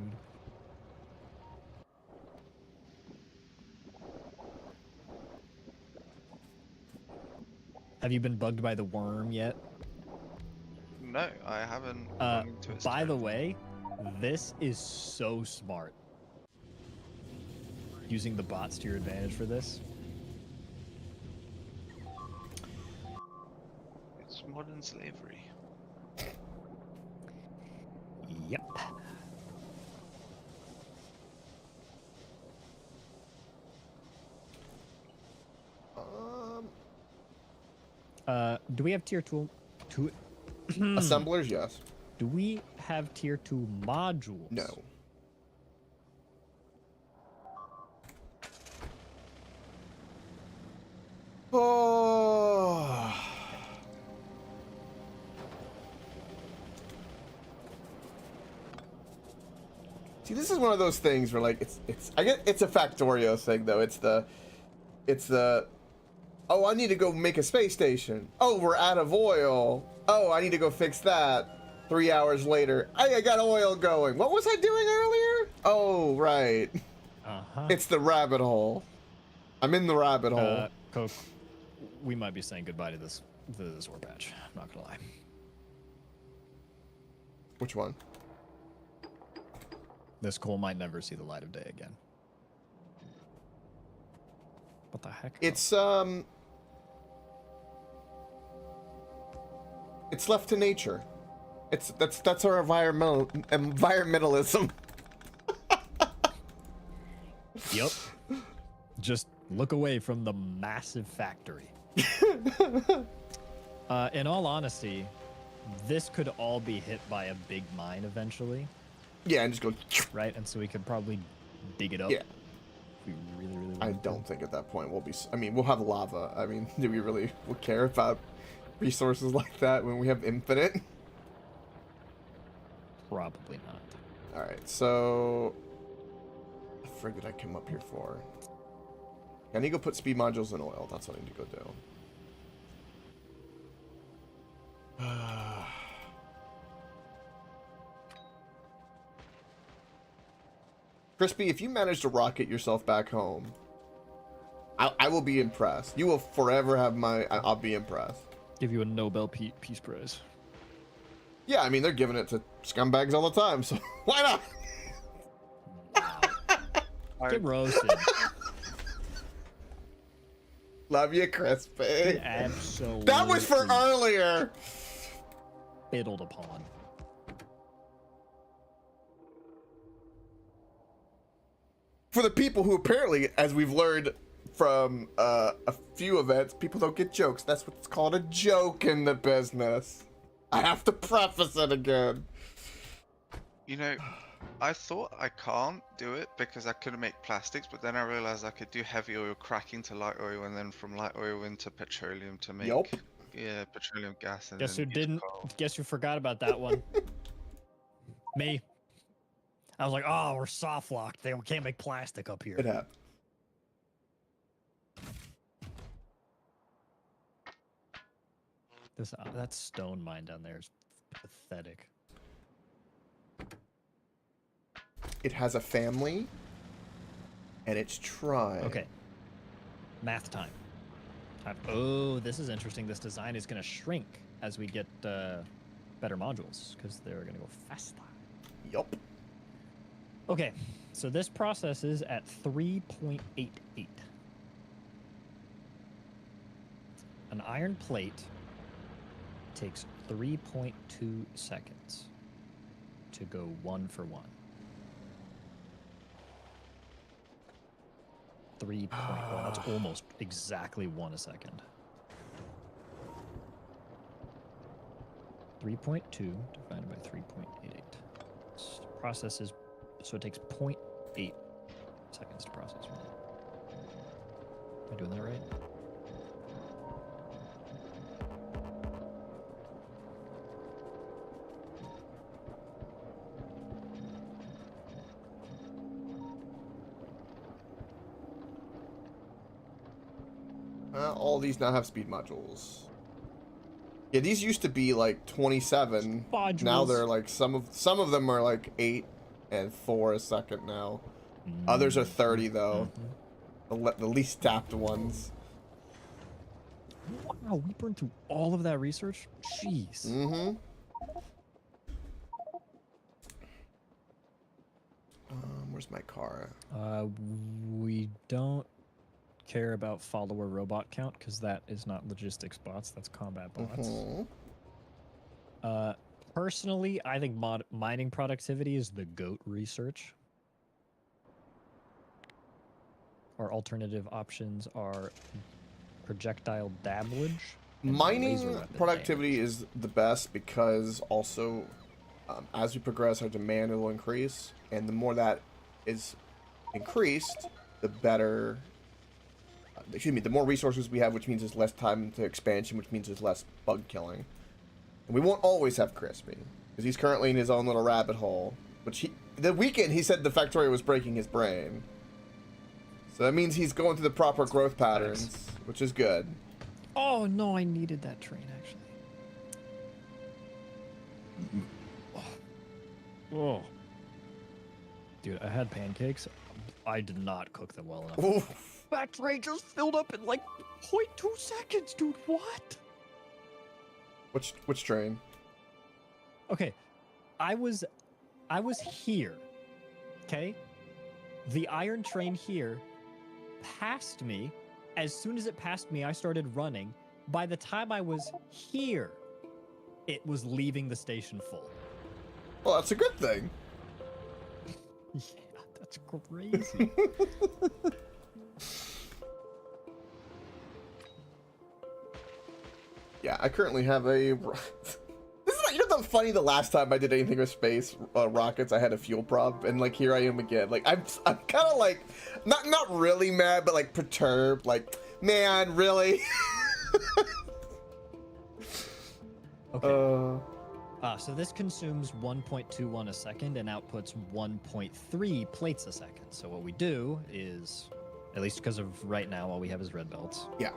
Have you been bugged by the worm yet? No, I haven't. gone into its By the territory. way, this is so smart. Using the bots to your advantage for this. It's modern slavery. Yep. Do we have tier 2 Assemblers, yes. Do we have tier 2 modules? No. Oh. See, this is one of those things where, like, I get it's a Factorio thing though. It's the oh, I need to go make a space station. Oh, we're out of oil. Oh, I need to go fix that. 3 hours later, I got oil going. What was I doing earlier? Oh, right. It's the rabbit hole. I'm in the rabbit hole. Coke, we might be saying goodbye to this ore patch. I'm not gonna lie. Which one? This coal might never see the light of day again. What the heck? It's left to nature. That's our environmentalism. Yep. Just look away from the massive factory. In all honesty, this could all be hit by a big mine eventually. Yeah, and just go. Right, and so we could probably dig it up. Yeah. If we really I wanted to. don't think at that point we'll be. I mean, we'll have lava. I mean, do we really care about resources like that when we have infinite? Probably not. All right, so the frig did I come up here for? I need to go put speed modules in oil. That's what I need to go do. Crispy, if you manage to rocket yourself back home, I will be impressed. You will forever have my. I'll be impressed. Give you a Nobel Peace Prize. Yeah, I mean they're giving it to scumbags all the time, so why not? Get roasted. Love you, Crispy. Absolutely. That was for earlier. Fiddled upon. For the people who apparently, as we've learned from a few events, people don't get jokes. That's what's called a joke in the business. I have to preface it again. You know, I thought I can't do it because I couldn't make plastics, but then I realized I could do heavy oil cracking to light oil, and then from light oil into petroleum to make Yup. yeah, petroleum gas. And Guess who then use didn't? coal. Guess who forgot about that one? Me. I was like, oh, we're soft locked. They can't make plastic up here. It happened. This that stone mine down there is pathetic. It has a family, and it's trying. Okay. Math time. Oh, this is interesting. This design is going to shrink as we get better modules because they're going to go faster. Yup. Okay, so this process is at 3.88. An iron plate takes 3.2 seconds to go 1 for 1. 3.1. That's almost exactly 1 a second. 3.2 divided by 3.88. This process is, so it takes 0.8 seconds to process. Am I doing that right? All these now have speed modules. Yeah, these used to be like 27. Modules. Now they're like some of them are like 8 and 4 a second now. Others are 30 though. The least tapped ones. Wow, we burned through all of that research? Jeez. Mm-hmm. Where's my car? We don't care about follower robot count because that is not logistics bots, that's combat bots. Personally, I think mining productivity is the GOAT research. Our alternative options are projectile dabblage. and laser Mining weapon productivity damage. is the best because also as we progress, our demand will increase, and the more that is increased, the better. Excuse me, the more resources we have, which means there's less time to expansion, which means there's less bug killing. And we won't always have Crispy, because he's currently in his own little rabbit hole. Which the weekend he said the Factorio was breaking his brain. So that means he's going through the proper growth patterns, which is good. Oh no, I needed that train actually. Oh. Dude, I had pancakes. I did not cook them well enough. Oof. That train just filled up in like 0.2 seconds, dude. What? Which train? Okay, I was here. Okay, the iron train here passed me. As soon as it passed me, I started running. By the time I was here, it was leaving the station full. Well, that's a good thing. Yeah, that's crazy. Yeah, I currently have a. This is, you know, the funny. The last time I did anything with space rockets, I had a fuel prop, and like here I am again. Like I'm kind of like not really mad, but like perturbed. Like, man, really? Okay. So this consumes 1.21 a second and outputs 1.3 plates a second. So what we do is, at least because of right now, all we have is red belts. Yeah.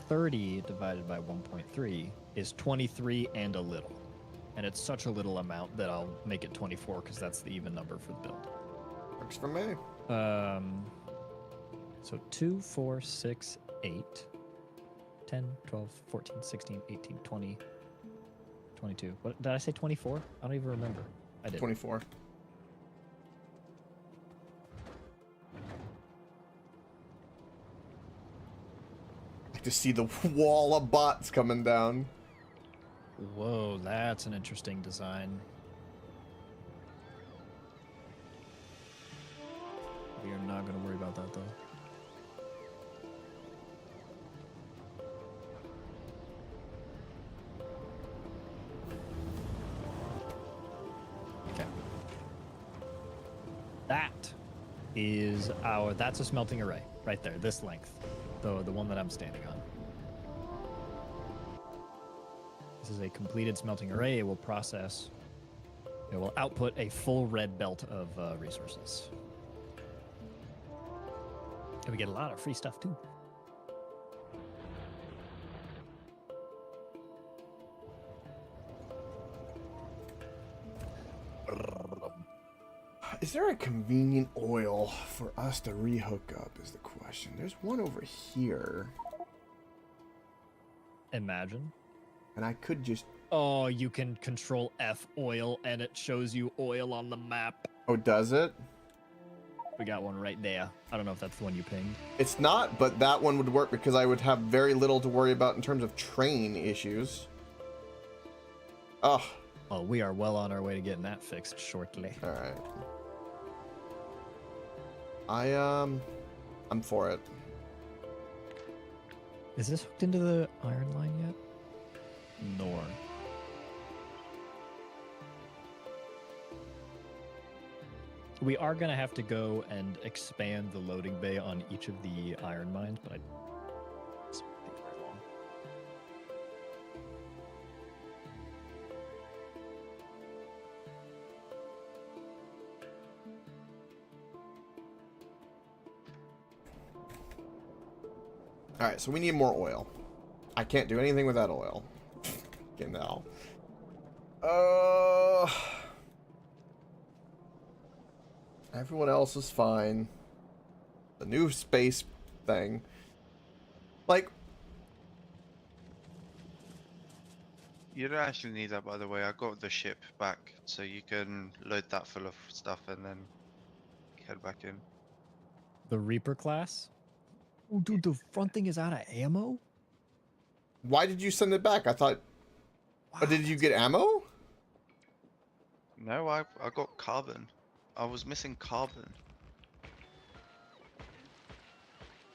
30 divided by 1.3 is 23 and a little. And it's such a little amount that I'll make it 24 because that's the even number for the build. Works for me. So 2, 4, 6, 8, 10, 12, 14, 16, 18, 20, 22. What did I say, 24? I don't even remember. I did. 24. To see the wall of bots coming down. Whoa, that's an interesting design. We are not going to worry about that, though. Okay. That is that's a smelting array right there, this length, the one that I'm standing on. This is a completed smelting array. It will output a full red belt of resources. And we get a lot of free stuff too. Is there a convenient oil for us to rehook up is the question. There's one over here. Imagine. And I could just... Oh, you can control F oil and it shows you oil on the map. Oh, does it? We got one right there. I don't know if that's the one you pinged. It's not, but that one would work because I would have very little to worry about in terms of train issues. Oh. Well, we are well on our way to getting that fixed shortly. All right. I'm for it. Is this hooked into the iron line yet? Nor. We are going to have to go and expand the loading bay on each of the iron mines, but it's not take very long. All right, so we need more oil. I can't do anything without oil. Okay, now. Everyone else is fine. The new space thing. Like... You don't actually need that, by the way. I got the ship back, so you can load that full of stuff and then head back in. The Reaper class? Oh, dude, the front thing is out of ammo? Why did you send it back? I thought... Wow. Did you get ammo? No, I got carbon. I was missing carbon.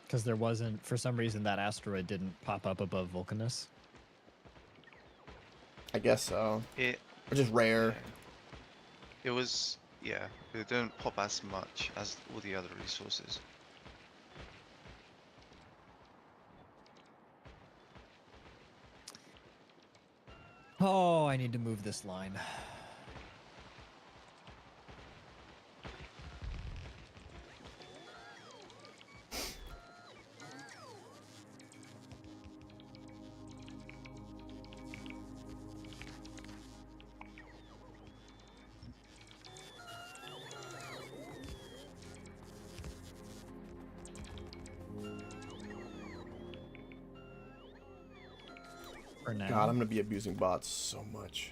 Because there wasn't, for some reason, that asteroid didn't pop up above Vulcanus. I guess so. It... Which is rare. It was... Yeah, it didn't pop as much as all the other resources. Oh, I need to move this line. For now. God, I'm gonna be abusing bots so much.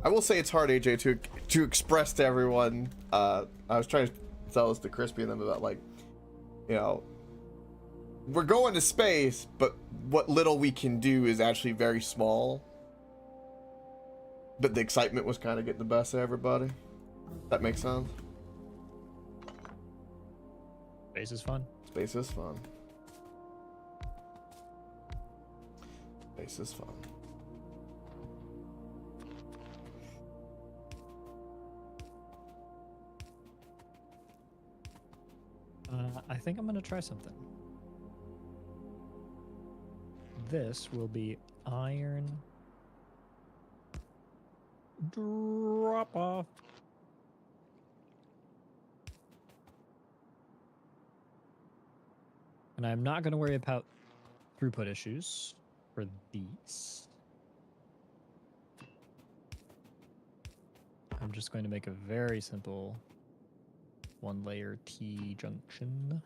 I will say it's hard, AJ, to express to everyone. I was trying to tell this to Crispy and them about, like, you know, we're going to space, but what little we can do is actually very small. But the excitement was kind of getting the best of everybody. That makes sense. Space is fun. Space is fun. Space is fun. I think I'm gonna try something. This will be iron drop off. And I'm not going to worry about throughput issues for these. I'm just going to make a very simple one layer T junction.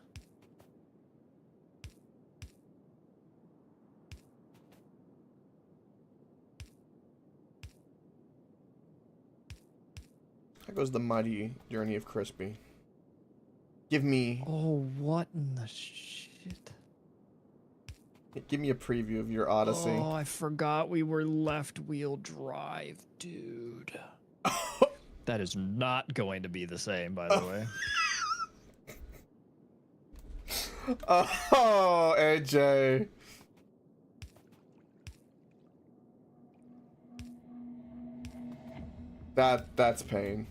There goes the mighty journey of Crispy. Give me... Oh, what in the shit? Give me a preview of your Odyssey. Oh, I forgot we were left wheel drive, dude. That is not going to be the same, by the way. Oh, AJ. That's pain.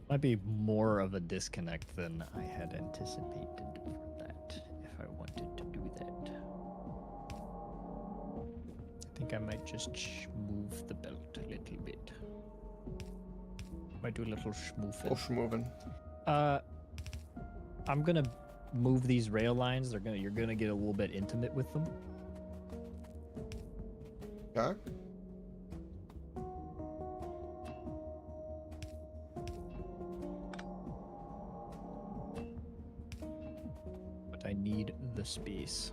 Might be more of a disconnect than I had anticipated for that, if I wanted to do that. I think I might just move the belt a little bit. Might do a little schmoofing. Oh, schmoovin'. I'm gonna move these rail lines. You're gonna get a little bit intimate with them. Okay. But I need the space.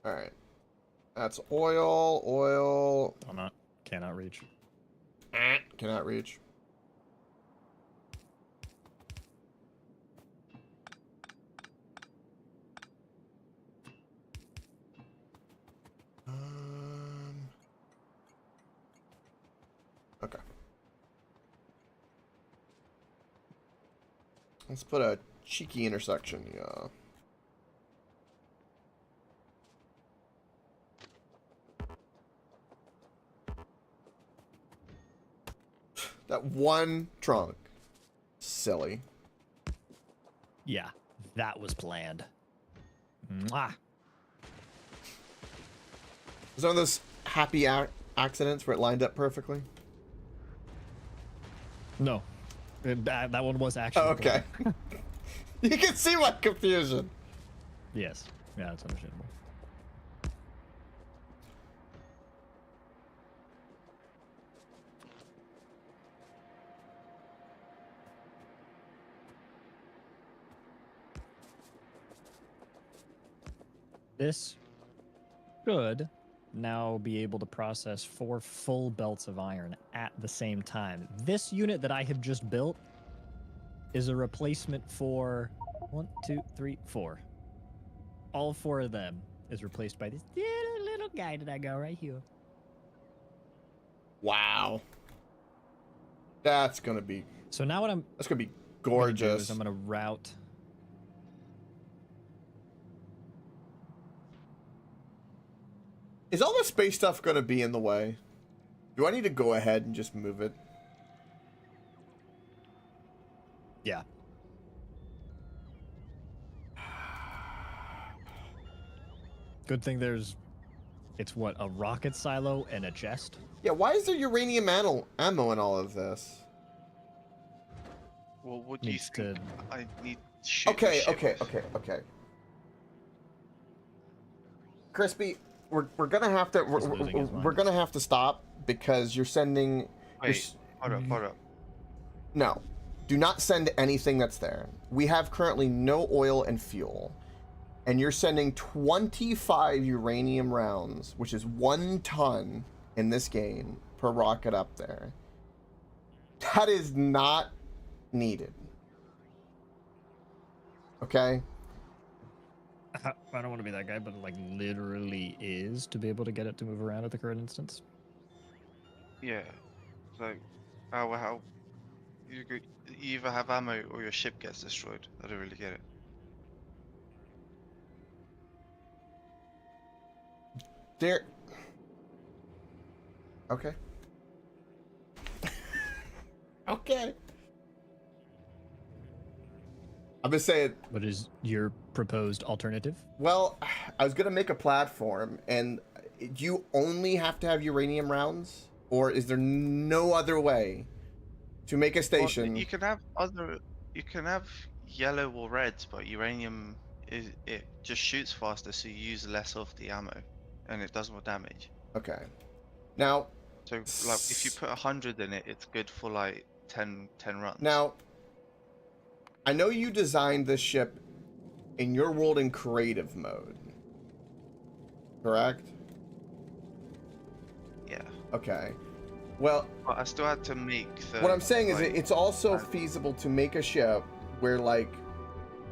All right. That's oil. Cannot reach. Cannot reach. Okay. Let's put a cheeky intersection, yeah. That one trunk. Silly. Yeah, that was planned. Mwah. Was one of those happy accidents where it lined up perfectly? No, that one was actually. Oh, okay. You can see my confusion. Yes. Yeah, that's understandable. This should now be able to process 4 full belts of iron at the same time. This unit that I have just built is a replacement for 1, 2, 3, 4. All 4 of them is replaced by this little guy that I got right here. Wow. That's gonna be. So now That's gonna be gonna do gorgeous. is I'm gonna route. Is all the space stuff gonna be in the way? Do I need to go ahead and just move it? Yeah. Good thing it's what, a rocket silo and a chest? Yeah, why is there uranium ammo in all of this? Well, what do you Needs think? to- I need to shoot the Okay, ship off. okay. Crispy, we're gonna have to He's losing his mind. we're gonna have to stop because you're sending. Wait, hold up. No, do not send anything that's there. We have currently no oil and fuel, and you're sending 25 uranium rounds, which is 1 ton in this game per rocket up there. That is not needed. Okay. I don't want to be that guy, but like literally is to be able to get it to move around at the current instance. Yeah. So, how you either have ammo or your ship gets destroyed. I don't really get it. There. Okay. Okay. I'm just saying. What is your proposed alternative? Well, I was gonna make a platform, and you only have to have uranium rounds, or is there no other way to make a station? Well, you can have you can have yellow or reds, but uranium it just shoots faster, so you use less of the ammo, and it does more damage. Okay. Now. So like if you put 100 in it, it's good for like 10 runs. Now. I know you designed this ship in your world in creative mode, correct? Yeah. Okay. Well, But I still had to make the. what I'm saying is like, it's also feasible to make a ship where, like,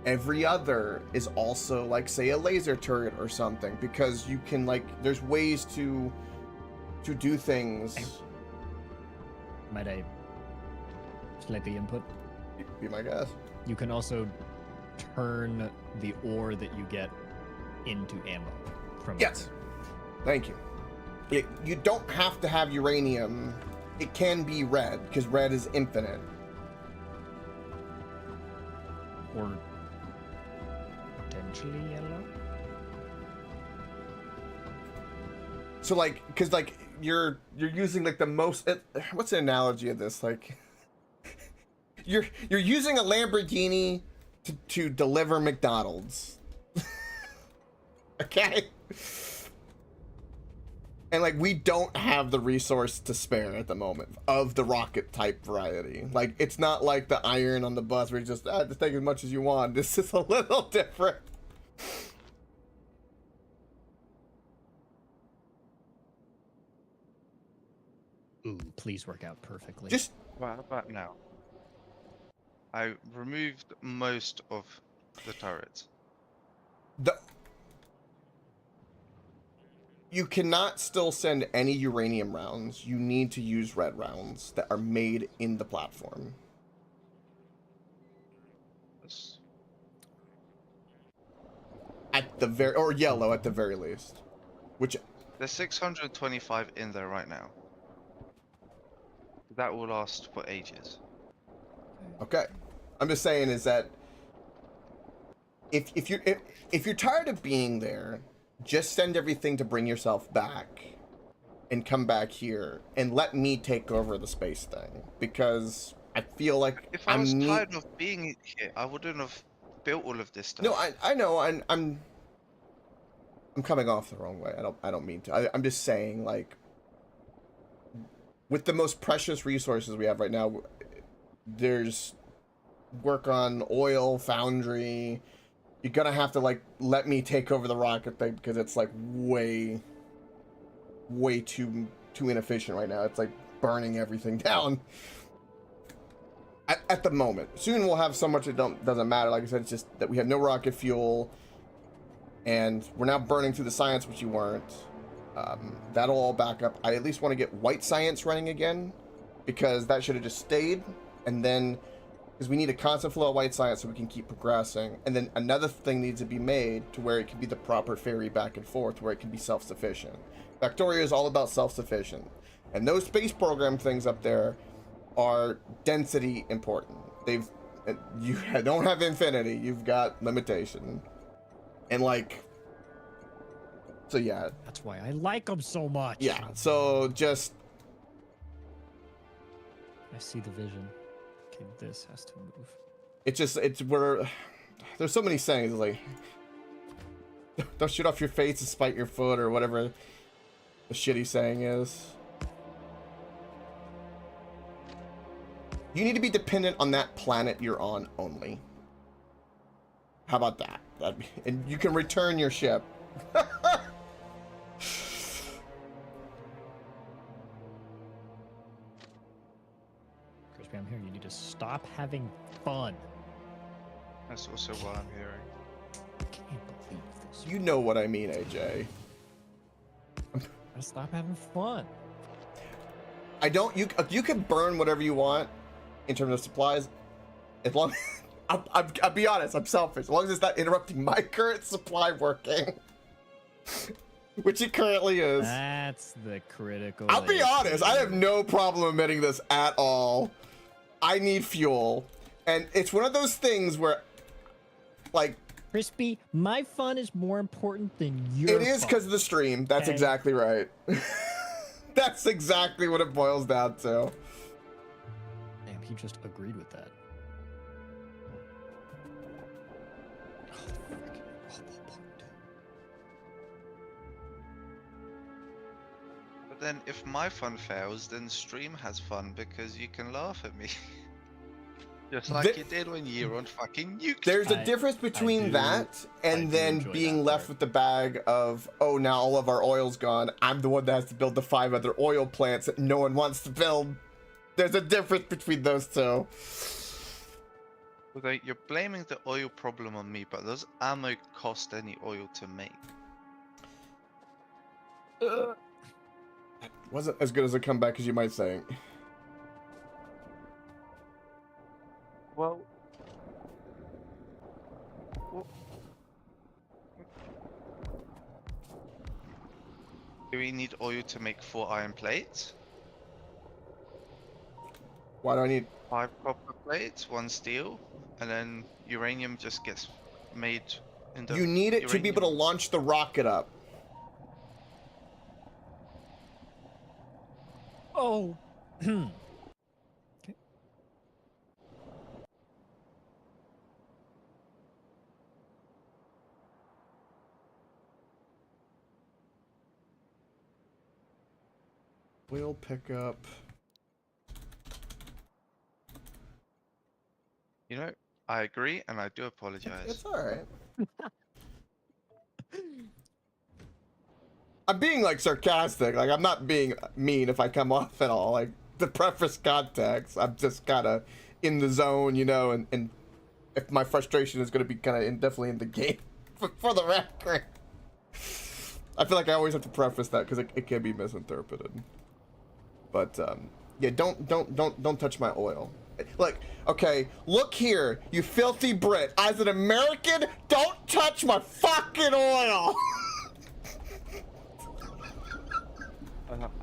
every other is also like, say, a laser turret or something, because you can like, there's ways to do things. Might I slightly input? Be my guess. You can also turn the ore that you get into ammo from Yes. Thank you. You don't have to have uranium. It can be red, because red is infinite. Or potentially yellow. So like, because like you're using like the most. What's the analogy of this? Like, you're using a Lamborghini to deliver McDonald's. Okay. And like, we don't have the resource to spare at the moment of the rocket type variety. Like, it's not like the iron on the bus where you just take as much as you want. This is a little different. Ooh, please work out perfectly. Just Well, how about now? I removed most of the turrets. You cannot still send any uranium rounds. You need to use red rounds that are made in the platform. At the very, or yellow at the very least. Which There's 625 in there right now. That will last for ages. Okay, I'm just saying is that if you're tired of being there, just send everything to bring yourself back, and come back here and let me take over the space thing, because I feel like If I was tired of being here, I wouldn't have built all of this stuff. No, I know, I'm coming off the wrong way. I don't mean to. I'm just saying, like, with the most precious resources we have right now, there's work on oil, foundry. You're gonna have to like let me take over the rocket thing, because it's like way too inefficient right now. It's like burning everything down at the moment. Soon we'll have so much it doesn't matter. Like I said, it's just that we have no rocket fuel, and we're now burning through the science, which you weren't. That'll all back up. I at least want to get white science running again, because that should have just stayed, and then because we need a constant flow of white science so we can keep progressing. And then another thing needs to be made to where it can be the proper ferry back and forth, where it can be self-sufficient. Factorio is all about self-sufficient, and those space program things up there are density important. You don't have infinity, you've got limitation, and like, so yeah, That's why I like them so much. yeah. So just I see the vision. Okay, this has to move. it's where there's so many sayings like, don't shoot off your face to spite your foot, or whatever the shitty saying is. You need to be dependent on that planet you're on only. How about that? And you can return your ship. Crispy, I'm here. You need to stop having fun. That's also what I'm hearing. I can't believe this. You know what I mean, AJ. Gotta stop having fun. I don't. You can burn whatever you want in terms of supplies, as long. I'll be honest. I'm selfish. As long as it's not interrupting my current supply working, which it currently is. That's the critical. I'll be honest. I have no problem admitting this at all. I need fuel, and it's one of those things where, like, Crispy, my fun is more important than your. it is because of the stream. That's Okay. exactly right. That's exactly what it boils down to. Damn, he just agreed with that. Oh, frickin' bubble part. But then if my fun fails, then stream has fun because you can laugh at me. Just like you did when you were on fucking nuke. There's a I- difference between do- that I and do then enjoy being that left part. with the bag of, oh, now all of our oil's gone. I'm the one that has to build the 5 other oil plants that no one wants to build. There's a difference between those two. Although you're blaming the oil problem on me, but does ammo cost any oil to make? Wasn't as good as a comeback as you might think. Well, do we need oil to make 4 iron plates? Why do I need 5 copper plates, 1 steel, and then uranium just gets made in the You need it to be able to launch the rocket up. Oh. Okay. We'll pick up. You know, I agree, and I do apologize. It's all right. I'm being like sarcastic. Like I'm not being mean if I come off at all. Like the preface context, I'm just kind of in the zone, you know, and if my frustration is going to be kind of definitely in the game for the record. I feel like I always have to preface that because it can be misinterpreted. But yeah, don't touch my oil. Like, okay, look here, you filthy Brit. As an American, don't touch my fucking oil.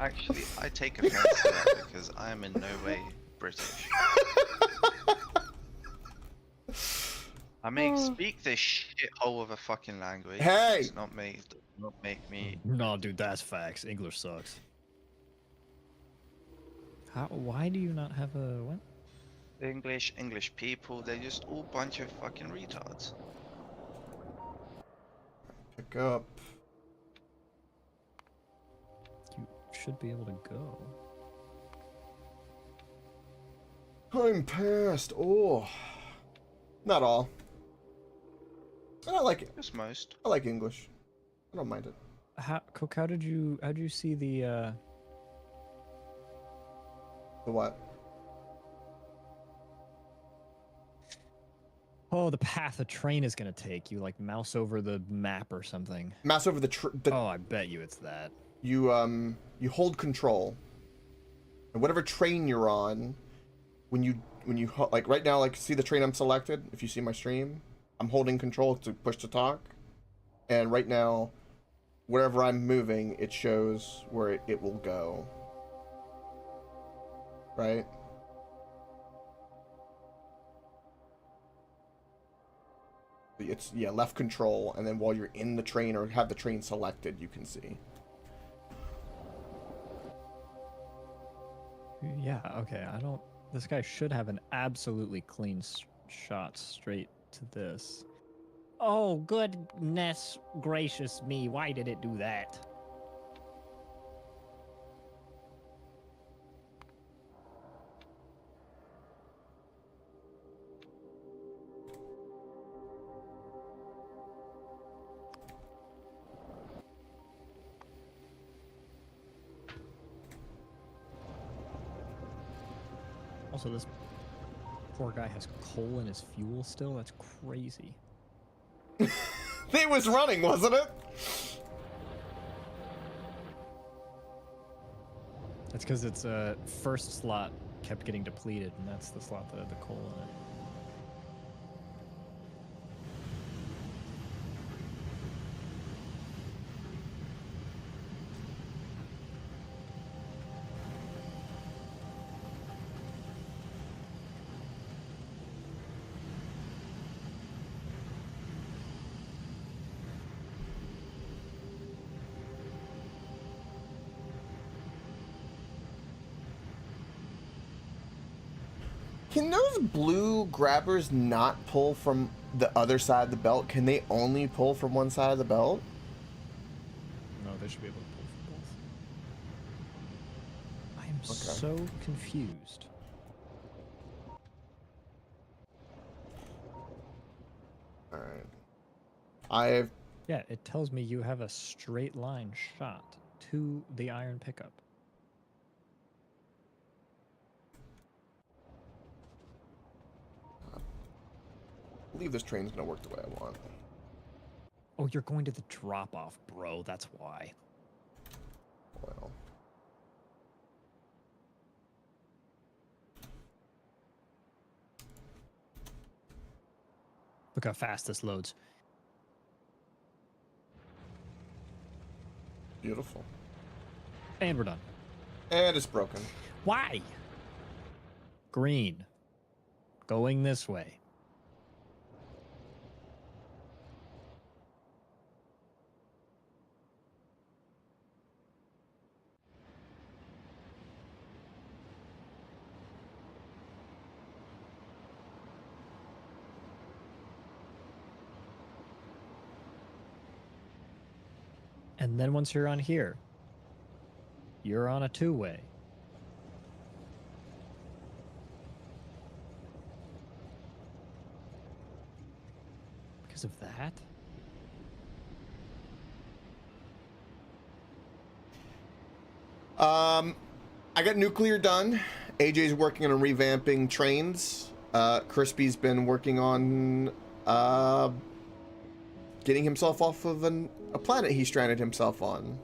Actually, I take offense to that because I am in no way British. I may speak this shithole of a fucking language. Hey! It's not me. It does not make me. No, dude, that's facts. English sucks. Why do you not have a what? English people, they're just all bunch of fucking retards. Pick up. You should be able to go. Time passed. Oh, not all. I like it. Just most. I like English. I don't mind it. Coke, how did you see the The what? Oh, the path a train is gonna take. You like mouse over the map or something. Mouse over the Oh, I bet you it's that. You hold control. And whatever train you're on, when you like right now, like see the train I'm selected. If you see my stream, I'm holding control to push to talk. And right now, wherever I'm moving, it shows where it will go. Right? It's, yeah, left control, and then while you're in the train or have the train selected, you can see. Yeah, okay, this guy should have an absolutely clean shot straight to this. Oh, goodness gracious me, why did it do that? Also, this poor guy has coal in his fuel still? That's crazy. It was running, wasn't it? That's because its first slot kept getting depleted, and that's the slot that had the coal in it. Can those blue grabbers not pull from the other side of the belt? Can they only pull from one side of the belt? No, they should be able to pull from both. I am so confused. Alright. Yeah, it tells me you have a straight line shot to the iron pickup. believe this train's gonna work the way I want. Oh, you're going to the drop-off, bro. That's why. Well. Look how fast this loads. Beautiful. And we're done. And it's broken. Why? Green. Going this way. And then once you're on here, you're on a two-way. Because of that? I got nuclear done. AJ's working on revamping trains. Crispy's been working on getting himself off of a planet he stranded himself on.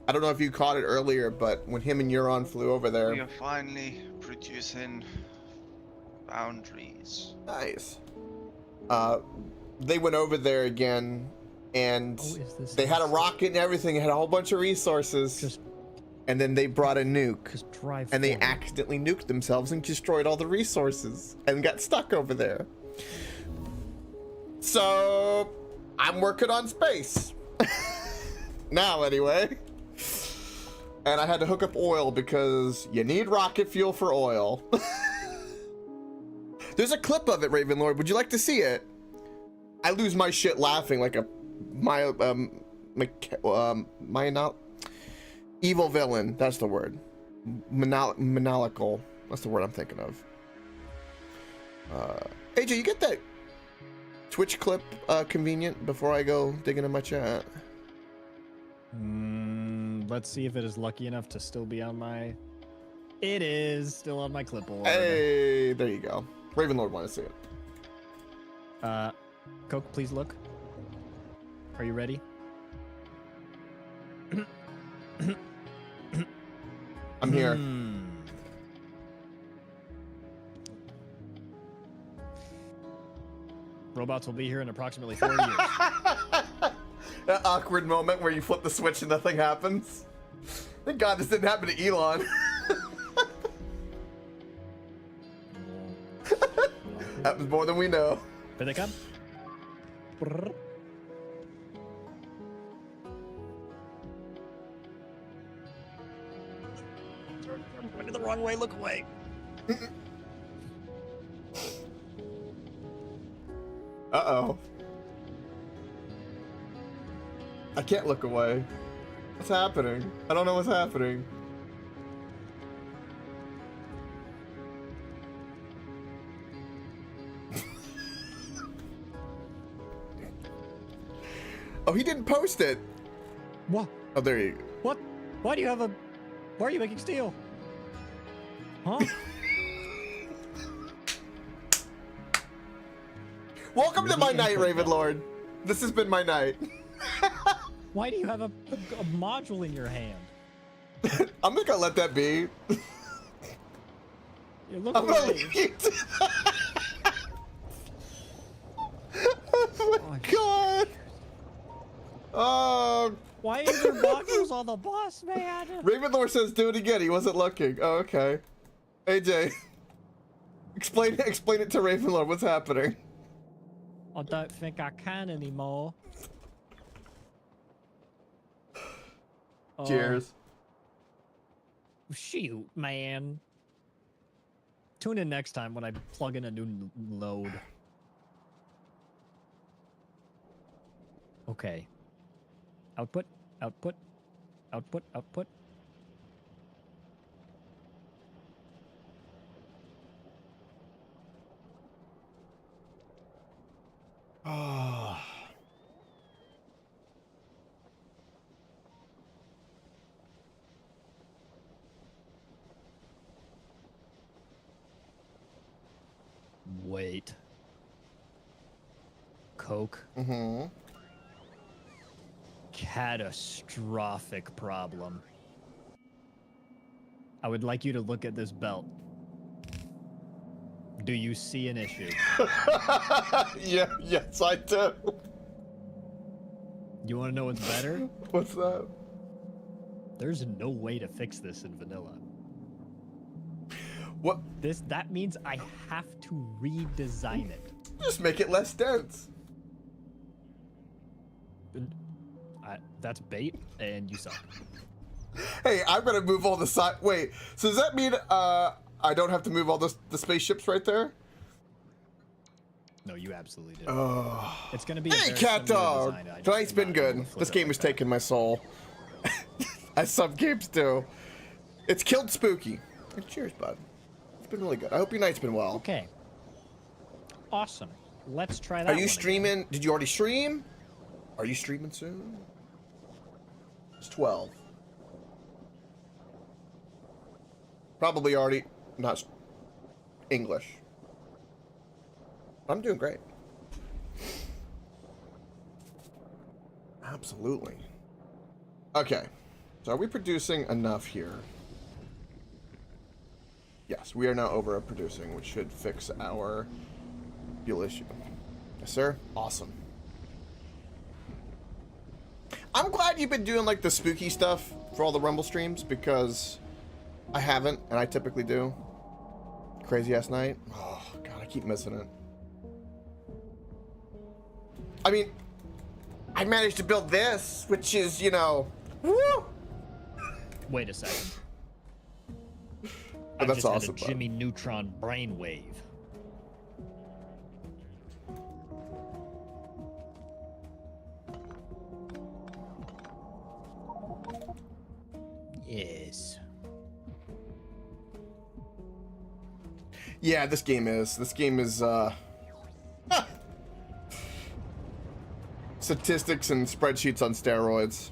I don't know if you caught it earlier, but when him and Euron flew over there. We are finally producing boundaries. Nice. They went over there again, and they had a rocket and everything. Had a whole bunch of resources. And then they brought a nuke. Just drive and they forward. accidentally nuked themselves and destroyed all the resources and got stuck over there. So I'm working on space. Now, anyway. And I had to hook up oil because you need rocket fuel for oil. There's a clip of it, Ravenlord. Would you like to see it? I lose my shit laughing like a evil villain. That's the word. Maniacal. That's the word I'm thinking of. AJ, you get that Twitch clip convenient before I go dig into my chat? Let's see if it is lucky enough to still be on my... It is still on my clipboard. Hey, there you go. Ravenlord want to see it. Coke, please look. Are you ready? I'm here. Robots will be here in approximately 4 years. That awkward moment where you flip the switch and nothing happens. Thank God this didn't happen to Elon. Happens more than we know. Here they come. Went the wrong way, look away. Uh-oh. I can't look away. What's happening? I don't know what's happening. Oh, he didn't post it. What? Oh, there you go. What? Why do you have a... Why are you making steel? Huh? Welcome to my night, Ravenlord. This has been my night. Why do you have a module in your hand? I'm just gonna let that be. You look I'm gonna away. leave you to Oh my God. Oh. Why is there modules on the bus, man? Ravenlord says do it again. He wasn't looking. Oh, okay. AJ, explain it to Ravenlord. What's happening? I don't think I can anymore. Cheers. Shoot, man. Tune in next time when I plug in a new load. Okay. Output, output, output, output. Ah. Wait. Coke. Mm-hmm. Catastrophic problem. I would like you to look at this belt. Do you see an issue? Yeah, yes, I do. You want to know what's better? What's that? There's no way to fix this in vanilla. What? That means I have to redesign it. Just make it less dense. That's bait, and you suck. Hey, I'm gonna move all the side. Wait, so does that mean I don't have to move all the spaceships right there? No, you absolutely do. Oh. It's gonna be. Hey, a very cat similar dog. design, I just Tonight's am been not good. able to flip This it game like has that. taken my soul, as some games do. It's killed Spooky. Cheers, bud. It's been really good. I hope your night's been well. Okay. Awesome. Let's try that. Are you one streaming? again. Did you already stream? Are you streaming soon? It's 12. Probably already not English. I'm doing great. Absolutely. Okay. So are we producing enough here? Yes, we are now overproducing, which should fix our fuel issue. Yes, sir. Awesome. I'm glad you've been doing like the spooky stuff for all the Rumble streams, because I haven't, and I typically do. Crazy ass night. Oh god, I keep missing it. I mean, I managed to build this, which is, you know, woo! Wait a second. But I that's just awesome, had a Jimmy Neutron brainwave. Yes. Yeah, this game is statistics and spreadsheets on steroids.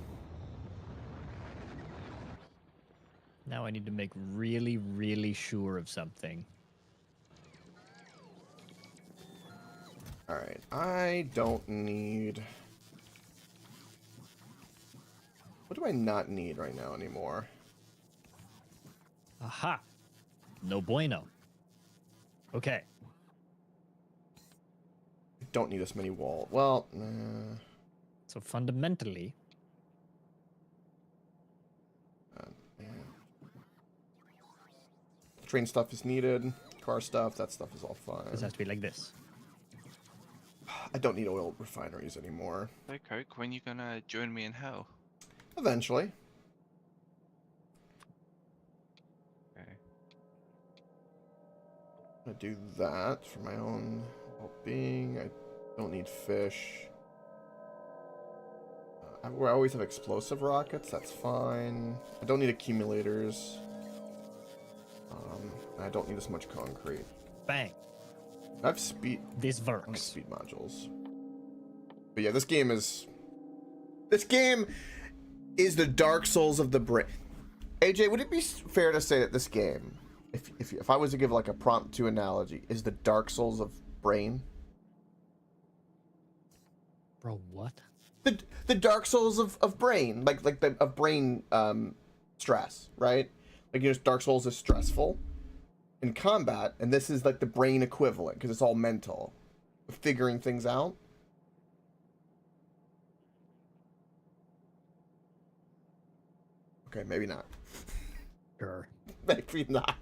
Now I need to make really, really sure of something. Alright, I don't need... What do I not need right now anymore? Aha. No bueno. Okay. I don't need this many wall. Well, So fundamentally, yeah. Train stuff is needed. Car stuff, that stuff is all fine. this has to be like this. I don't need oil refineries anymore. Hey, Coke, when you gonna join me in hell? Eventually. Okay. I do that for my own well-being. I don't need fish. I always have explosive rockets. That's fine. I don't need accumulators. I don't need this much concrete. Bang. I have speed. This I have works. speed modules. But yeah, this game is the Dark Souls of the brain. AJ, would it be fair to say that this game, if I was to give like a prompt to analogy, is the Dark Souls of brain? Bro, what? The Dark Souls of brain, like the of brain stress, right? Like, you know, Dark Souls is stressful in combat, and this is like the brain equivalent because it's all mental, figuring things out. Okay, maybe not. Sure. Maybe not.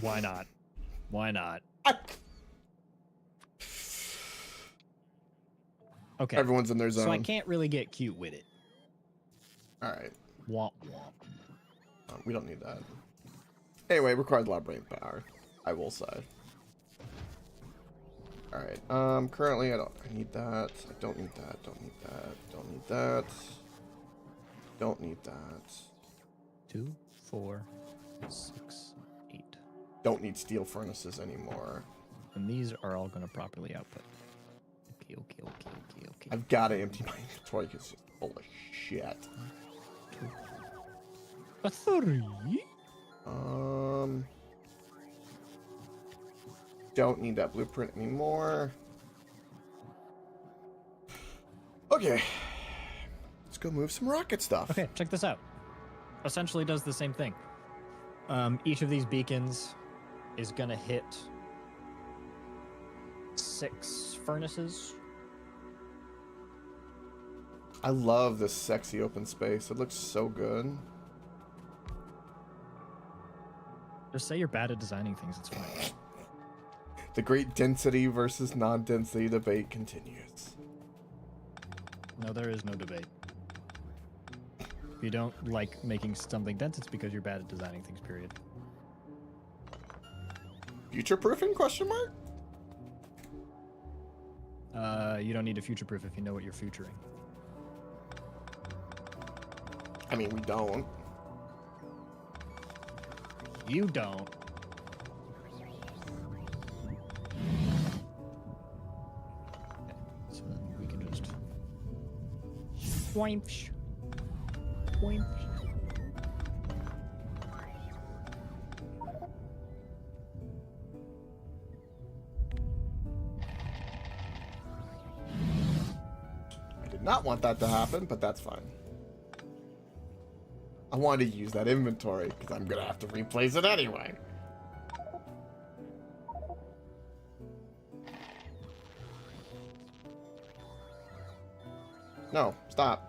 Why not? Why not? Okay. Everyone's in their zone. So I can't really get cute with it. All right. Womp womp. We don't need that. Anyway, it requires a lot of brain power, I will say. All right. Currently, I need that. I don't need that. Don't need that. Don't need that. Don't need that. 2, 4, 6, 8. Don't need steel furnaces anymore. And these are all going to properly output. Okay. I've got to empty my inventory because it's full of shit. 2, 3. Don't need that blueprint anymore. Okay. Let's go move some rocket stuff. Okay, check this out. Essentially does the same thing. Each of these beacons is gonna hit 6 furnaces. I love this sexy open space. It looks so good. Just say you're bad at designing things, it's fine. The great density versus non-density debate continues. No, there is no debate. If you don't like making something dense, it's because you're bad at designing things, period. Future-proofing, question mark? You don't need to future-proof if you know what you're futuring. I mean, we don't. You don't. So then we can just... Boinch. Boinch. I did not want that to happen, but that's fine. I wanted to use that inventory, because I'm going to have to replace it anyway. No, stop.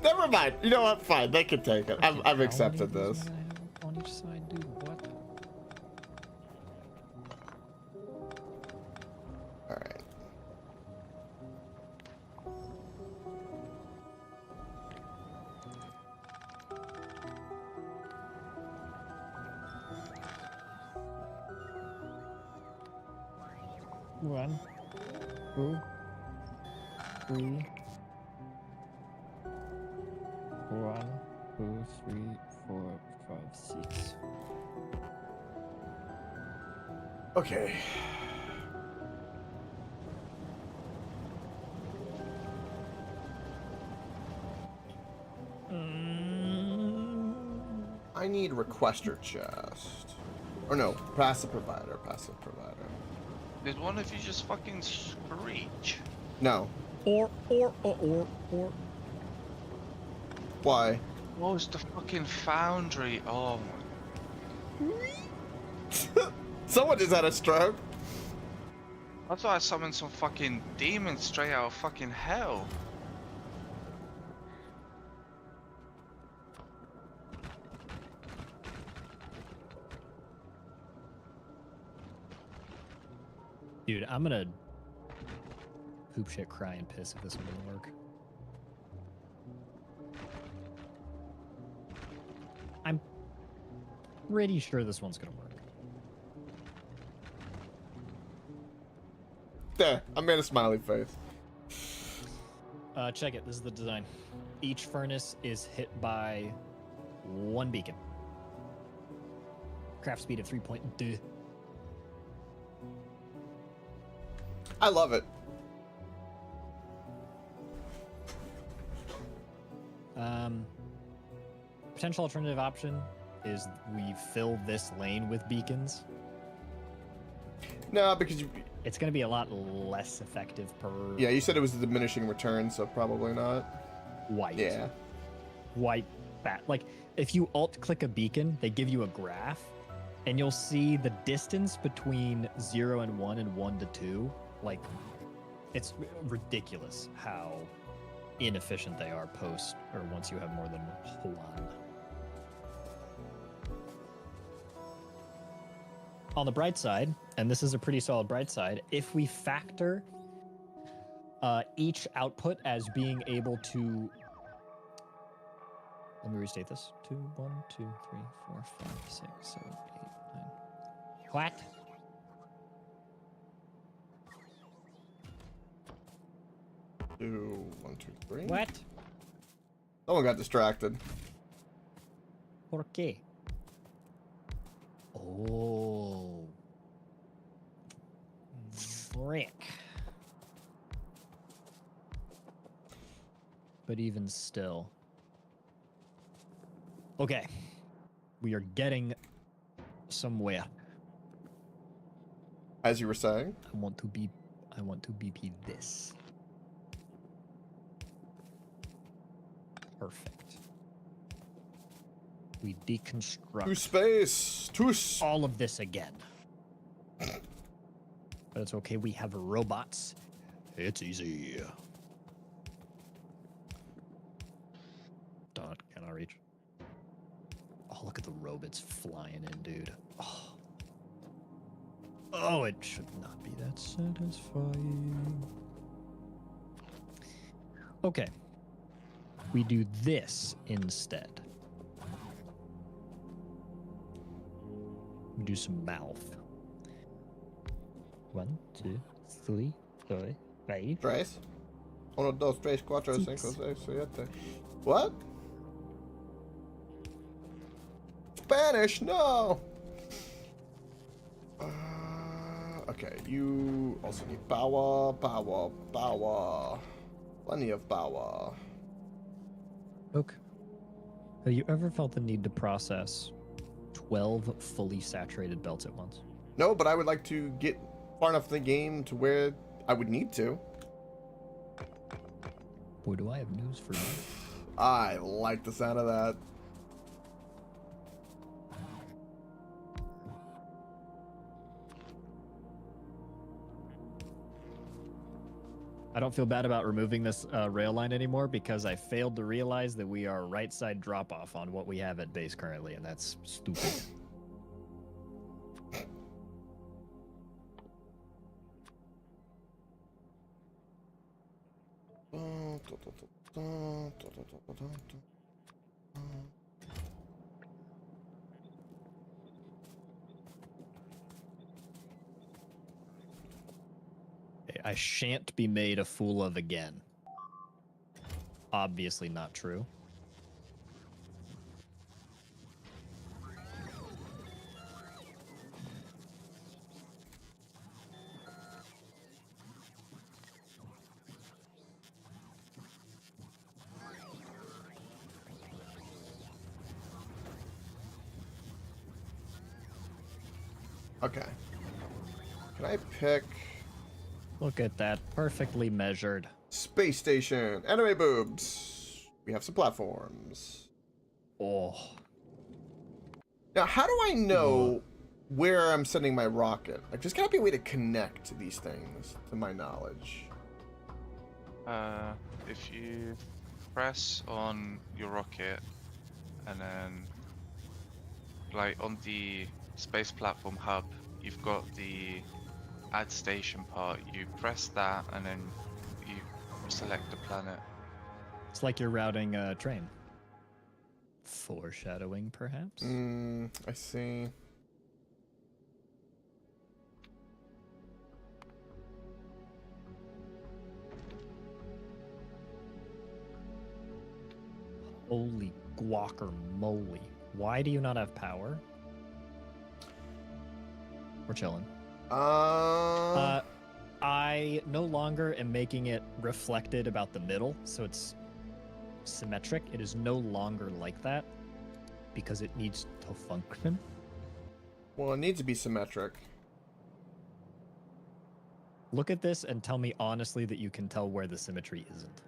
Never mind. You know what? Fine. They can take it. I've accepted this. On each side, dude. What? All right. One, two, three. 1, 2, 3, 4, 5, 6. Okay. I need requester chest. Or no, passive provider, passive provider. Did one of you just fucking screech? No. Or. Why? What was the fucking foundry? Oh my. Someone just had a stroke. I thought I summoned some fucking demon straight out of fucking hell. Dude, I'm gonna poop shit, cry, and piss if this one doesn't work. I'm pretty sure this one's gonna work. There, I made a smiley face. Check it. This is the design. Each furnace is hit by 1 beacon. Craft speed of 3.2. I love it. Potential alternative option is we fill this lane with beacons. No, because you... It's going to be a lot less effective per... Yeah, you said it was a diminishing return, so probably not. White. Yeah. White bat. Like, if you alt-click a beacon, they give you a graph, and you'll see the distance between 0 and 1 and 1 to 2. Like, it's ridiculous how inefficient they are post, or once you have more than 1. On the bright side, and this is a pretty solid bright side, if we factor each output as being able to... Let me restate this. 2, 1, 2, 3, 4, 5, 6, 7, 8, 9. What? Two, 1, 2, 3. What? Someone got distracted. ¿Por qué? Oh. Frick. But even still. Okay. We are getting somewhere. As you were saying. I want to BP this. Perfect. We deconstruct To space. To all of this again. But it's okay, we have robots. It's easy. Don't cannot reach. Oh, look at the robots flying in, dude. Oh. Oh, it should not be that satisfying. Okay. We do this instead. We do some mouth. 1, 2, 3, 4, 5. Tres. 1, 2, 3, 4, 5, 6, 7. What? Spanish, no! Okay, you also need power. Plenty of power. Oak, have you ever felt the need to process 12 fully saturated belts at once? No, but I would like to get far enough in the game to where I would need to. Boy, do I have news for you. I like the sound of that. I don't feel bad about removing this rail line anymore because I failed to realize that we are right side drop off on what we have at base currently, and that's stupid. I shan't be made a fool of again. Obviously not true. Okay. Can I pick... Look at that. Perfectly measured. Space station. Anime boobs. We have some platforms. Oh. Now, how do I know where I'm sending my rocket? Like, there's gotta be a way to connect these things, to my knowledge. If you press on your rocket, and then, like, on the space platform hub, you've got the add station part. You press that, and then you select the planet. It's like you're routing a train. Foreshadowing, perhaps? I see. Holy guacamole. Why do you not have power? We're chilling. I no longer am making it reflected about the middle, so it's symmetric. It is no longer like that because it needs to function. Well, it needs to be symmetric. Look at this and tell me honestly that you can tell where the symmetry isn't.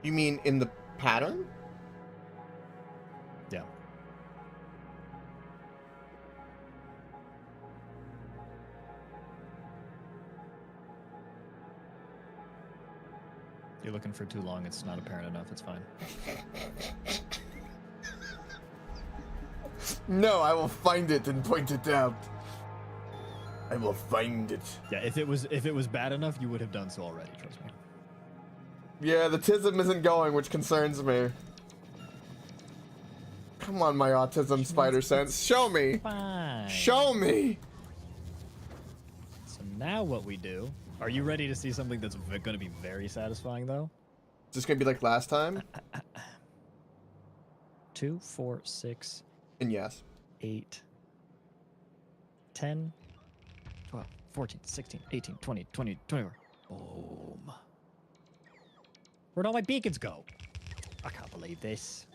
You mean in the pattern? Yeah. You're looking for too long. It's not apparent enough. It's fine. No, I will find it and point it out. I will find it. Yeah, if it was bad enough, you would have done so already, trust me. Yeah, the tism isn't going, which concerns me. Come on, my autism spider sense. Show me. Fine. Show me. So now what we do, are you ready to see something that's going to be very satisfying, though? Is this going to be like last time? 2, 4, 6, And yes. 8, 10, 12, 14, 16, 18, 20, 20, 24. Boom. Where'd all my beacons go? I can't believe this.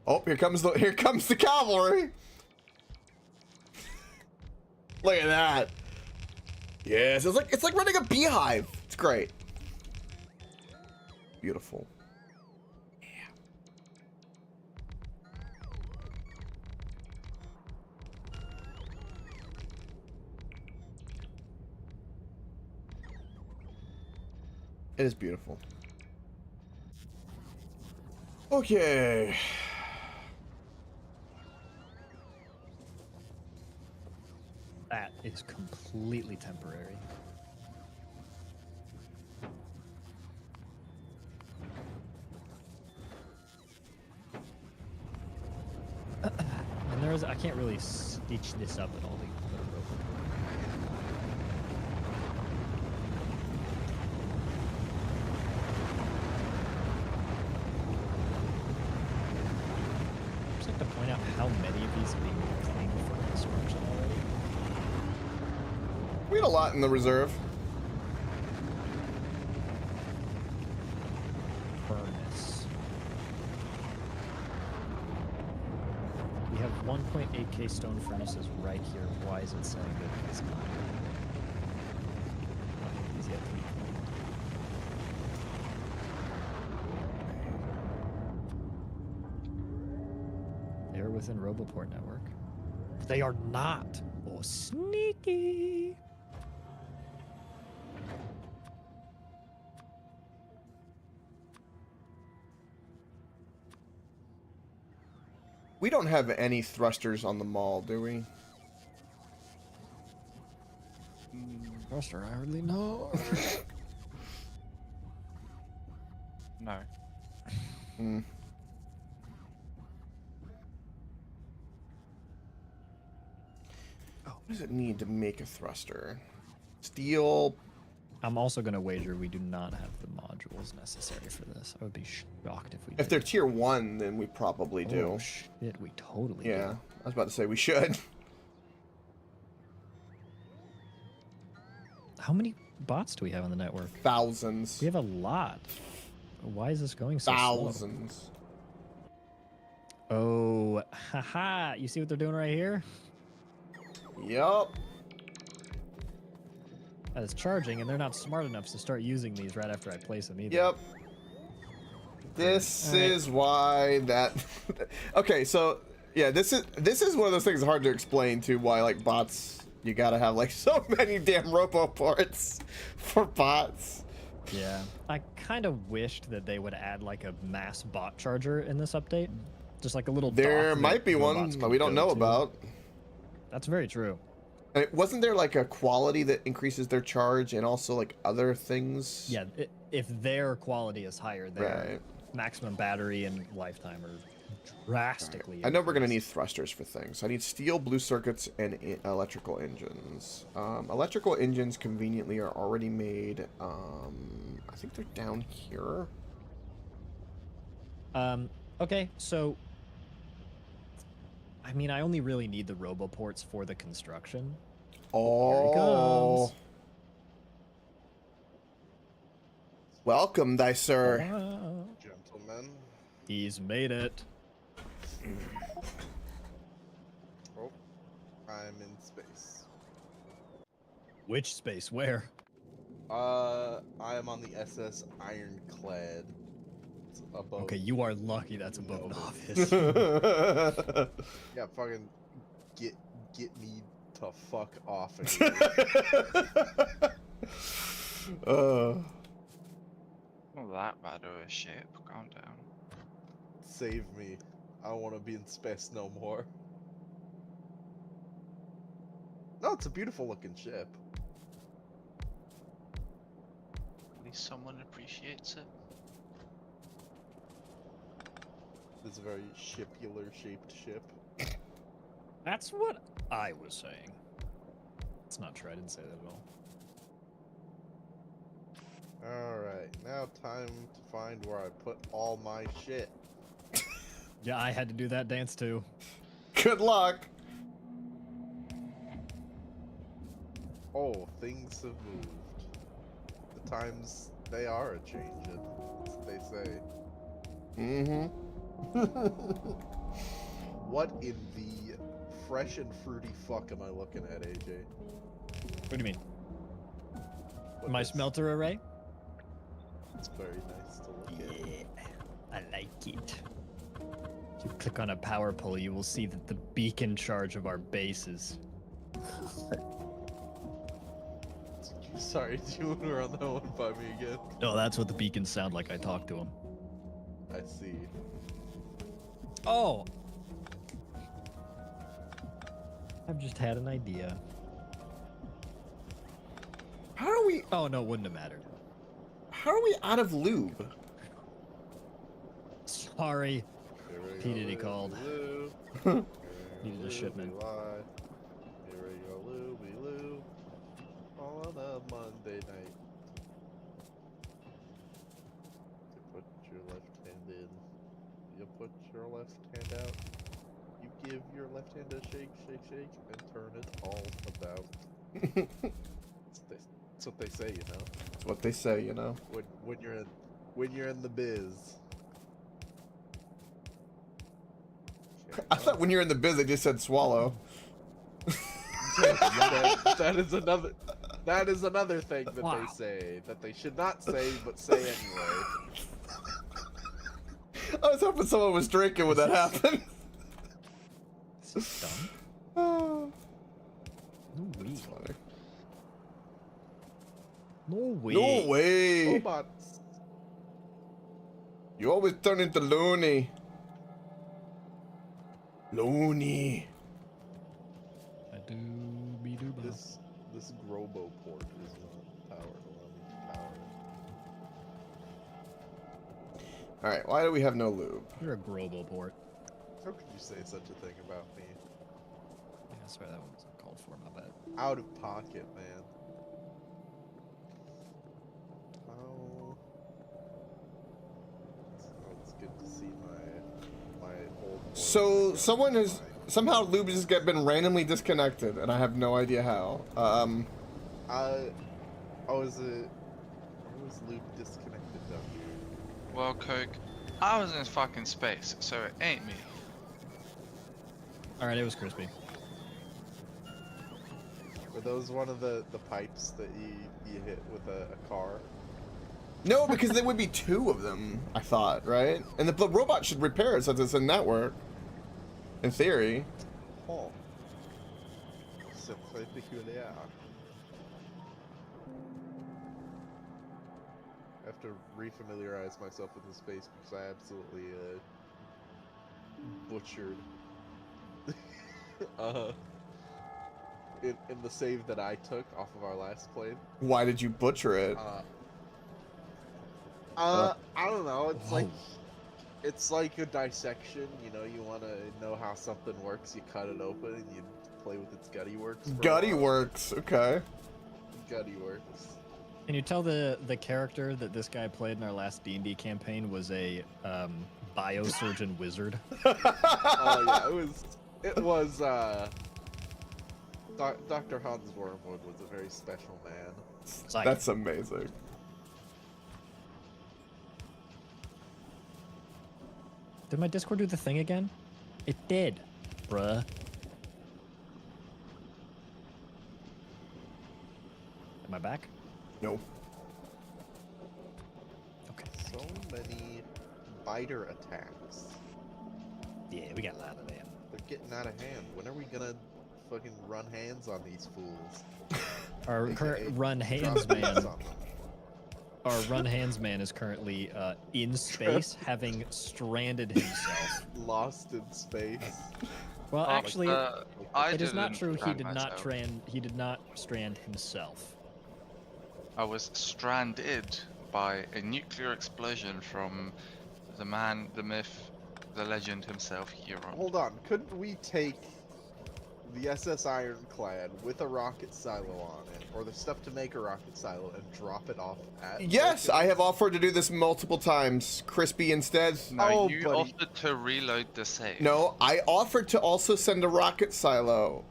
Oh, here comes the cavalry. Look at that. Yes, it's like running a beehive. It's great. Beautiful. Yeah. It is beautiful. Okay. That is completely temporary. And I can't really stitch this up at all. The rope. I'd just like to point out how many of these are being claimed for construction already. We had a lot in the reserve. Furnace. We have 1.8k stone furnaces right here. Why is it saying that it's not? These yet 3. They're within Roboport network. They are not. Oh, sneaky. We don't have any thrusters on the mall, do we? Thruster, I hardly know. No. Hmm. Oh, what does it need to make a thruster? Steel. I'm also going to wager we do not have the modules necessary for this. I would be shocked if we did. If they're tier 1, then we probably do. Oh, shit, we totally Yeah, do. I was about to say we should. How many bots do we have on the network? Thousands. We have a lot. Why is this going so Thousands. slow? Oh, haha. You see what they're doing right here? Yup. That is charging, and they're not smart enough to start using these right after I place them either. Yep. This All right. is why that. Okay, so yeah, this is one of those things hard to explain to why like bots. You gotta have like so many damn robo ports for bots. Yeah, I kind of wished that they would add like a mass bot charger in this update, just like a little. There dock might that be one robots that can we don't go know to. about. That's very true. And wasn't there like a quality that increases their charge and also like other things? Yeah, if their quality is higher, their Right. maximum battery and lifetime are drastically. I know we're gonna need increased. thrusters for things. I need steel, blue circuits, and electrical engines. Electrical engines conveniently are already made. I think they're down here. Okay, so I mean, I only really need the roboports for the construction. Oh. Here he comes. Welcome, thy sir. Gentlemen. He's made it. Oh, I'm in space. Which space? Where? I am on the SS Ironclad. It's above. Okay, you are lucky that's above No. novice. Yeah, fucking get me the fuck off of here. Not that bad of a ship. Calm down. Save me. I don't want to be in space no more. No, it's a beautiful looking ship. At least someone appreciates it. It's a very shipular shaped ship. That's what I was saying. It's not true. I didn't say that at all. Alright, now time to find where I put all my shit. Yeah, I had to do that dance too. Good luck. Oh, things have moved. The times they are a changing, as they say. Mm-hmm. What in the fresh and fruity fuck am I looking at, AJ? What do you mean? What My is- smelter array? It's very nice to look at. Yeah, I like it. If you click on a power pole, you will see that the beacon charge of our bases. Sorry, do you want to run that one by me again? No, that's what the beacons sound like. I talk to them. I see. Oh! I've just had an idea. How are we? Oh, no, it wouldn't have mattered. How are we out of lube? Sorry. Here we P. go, Diddy looby called. loo. Needed a Looby shipment. lie. Here we go, looby loo. On a Monday night. You put your left hand in. You put your left hand out. You give your left hand a shake, shake, shake, and turn it all about. That's what they say, you know. That's what they say, you know. When you're in the biz. I thought when you're in the biz, they just said swallow. that is another thing that Wow. they say that they should not say but say anyway. I was hoping someone was drinking when that happened. This is dumb. Oh, No way. that's funny. No way. No way! Robots. You always turn into loony. Loony. I do be do bo. This Grobo port is not powered. Allow me to power it. Alright, why do we have no lube? You're a Grobo port. How could you say such a thing about me? Yeah, sorry, that one wasn't called for, my bad. Out of pocket, man. Oh, it's good to see my old. So, boys someone again. has... Somehow lube has just been randomly disconnected, and I have no idea how. Was Luke disconnected down here? Well, Coke, I was in fucking space, so it ain't me. Alright, it was crispy. Were those one of the pipes that you hit with a car? No, because there would be two of them, I thought, right? And the robot should repair it since it's a network. In theory. Oh. C'est très peculiar. I have to refamiliarize myself with the space because I absolutely butchered in the save that I took off of our last plane. Why did you butcher it? I don't know. It's like a dissection. You know, you want to know how something works. You cut it open and you play with its gutty works. Gutty works, okay. Gutty works. Can you tell the character that this guy played in our last D&D campaign was a biosurgeon wizard? Oh yeah, it was Dr. Hans Wormwood was a very special man. That's amazing. Did my Discord do the thing again? It did, bruh. Am I back? No. Okay. So many biter attacks. Yeah, we got a lot of them. They're getting out of hand. When are we gonna fucking run hands on these fools? Our AKA current run drop hands hands man. on them. Our run hands man is currently in space, having stranded himself. Lost in space. Well, actually, I it is not didn't true. He strand did not myself. He did not strand himself. I was stranded by a nuclear explosion from the man, the myth, the legend himself, Huron. Hold on, couldn't we take the SS Ironclad with a rocket silo on it, or the stuff to make a rocket silo, and drop it off at? Yes, Vulcan? I have offered to do this multiple times. Crispy instead. No, Oh, you buddy. offered to reload the save. No, I offered to also send a rocket silo.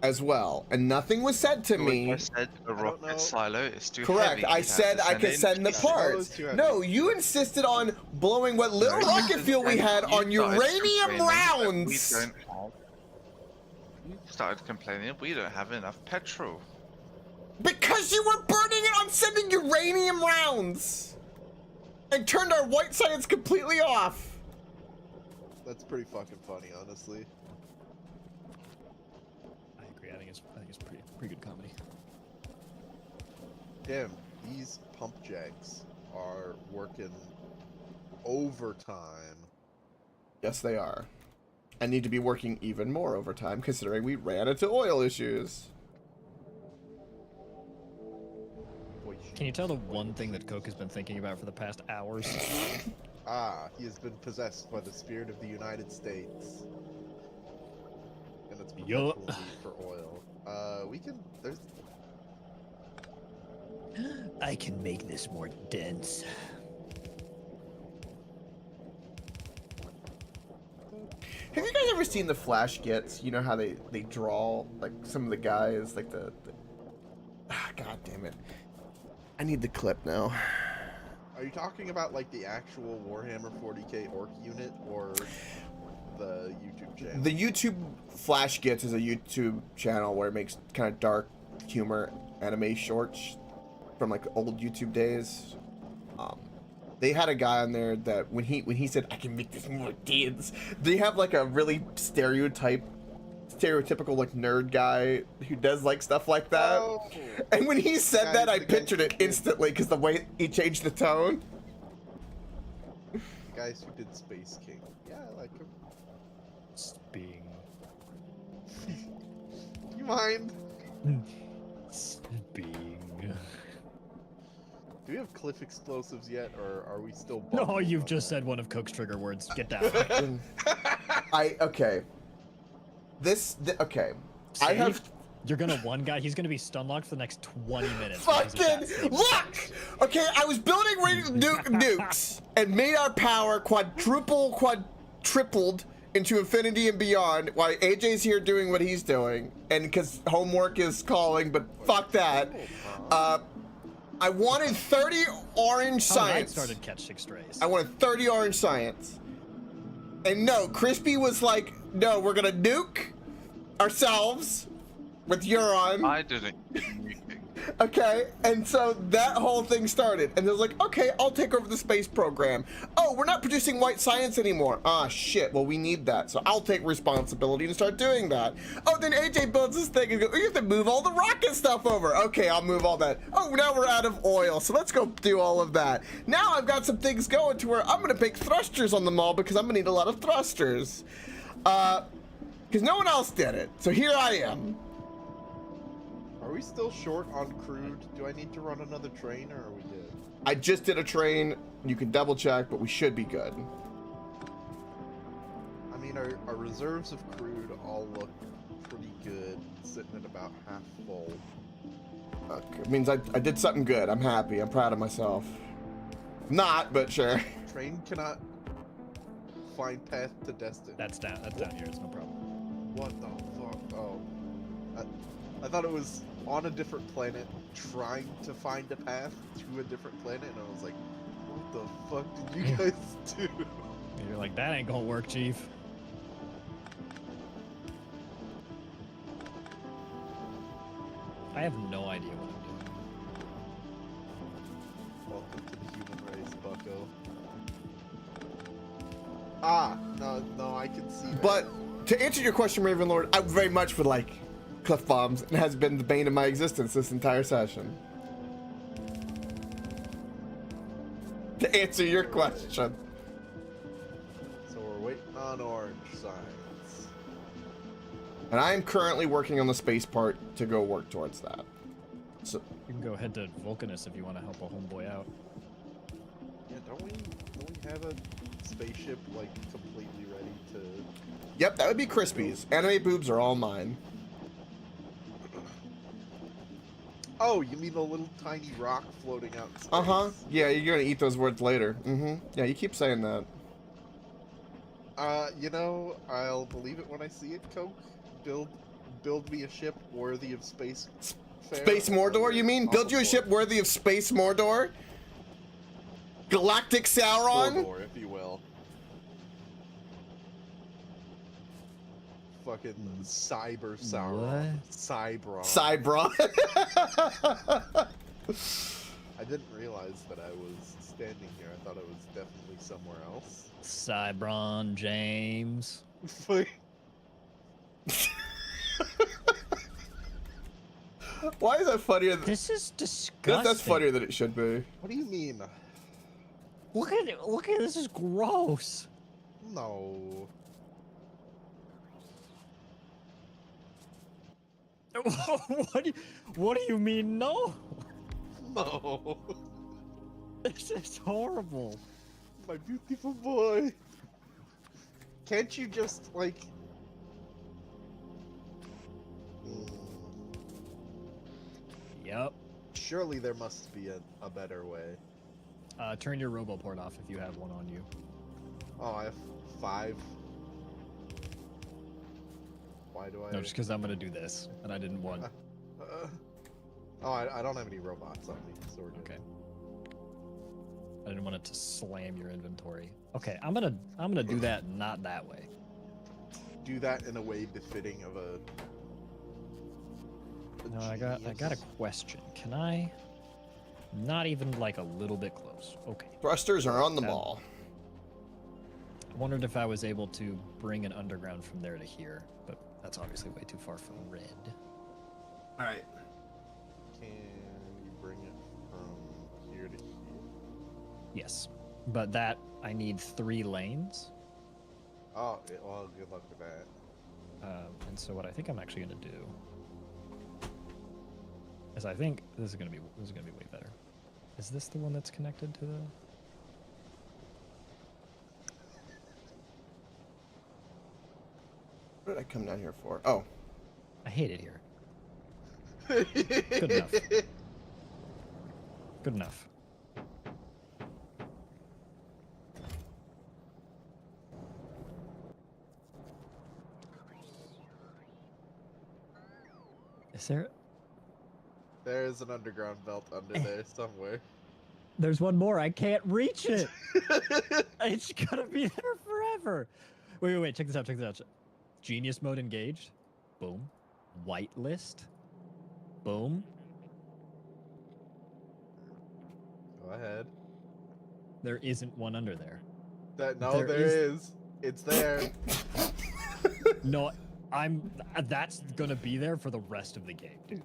as well, and nothing was said to me. I said a rocket silo is too Correct. heavy. I said I could send the parts. No, you insisted on blowing what little rocket fuel we had on uranium rounds. You started complaining we don't have enough petrol. Because you were burning it on sending uranium rounds, and turned our white science completely off. That's pretty fucking funny, honestly. I agree. I think it's pretty good comedy. Damn, these pump jacks are working overtime. Yes, they are. And need to be working even more overtime, considering we ran into oil issues. Can you tell the one thing that Coke has been thinking about for the past hours? He has been possessed by the spirit of the United States. And it's perpetual need for oil. There's... I can make this more dense. Have you guys ever seen the Flash Gets? You know how they draw, like, some of the guys, like the... God damn it. I need the clip now. Are you talking about, like, the actual Warhammer 40k orc unit, or the YouTube channel? The YouTube Flash Gets is a YouTube channel where it makes kind of dark humor anime shorts from, like, old YouTube days. They had a guy on there that when he said, I can make this more dense, they have, like, a really stereotypical, like, nerd guy who does, like, stuff like that. Oh. And when he said that, I pictured it instantly because the way he changed the tone. The guys who did Space King. Yeah, I like him. Sping. You mind? Sping. Do we have cliff explosives yet, or are we still... No, you've just said one of Coke's trigger words. Get down. Okay. Okay. See? I have... You're gonna one guy, he's gonna be stun locked for the next 20 minutes. Fucking look! Okay, I was building nukes and made our power quadrupled into infinity and beyond while AJ's here doing what he's doing. And because homework is calling, but fuck that. I wanted 30 orange science. I started catch 6 strays. I wanted 30 orange science. And no, Crispy was like, no, we're gonna nuke ourselves with Euron. I didn't. Okay, and so that whole thing started, and it was like, okay, I'll take over the space program. Oh, we're not producing white science anymore. Ah, shit, well, we need that, so I'll take responsibility and start doing that. Oh, then AJ builds this thing and goes, you have to move all the rocket stuff over. Okay, I'll move all that. Oh, now we're out of oil, so let's go do all of that. Now I've got some things going to where I'm gonna make thrusters on the mall because I'm gonna need a lot of thrusters. Because no one else did it, so here I am. Are we still short on crude? Do I need to run another train, or are we good? I just did a train. You can double check, but we should be good. I mean, our reserves of crude all look pretty good, sitting at about half full. It means I did something good. I'm happy. I'm proud of myself. Not, but sure. Train cannot find path to destiny. That's down here. It's no problem. What the fuck? Oh. I thought it was on a different planet, trying to find a path to a different planet, and I was like, what the fuck did you guys do? You're like, that ain't gonna work, Chief. I have no idea what I'm doing. Welcome to the human race, bucko. Ah, no, I can see that. But to answer your question, Ravenlord, I very much would like cliff bombs. It has been the bane of my existence this entire session. To answer your question. So we're waiting on orange science. And I am currently working on the space part to go work towards that. So you can go head to Vulcanus if you want to help a homeboy out. Yeah, don't we have a spaceship like completely ready to... Yep, that would be Crispy's. Anime boobs are all mine. Oh, you mean a little tiny rock floating out in space? Uh-huh. Yeah, you're gonna eat those words later. Mm-hmm. Yeah, you keep saying that. You know, I'll believe it when I see it, Coke. Build build me a ship worthy of space. Space Mordor, you mean? Build you a ship worthy of Space Mordor? Galactic Sauron? Mordor, if you will. Fucking Cyber Sauron. Cybron. Cybron. I didn't realize that I was standing here. I thought I was definitely somewhere else. Cybron James. Why is that funnier? This is disgusting. That's funnier than it should be. What do you mean? Look at it. Look at this. Is gross. No. What do you mean no? No. This is horrible. My beautiful boy. Can't you just, like... Yep. Surely there must be a better way. Turn your roboport off if you have one on you. Oh, I have 5. Why do I... No, just because I'm gonna do this, and I didn't want... Oh, I don't have any robots on me, so we're good. Okay. I didn't want it to slam your inventory. Okay, I'm gonna do that not that way. Do that in a way befitting of a No, I got a question. Can I? Not even like a little bit close. Okay. Thrusters are on the ball. I wondered if I was able to bring an underground from there to here, but that's obviously way too far from red. All right. Can you bring it from here to here? Yes, but that I need 3 lanes. Oh, well, good luck with that. And so what I think I'm actually gonna do is I think this is gonna be way better. Is this the one that's connected to the? What did I come down here for? Oh. I hate it here. Good enough. Good enough. Is there? There's an underground belt under there somewhere. There's one more. I can't reach it. It's gonna be there forever. Wait. Check this out. Genius mode engaged. Boom. Whitelist. Boom. Go ahead. There isn't one under there. There is. It's there. No, that's gonna be there for the rest of the game, dude.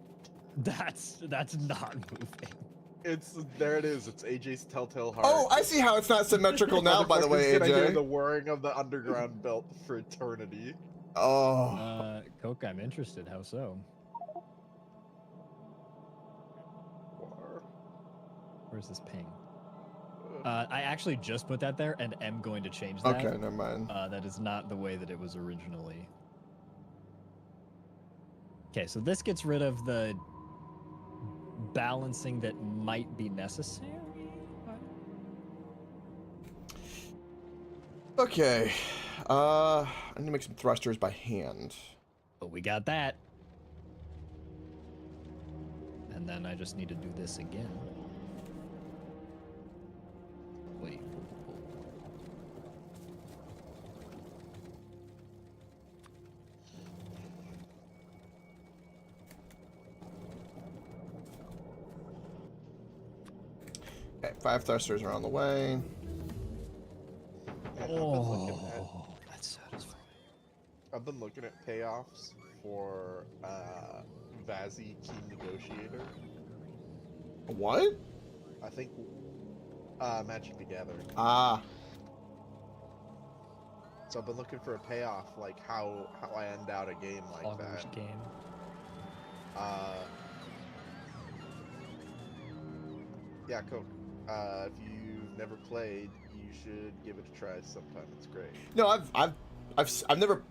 That's not moving. There it is. It's AJ's telltale heart. Oh, I see how it's not symmetrical now, by the way, Gonna hear the AJ. whirring of the underground belt for eternity. Oh. Coke, I'm interested. How so? Where's this ping? I actually just put that there and am going to change that. Okay, never mind. That is not the way that it was originally. Okay, so this gets rid of the balancing that might be necessary. Okay. I need to make some thrusters by hand. But we got that. And then I just need to do this again. Wait. Okay, 5 thrusters are on the way. Oh, that's satisfying. I've been looking at payoffs for Vazzy Key Negotiator. What? I think Magic the Gathering. Ah. So I've been looking for a payoff, like how I end out a game like Ogre's that. game. Yeah, Coke. If you've never played, you should give it a try sometime. It's great. No, I've never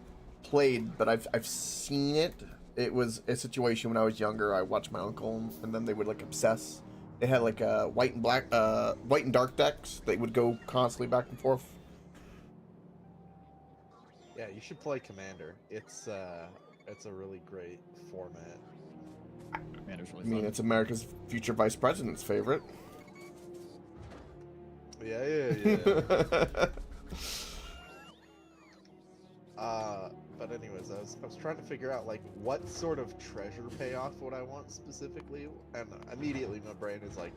played, but I've seen it. It was a situation when I was younger. I watched my uncle, and then they would like obsess. They had like white and dark decks. They would go constantly back and forth. Yeah, you should play Commander. It's It's a really great format. Man, it was really I mean, fun. it's America's future vice president's favorite. Yeah. But anyways, I was trying to figure out like what sort of treasure payoff would I want specifically, and immediately my brain is like,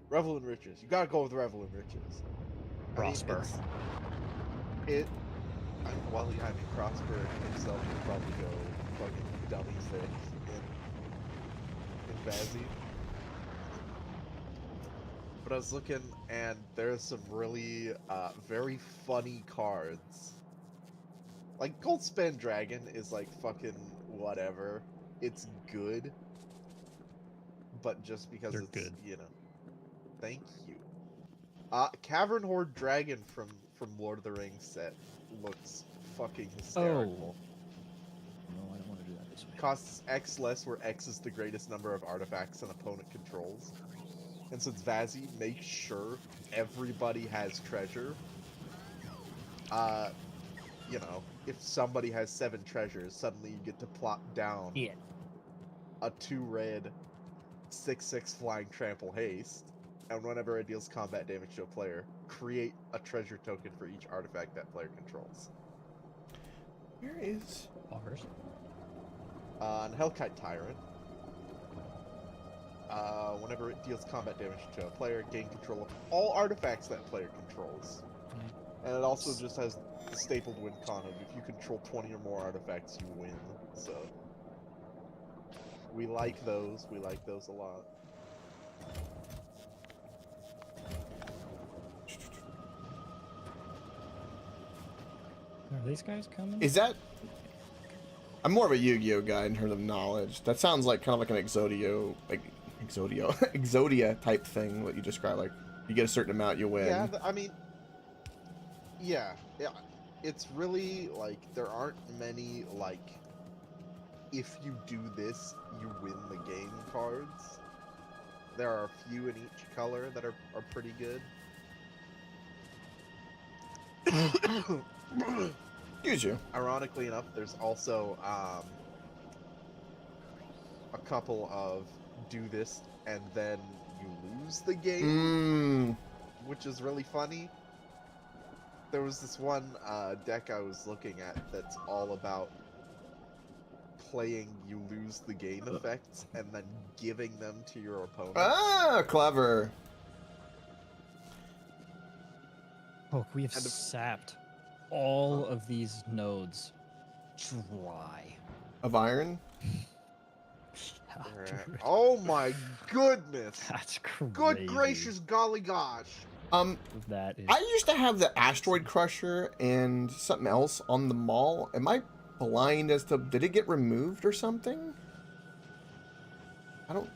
Revel in Riches. You gotta go with Revel in Riches. Prosper. Well, yeah, I mean, Prosper himself would probably go fucking dummy thick in Vazzy. But I was looking, and there's some really, very funny cards. Like, Gold Spend Dragon is like fucking whatever. It's good. But just because They're it's, good. you know. Thank you. Cavern Horde Dragon from Lord of the Rings set looks fucking hysterical. No, I don't want to do that this way. Costs X less, where X is the greatest number of artifacts an opponent controls. And since Vazzy makes sure everybody has treasure, you know, if somebody has 7 treasures, suddenly you get to plop down a 2-red 6/6 flying trample haste, and whenever it deals combat damage to a player, create a treasure token for each artifact that player controls. Where is... Offers. And Hellkite Tyrant. Whenever it deals combat damage to a player, gain control of all artifacts that player controls. And it also just has the stapled win con of if you control 20 or more artifacts, you win. So we like those. We like those a lot. Are these guys coming? Is that... I'm more of a Yu-Gi-Oh guy in terms of knowledge. That sounds like kind of like an Exodia type thing, what you described. Like, you get a certain amount, you win. Yeah, I mean, yeah. It's really, like, there aren't many, like, if you do this, you win the game cards. There are a few in each color that are pretty good. Use you. Ironically enough, there's also a couple of do this and then you lose the game, which is really funny. There was this one deck I was looking at that's all about playing you lose the game effects and then giving them to your opponent. Ah, clever. Oh, we have sapped all of these nodes dry. Of iron? Yeah, dude. Oh my goodness! That's crazy. Good gracious golly gosh! That is... I used to have the Asteroid Crusher and something else on the mall. Am I blind as to... Did it get removed or something? I don't...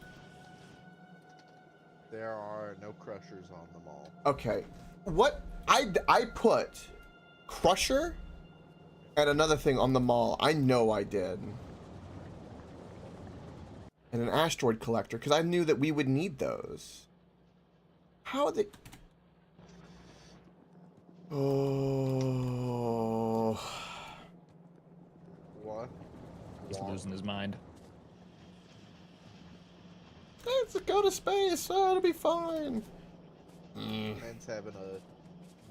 There are no crushers on the mall. Okay. What... I put Crusher and another thing on the mall. I know I did. And an Asteroid Collector, because I knew that we would need those. How are they... Oh... What? He's losing his mind. Let's go to space. Oh, it'll be fine. Man's having a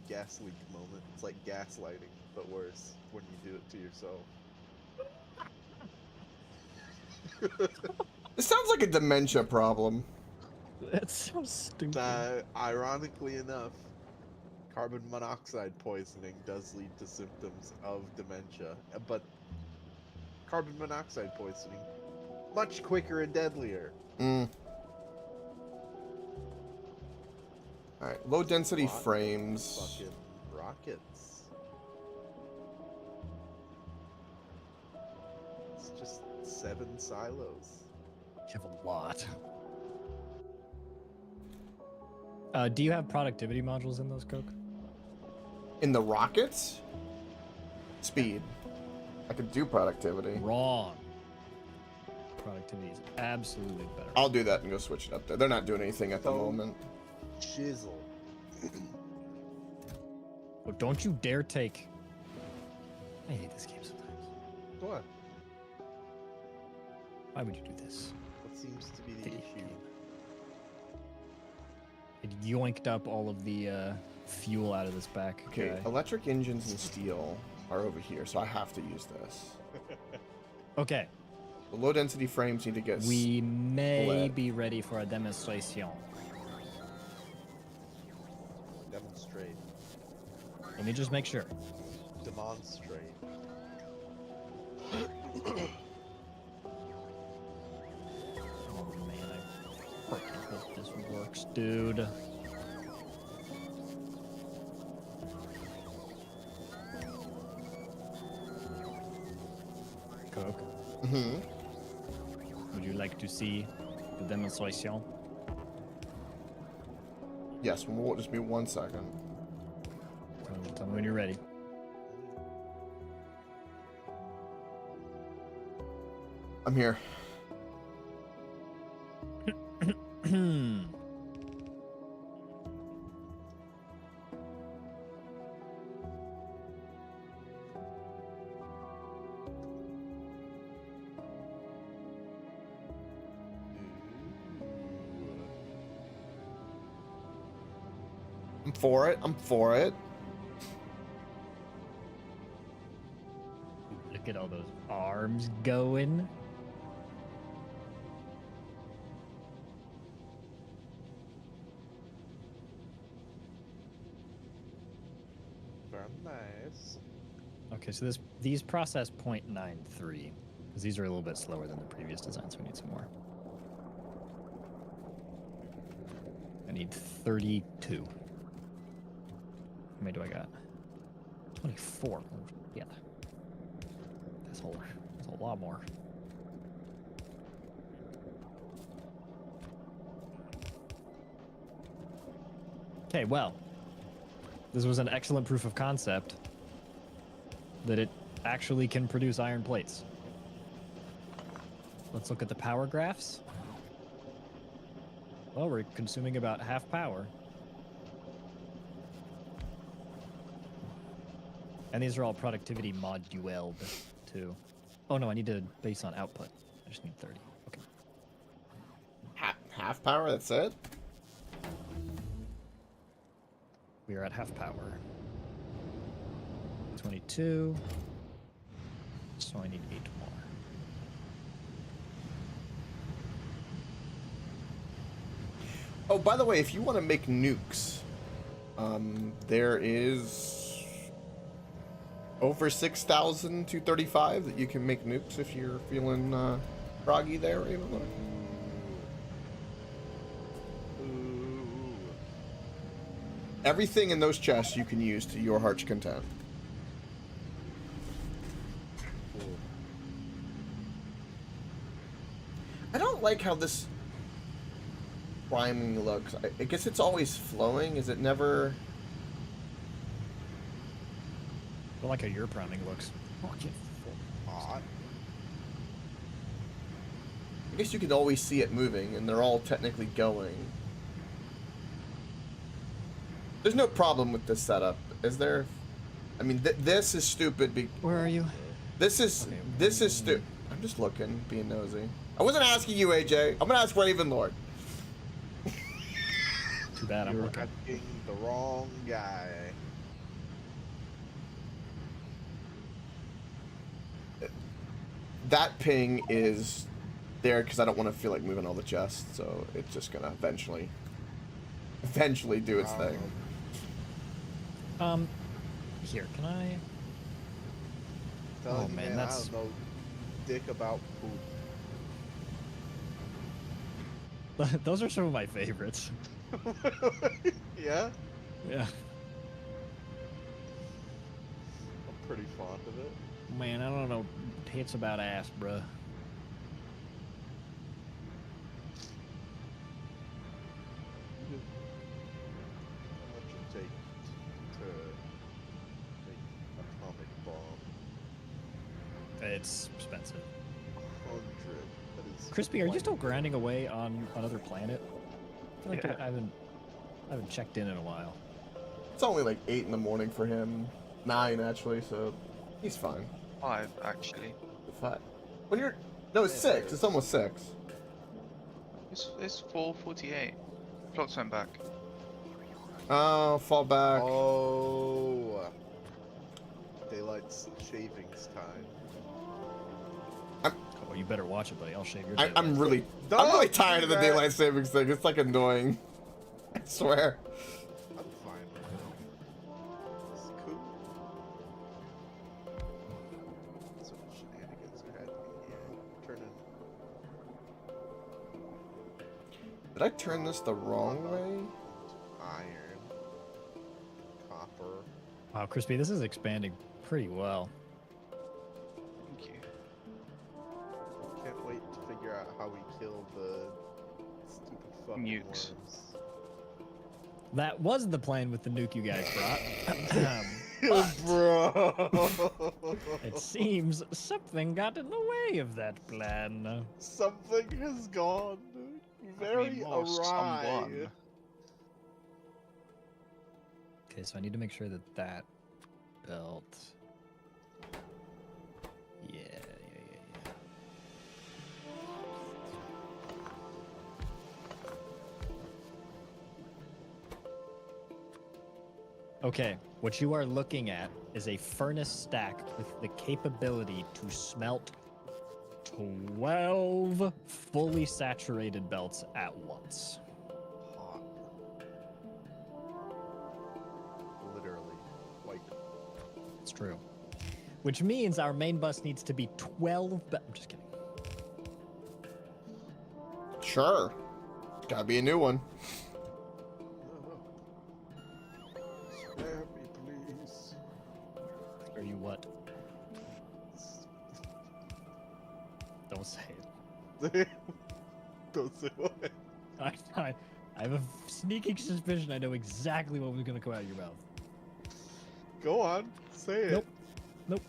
gas leak moment. It's like gaslighting, but worse when you do it to yourself. It sounds like a dementia problem. That's so stupid. Ironically enough, carbon monoxide poisoning does lead to symptoms of dementia, but carbon monoxide poisoning much quicker and deadlier. Alright, low density frames. Fucking rockets. It's just 7 silos. You have a lot. Do you have productivity modules in those, Coke? In the rockets? Speed. I could do productivity. Wrong. Productivity is absolutely better. I'll do that and go switch it up there. They're not doing anything at the moment. Chisel. Oh, don't you dare take... I hate this game sometimes. What? Why would you do this? What seems to be the Video issue? game. It yoinked up all of the fuel out of this back Okay, guy. electric engines and steel are over here, so I have to use this. Okay, The low density frames need to get. we may split. be ready for a demonstration. Demonstrate. Let me just make sure. Demonstrate. Oh man, I freaking hope this works, dude. Coke, Mhm. would you like to see the demonstration? Yes, well, just be 1 second. Tell me when you're ready. I'm here. I'm for it. I'm for it. Look at all those arms going. Very nice. Okay, so these process 0.93, because these are a little bit slower than the previous design, so we need some more. I need 32. How many do I got? 24. Oh, yeah. That's a lot more. Okay, well, this was an excellent proof of concept that it actually can produce iron plates. Let's look at the power graphs. Well, we're consuming about half power. And these are all productivity moduled, too. Oh no, I need to base on output. I just need 30. Okay. Half power, that's it? We are at half power. 22. So I need 8 more. Oh, by the way, if you want to make nukes, there is over 6,235 that you can make nukes if you're feeling groggy there, even. Everything in those chests you can use to your heart's content. I don't like how this priming looks. I guess it's always flowing. Is it never? I like how your priming looks. Hot. I guess you can always see it moving, and they're all technically going. There's no problem with this setup, is there? I mean, this is stupid. Where are you? This is stupid. I'm just looking, being nosy. I wasn't asking you, AJ. I'm gonna ask Ravenlord. Too bad I'm You're looking. asking the wrong guy. That ping is there because I don't want to feel like moving all the chests, so it's just gonna eventually do its thing. Here, can I? Telling Oh, you, man, I that's- don't know dick about Those are some of my favorites. poop. Yeah, Yeah. I'm pretty fond of it. Man, I don't know tits about ass, bruh. How much it take to make atomic bomb? It's expensive. 100. That is. Crispy, are you quite still a bit. grinding away on another planet? I feel like Yeah. I haven't checked in a while. It's only like 8 in the morning for him. 9 actually, so he's fine. 5, actually. 5. When you're No, it's 6. It's almost 6. It's 4:48. Clocks went back. Oh, fall back. Oh. Daylight shavings time. Oh, you better watch it, buddy. I'll shave your I'm really tired of the daylight savings thing. It's like annoying. I swear. I'm fine with it. It's cool. So much shenanigans are happening here. Turning. Did I turn this the wrong way? Iron. Copper. Wow, Crispy, this is expanding pretty well. Thank you. Can't wait to figure out how we kill the stupid fucking Nukes. worms. That was the plan with the nuke you guys brought. Bro. It seems something got in the way of that plan. Something has gone very More awry. someone. Okay, so I need to make sure that that belt. Yeah. Okay, what you are looking at is a furnace stack with the capability to smelt 12 fully saturated belts at once. Hot. Literally. Like, It's true. Which means our main bus needs to be 12 I'm just kidding. Sure. Gotta be a new one. spare me, please. Are you what? Don't say it. Don't say what. I have a sneaking suspicion I know exactly what was going to come out of your mouth. Go on, say it. Nope. Nope.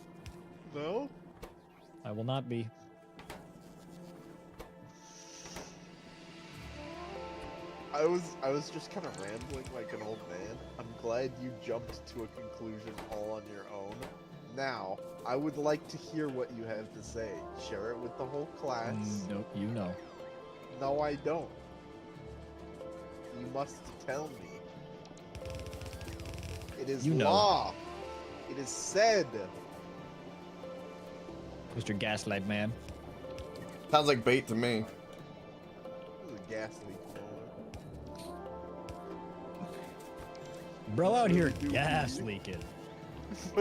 No? I will not be. I was just kind of rambling like an old man. I'm glad you jumped to a conclusion all on your own. Now, I would like to hear what you have to say. Share it with the whole class. Nope, you know. No, I don't. You must tell me. It is You know. law. It is said. Mr. Gaslight Man. Sounds like bait to me. This is a gas leak. Bro out here gas leaking.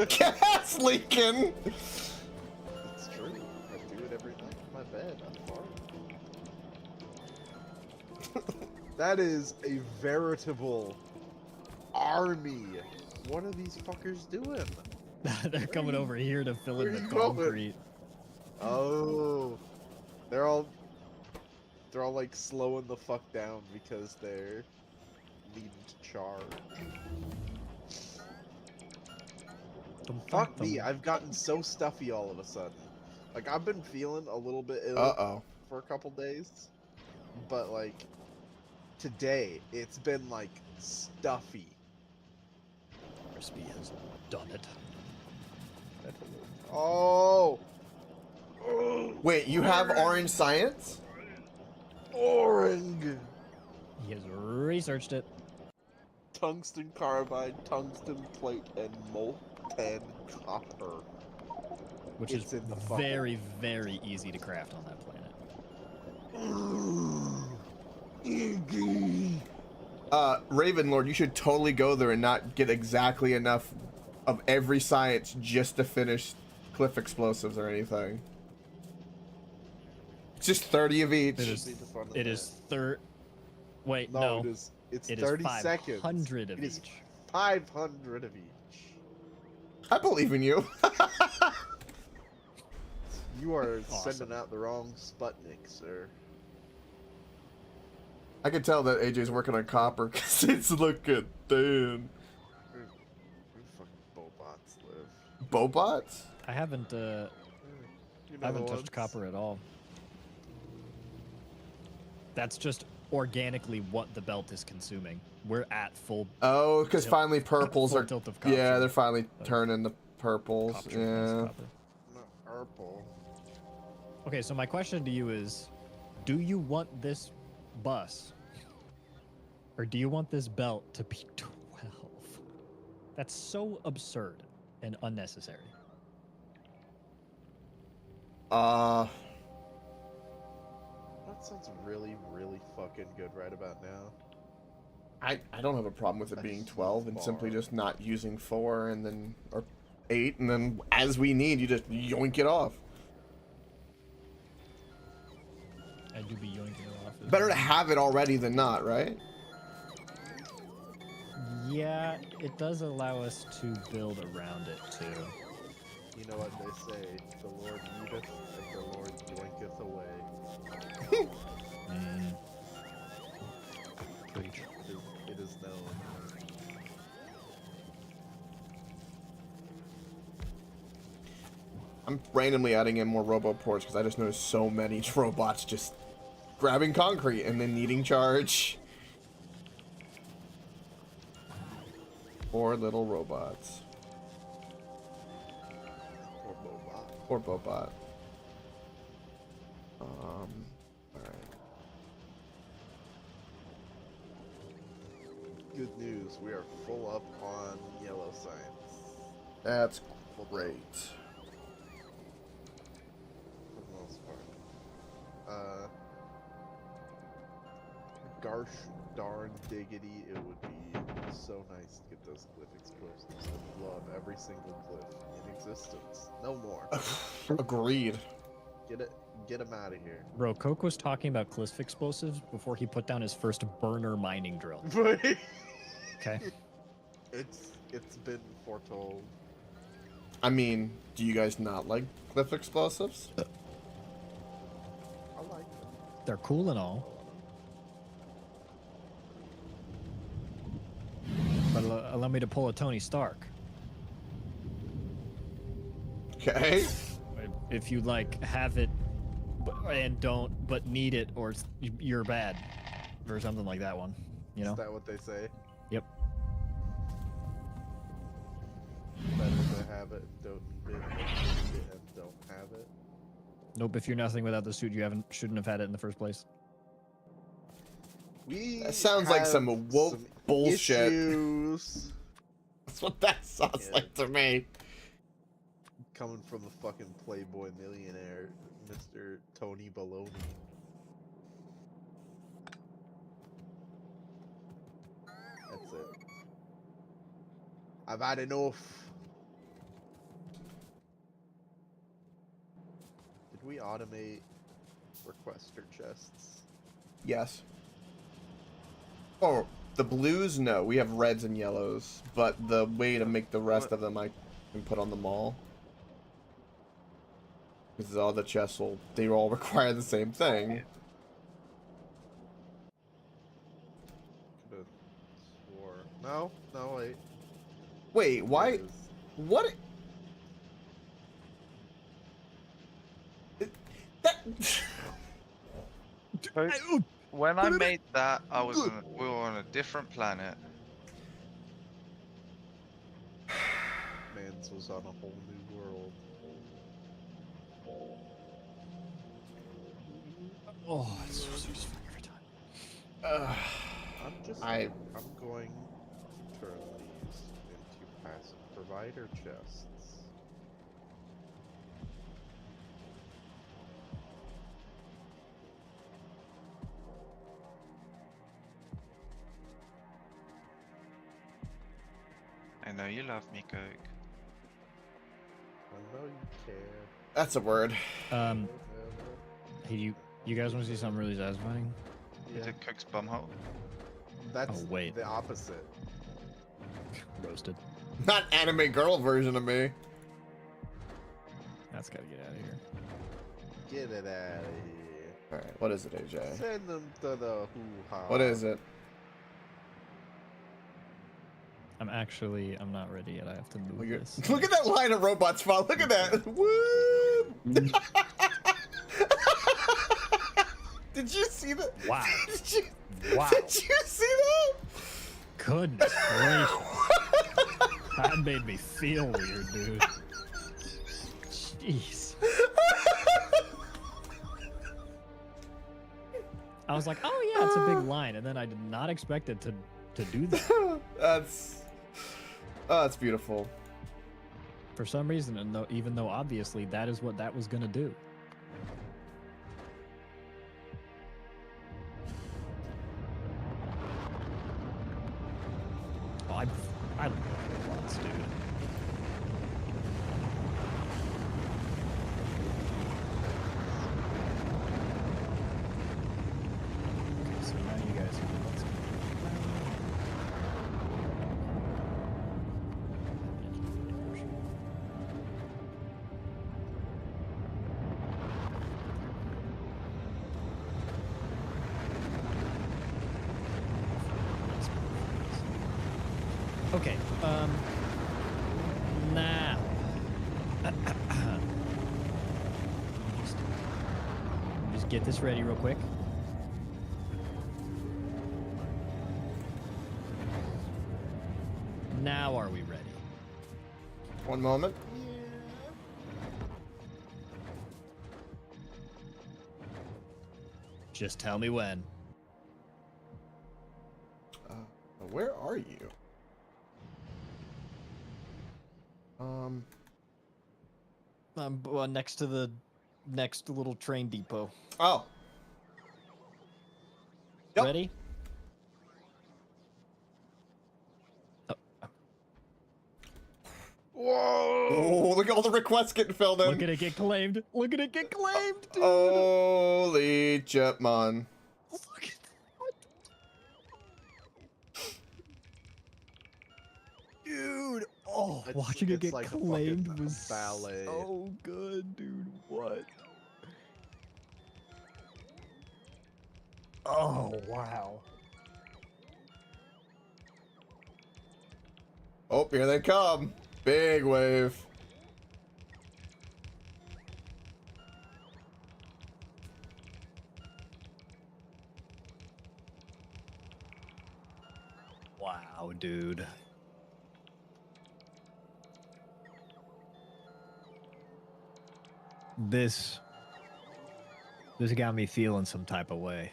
Gas leaking! It's true. I do it every night in my bed. I'm fine. That is a veritable army. What are these fuckers doing? They're coming over here to fill in where the you going? concrete. Oh, they're all like slowing the fuck down because they're needing to charge. Fuck me, I've gotten so stuffy all of a sudden. Like, I've been feeling a little bit ill Uh-oh. for a couple days, but like today it's been like stuffy. Crispy has done it. Oh, Wait, you have orange science? orange. He has researched it. Tungsten carbide, tungsten plate, and molten copper. Which It's is in the fucking- very, very easy to craft on that planet. Ravenlord, you should totally go there and not get exactly enough of every science just to finish cliff explosives or anything. It's just 30 of each. It is. Be the fun of It that. is Wait, No, no. it is. It's It 30 is seconds. 500 of It is each. 500 of each. I believe in you. You are Awesome. sending out the wrong Sputnik, sir. I can tell that AJ's working on copper because it's looking thin. Where fucking Bobots live? Bobots? I haven't You know I haven't the touched ones. copper at all. That's just organically what the belt is consuming. We're at full Oh, because Yep. finally purples Full are. tilt of copper. Yeah, they're finally turning the purples. copper against Yeah. copper. Not purple. Okay, so my question to you is, do you want this bus, or do you want this belt to be 12? That's so absurd and unnecessary. That sounds really, really fucking good right about now. I don't have a problem with it being 12 and simply just not using 4 and then or 8 and then as we need you just yoink it off. I do be yoinking it off. Better to have it already than not, right? Yeah, it does allow us to build around it too. You know what they say, the Lord leadeth and the Lord yoinketh away. Preach. It is known. I'm randomly adding in more roboports because I just noticed so many robots just grabbing concrete and then needing charge. Poor little robots. Or Bobot. Poor Bobot. Alright. Good news, we are full up on yellow science. That's great. For the most part. Gosh darn diggity, it would be so nice to get those cliff explosives and blow up every single cliff in existence. No more. Agreed. Get him out of here. Bro, Coke was talking about cliff explosives before he put down his first burner mining drill. Okay. It's been foretold. I mean, do you guys not like cliff explosives? I like them. They're cool and all. But allow me to pull a Tony Stark. Okay. If you like have it and don't, but need it, or you're bad, or something like that one. You know? Is that what they say? Yep. Better to have it, don't need it, than need it and don't have it. Nope. If you're nothing without the suit, you shouldn't have had it in the first place. That sounds like some woke bullshit. Issues. That's what that sounds like to me. Coming from the fucking Playboy millionaire, Mr. Tony Baloney. That's it. I've had enough. Did we automate requester chests? Yes. Oh, the blues? No, we have reds and yellows. But the way to make the rest of them, I can put on the mall. Because all the chests they all require the same thing. Could've swore. No, wait. Wait, why? It is- What? When I made that, we were on a different planet. Mans was on a whole new world. Oh, it's so satisfying every time. I'm going to turn these into passive provider chests. I know you love me, Coke. I know you care. That's a word. Hey, you guys want to see something really satisfying? Is it Coke's bumhole? That's Oh, wait. the opposite. Roasted. Not anime girl version of me. That's gotta get out of here. Get it out of here. Alright, what is it, AJ? Send them to the hoo-ha. What is it? I'm not ready yet. I have to move this. Look at that line of robots, Paul. Look at that. Woo! Did you see that? Wow. Wow. Did you see that? Goodness gracious. That made me feel weird, dude. Jeez. I was like, oh yeah, it's a big line, and then I did not expect it to do that. That's beautiful. For some reason, and even though obviously that is what that was gonna do. Oh, I love robots, dude. Okay, so now you guys know what's going on. Okay, now. Just get this ready real quick. Now are we ready? One moment. Just tell me when. Where are you? Next to the next little train depot. Oh. Yep. Ready? Whoa! Oh, look at all the requests getting filled in. Look at it get claimed. Look at it get claimed, dude. Holy Jetmon. Look at that. Dude. Oh, watching it get like claimed was ballet. so good, dude. What? Oh, wow. Oh, here they come. Big wave. Wow, dude. This got me feeling some type of way.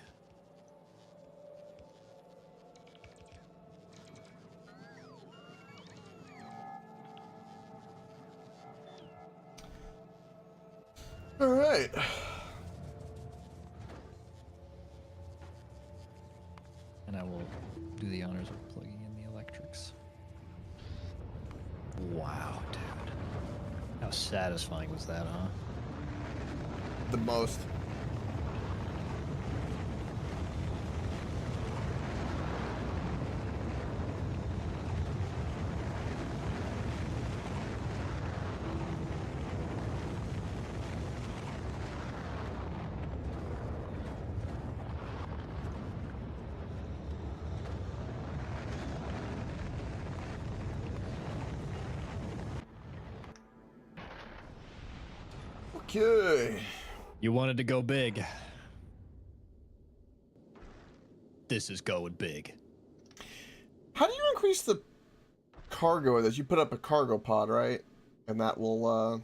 All right. And I will do the honors of plugging in the electrics. Wow, dude. How satisfying was that, huh? The most. Okay. You wanted to go big. This is going big. How do you increase the cargo with this? You put up a cargo pod, right? And that will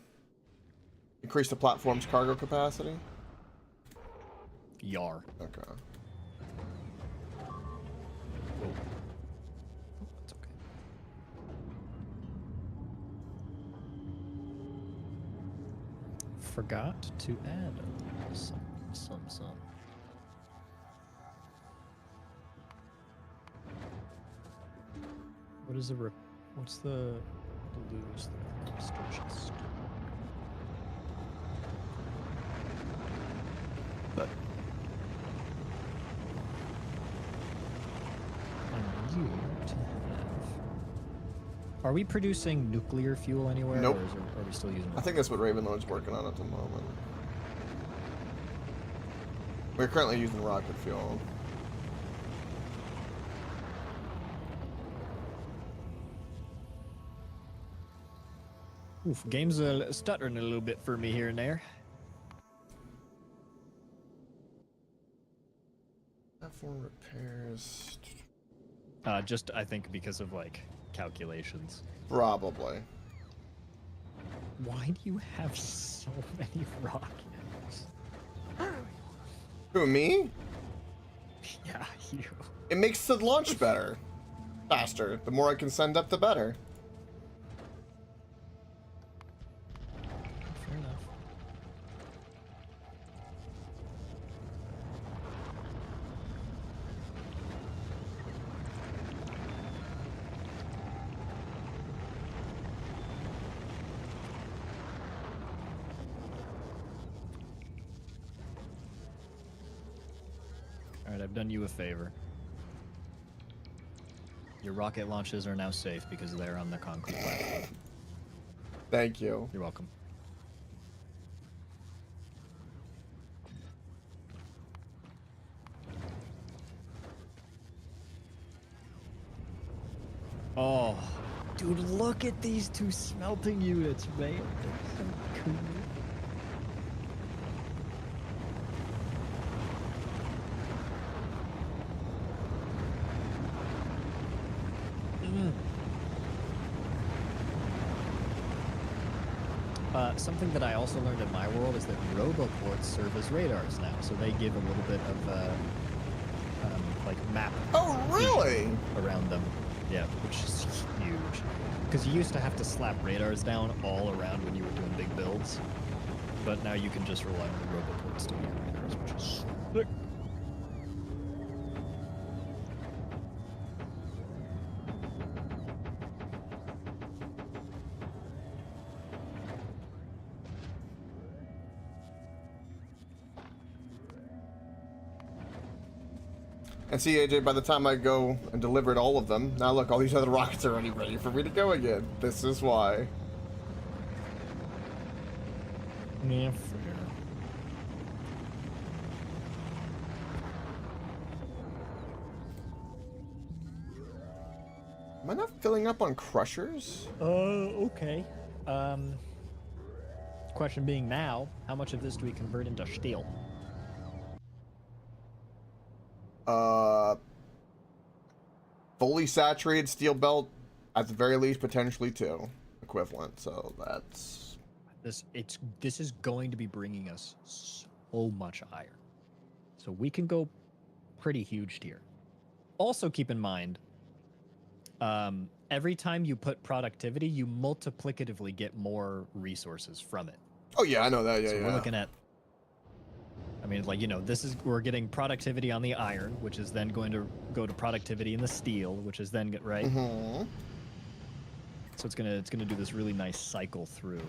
increase the platform's cargo capacity? Yar. Okay. That's okay. Forgot to add a little some. What is what's the blues there? Extra chest. But I need to have. Are we producing nuclear fuel anywhere? Nope. Or are we still using? I think that's what Ravenlord's working on at the moment. We're currently using rocket fuel. Oof, game's stuttering a little bit for me here and there. Platform repairs. Just I think because of like calculations. Probably. Why do you have so many rockets? Who, me? Yeah, you. It makes the launch better. Faster. The more I can send up, the better. Fair enough. Alright, I've done you a favor. Your rocket launches are now safe because they're on the concrete platform. Thank you. You're welcome. Oh, dude, look at these two smelting units, man. They're so cool. Something that I also learned in my world is that roboports serve as radars now, so they give a little bit of like map. Oh, really? Around them, yeah, which is huge. Because you used to have to slap radars down all around when you were doing big builds, but now you can just rely on the roboports to be your radars, which is sick. And see, AJ, by the time I go and delivered all of them, now look, all these other rockets are already ready for me to go again. This is why. Yeah, fair. Am I not filling up on crushers? Okay. Question being now, how much of this do we convert into steel? Fully saturated steel belt, at the very least, potentially 2 equivalent. So that's This is going to be bringing us so much iron. So we can go pretty huge here. Also keep in mind, every time you put productivity, you multiplicatively get more resources from it. Oh yeah, I know that. Yeah, so yeah. We're looking at, I mean, like, you know, we're getting productivity on the iron, which is then going to go to productivity in the steel, which is then right. Mm-hmm. So it's gonna do this really nice cycle through.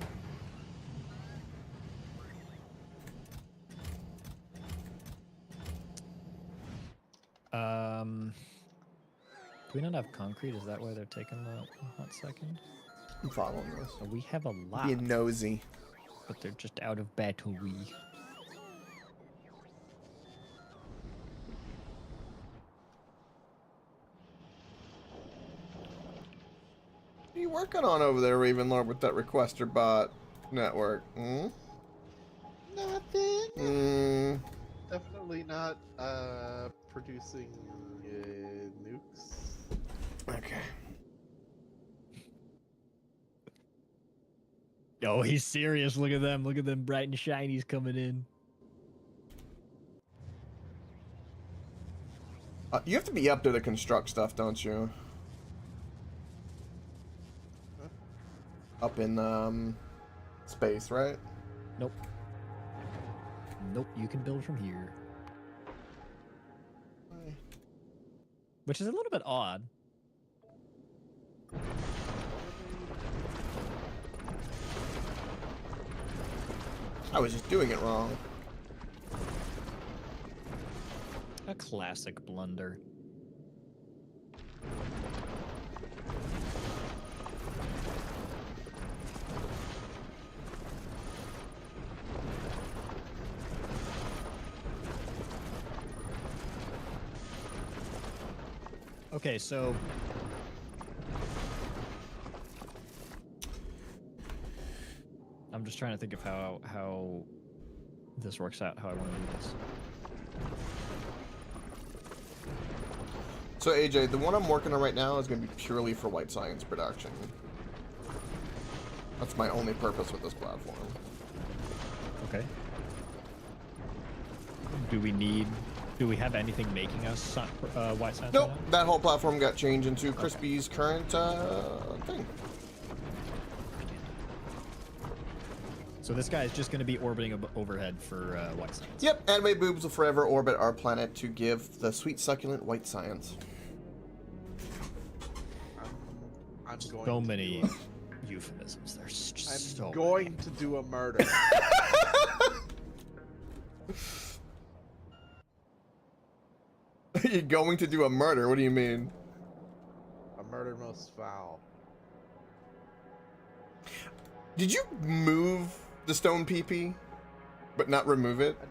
Do we not have concrete? Is that why they're taking a hot second? I'm following this. So we have a lot. Being nosy. But they're just out of battery. What are you working on over there, Ravenlord, with that requester bot network? Hmm? Nothing. Definitely not producing nukes. Okay. Oh, he's serious. Look at them. Look at them bright and shinies coming in. You have to be up there to construct stuff, don't you? Huh? Up in space, right? Nope. Nope, you can build from here. Which is a little bit odd. I was just doing it wrong. A classic blunder. Okay, so I'm just trying to think of how this works out, how I want to do this. So AJ, the one I'm working on right now is going to be purely for white science production. That's my only purpose with this platform. Okay. Do we need Do we have anything making us white science? Nope, right now? that whole platform got changed into Crispy's current thing. So this guy is just going to be orbiting overhead for white science. Yep, anime boobs will forever orbit our planet to give the sweet succulent white science. I'm going So to many do euphemisms. There's just I'm so going many. to do a murder. You're going to do a murder? What do you mean? A murder most foul. Did you move the stone PP, but not remove it? I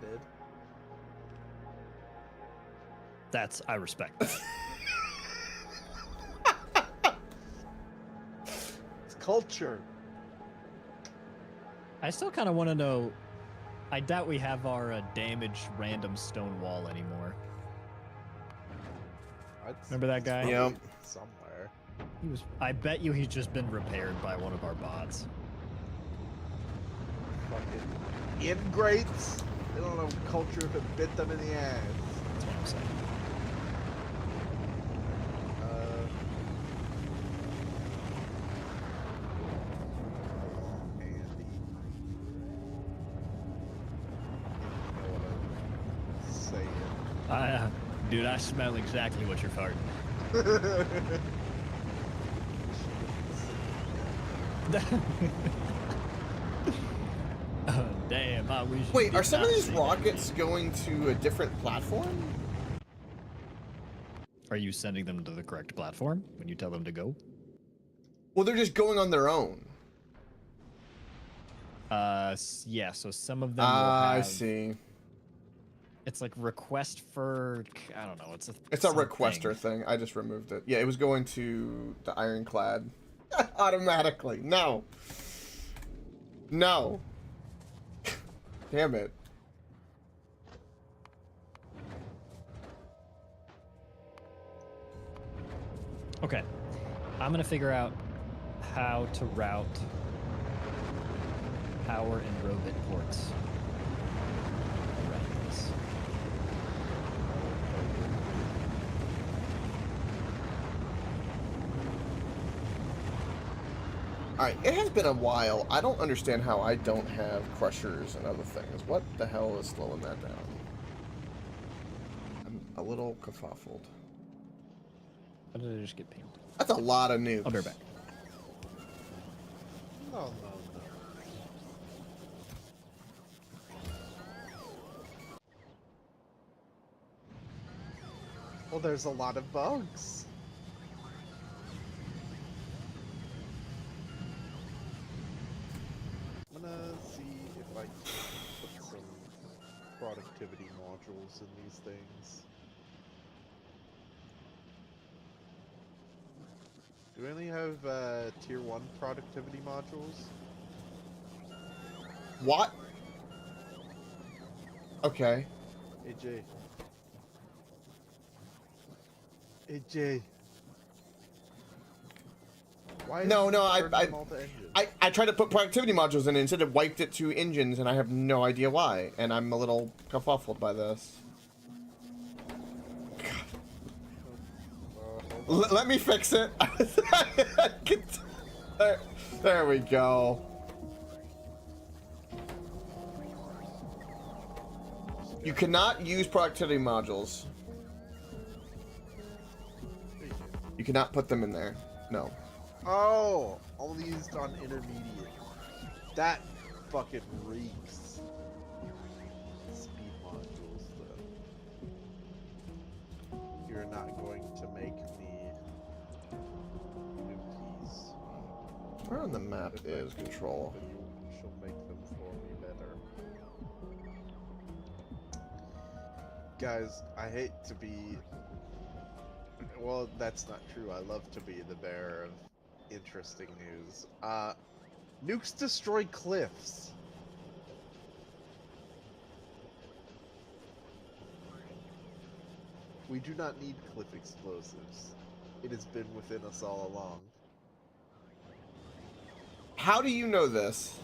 did. I respect that. It's culture. I still kind of want to know. I doubt we have our damaged random stone wall anymore. Remember that guy? Yep. Somewhere. He was. I bet you he's just been repaired by one of our bots. Fucking ingrates. They don't know culture if it bit them in the ass. That's what I'm saying. Dude, I smell exactly what you're farting. Oh, damn, I wish. Wait, are some of these rockets going to a different platform? Are you sending them to the correct platform when you tell them to go? Well, they're just going on their own. Yeah, so some of them will have... I see. It's like request for... I don't know, it's a requester thing. I just removed it. Yeah, it was going to the Ironclad. Automatically. No. No. Damn it. Okay. I'm gonna figure out how to route power and robot ports around this. Alright, it has been a while. I don't understand how I don't have crushers and other things. What the hell is slowing that down? I'm a little kerfuffled. How did I just get pinged? That's a lot of nukes. I'll be right back. No. Well, there's a lot of bugs. I'm gonna see if I can put some productivity modules in these things. Do we only have tier 1 productivity modules? What? Okay. AJ. AJ. Why No, I I tried to put productivity modules in it, instead it wiped it to engines, and I have no idea why. And I'm a little kerfuffled by this. Let me fix it. There we go. You cannot use productivity modules. You cannot put them in there. No. Oh, only used on intermediate. That fucking reeks. Speed modules, though. You're not going to make me new keys. Where on the map is control? But you shall make them for me better. Guys, I hate to be... Well, that's not true. I love to be the bearer of interesting news. Nukes destroy cliffs. We do not need cliff explosives. It has been within us all along. How do you know this?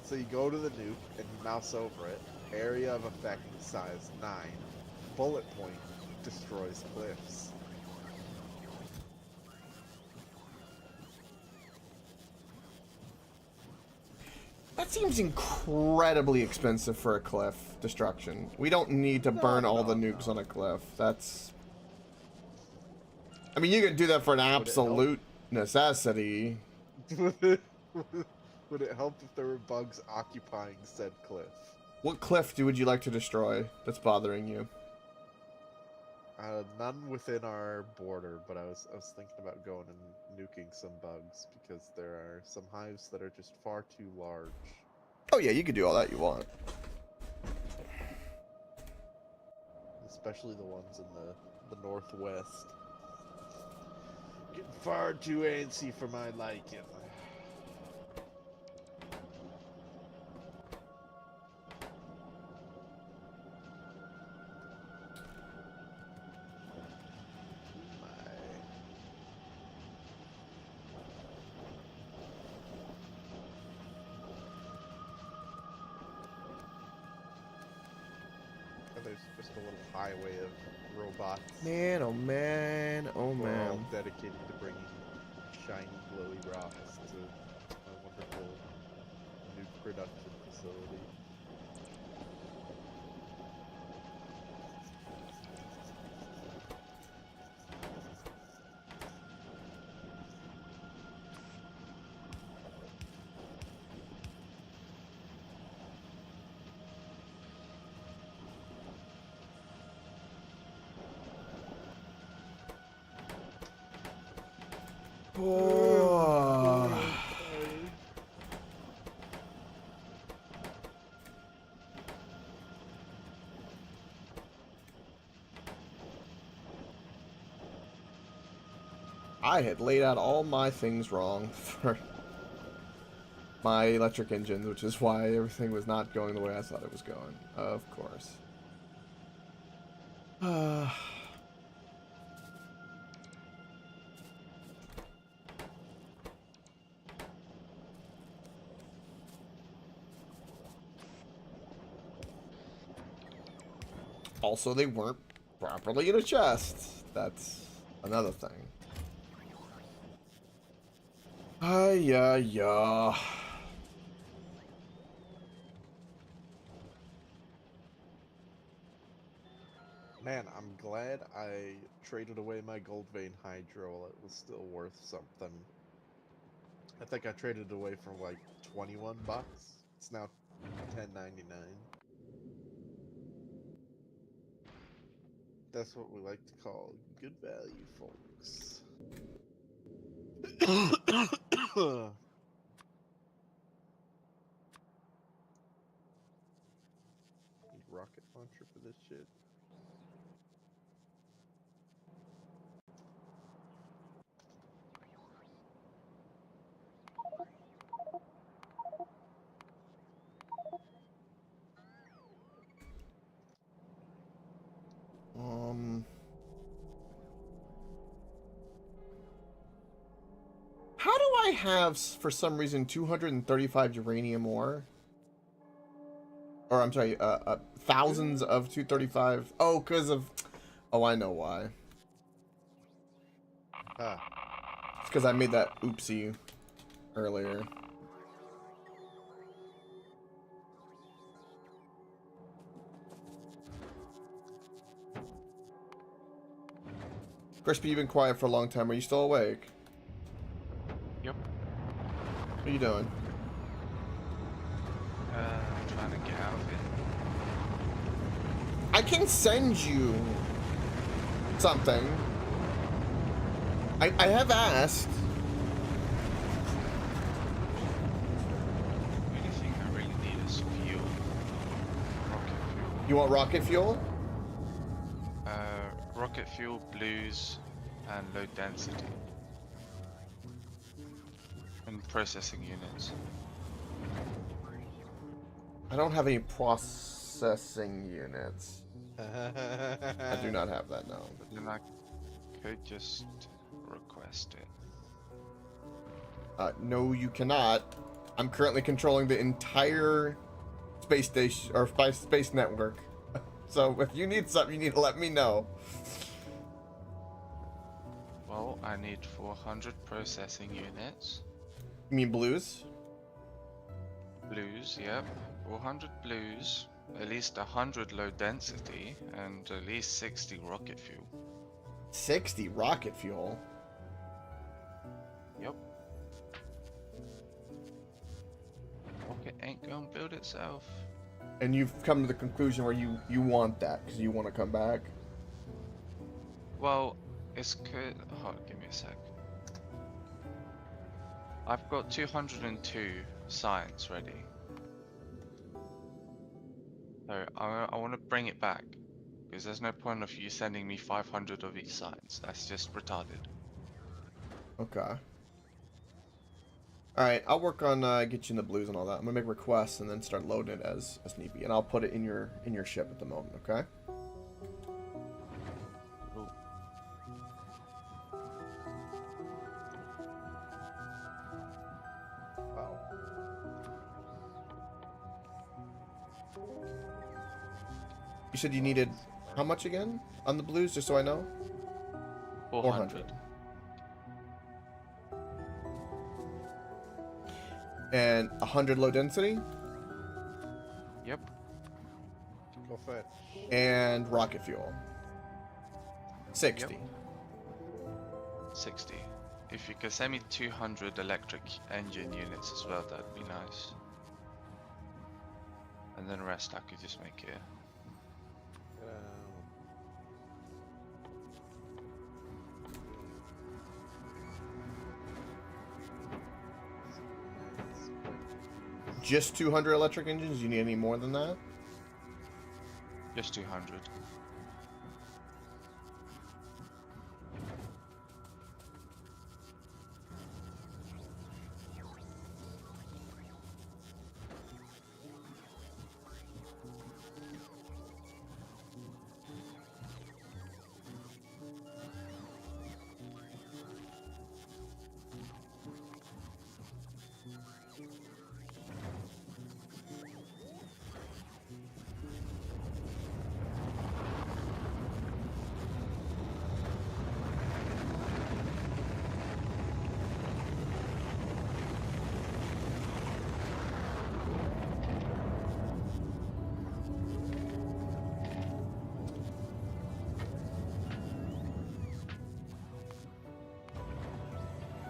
So you go to the nuke and you mouse over it, Area of effect size 9. Bullet point destroys cliffs. That seems incredibly expensive for a cliff destruction. We don't need to burn all the nukes on a cliff. That's... I mean, you can do that for an absolute necessity. Would it help if there were bugs occupying said cliff? What cliff would you like to destroy that's bothering you? None within our border, but I was thinking about going and nuking some bugs because there are some hives that are just far too large. Oh yeah, you could do all that you want. Especially the ones in the northwest. Getting far too antsy for my liking. There's just a little highway of robots. Man, oh man, oh We're all man. dedicated to bringing shiny, glowy rocks to a wonderful new production facility. Oh. I had laid out all my things wrong for my electric engine, which is why everything was not going the way I thought it was going. Of course. Also, they weren't properly in a chest. That's another thing. Yeah. Man, I'm glad I traded away my gold vein hydro while it was still worth something. I think I traded it away for like 21 bucks. It's now $10.99. That's what we like to call good value, folks. Need rocket launcher for this shit. How do I have, for some reason, 235 uranium ore? Or, I'm sorry, thousands of 235. Oh, because of... Oh, I know why. Ah. It's because I made that oopsie earlier. Crispy, you've been quiet for a long time. Are you still awake? Yep. What are you doing? Trying to get out of it. I can send you something. I have asked. The only thing I really need is fuel. Rocket fuel. You want rocket fuel? Rocket fuel, blues, and low density. And processing units. I don't have any processing units. I do not have that now. But then I could just request it. No, you cannot. I'm currently controlling the entire space station or space network. So if you need something, you need to let me know. Well, I need 400 processing units. You mean blues? Blues, yep. 400 blues, at least 100 low density, and at least 60 rocket fuel. 60 rocket fuel? Yep. Rocket ain't gonna build itself. And you've come to the conclusion where you want that because you want to come back? Well, it's good. Hold on, give me a sec. I've got 202 science ready. So I want to bring it back. Because there's no point of you sending me 500 of each science. That's just retarded. Okay. Alright, I'll work on get you in the blues and all that. I'm gonna make requests and then start loading it as need be. And I'll put it in your ship at the moment, okay? Ooh. Wow. You said you needed how much again on the blues, just so I know? 400. And 100 low density? Yep. Go fetch. And rocket fuel. 60. Yep. 60. If you could send me 200 electric engine units as well, that'd be nice. And then the rest I could just make here. Just 200 electric engines? You need any more than that? Just 200.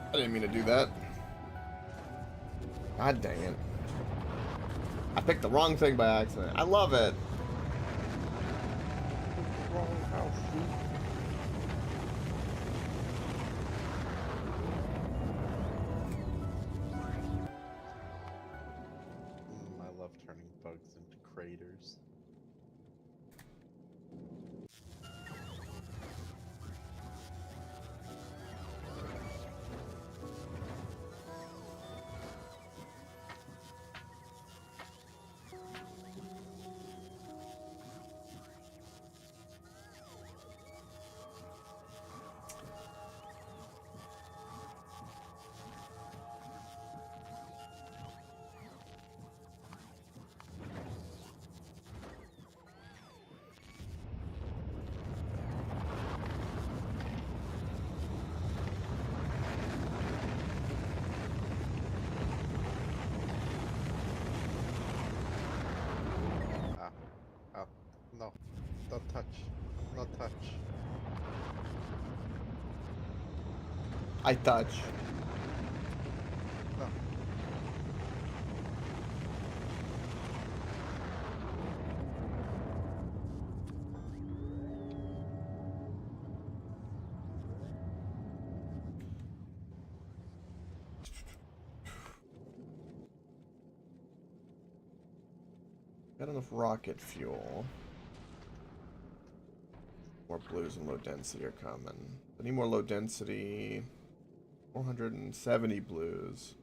I didn't mean to do that. God dang it. I picked the wrong thing by accident. I love it. Wrong house. I love turning bugs into craters. No, don't touch. Not touch. I touch. No. Got enough rocket fuel. More blues and low density are coming. I need more low density. 470 blues.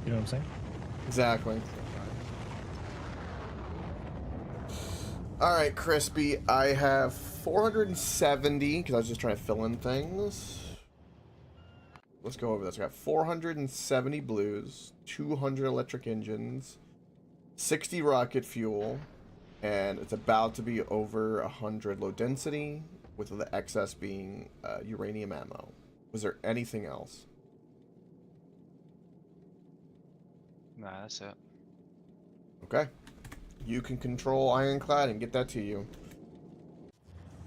You know what I'm saying? Exactly. All right, Crispy. I have 470 because I was just trying to fill in things. Let's go over this. I got 470 blues, 200 electric engines, 60 rocket fuel, and it's about to be over 100 low density, with the excess being uranium ammo. Was there anything else? Nah, that's it. Okay. You can control Ironclad and get that to you.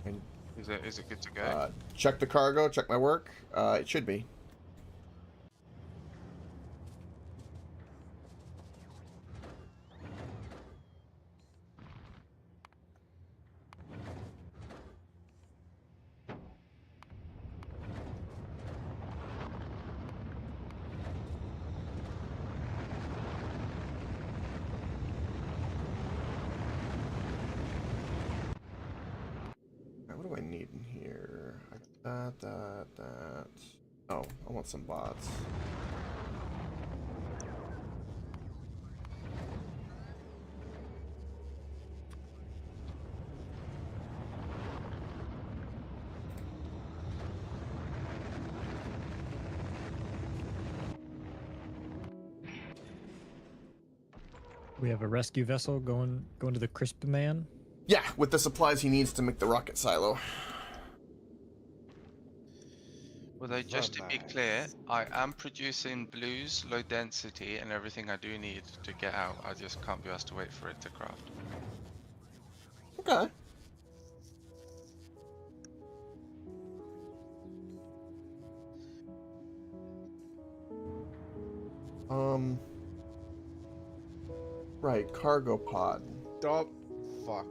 And Is it good to go? check the cargo, check my work. It should be. What do I need in here? I got that. Oh, I want some bots. We have a rescue vessel going to the Crisp Man. Yeah, with the supplies he needs to make the rocket silo. Although, just to be clear, I am producing blues, low density, and everything I do need to get out. I just can't be asked to wait for it to craft. Okay. Right, cargo pod. Oh, fuck.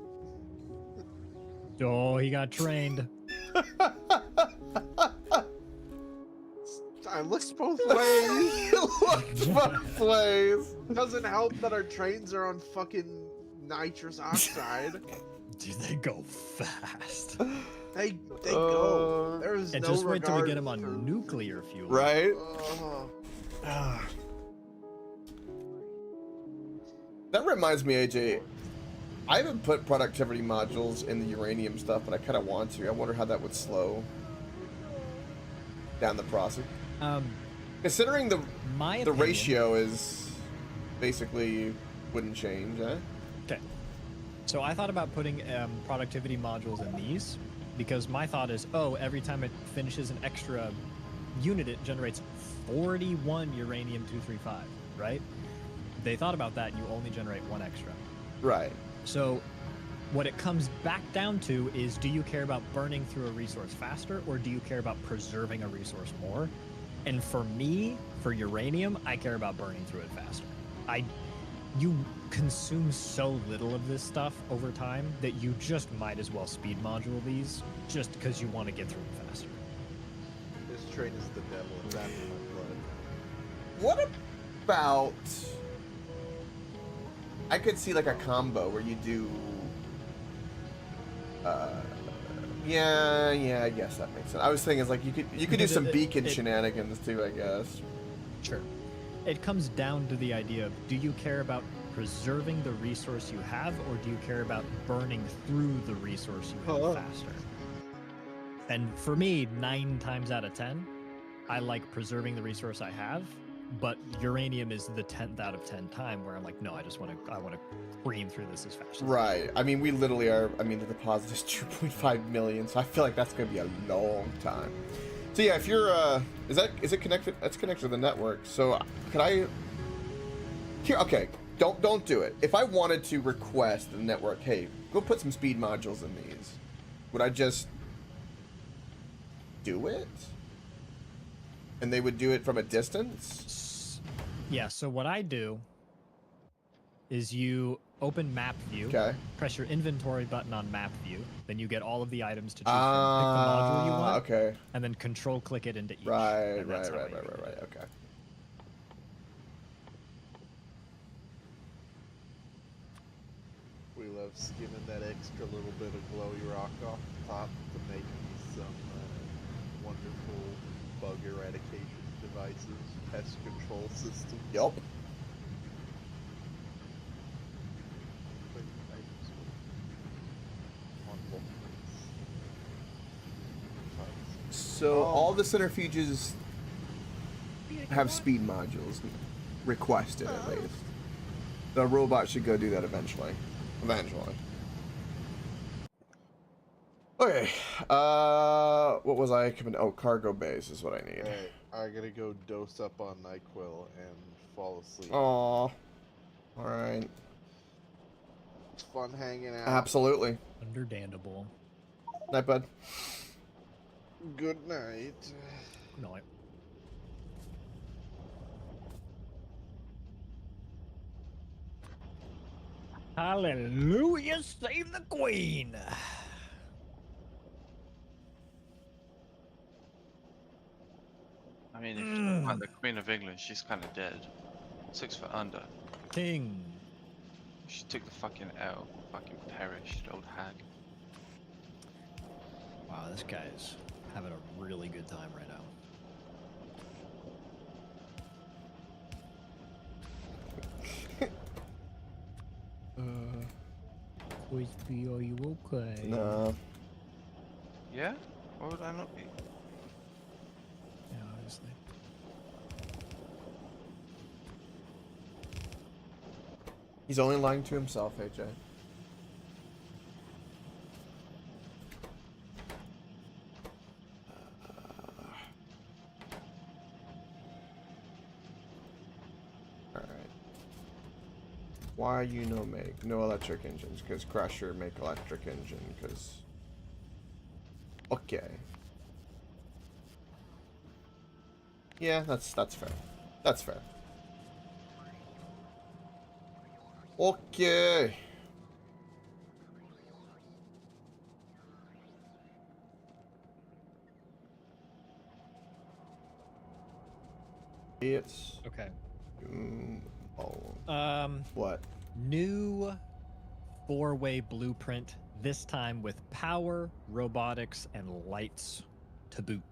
Oh, he got trained. I looked both ways. You looked both ways. Doesn't help that our trains are on fucking nitrous oxide. Dude, they go fast. They go. There's And no just wait till we regard get them on for- nuclear fuel. Right? That reminds me, AJ. I haven't put productivity modules in the uranium stuff, but I kind of want to. I wonder how that would slow down the process. Considering the opinion, ratio is basically wouldn't change, eh? Okay. So I thought about putting productivity modules in these because my thought is, oh, every time it finishes an extra unit, it generates 41 uranium-235, right? They thought about that, and you only generate one extra. Right. So what it comes back down to is, do you care about burning through a resource faster, or do you care about preserving a resource more? And for me, for uranium, I care about burning through it faster. You consume so little of this stuff over time that you just might as well speed module these just because you want to get through them faster. This train is the devil. It's after my blood. What about... I could see like a combo where you do... yeah, I guess that makes sense. I was thinking it's like you could do some beacon shenanigans too, I guess. Sure. It comes down to the idea of, do you care about preserving the resource you have, or do you care about burning through the resource you have faster? And for me, 9 times out of 10, I like preserving the resource I have, but uranium is the 10th out of 10 time where I'm like, no, I want to cream through this as fast as Right. I mean, we literally are. I mean, the deposit is 2.5 million, so I feel like that's going to be a long time. So yeah, if you're, is it connected? That's connected to the network. So could I? Here, okay. Don't do it. If I wanted to request the network, hey, go put some speed modules in these, would I just do it? And they would do it from a distance? Yeah, so what I do is you open map view, Okay. press your inventory button on map view, then you get all of the items to choose from, pick the module you want, okay. and then control click it into each. Right, and that's how you do it. right, okay. We love skimming that extra little bit of glowy rock off the top to make some wonderful bug eradication devices, pest control systems. Yup. So all the centrifuges have speed modules requested at least. The robot should go do that eventually. Okay. What was I coming? Oh, cargo base is what I need. Alright, I gotta go dose up on NyQuil and fall asleep. Aw. Alright. It's fun hanging out. Absolutely. Understandable. Night, bud. Good night. No, Hallelujah, save the queen. I mean, if you talk about the Queen of England, she's kind of dead. 6 foot under. King. She took the fucking L. Fucking perished, old hag. Wow, this guy's having a really good time right now. Crispy, are you okay? No. Yeah? Why would I not be? Yeah, obviously. He's only lying to himself, AJ. Alright. Why you no make? No electric engines, because Crusher make electric engine, because... Okay. Yeah, that's fair. That's fair. Okay. It's Okay. What? New 4-way blueprint, this time with power, robotics, and lights to boot.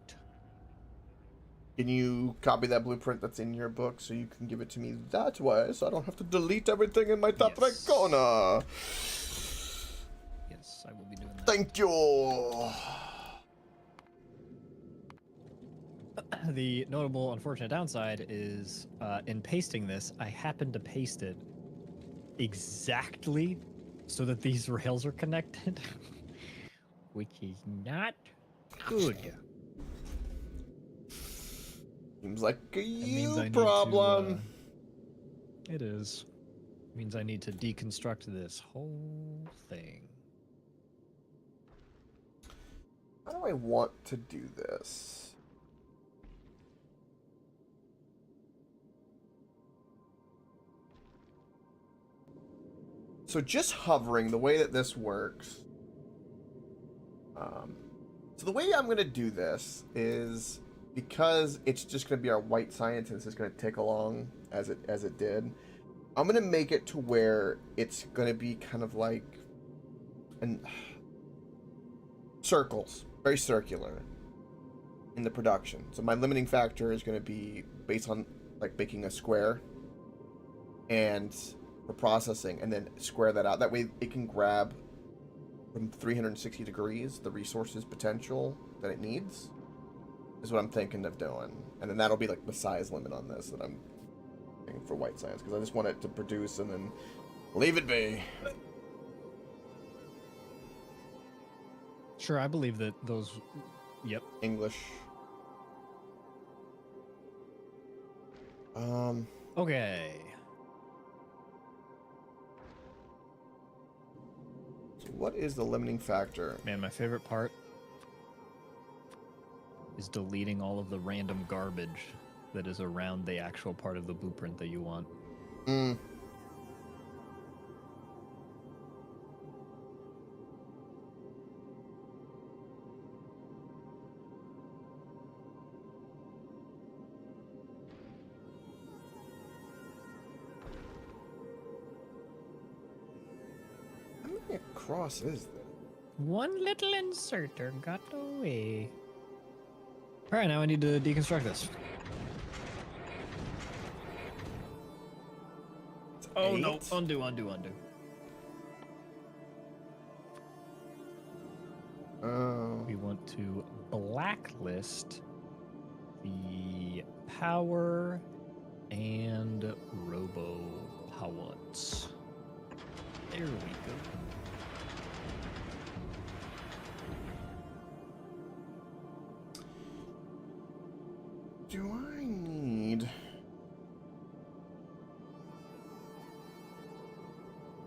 Can you copy that blueprint that's in your book so you can give it to me that way so I don't have to delete everything in my top right corner? Yes, I will be doing that. Thank you. The notable unfortunate downside is in pasting this, I happened to paste it exactly so that these rails are connected, which is not good. Seems like a means I you need problem. It is. Means I need to deconstruct this whole thing. How do I want to do this? So just hovering, the way that this works. So the way I'm going to do this is, because it's just going to be our white science and this is going to tick along as it did, I'm going to make it to where it's going to be kind of like circles, very circular in the production. So my limiting factor is going to be based on like making a square and for processing, and then square that out. That way it can grab from 360 degrees the resources potential that it needs, is what I'm thinking of doing. And then that'll be like the size limit on this that I'm thinking for white science, because I just want it to produce and then leave it be. Sure, I believe that those... Yep. English. Okay. So what is the limiting factor? Man, my favorite part is deleting all of the random garbage that is around the actual part of the blueprint that you want. How many across is there? One little inserter got away. All right, now I need to deconstruct this. Oh no, undo. Oh. We want to blacklist the power and robo powers. There we go. Do I need...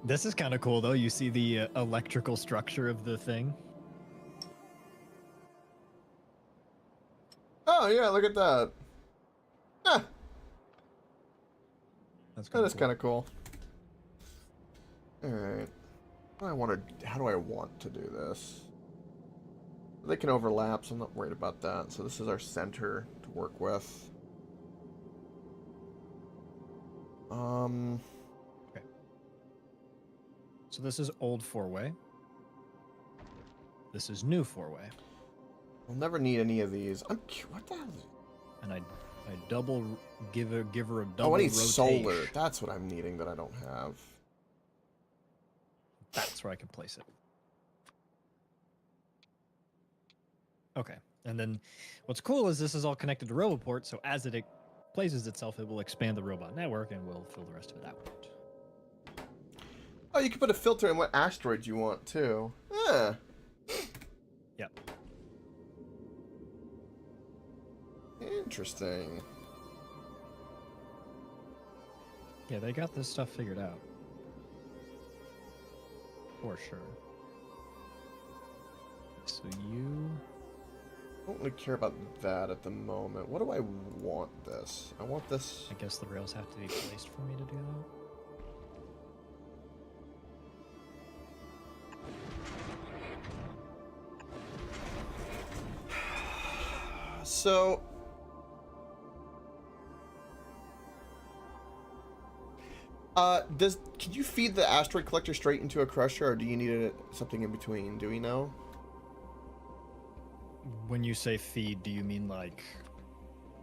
This is kind of cool, though. You see the electrical structure of the thing. Oh, yeah, look at that. Ah, that is kind of cool. Alright. How do I want to do this? They can overlap, so I'm not worried about that. So this is our center to work with. Okay. So this is old four-way. This is new four-way. We'll never need any of these. What the hell is it? And I double give her a double. Oh, I need rotation. solar. That's what I'm needing that I don't have. That's where I can place it. Okay, and then what's cool is this is all connected to Roboport, so as it places itself, it will expand the robot network and we'll fill the rest of it out. Oh, you can put a filter in what asteroids you want, too. Yeah. Yep. Interesting. Yeah, they got this stuff figured out. For sure. So you... I don't really care about that at the moment. What do I want this? I want this... I guess the rails have to be placed for me to do that. So... Can you feed the asteroid collector straight into a crusher, or do you need something in between? Do we know? When you say feed, do you mean like...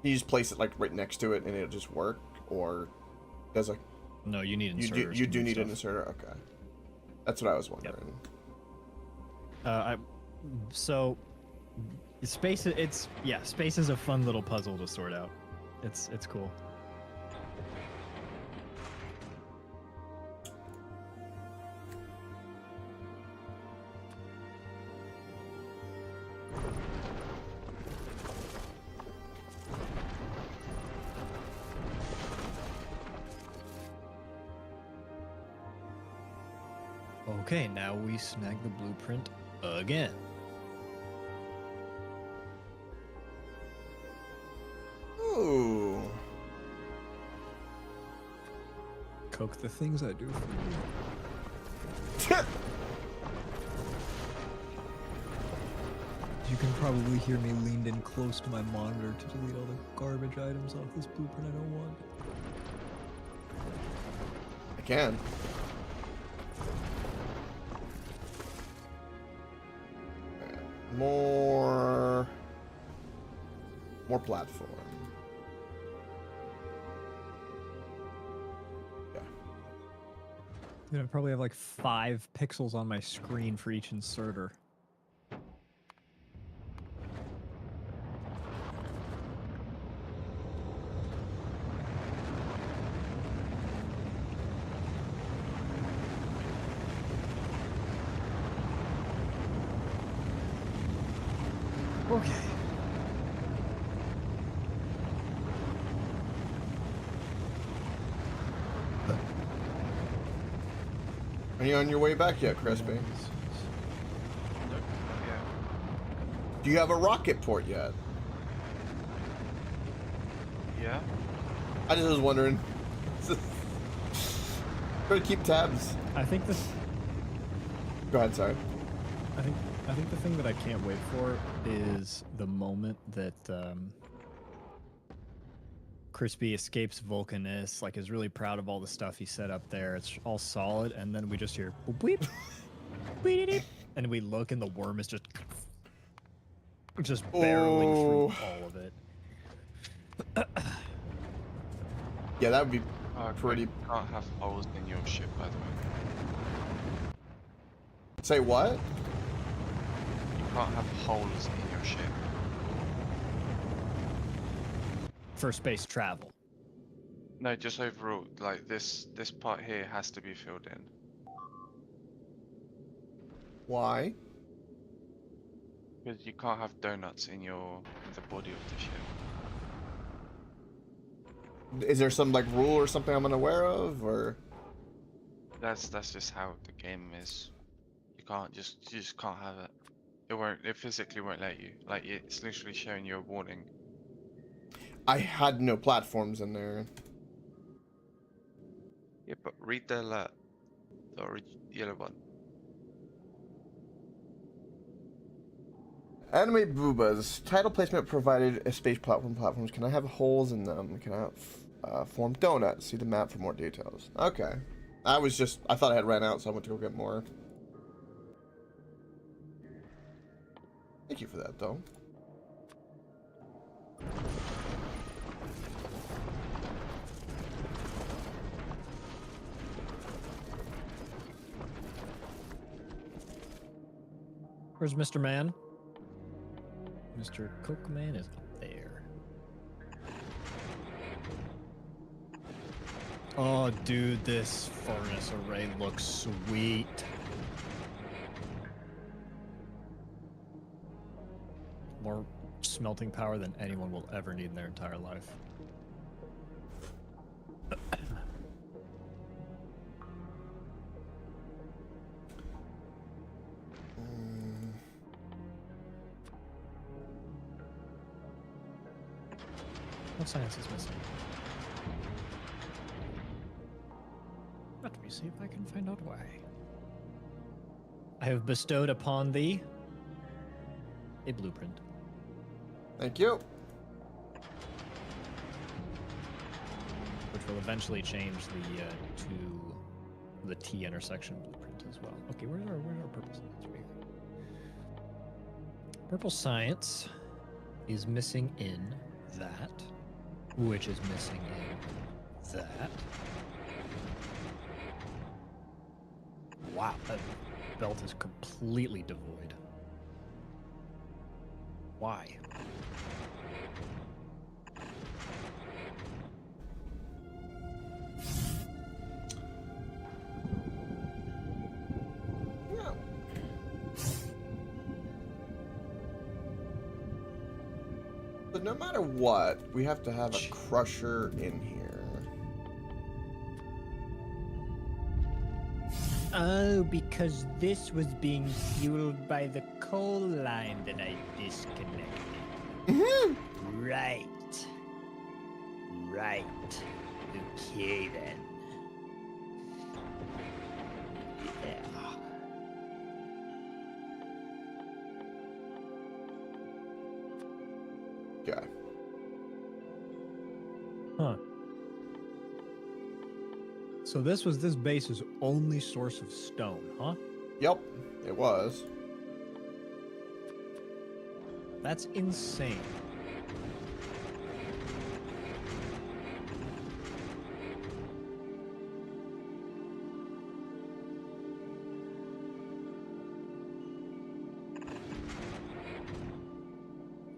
You just place it like right next to it and it'll just work, or does a... No, you need inserters. You do need an inserter. Okay, that's what I was wondering. Yep. So space. Space is a fun little puzzle to sort out. It's cool. Okay, now we snag the blueprint again. Ooh. Coke, the things I do for you. You can probably hear me leaned in close to my monitor to delete all the garbage items off this blueprint I don't want. I can. More platform. Yeah. Dude, I probably have like 5 pixels on my screen for each inserter. Okay. Are you on your way back yet, Crispy? Nope, not yet. Do you have a rocket port yet? Yeah. I just was wondering. Better keep tabs. I think this. Go ahead, sorry. I think the thing that I can't wait for is the moment that Crispy escapes Vulcanus, like is really proud of all the stuff he set up there. It's all solid, and then we just hear boop beep, beep, and we look, and the worm is just barreling through all of it. Yeah, that would be pretty. You can't have holes in your ship, by the way. Say what? You can't have holes in your ship. For space travel. No, just overall, like this part here has to be filled in. Why? Because you can't have donuts in the body of the ship. Is there some like rule or something I'm unaware of, or? That's just how the game is. You just can't have it. It physically won't let you. Like it's literally showing you a warning. I had no platforms in there. Yeah, but read the alert. The yellow one. Anime boobas. Title placement provided a space platforms. Can I have holes in them? Can I form donuts? See the map for more details. Okay. I thought I had ran out, so I went to go get more. Thank you for that, though. Where's Mr. Man? Mr. Coke Man is up there. Oh, dude, this furnace array looks sweet. More smelting power than anyone will ever need in their entire life. What science is missing? Let me see if I can find out why. I have bestowed upon thee a blueprint. Thank you. Which will eventually change the to the T intersection blueprint as well. Okay, where's our purple science? Right here. Purple science is missing in that, which is missing in that. Wow, that belt is completely devoid. Why? Yeah. But no matter what, we have to have a crusher in here. Oh, because this was being fueled by the coal line that I disconnected. Mm-hmm. Right. Right. Okay, then. Yeah. Okay. Huh. So this base's only source of stone, huh? Yep, it was. That's insane.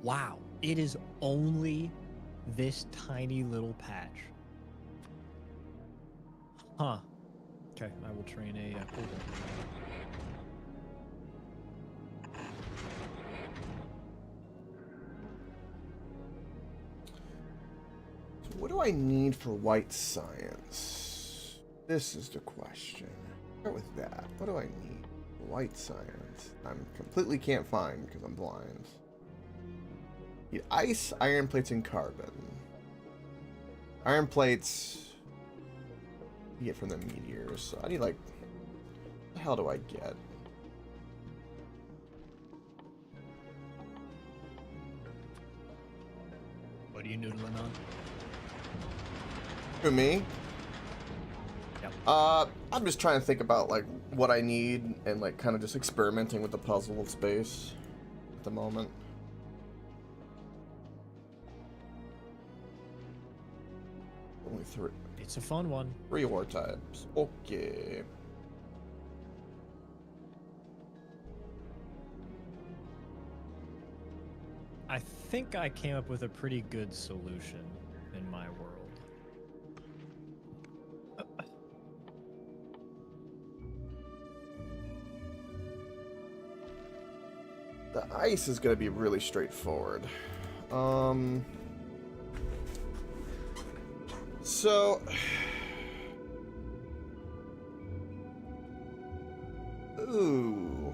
Wow, it is only this tiny little patch. Huh. Okay, I will train a cool guy. So what do I need for white science? This is the question. Start with that. What do I need for white science? I completely can't find because I'm blind. Need ice, iron plates, and carbon. Iron plates you get from the meteors. So I need like, what the hell do I get? What are you noodling on? Who, me? Yep. I'm just trying to think about like what I need and like kind of just experimenting with the puzzle of space at the moment. Only three. It's a fun one. 3 ore types. Okay. I think I came up with a pretty good solution in my world. The ice is going to be really straightforward. So... Ooh.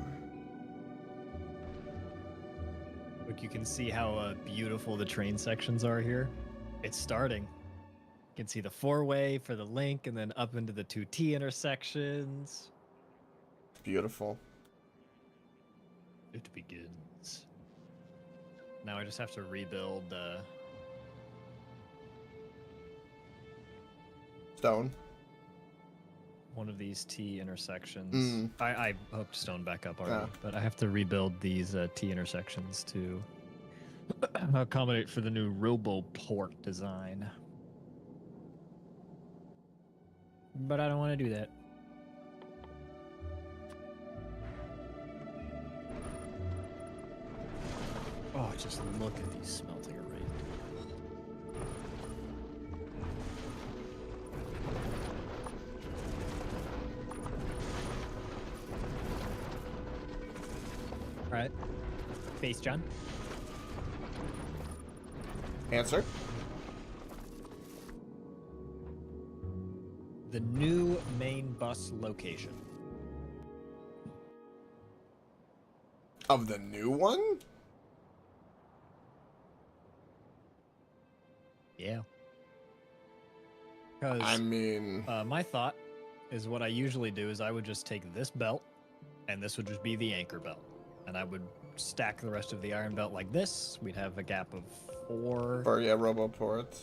Look, you can see how beautiful the train sections are here. It's starting. You can see the 4-way for the link and then up into the 2T intersections. Beautiful. It begins. Now I just have to rebuild Stone. one of these T intersections. I hooked stone back up already, but I have to rebuild these T intersections to accommodate for the new RoboPort design. But I don't want to do that. Oh, just look at these smelting arrays. All right. Face, John. Answer. The new main bus location. Of the new one? Yeah. Because I mean... my thought is what I usually do is I would just take this belt, and this would just be the anchor belt. And I would stack the rest of the iron belt like this. We'd have a gap of 4. Or, yeah, RoboPorts.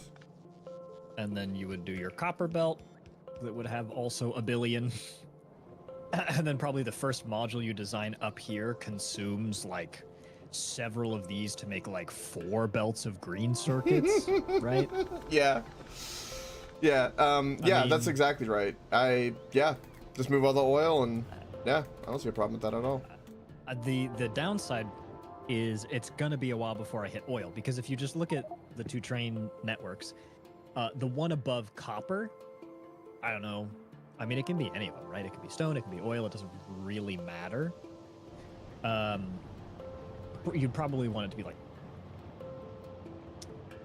And then you would do your copper belt that would have also a billion. And then probably the first module you design up here consumes like several of these to make like 4 belts of green circuits, right? Yeah. Yeah, I mean, that's exactly right. Just move all the oil and, yeah, I don't see a problem with that at all. The downside is it's gonna be a while before I hit oil, because if you just look at the 2 train networks, the one above copper, I don't know. I mean, it can be any of them, right? It can be stone, it can be oil, it doesn't really matter. You'd probably want it to be like...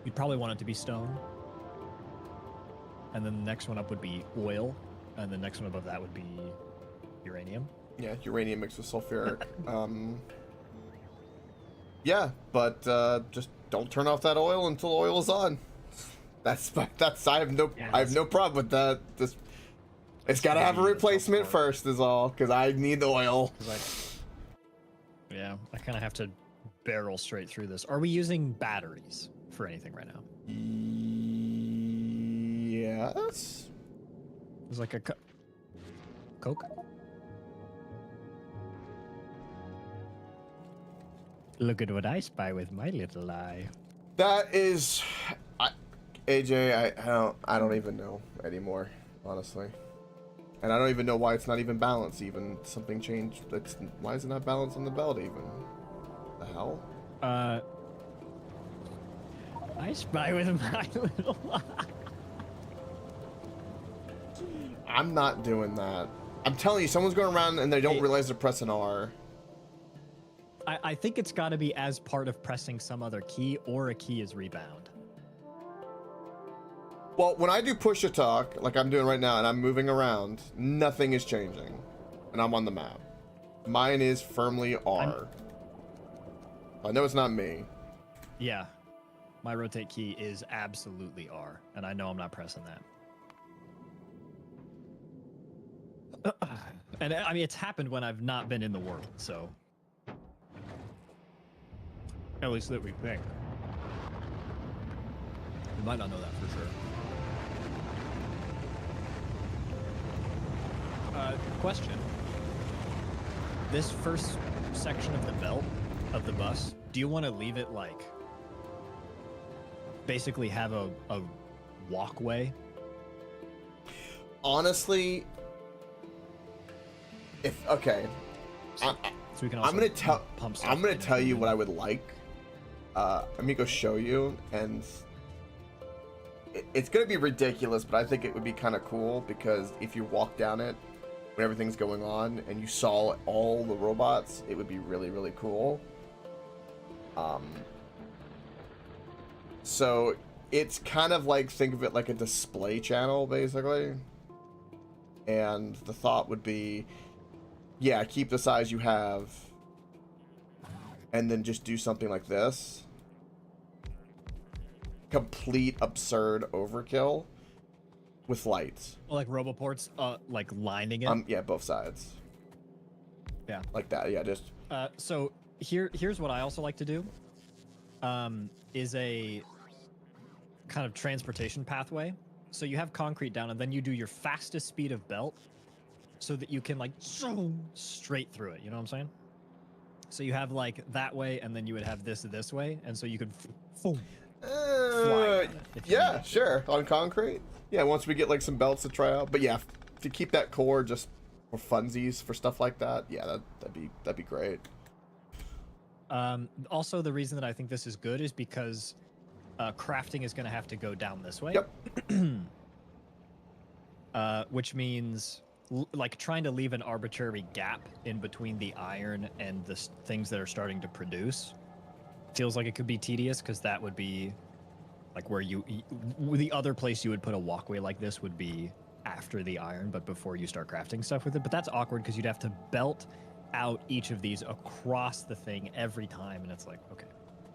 You'd probably want it to be stone. And then the next one up would be oil. And the next one above that would be uranium. Yeah, uranium mixed with sulfuric. Yeah, but just don't turn off that oil until oil is on. That's I have no problem with that. It's got to have a replacement first, is all, because I need the oil. Yeah, I kind of have to barrel straight through this. Are we using batteries for anything right now? Yes. It's like a Coke. Look at what I spy with my little eye. That is, AJ. I don't even know anymore, honestly. And I don't even know why it's not even balanced. Even something changed. Why is it not balanced on the belt? Even the hell? I spy with my little eye. I'm not doing that. I'm telling you, someone's going around and they don't realize they're pressing R. I think it's got to be as part of pressing some other key, or a key is rebound. Well, when I do push to talk, like I'm doing right now, and I'm moving around, nothing is changing. And I'm on the map. Mine is firmly R. I know it's not me. Yeah. My rotate key is absolutely R, and I know I'm not pressing that. And I mean, it's happened when I've not been in the world, so... At least that we think. We might not know that for sure. Question. This first section of the belt of the bus, do you want to leave it like... basically have a walkway? Honestly... I'm gonna tell you what I would like. let me go show you, and it's gonna be ridiculous, but I think it would be kind of cool because if you walk down it when everything's going on and you saw all the robots, it would be really, really cool. So it's kind of like, think of it like a display channel, basically. And the thought would be, yeah, keep the size you have, and then just do something like this. Complete absurd overkill with lights. Well, like roboports, like lining it. Yeah, both sides. Yeah. Like that. Yeah, just. So here's what I also like to do. Is a kind of transportation pathway. So you have concrete down, and then you do your fastest speed of belt, so that you can like zoom straight through it. You know what I'm saying? So you have like that way, and then you would have this way, and so you could. Yeah, sure. On concrete. Yeah, once we get like some belts to try out. But yeah, to keep that core just for funsies for stuff like that. Yeah, that'd be great. Also, the reason that I think this is good is because crafting is going to have to go down this way. Yep. Which means like trying to leave an arbitrary gap in between the iron and the things that are starting to produce feels like it could be tedious, because that would be like where the other place you would put a walkway like this would be after the iron, but before you start crafting stuff with it. But that's awkward because you'd have to belt out each of these across the thing every time, and it's like, okay.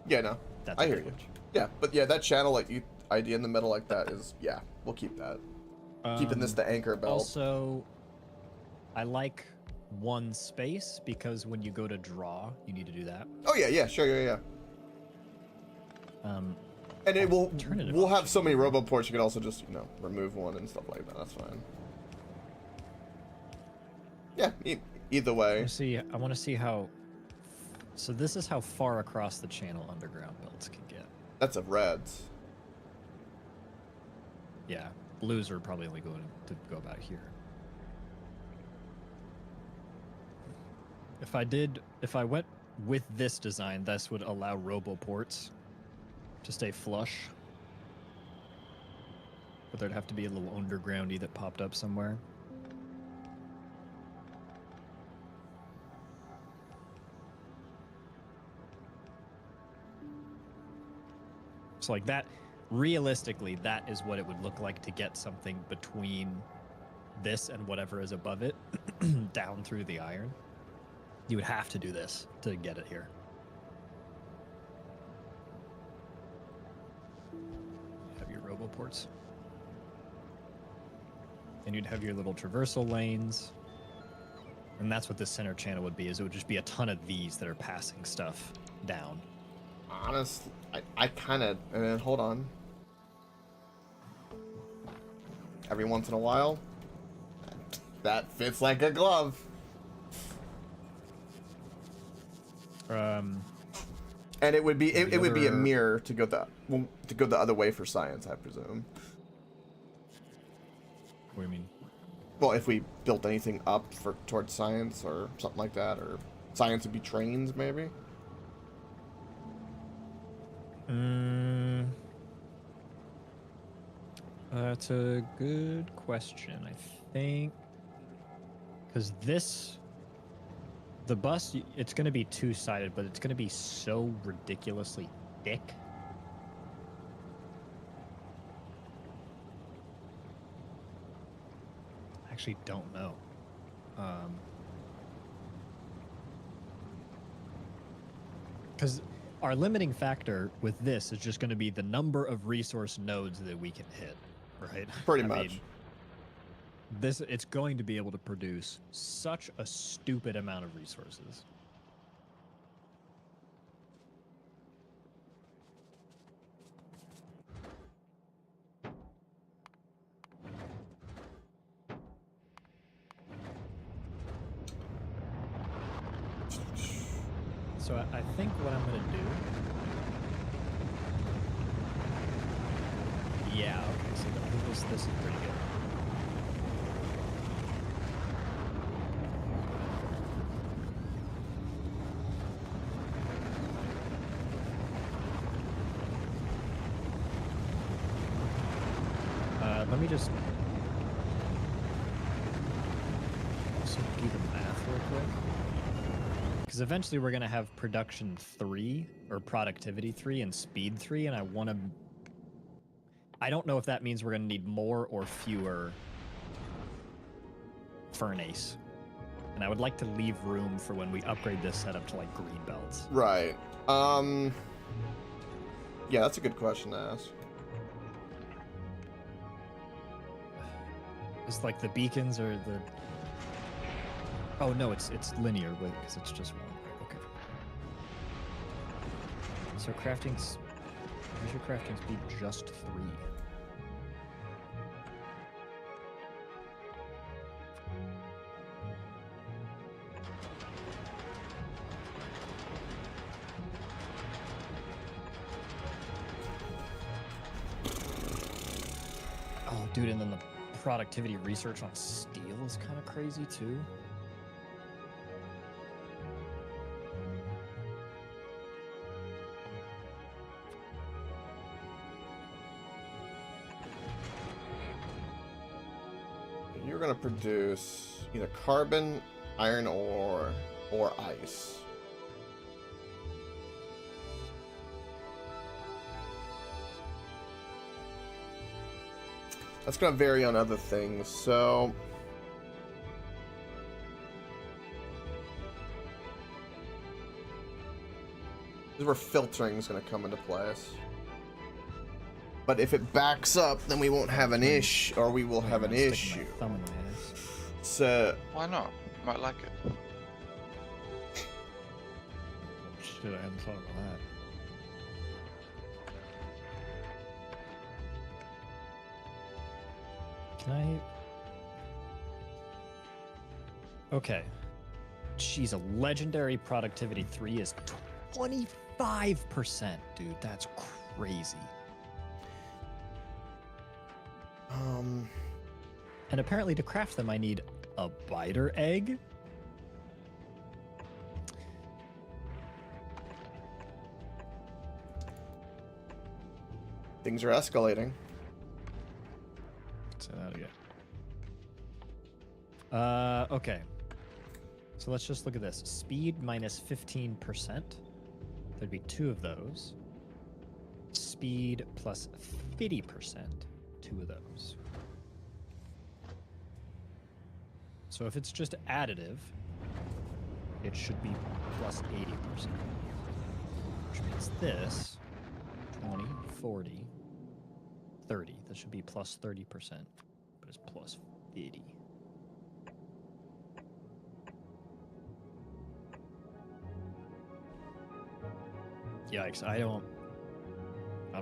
Yeah, no, I hear you. Yeah, but yeah, that channel like idea in the middle like that is, yeah, we'll keep that. Keeping this the anchor belt. Also, I like one space because when you go to draw, you need to do that. Oh yeah, sure, yeah. And it will. We'll have so many roboports. You can also just remove one and stuff like that. That's fine. Yeah. Either way. I want to see how. So this is how far across the channel underground belts can get. That's of reds. Yeah, blues are probably only going to go about here. If I went with this design, this would allow roboports to stay flush. But there'd have to be a little undergroundy that popped up somewhere. So like that, realistically, that is what it would look like to get something between this and whatever is above it down through the iron. You would have to do this to get it here. Have your roboports. And you'd have your little traversal lanes. And that's what this center channel would be, is it would just be a ton of these that are passing stuff down. Honestly, I kind of, hold on. Every once in a while, that fits like a glove. And it would be it would be a mirror to go the other way for science, I presume. What do you mean? Well, if we built anything up towards science or something like that, or science would be trains, maybe. That's a good question. I think because the bus, it's going to be two-sided, but it's going to be so ridiculously thick. I actually don't know. Because our limiting factor with this is just going to be the number of resource nodes that we can hit, right? Pretty much. Mean, it's going to be able to produce such a stupid amount of resources. So I think what I'm going to do... Yeah, okay, so this is pretty good. me just also do the math real quick. Because eventually we're going to have production 3, or productivity 3, and speed 3, and I want to... I don't know if that means we're going to need more or fewer furnace. And I would like to leave room for when we upgrade this setup to, like, green belts. Right. Yeah, that's a good question to ask. It's like the beacons or the... Oh, no, it's linear, because it's just one. Okay. So crafting's... Where's your crafting speed? Just 3. Oh, dude, and then the productivity research on steel is kind of crazy, too. You're gonna produce either carbon, iron ore, or ice. That's gonna vary on other things, so... This is where filtering is gonna come into place. But if it backs up, then we won't have an issue, or we will have an issue. So... Why not? Might like it. Shit, I hadn't thought about that. Can I... Okay. Jeez, a legendary productivity 3 is 25%, dude. That's crazy. And apparently to craft them, I need a biter egg. Things are escalating. Say that again. Okay. So let's just look at this. Speed minus 15%. There'd be 2 of those. Speed plus 50%. 2 of those. So if it's just additive, it should be plus 80%. Which means this, 20, 40, 30. That should be plus 30%, but it's plus 80. Yikes, I don't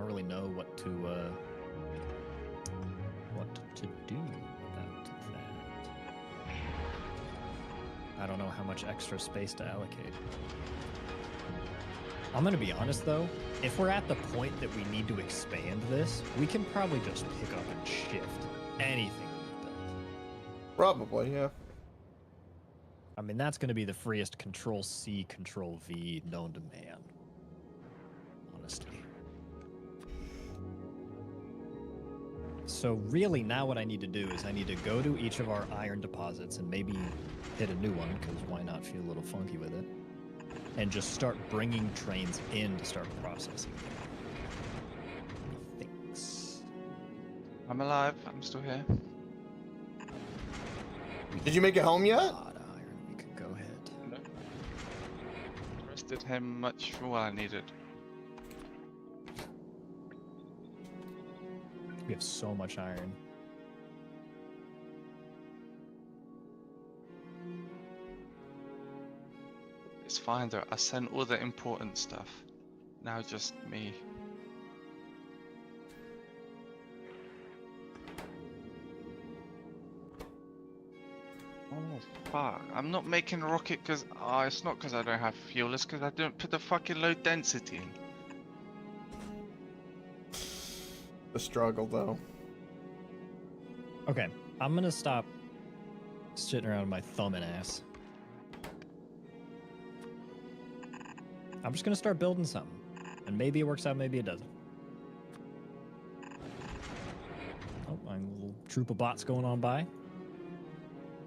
really know what to do about that. I don't know how much extra space to allocate. I'm gonna be honest though, if we're at the point that we need to expand this, we can probably just pick up and shift anything we've built. Probably, yeah. I mean, that's gonna be the freest Control-C, Control-V known to man. Honestly. So really now what I need to do is I need to go to each of our iron deposits and maybe hit a new one, because why not feel a little funky with it, and just start bringing trains in to start processing them. Thanks. I'm alive. I'm still here. Did you make it home yet? Iron, we could go ahead. No. Rested him much for what I needed. We have so much iron. It's fine though. I sent all the important stuff. Now just me. Oh fuck! I'm not making a rocket because it's not because I don't have fuel. It's because I don't put the fucking low density in. The struggle, though. Okay, I'm gonna stop sitting around with my thumb and ass. I'm just gonna start building something. And maybe it works out, maybe it doesn't. Oh, my little troop of bots going on by.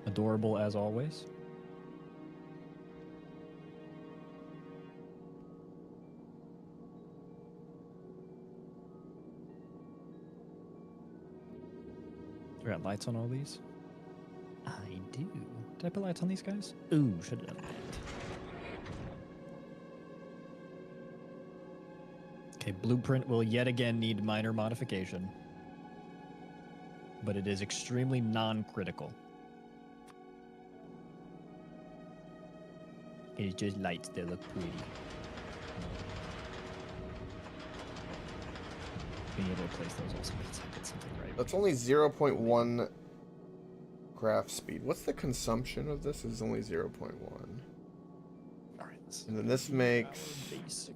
Adorable as always. We got lights on all these? I do. Did I put lights on these guys? Ooh, should have done that. Okay, blueprint will yet again need minor modification. But it is extremely non-critical. It's just lights that look pretty. Being able to place those also means I did something right. That's only 0.1 craft speed. What's the consumption of this? Is only 0.1. Alright, and then this makes basic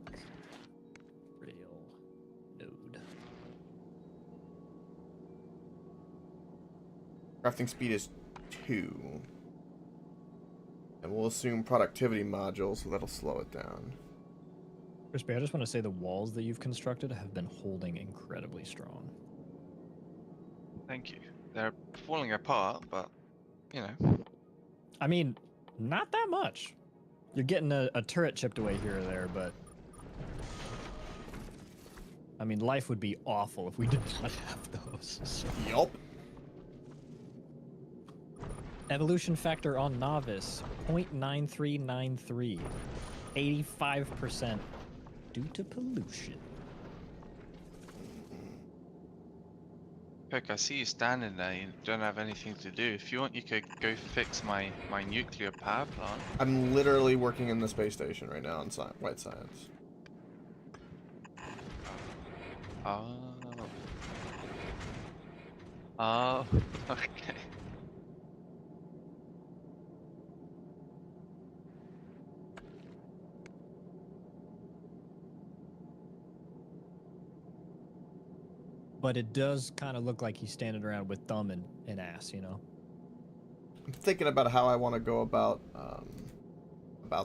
rail node. crafting speed is 2. And we'll assume productivity module, so that'll slow it down. Crispy, I just want to say the walls that you've constructed have been holding incredibly strong. Thank you. They're falling apart, but, you know. I mean, not that much. You're getting a turret chipped away here or there, but... I mean, life would be awful if we did not have those. So. Yup. Evolution factor on Novice, 0.9393. 85% due to pollution. Coke, I see you standing there. You don't have anything to do. If you want, you could go fix my nuclear power plant. I'm literally working in the space station right now in White Science. Oh. Oh, okay. But it does kind of look like he's standing around with thumb and ass, you know? I'm thinking about how I want to go about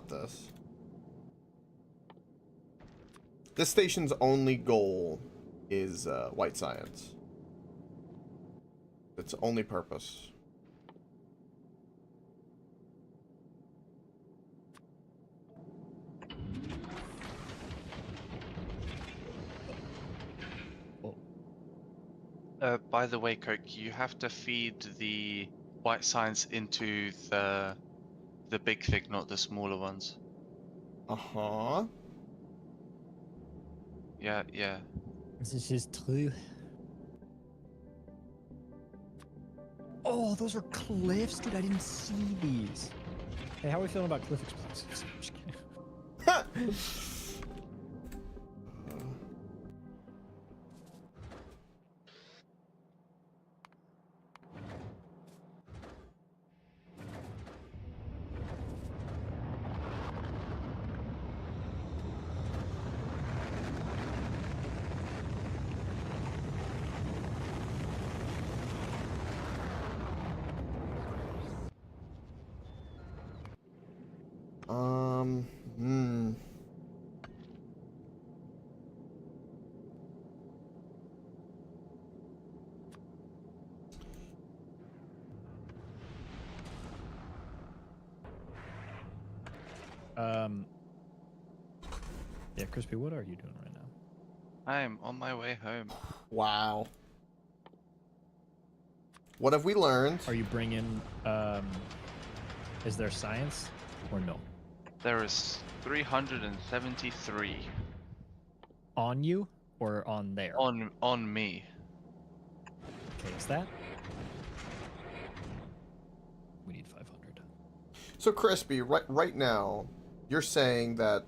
this. This station's only goal is White Science. Its only purpose. By the way, Coke, you have to feed the White Science into the big thing, not the smaller ones. Uh-huh. Yeah, yeah. This is true. Oh, those are cliffs? Dude, I didn't see these. Hey, how are we feeling about cliff explosives? I'm just kidding. Yeah, Crispy, what are you doing right now? I am on my way home. Wow. What have we learned? Are you bringing, is there science or no? There is 373. On you or on there? On me. Okay, is that? We need 500. So Crispy, right now, you're saying that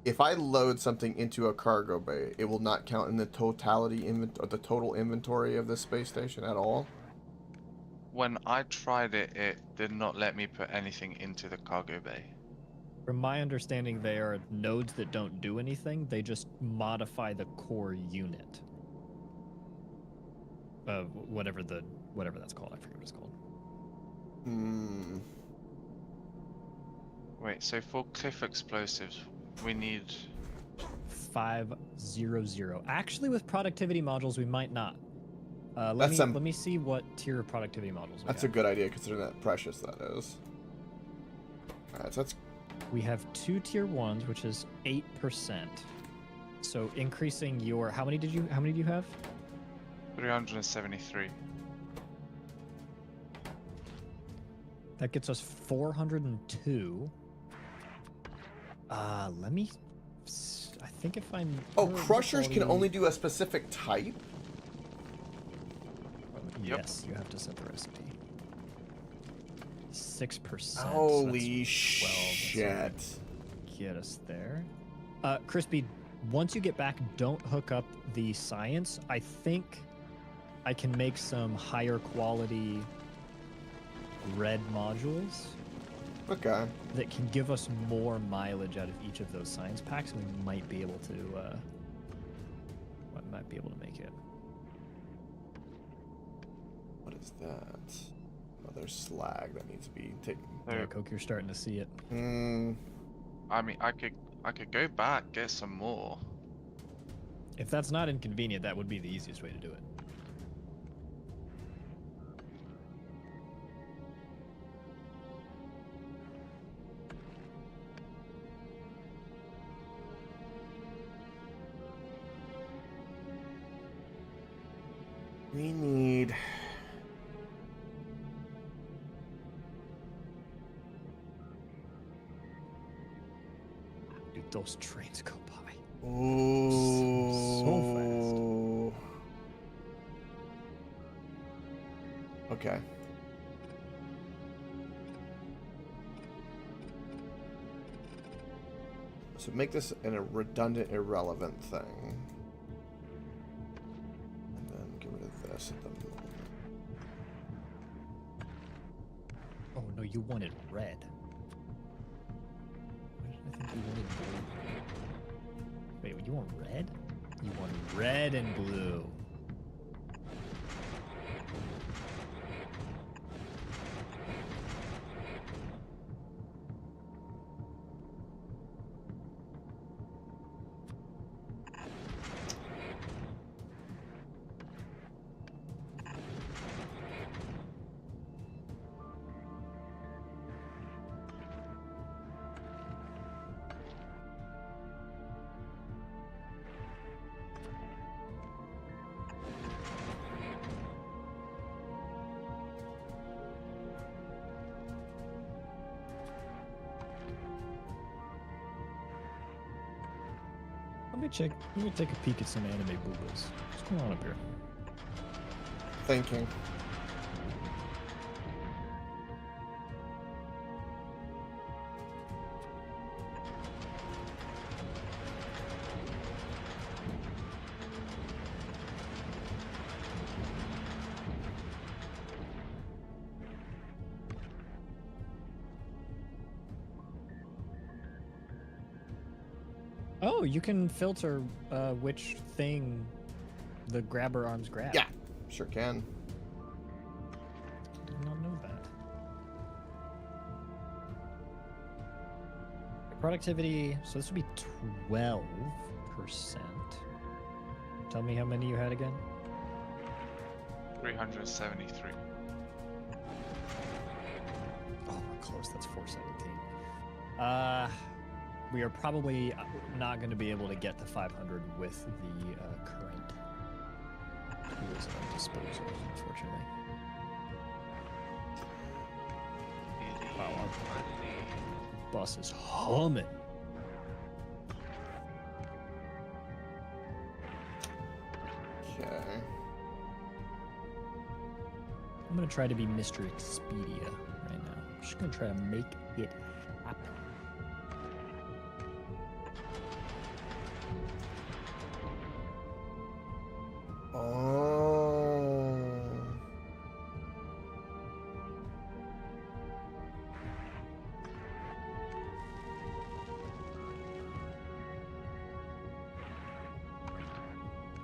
if I load something into a cargo bay, it will not count in the totality or the total inventory of this space station at all? When I tried it, it did not let me put anything into the cargo bay. From my understanding, they are nodes that don't do anything. They just modify the core unit. Whatever that's called. I forget what it's called. Hmm. Wait, so for cliff explosives, we need 500. Actually, with productivity modules, we might not. Let me see what tier of productivity models we That's have. a good idea, considering that precious that is. Alright, so that's... We have 2 tier 1s, which is 8%. So increasing your... How many do you have? 373. That gets us 402. Let me... I think if I'm... Oh, crushers can only do a specific type? Yes, you have to set the recipe. 6%. Holy so shit. Get us there. Crispy, once you get back, don't hook up the science. I think I can make some higher quality red modules. Okay. That can give us more mileage out of each of those science packs, and we might be able to make it. What is that? Oh, there's slag that needs to be taken. Yeah, Coke, you're starting to see it. I mean, I could go back, get some more. If that's not inconvenient, that would be the easiest way to do it. We need... Dude, those trains go by. Ooh. So fast. Okay. So make this a redundant, irrelevant thing. And then get rid of this at the moment. Oh no, you wanted red. Why did I think you wanted blue? Wait, you want red? You want red and blue. Let me take a peek at some anime boobas. What's going on up here? Thinking. Oh, you can filter which thing the grabber arms grab. Yeah, sure can. Did not know that. Productivity, so this would be 12%. Tell me how many you had again? 373. Oh, we're close. That's 417. We are probably not going to be able to get to 500 with the current tools at our disposal, unfortunately. Wow, our bus is humming. Okay. I'm going to try to be Mr. Expedia right now. I'm just going to try to make it happen.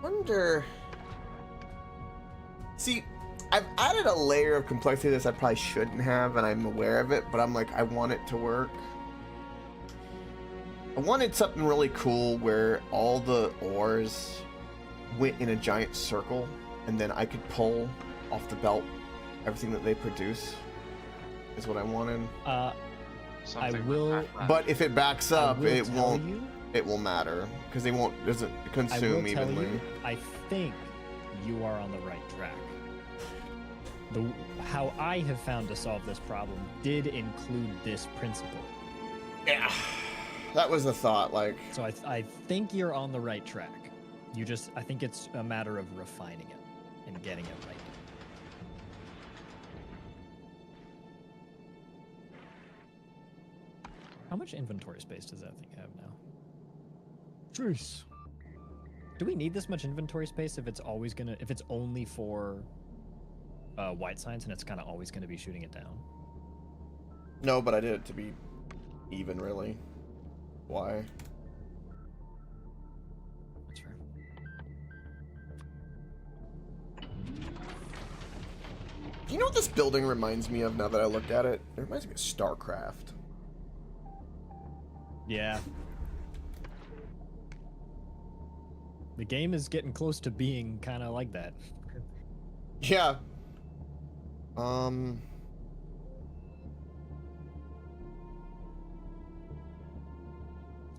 Wonder. See, I've added a layer of complexity to this I probably shouldn't have, and I'm aware of it, but I'm like, I want it to work. I wanted something really cool where all the ores went in a giant circle. and then I could pull off the belt everything that they produce. Is what I wanted. Something I will. like that. But if it backs up, will it tell won't. you- It will matter because they won't. Doesn't I will consume tell evenly. you, I think you are on the right track. How I have found to solve this problem did include this principle. Yeah, that was the thought. Like, So I think you're on the right track. I think it's a matter of refining it and getting it right. How much inventory space does that thing have now? Jeez. Do we need this much inventory space if it's only for white science and it's kind of always going to be shooting it down? no, but I did it to be even, really. Why? That's fair. You know what this building reminds me of now that I looked at it? It reminds me of StarCraft. Yeah. The game is getting close to being kind of like that. Yeah.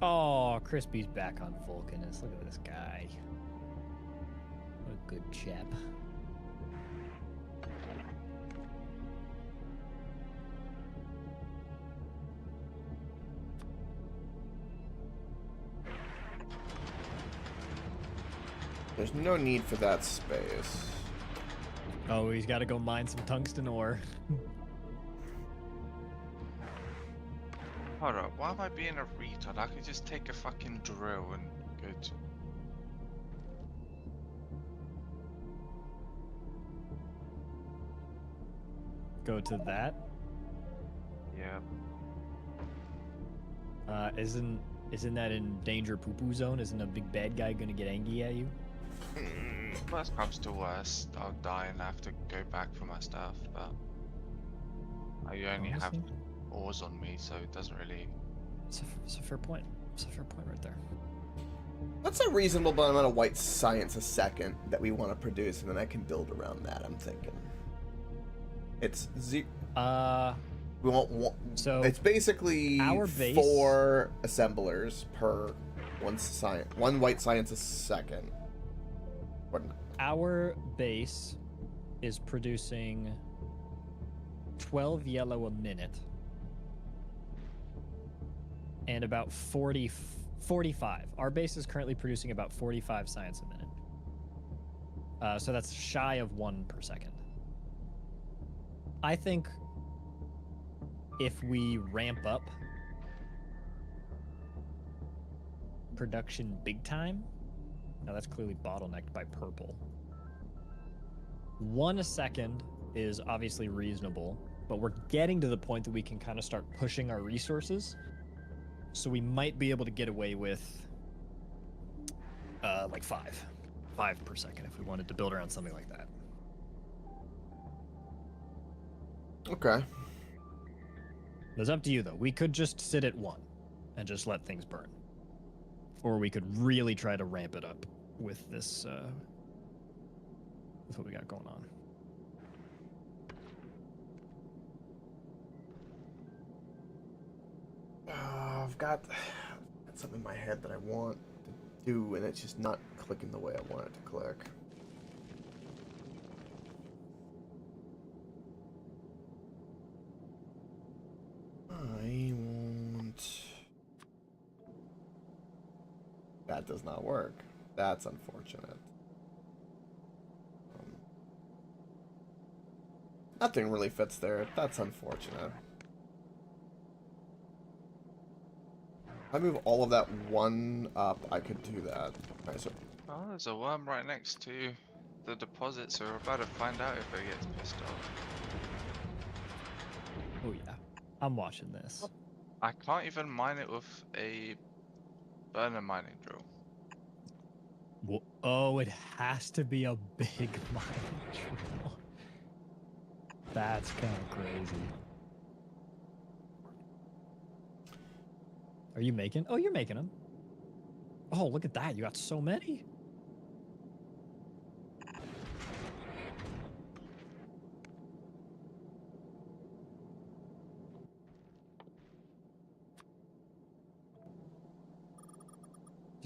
Oh, Crispy's back on Vulcanus. Look at this guy. What a good chap. There's no need for that space. Oh, he's got to go mine some tungsten ore. Hold up, why am I being a retard? I could just take a fucking drill and go to... Go to that. Yeah. Isn't that in danger poo-poo zone? Isn't a big bad guy gonna get angry at you? Worst comes to worst, I'll die and have to go back for my stuff, but... I only have Honestly, ores on me, so it doesn't really... It's a fair point. It's a fair point right there. What's a reasonable amount of white science a second that we want to produce, and then I can build around that, I'm thinking. It's we want one, So it's basically our base- 4 assemblers per one white science a second. our base is producing 12 yellow a minute and about 45. Our base is currently producing about 45 science a minute. So that's shy of 1 per second. I think if we ramp up production big time, now that's clearly bottlenecked by purple. 1 a second is obviously reasonable, but we're getting to the point that we can kind of start pushing our resources. So we might be able to get away with like 5 per second if we wanted to build around something like that. Okay. It's up to you though. We could just sit at 1 and just let things burn. Or we could really try to ramp it up with this with what we got going on. I've got something in my head that I want to do, and it's just not clicking the way I want it to click. I want... That does not work. That's unfortunate. Nothing really fits there. That's unfortunate. If I move all of that 1 up, I could do that. Alright, so Oh, there's a worm right next to the deposit, so we're about to find out if it gets pissed off. Oh yeah. I'm watching this. I can't even mine it with a burner mining drill. Oh, it has to be a big mining drill. That's kind of crazy. Are you making? Oh, you're making them. Oh, look at that. You got so many.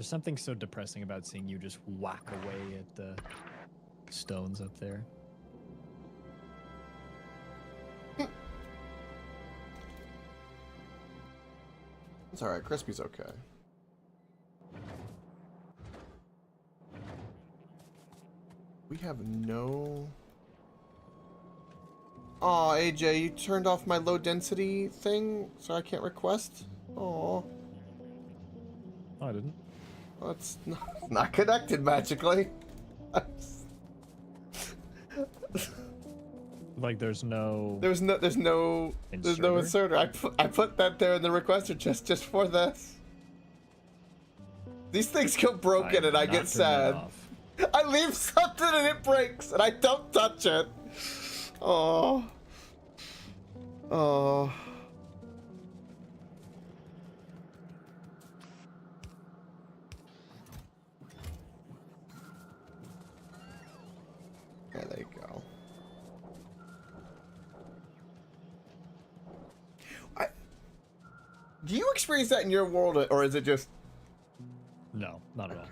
There's something so depressing about seeing you just whack away at the stones up there. It's alright, Crispy's okay. We have no... Aw, AJ, you turned off my low density thing, so I can't request? Aw. Oh, I didn't. Well, it's not connected magically. Like there's no inserter. I put that there in the requester just for this. These things go broken and I get sad. I leave something and it breaks and I don't touch it. Oh. Oh. Yeah, there you go. Do you experience that in your world, or is it just... No, not at all.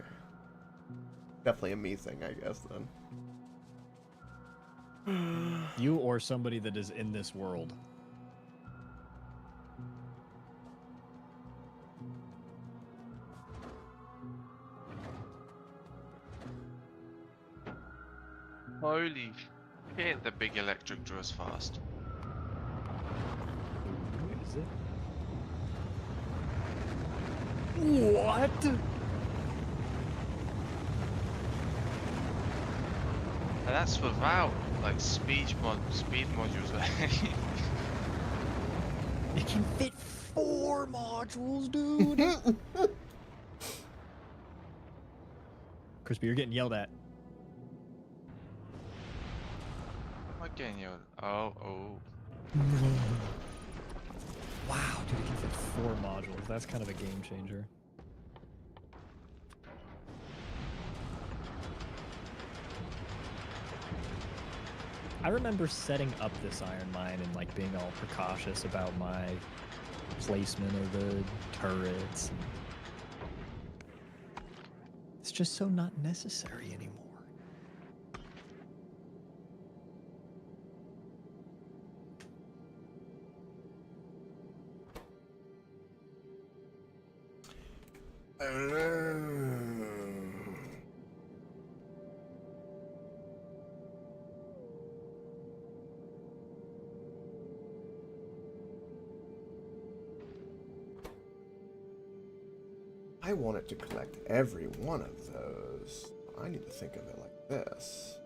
Definitely a me thing, I guess, then. You or somebody that is in this world. Holy shit, the big electric draws fast. Is it? What? And that's without like speed modules. It can fit 4 modules, dude. Crispy, you're getting yelled at. What getting you? Oh. Wow, dude, it can fit 4 modules. That's kind of a game changer. I remember setting up this iron mine and like being all precautious about my placement of the turrets. It's just so not necessary anymore. I want it to collect every one of those. I need to think of it like this.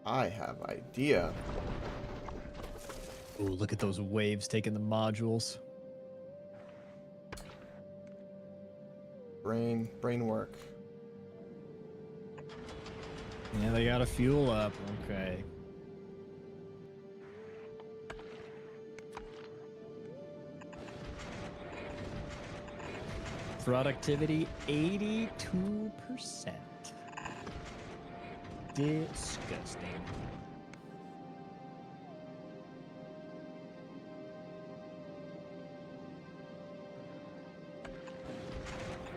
I have idea. Ooh, look at those waves taking the modules. Brain work. Yeah, they gotta fuel up. Okay. Productivity 82%. Disgusting.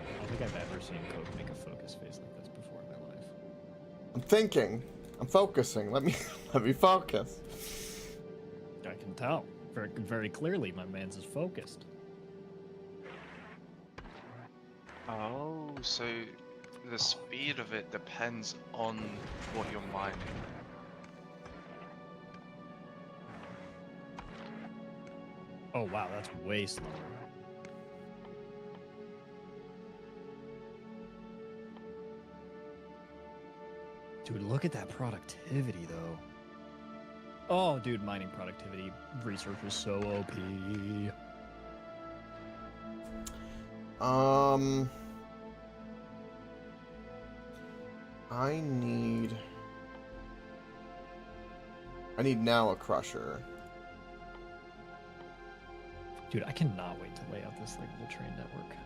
I don't think I've ever seen Coke make a focus face like this before in my life. I'm thinking. I'm focusing. Let me focus. I can tell very, very clearly my man's is focused. Oh, so the speed of it depends on what you're mining. Oh wow, that's way slower. Dude, look at that productivity though. Oh, dude, mining productivity research is so OP. I need now a crusher. Dude, I cannot wait to lay out this like little train network.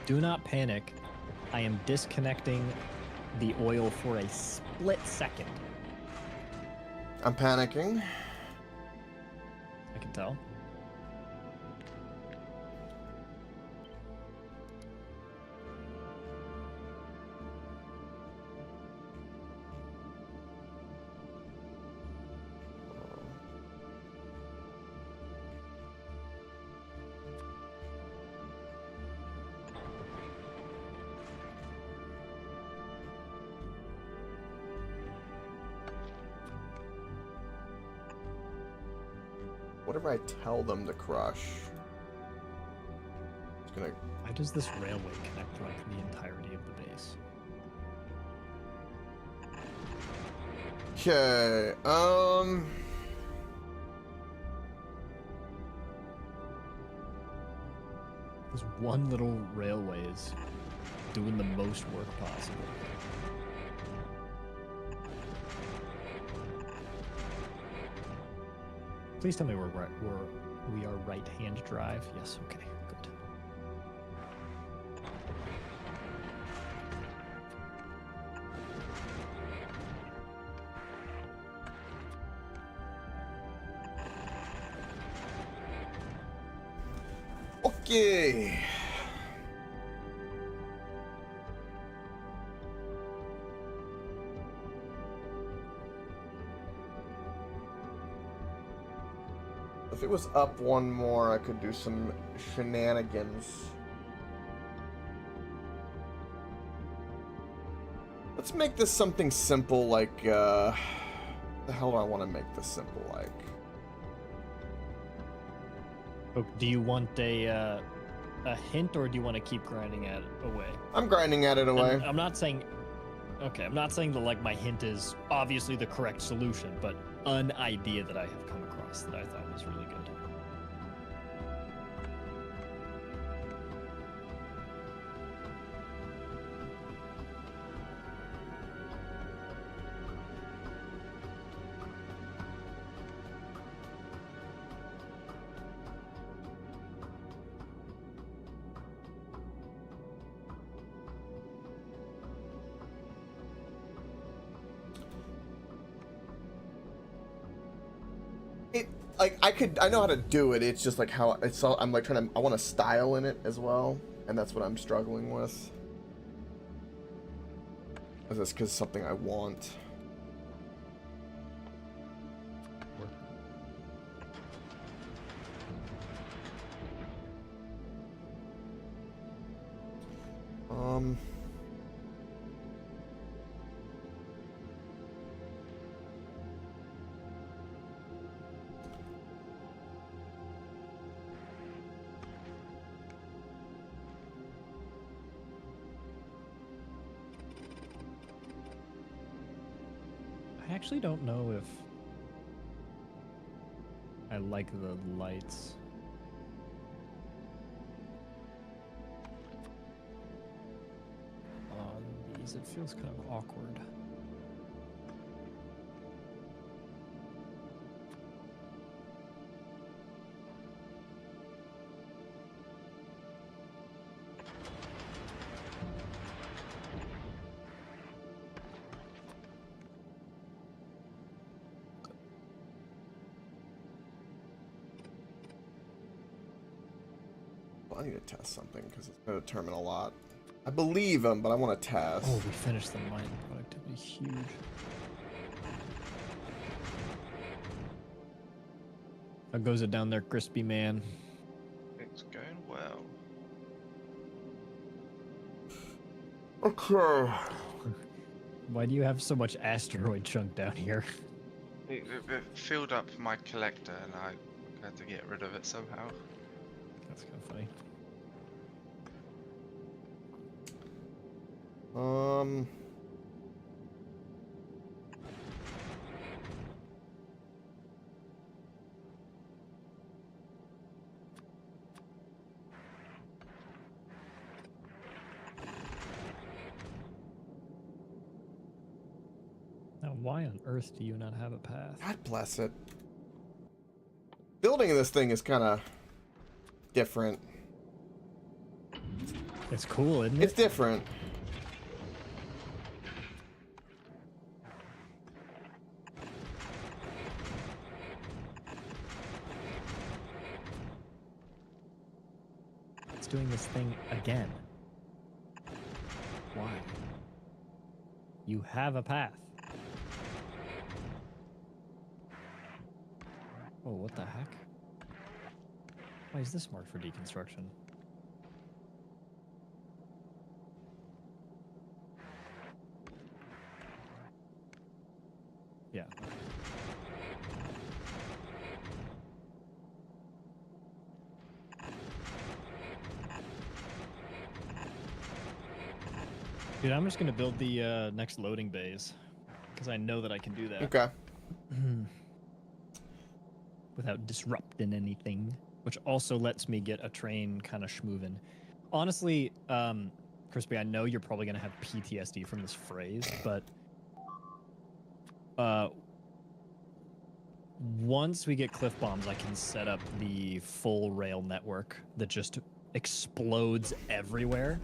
Do not panic. I am disconnecting the oil for a split second. I'm panicking. I can tell. Whatever I tell them to crush. It's gonna. Why does this railway connect like the entirety of the base? Okay. This one little railway is doing the most work possible. Please tell me we are right-hand drive. Yes, okay, good. Okay. If it was up one more, I could do some shenanigans. Let's make this something simple, like, the hell do I want to make this simple, like? Oh, do you want a hint, or do you want to keep grinding at it away? I'm grinding at it away. And I'm not saying... Okay, I'm not saying that, like, my hint is obviously the correct solution, but an idea that I have come across that I thought was really good. I know how to do it. It's just like how it's all, I'm like trying to, I want a style in it as well, and that's what I'm struggling with. Is this because something I want? I actually don't know if I like the lights. On these, it feels kind of awkward. I need to test something because it's going to determine a lot. I believe him, but I want to test. Oh, we finished the mining productivity. Huge. How goes it down there, crispy man? It's going well. Okay. Why do you have so much asteroid chunk down here? It filled up my collector and I had to get rid of it somehow. That's kind of funny. Now, why on earth do you not have a path? God bless it. Building this thing is kind of different. It's cool, isn't it? It's different. doing this thing again. Why? You have a path. Oh, what the heck? Why is this marked for deconstruction? Yeah. Dude, I'm just gonna build the next loading bays because I know that I can do that. Okay. Without disrupting anything, which also lets me get a train kind of schmoving. Honestly, Crispy, I know you're probably gonna have PTSD from this phrase, but once we get cliff bombs, I can set up the full rail network that just explodes everywhere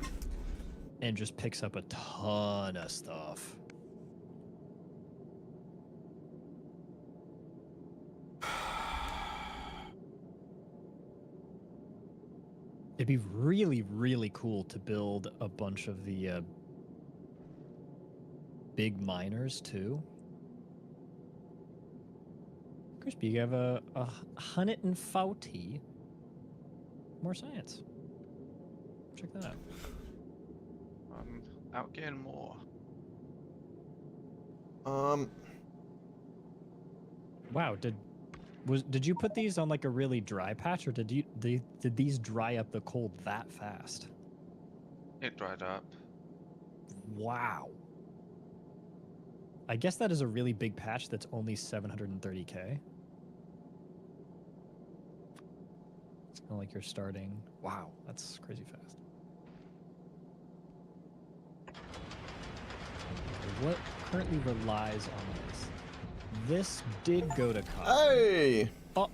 and just picks up a ton of stuff. It'd be really, really cool to build a bunch of the big miners too. Crispy, you have a 140 more science. Check that out. I'm out getting more. Wow, did you put these on like a really dry patch, or did these dry up the cold that fast? It dried up. Wow. I guess that is a really big patch that's only 730k. It's kind of like you're starting. Wow, that's crazy fast. What currently relies on this? This did go to copper. Hey! Oh.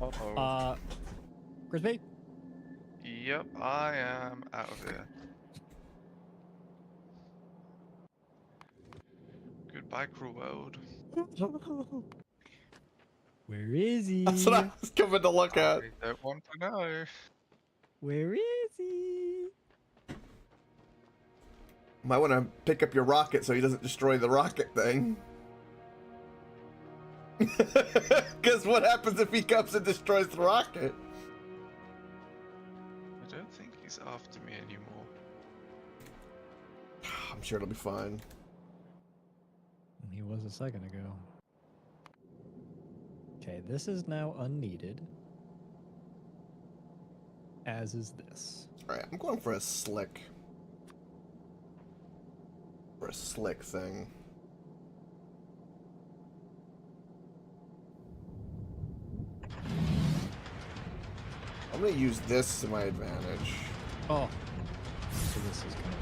Uh-oh. Crispy? Yep, I am out of here. Goodbye, cruel world. Where is he? That's what I was coming to look at. I don't want to know. Where is he? Might want to pick up your rocket so he doesn't destroy the rocket thing. Because what happens if he comes and destroys the rocket? I don't think he's after me anymore. I'm sure it'll be fine. He was a second ago. Okay, this is now unneeded. As is this. Alright, I'm going for a slick. For a slick thing. I'm gonna use this to my advantage. Oh. So this is kind of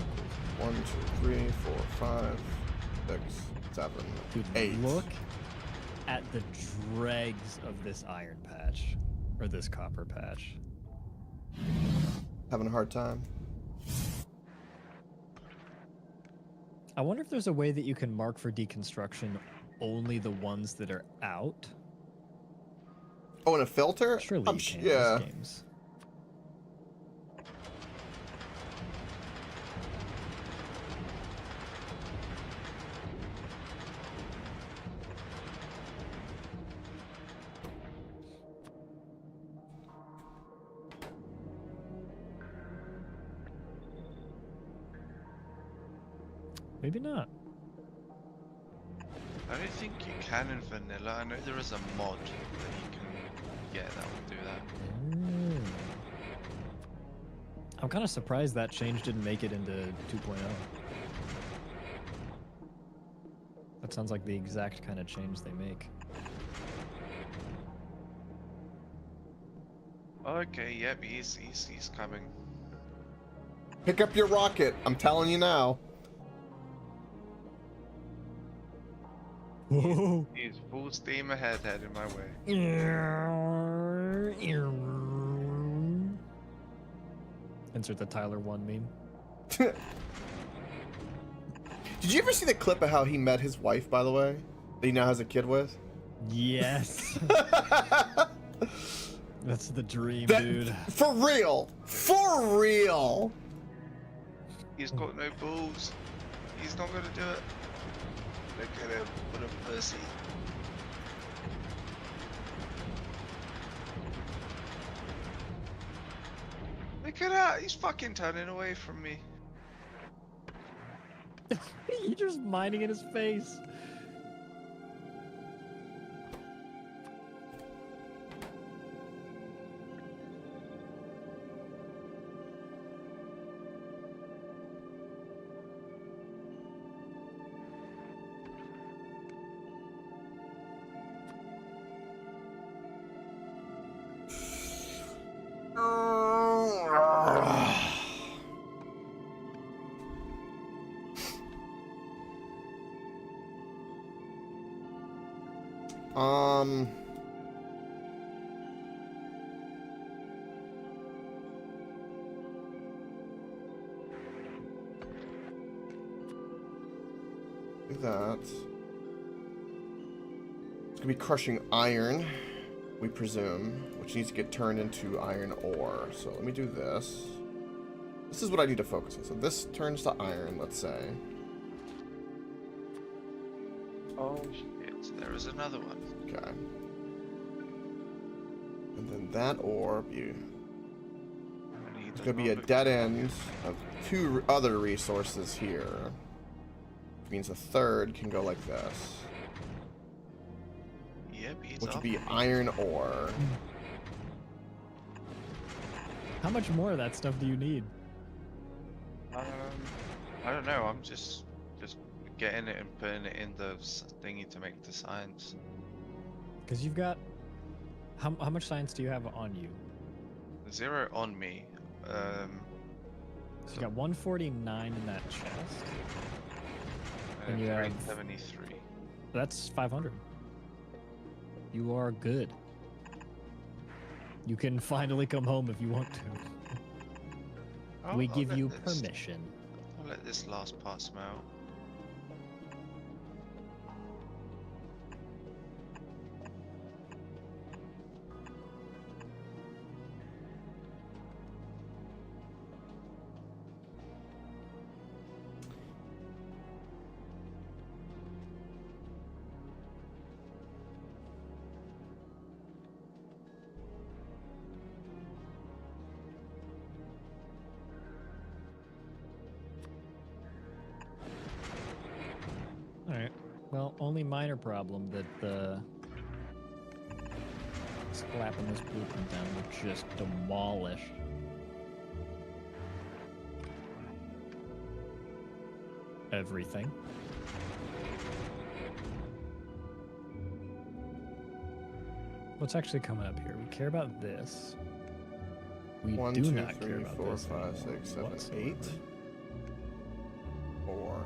cool. 1, 2, 3, 4, 5, 6, 7, Dude, 8. look at the dregs of this iron patch. Or this copper patch. Having a hard time. I wonder if there's a way that you can mark for deconstruction only the ones that are out. Oh, and a filter? Surely you can in yeah. these games. Maybe not. I don't think you can in vanilla. I know there is a mod that you can get that will do that. I'm kind of surprised that change didn't make it into 2.0. That sounds like the exact kind of change they make. Okay, yep, he's coming. Pick up your rocket. I'm telling you now. He's full steam ahead, heading my way. Insert the Tyler 1 meme. Did you ever see the clip of how he met his wife, by the way? That he now has a kid with? Yes. That's the dream, That, dude. for real. For real. He's got no balls. He's not gonna do it. Look at him. What a pussy. Look at that. He's fucking turning away from me. You're just minding in his face. Do that. It's gonna be crushing iron, we presume, which needs to get turned into iron ore. So let me do this. This is what I need to focus on. So this turns to iron, let's say. Oh shit, there is another one. Okay. And then that ore, it's gonna be a dead end of two other resources here. Which means a third can go like this. Yep, he's Which up. would be iron ore. How much more of that stuff do you need? I don't know. I'm just getting it and putting it in the thingy to make the science. Because you've got... How much science do you have on you? 0 on me. So you got 149 in that chest. And you have... 373. That's 500. You are good. You can finally come home if you want to. We give you permission. I'll let this last part smell. Alright. Well, only minor problem that slapping this blueprint down will just demolish. Everything. What's actually coming up here? We care about this. We 1, do 2, not 3, care about 4, this 5, anymore 6, 7, whatsoever. 8. 4.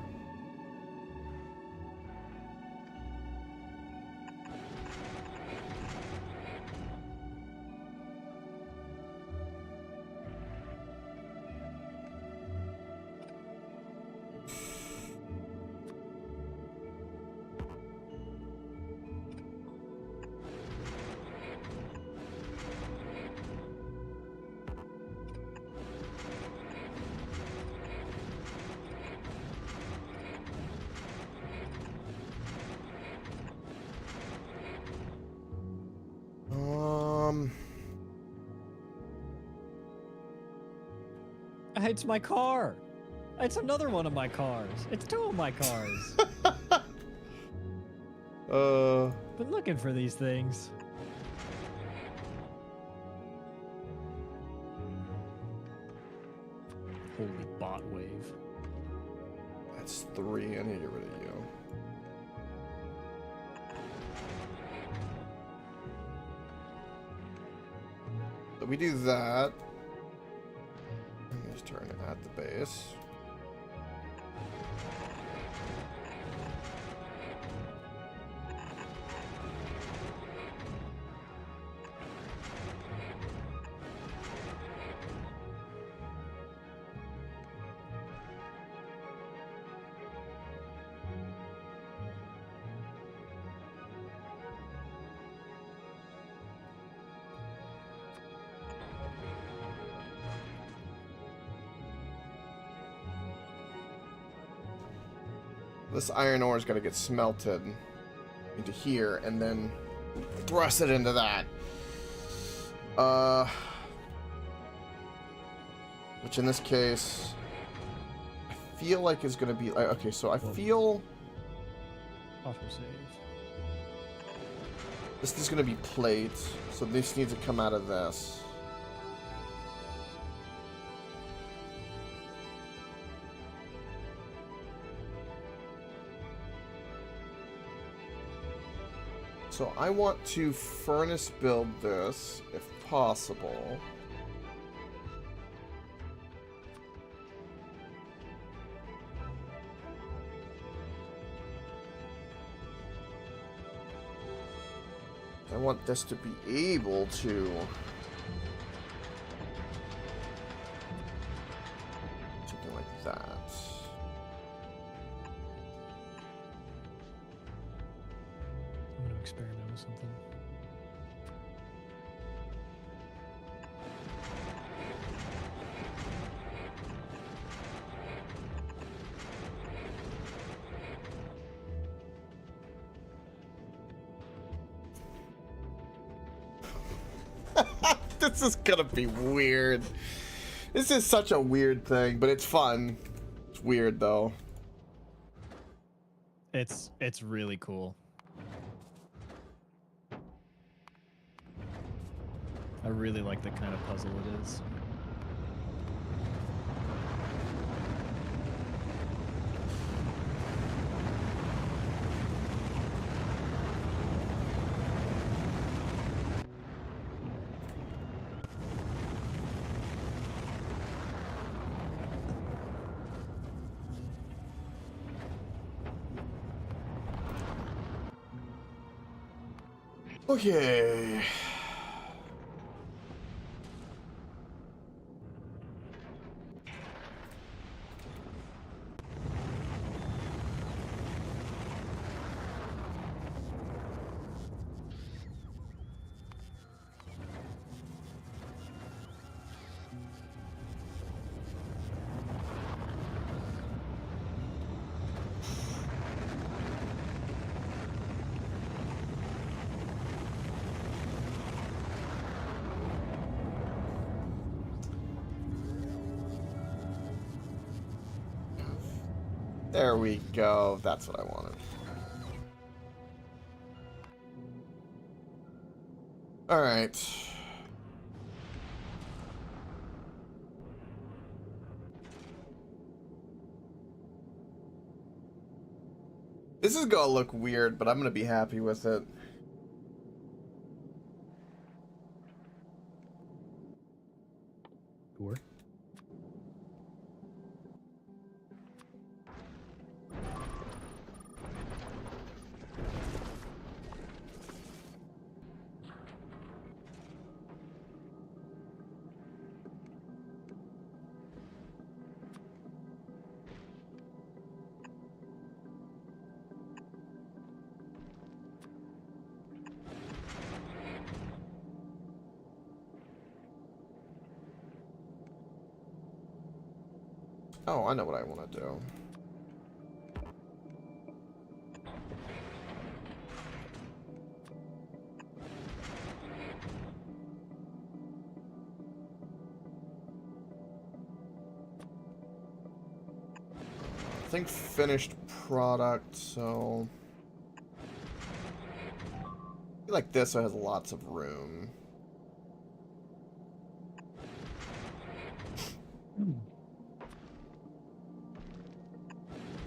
It's my car. It's another one of my cars. It's 2 of my cars. Been looking for these things. Holy bot wave. That's 3. I need to get rid of you. So we do that. Just turn it at the base. This iron ore is going to get smelted into here and then thrust it into that. Which in this case, I feel like is going to be... Okay, so I feel... Autosave. This is going to be plate, so this needs to come out of this. So I want to furnace build this, if possible. I want this to be able to... something like that. I'm gonna experiment with something. This is gonna be weird. This is such a weird thing, but it's fun. It's weird though. It's really cool. I really like the kind of puzzle it is. Okay. There we go. That's what I wanted. All right. This is gonna look weird, but I'm gonna be happy with it. Sure. Oh, I know what I want to do. I think finished product, so... I feel like this has lots of room.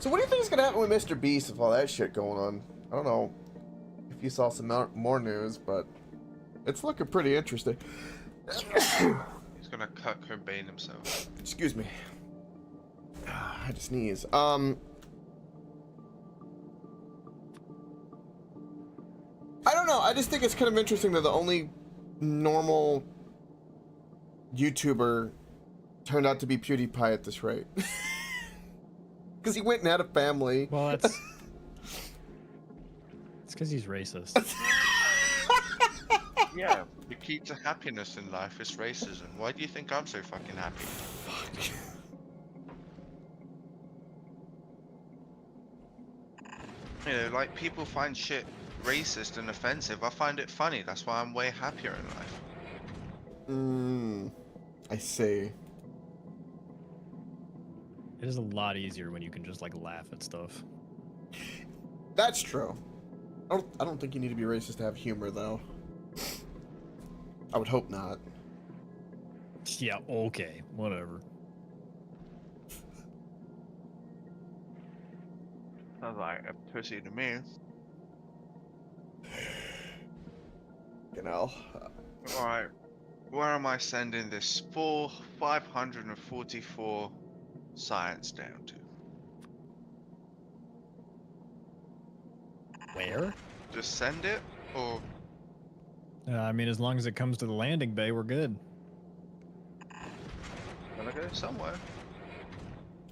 So what do you think is going to happen with Mr. Beast with all that shit going on? I don't know if you saw some more news, but it's looking pretty interesting. He's gonna cut Cobain himself. Excuse me. I had to sneeze. I don't know. I just think it's kind of interesting that the only normal YouTuber turned out to be PewDiePie at this rate. Because he went and had a family. Well, it's because he's racist. Yeah, the key to happiness in life is racism. Why do you think I'm so fucking happy? Fuck. You know, like people find shit racist and offensive. I find it funny. That's why I'm way happier in life. I see. It is a lot easier when you can just like laugh at stuff. That's true. I don't think you need to be racist to have humor, though. I would hope not. Yeah, okay, whatever. Sounds like a pussy to me. You know. Alright, where am I sending this 544 science down to? Where? Just send it, or I mean, as long as it comes to the landing bay, we're good. gonna go somewhere?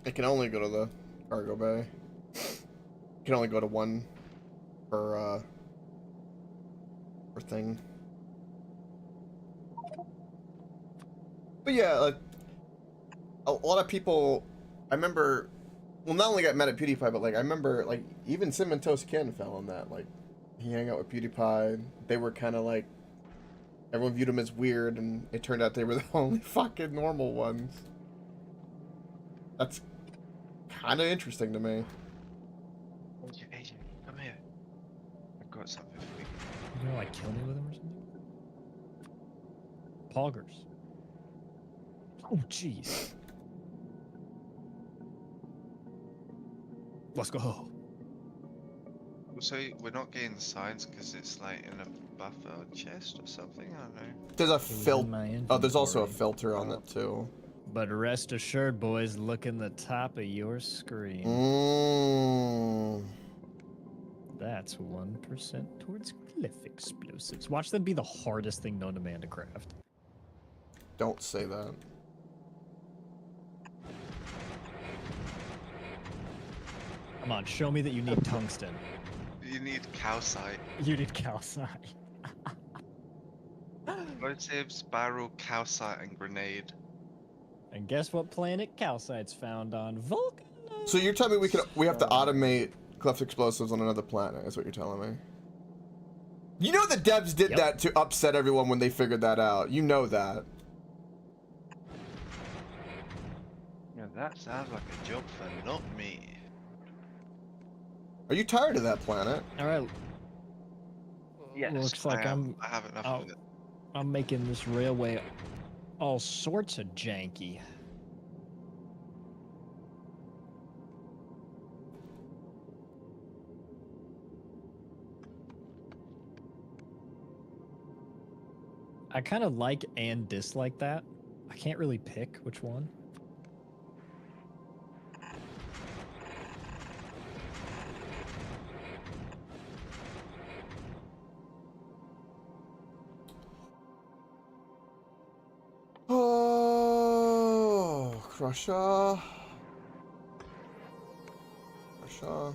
It can only go to the cargo bay. It can only go to one per thing. But yeah, like, a lot of people, I remember, well, not only got mad at PewDiePie, but like I remember, like, even Cinnamon Toast Ken fell on that. Like, he hung out with PewDiePie. They were kind of like, everyone viewed him as weird, and it turned out they were the only fucking normal ones. That's kind of interesting to me. AJ, come here. I've got something for you. You gonna like kill me with him or something? Poggers. Oh, jeez. Let's go. So we're not getting the science because it's like in a buffer chest or something. I don't know. There's a It was in filter. my Oh, there's also a inventory. filter on it too. But rest assured, boys, look in the top of your screen. That's 1% towards cliff explosives. Watch that be the hardest thing known to man to craft. Don't say that. Come on, show me that you need tungsten. You need calcite. You need calcite. Explosives, barrel, calcite, and grenade. And guess what planet calcite's found on? Vulcan. So you're telling me we have to automate cleft explosives on another planet? Is what you're telling me? You know the devs did that to upset everyone when they figured that out. You know that. Yeah, that sounds like a job for not me. Are you tired of that planet? All right. Yes, Looks like I have enough of it. I'm making this railway all sorts of janky. I kind of like and dislike that. I can't really pick which one. Oh, Crusher. Crusher.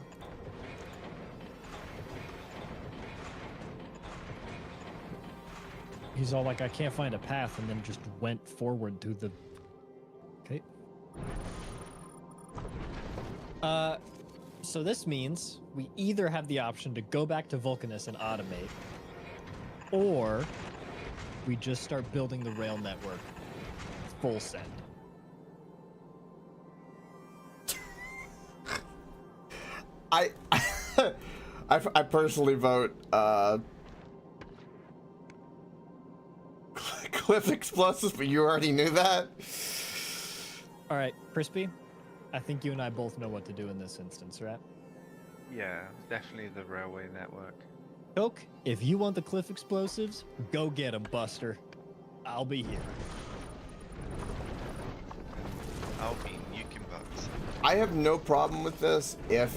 He's all like, I can't find a path, and then just went forward through the... Okay. So this means we either have the option to go back to Vulcanus and automate, or we just start building the rail network full send. I personally vote cliff explosives, but you already knew that. All right, Crispy, I think you and I both know what to do in this instance, right? Yeah, definitely the railway network. Coke, if you want the cliff explosives, go get 'em, Buster. I'll be here. I'll be nuking bugs. I have no problem with this if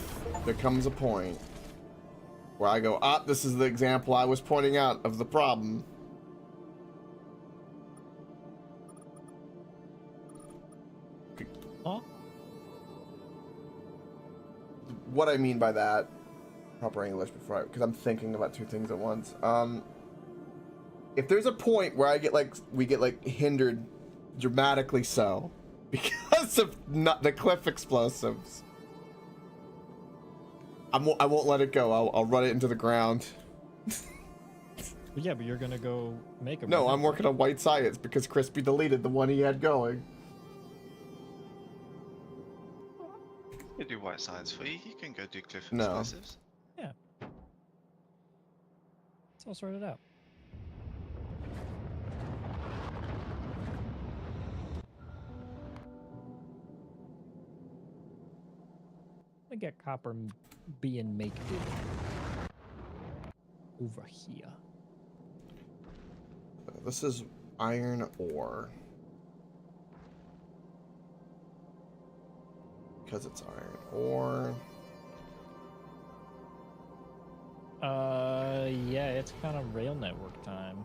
there comes a point where I go, this is the example I was pointing out of the problem. Huh? What I mean by that, proper English before because I'm thinking about two things at once. If there's a point where we get hindered dramatically so because of not the cliff explosives, I won't let it go. I'll run it into the ground. Yeah, but you're gonna go make them. No, I'm working on white science because Crispy deleted the one he had going. You do white science for you. You can go do Cliff No. explosives. Yeah. It's all sorted out. I get copper being made over here. This is iron ore. Because it's iron ore. Yeah, it's kind of rail network time.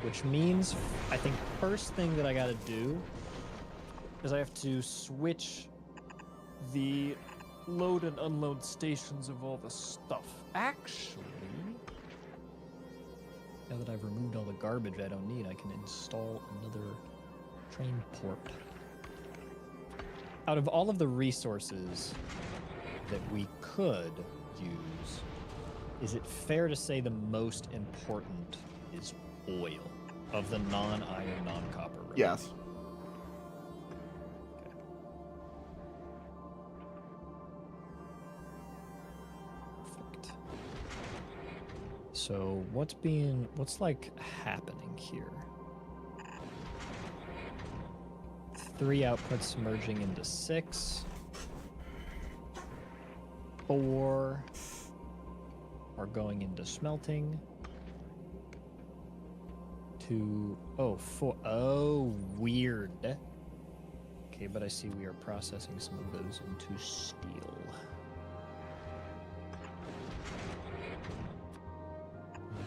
Which means, I think first thing that I gotta do is I have to switch the load and unload stations of all the stuff. Actually, now that I've removed all the garbage I don't need, I can install another train port. Out of all of the resources that we could use, is it fair to say the most important is oil of the non-iron, non-copper? Yes. Perfect. So what's like happening here? 3 outputs merging into 6. 4 are going into smelting. 2, 4. Oh, weird. Okay, but I see we are processing some of those into steel.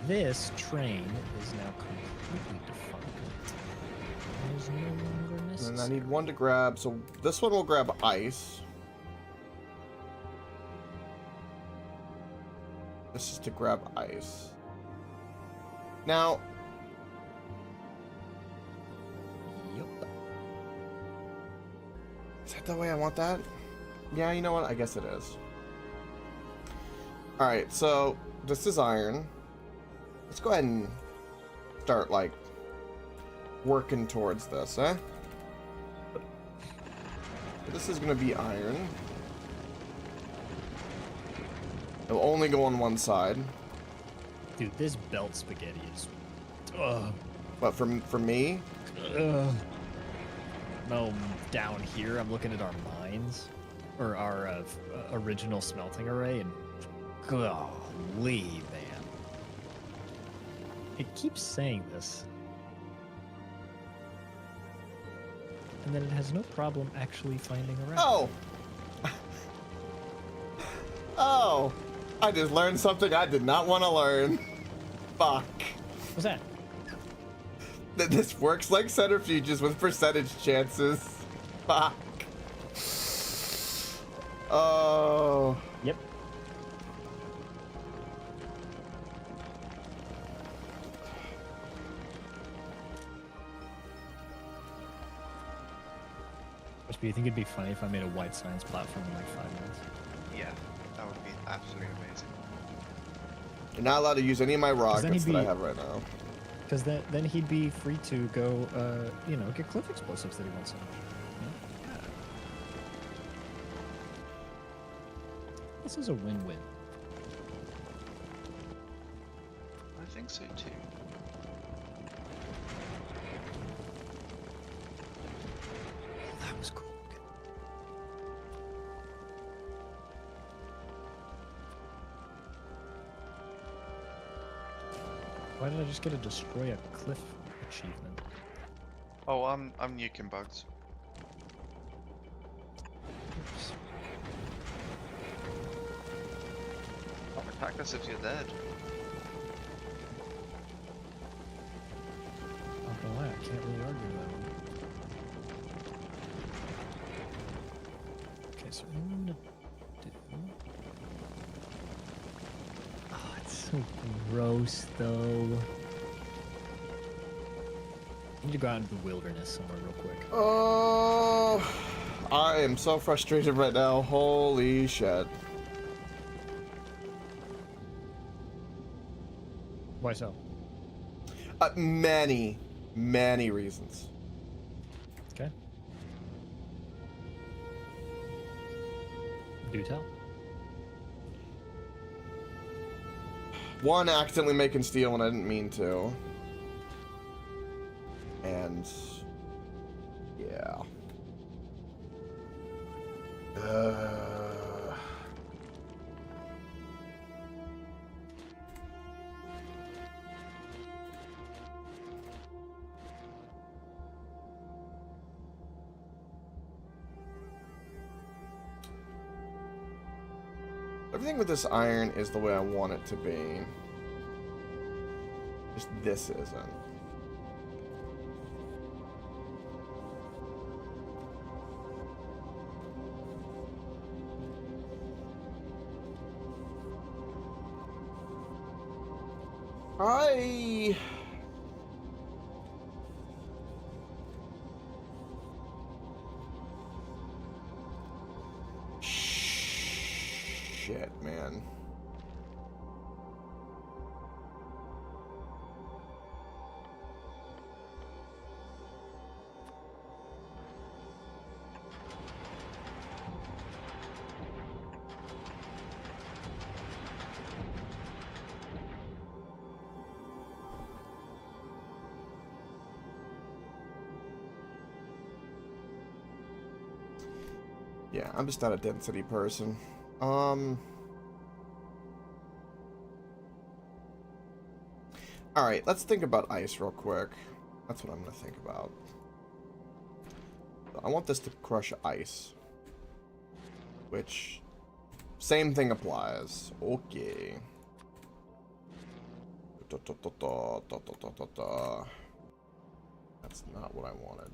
This train is now completely defunct. It is no longer necessary. And I need one to grab, so this one will grab ice. This is to grab ice. Now, Yep. is that the way I want that? Yeah, you know what? I guess it is. Alright, so this is iron. Let's go ahead and start, like, working towards this, eh? This is gonna be iron. It'll only go on one side. Dude, this belt spaghetti is... Ugh. But for me, Ugh. No, down here, I'm looking at our mines, or our original smelting array, and golly, man. It keeps saying this. And then it has no problem actually finding a route. oh! Oh! I just learned something I did not want to learn. Fuck. What's that? That this works like centrifuges with percentage chances. Fuck. Oh. Yep. Do you think it'd be funny if I made a white science platform in like 5 minutes? Yeah, that would be absolutely amazing. You're not allowed to use any of my then rockets he'd that I be- have right now. Because then he'd be free to go, get cliff explosives that he wants so much. Yeah? This is a win-win. I think so too. That was cool. Why did I just get a destroy a cliff achievement? Oh, I'm nuking bugs. Oops. Attack us if you're dead. Not gonna lie, I can't really argue that one. Okay, so what I'm gonna do... Oh, it's so gross, though. I need to go out into the wilderness somewhere real quick. Oh, I am so frustrated right now. Holy shit. Why so? Many, many reasons. Okay. Do tell. One, accidentally making steel when I didn't mean to. And yeah. Everything with this iron is the way I want it to be. Just this isn't. Shit, man. Yeah, I'm just not a density person. Alright, let's think about ice real quick. That's what I'm gonna think about. I want this to crush ice. Which, same thing applies. Okay. That's not what I wanted.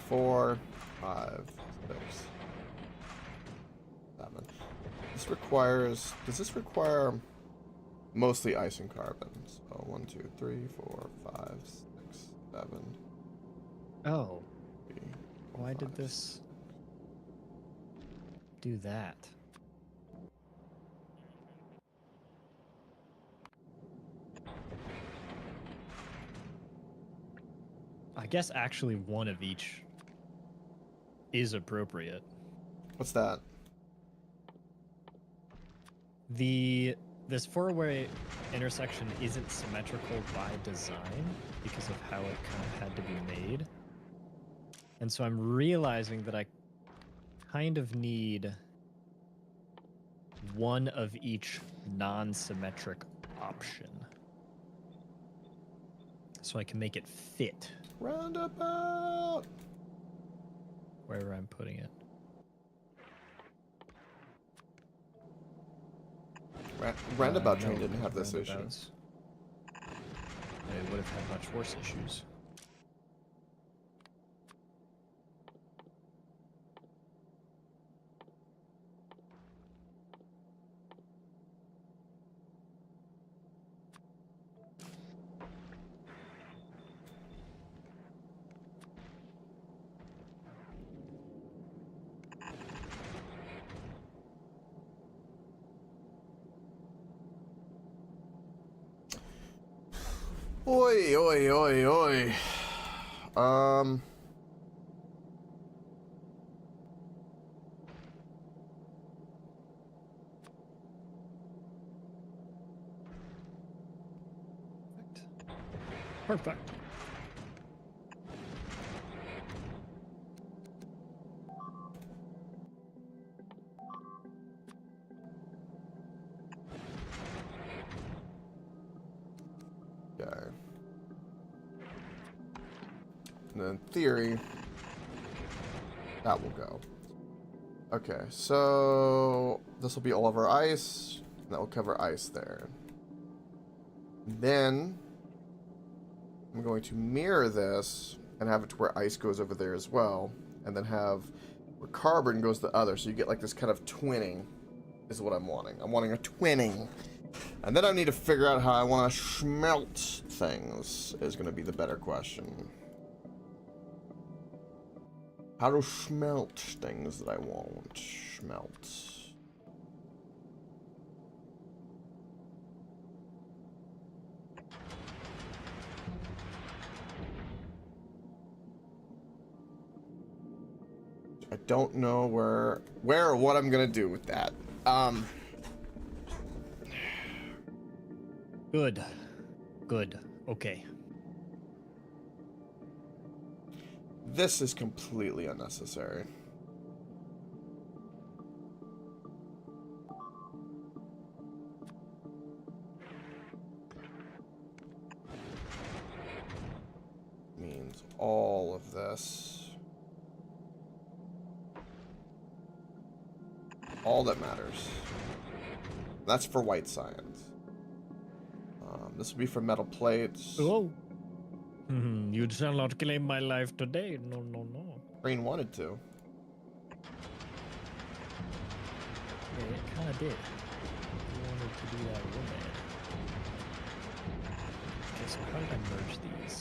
4, 5, 6, 7. This requires... Does this require mostly ice and carbon? So 1, 2, 3, 4, 5, 6, 7. Oh. 3, 4, Why 5, did this do that? I guess actually one of each is appropriate. What's that? This four-way intersection isn't symmetrical by design because of how it kind of had to be made. And so I'm realizing that I kind of need one of each non-symmetric option so I can make it fit Roundabout! wherever I'm putting it. Roundabout No, train didn't have because this issue. roundabouts, it would have had much worse issues. Oi, oi, oi, oi. Perfect. Okay. And then in theory, that will go. Okay, so this will be all of our ice. And that will cover ice there. Then I'm going to mirror this and have it to where ice goes over there as well. And then have where carbon goes the other. So you get like this kind of twinning is what I'm wanting. I'm wanting a twinning. And then I need to figure out how I want to smelt things is going to be the better question. How to smelt things that I want. Smelt. I don't know where or what I'm gonna do with that. Good. Good. Okay. This is completely unnecessary. Means all of this. All that matters. That's for white science. This will be for metal plates. Oh. You shall not claim my life today. No, no, no. Green wanted to. Yeah, it kind of did. You wanted to do that real bad. Okay, so how did I merge these?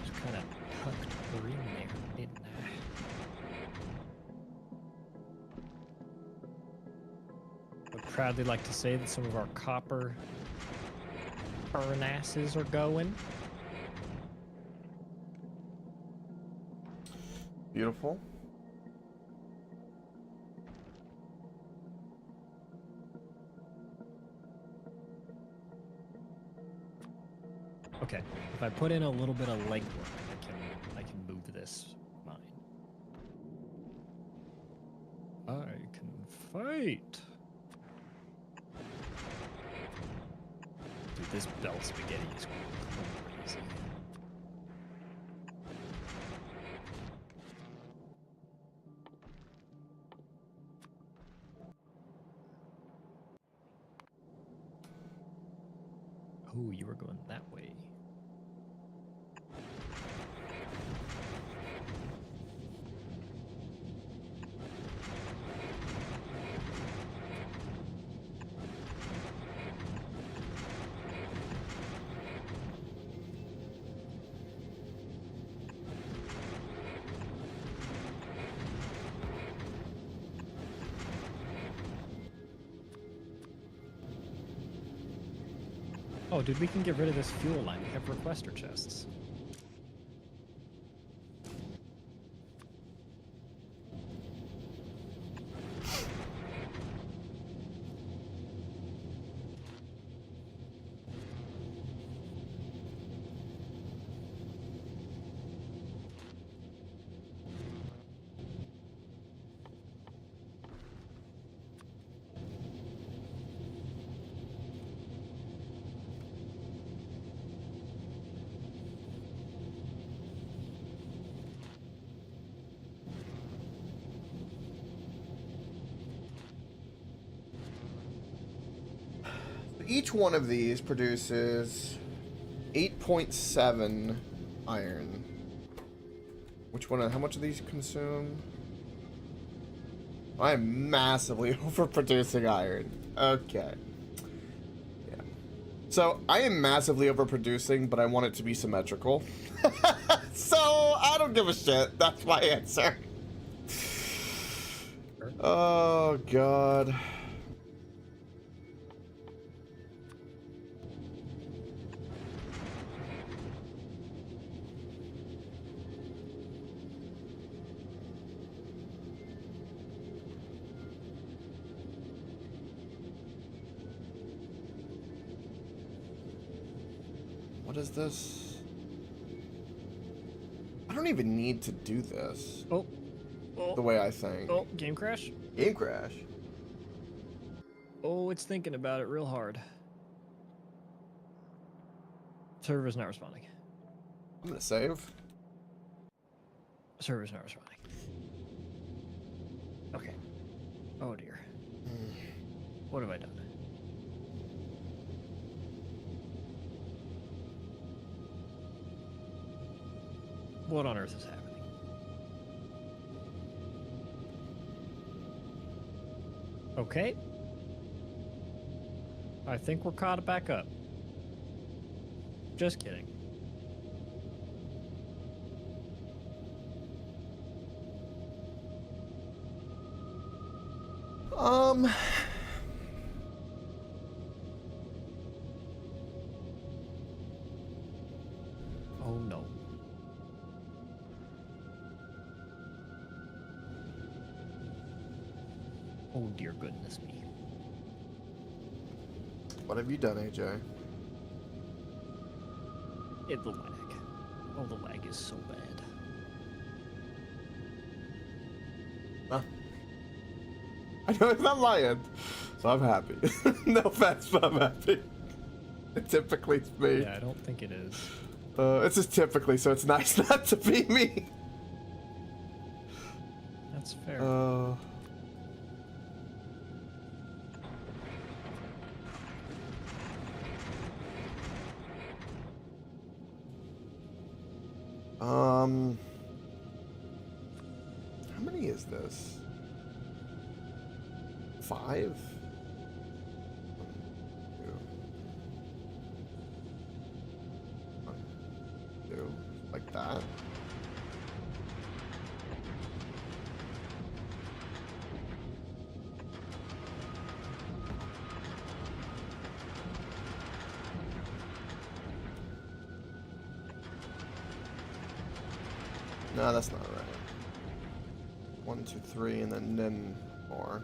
Just kind of tucked her in there, didn't I? Would proudly like to say that some of our copper furnaces are going. Beautiful. Okay, if I put in a little bit of legwork, I can move this mine. I can fight. Dude, this belt spaghetti is crazy. Oh, you were going that way. Oh, dude, we can get rid of this fuel line. We have requester chests. Each one of these produces 8.7 iron. Which one? How much of these consume? I'm massively overproducing iron. Okay. Yeah. So I am massively overproducing, but I want it to be symmetrical. So I don't give a shit. That's my answer. Oh God. What is this? I don't even need to do this. Oh. The way I think. Oh, game crash? Game crash. Oh, it's thinking about it real hard. Server's not responding. I'm gonna save. Server's not responding. Okay. Oh dear. What have I done? What on earth is happening? Okay. I think we're caught back up. Just kidding. Oh no. Oh dear goodness me. What have you done, AJ? The lag. Oh, the lag is so bad. Huh? I know it's not my end, so I'm happy. No offense, but I'm happy. Typically it's me. Yeah, I don't think it is. It's just typically, so it's nice not to be me. That's fair. How many is this? 5? 1, 2, like that. No, that's not right. 1, 2, 3, and then more.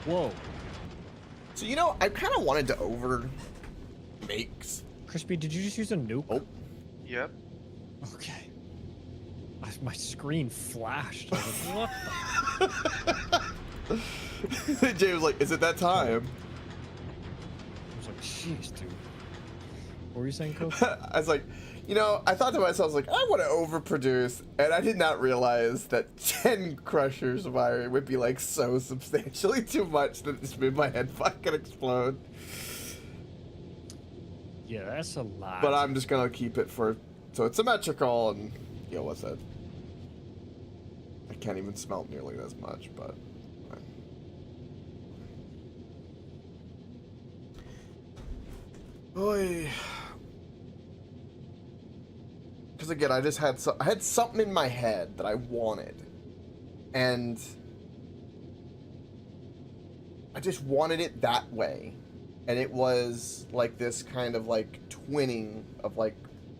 Whoa. So you know, I kind of wanted to over make. Crispy, did you just use a nuke? Oh. Yep. Okay. My screen flashed. I was like, what? Jay was like, "Is it that time?" I was like, jeez, dude. What were you saying, Coke? I was like, you know, I thought to myself, I was like, I want to overproduce, and I did not realize that 10 crushers of iron would be like so substantially too much that it just made my head fucking explode. Yeah, that's a lot. But I'm just gonna keep it for, so it's symmetrical and deal with it. I can't even smelt nearly as much, but. Oy. Because again, I just had I had something in my head that I wanted, and I just wanted it that way, and it was like this kind of like twinning of like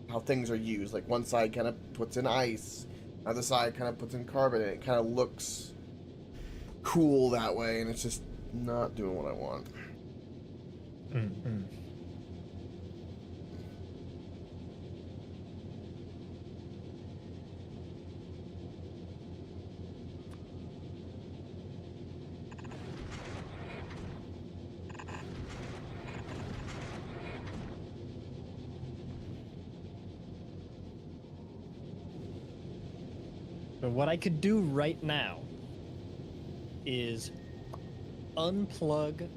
how things are used. Like one side kind of puts in ice, other side kind of puts in carbon, and it kind of looks cool that way, and it's just not doing what I want. Mm-hmm. So what I could do right now is unplug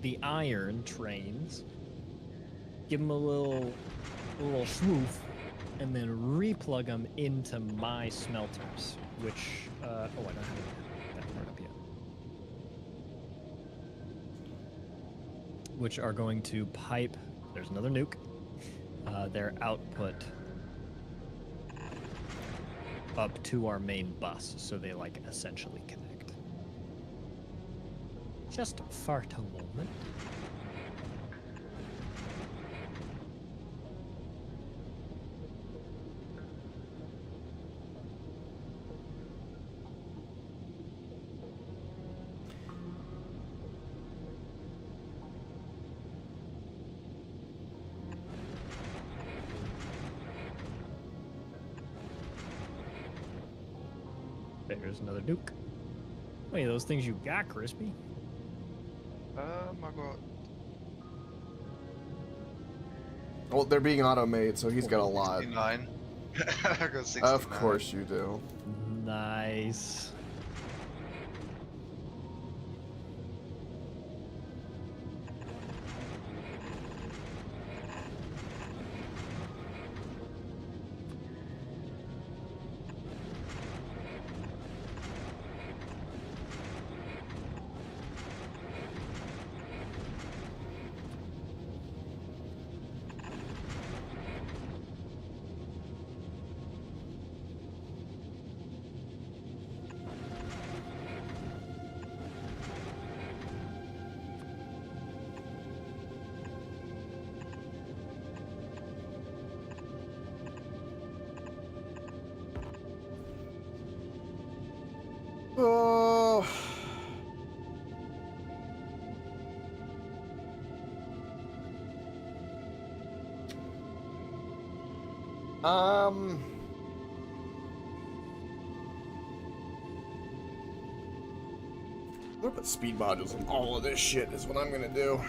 the iron trains, give them a little swoof, and then replug them into my smelters, which, oh, I don't have that part up yet. Which are going to pipe, there's another nuke, their output up to our main bus, so they like essentially connect. Just fart a moment. There's another nuke. How many of those things you got, Crispy? I got. Well, they're being auto-made, so he's got a lot. 69. I got 69. Of course you do. Nice. I'm gonna put speed modules in all of this shit is what I'm gonna do.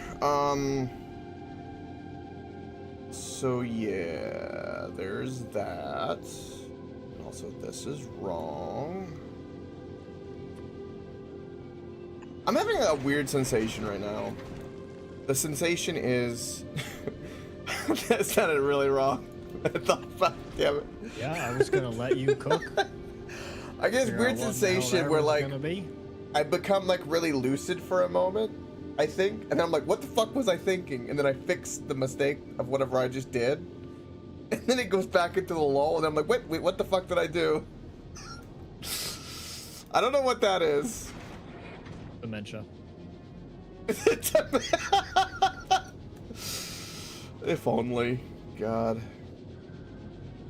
So yeah, there's that. And also this is wrong. I'm having a weird sensation right now. The sensation is... that sounded really wrong. I thought, damn it. Yeah, I was gonna let you cook. I guess weird sensation where like I become like really lucid for a moment, I think, and I'm like, what the fuck was I thinking? And then I fix the mistake of whatever I just did, and then it goes back into the lull, and I'm like, wait, what the fuck did I do? I don't know what that is. Dementia. If only. God.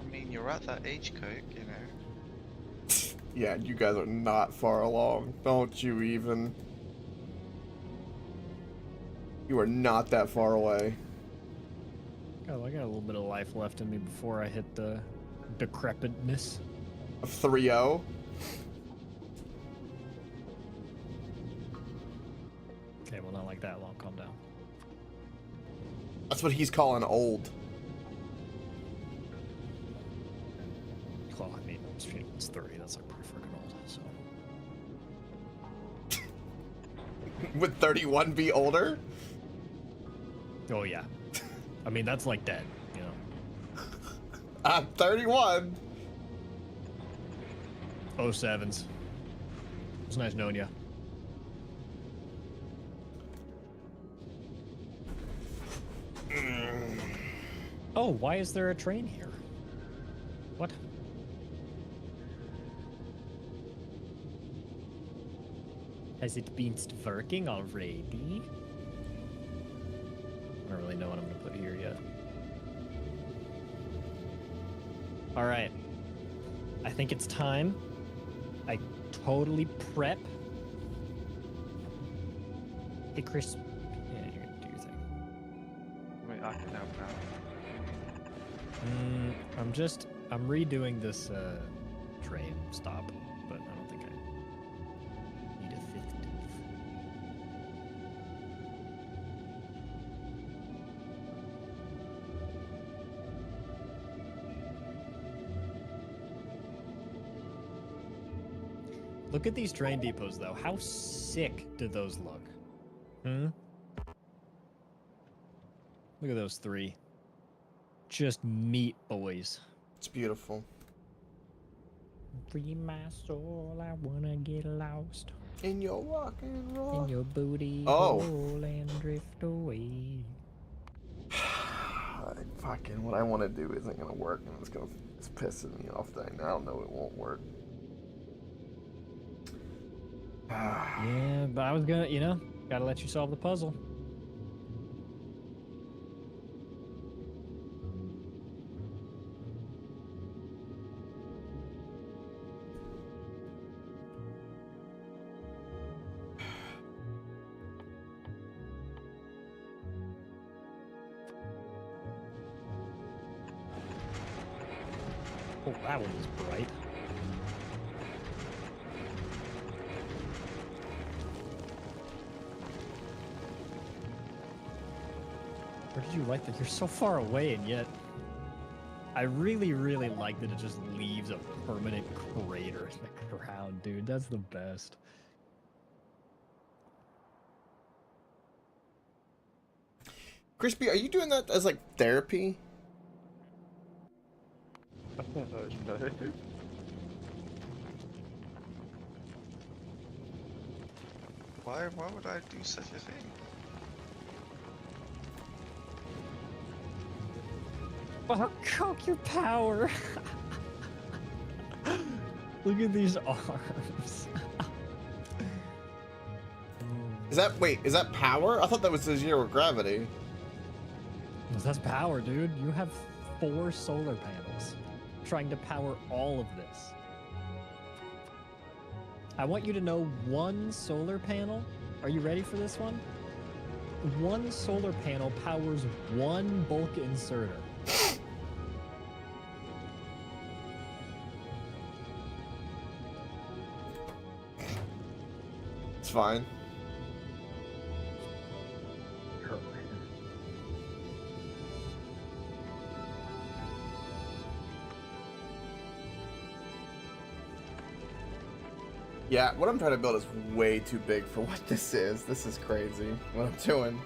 I mean, you're at that age, Coke, you know. Yeah, you guys are not far along. Don't you even. You are not that far away. Oh, I got a little bit of life left in me before I hit the decrepitness. A 3-0? Okay, well, not like that long. Calm down. That's what he's calling old. Well, I mean, it's 30. That's like pretty freaking old, so. Would 31 be older? Oh, yeah. I mean, that's like dead, you know. I'm 31. 07s. It was nice knowing you. Oh, why is there a train here? What? Has it been working already? I don't really know what I'm gonna put here yet. Alright. I think it's time. I totally prep. Hey, Chris. Yeah, you're gonna do your thing. Wait, I can help out. I'm redoing this train stop, but I don't think I need a fifth tooth. Look at these train depots, though. How sick do those look? Look at those three. Just meat boys. It's beautiful. Free my soul, I wanna get lost In your rock and roll. in your booty Oh. hole and drift away. Fucking what I want to do isn't gonna work, and it's pissing me off that I know it won't work. Yeah, but I was gonna, you know, gotta let you solve the puzzle. Oh, that one was bright. Where did you like that? You're so far away, and yet I really, really like that it just leaves a permanent crater in the ground, dude. That's the best. Crispy, are you doing that as like therapy? No. Why would I do such a thing? Oh, Coke, your power! Look at these arms. Is that power? I thought that was the zero gravity. That's power, dude. You have 4 solar panels trying to power all of this. I want you to know one solar panel. Are you ready for this one? One solar panel powers one bulk inserter. fine. Yeah, what I'm trying to build is way too big for what this is. This is crazy. What I'm doing.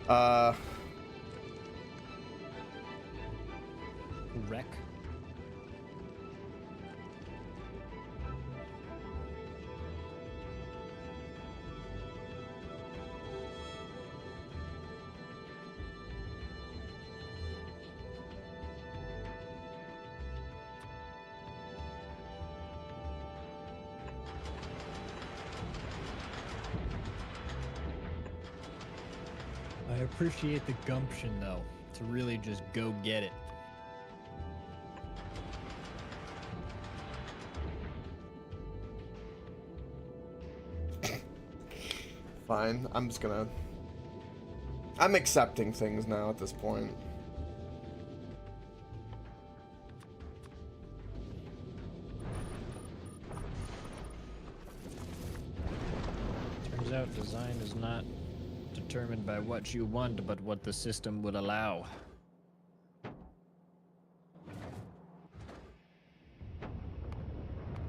Correct. Wreck. I appreciate the gumption, though, to really just go get it. Fine. I'm accepting things now at this point. Turns out design is not determined by what you want, but what the system would allow.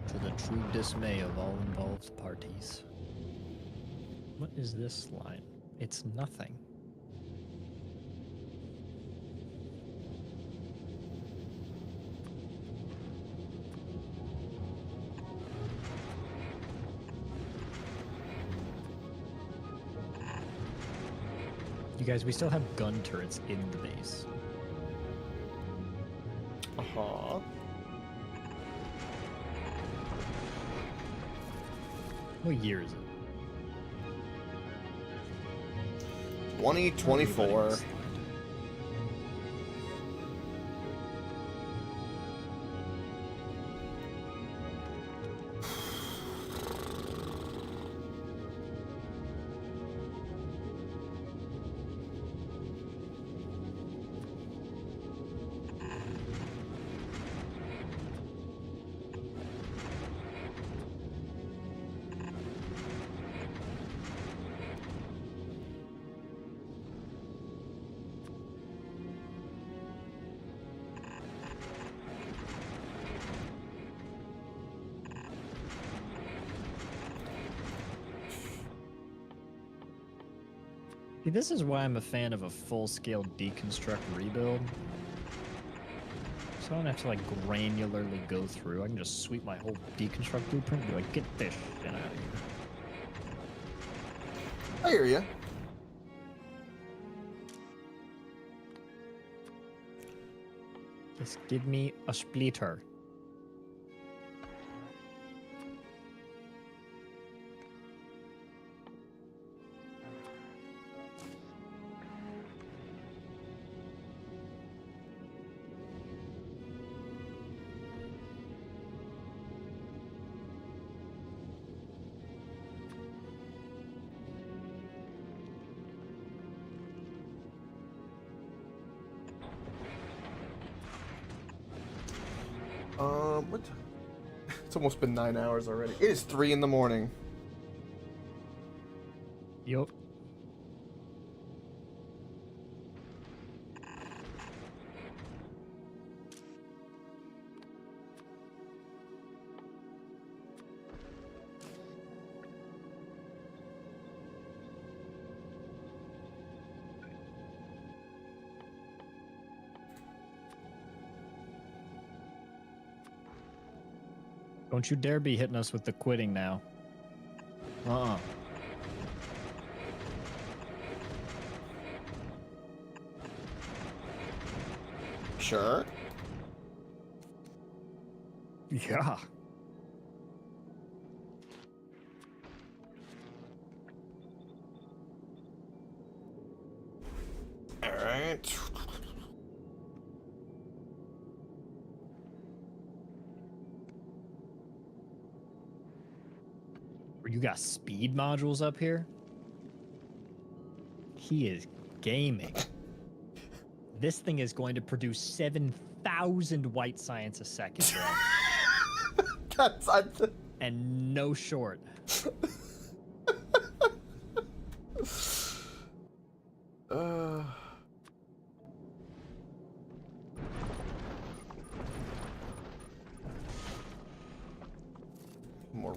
To the true dismay of all involved parties. What is this line? It's nothing. You guys, we still have gun turrets in the base. Uh-huh. What year is it? 2024. See, this is why I'm a fan of a full-scale deconstruct rebuild. So I don't have to like granularly go through. I can just sweep my whole deconstruct blueprint and be like, get this shit out of here. I hear you. Just give me a splitter. What? It's almost been 9 hours already. It is 3 in the morning. Yup. Don't you dare be hitting us with the quitting now. Uh-uh. Sure. Yeah. All right. You got speed modules up here? He is gaming. This thing is going to produce 7,000 white science a second, bro. That's and no short.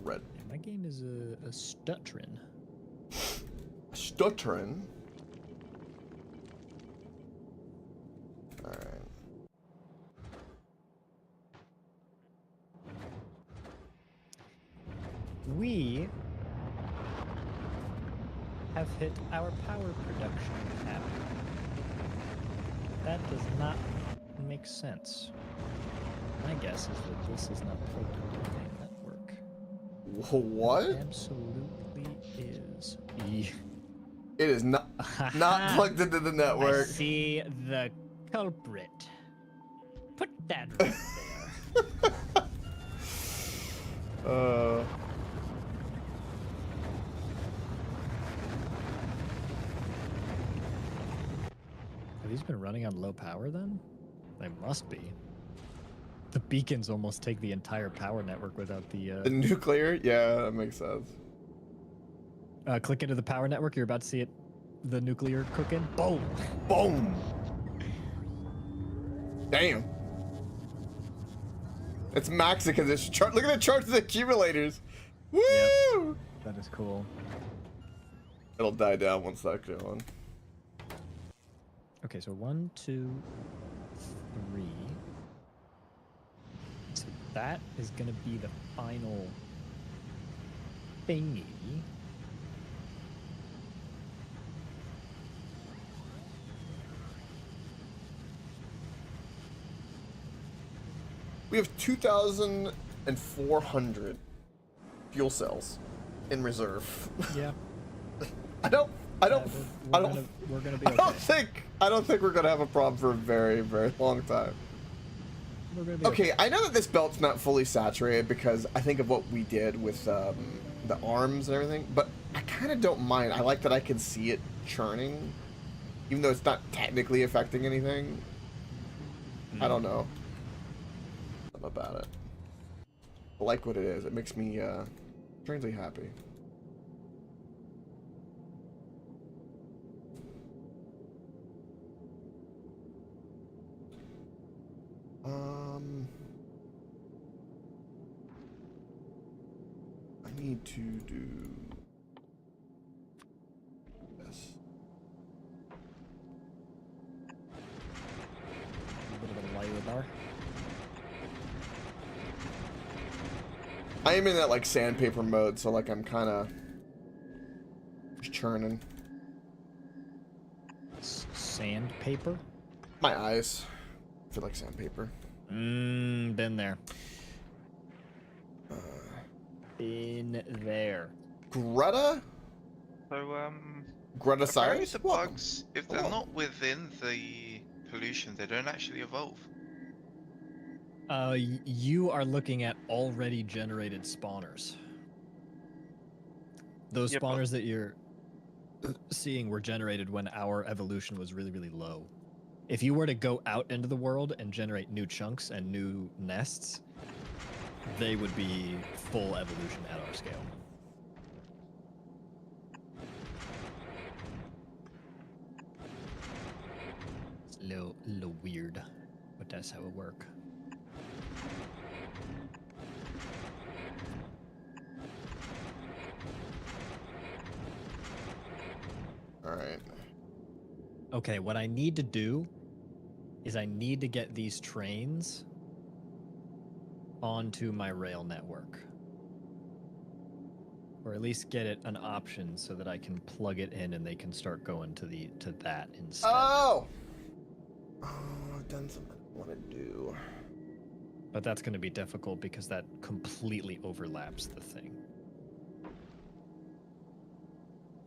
red. Yeah, my game is a stuttering. Stuttering? Alright. We have hit our power production cap. That does not make sense. My guess is that this is not plugged into the main network. What? It absolutely is. It is not plugged into the I network. see the culprit. Put that right there. Have these been running on low power then? They must be. The beacons almost take the entire power network without the The nuclear? Yeah, that makes sense. click into the power network, you're about to see it, the nuclear cooking. Boom! Boom! Damn. It's maxing because it's look at the charge of the accumulators. Woo! Yep. That is cool. It'll die down once that's going. Okay, so 1, 2, 3. So that is gonna be the final thingy. We have 2,400 fuel cells in reserve. Yeah. I don't We're gonna be okay. I don't think we're gonna have a problem for a very, very long time. We're gonna be Okay, I know that this belt's not fully saturated because I think of what we did with the arms and everything, but I kind of don't mind. I like that I can see it churning, even though it's not technically affecting anything. I don't know. Something about it. I like what it is. It makes me strangely happy. I need to do this. A bit of a layer bar. I am in that like sandpaper mode, so like I'm kind of just churning. Sandpaper? My eyes feel like sandpaper. Been there. In there. Greta? So, Greta apparently Cyrus? the Welcome. bugs, if they're not within the pollution, they don't actually evolve. You are looking at already generated spawners. Those Yeah, spawners that you're seeing were generated when our evolution was really, really low. If you were to go out into the world and generate new chunks and new nests, they would be full evolution at our scale. It's a little weird, but that's how it works. All right. Okay, what I need to do is I need to get these trains onto my rail network. Or at least get it an option so that I can plug it in and they can start going to that instead. Oh! Oh, I've done something I want to do. But that's going to be difficult because that completely overlaps the thing.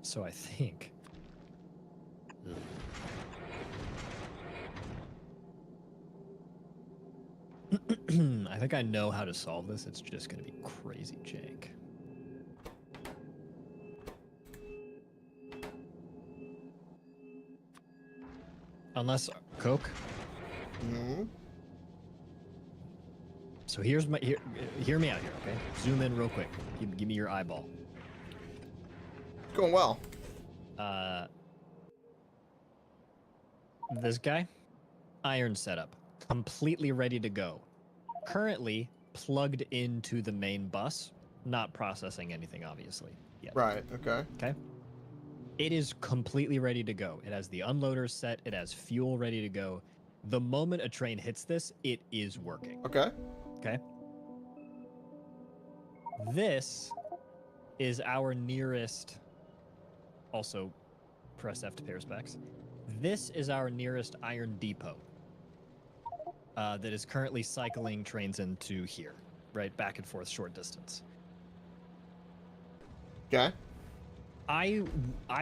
So I think... I think I know how to solve this. It's just going to be crazy jank. Unless Coke. Mm-hmm. So here's my hear me out here, okay? Zoom in real quick. Give me your eyeball. Going well. This guy, iron setup, completely ready to go. Currently plugged into the main bus, not processing anything, obviously, yet. Right, okay. Okay. It is completely ready to go. It has the unloader set. It has fuel ready to go. The moment a train hits this, it is working. Okay. Okay. This is our nearest. Also, press F to pair specs. This is our nearest iron depot that is currently cycling trains into here, right? Back and forth, short distance. Okay. I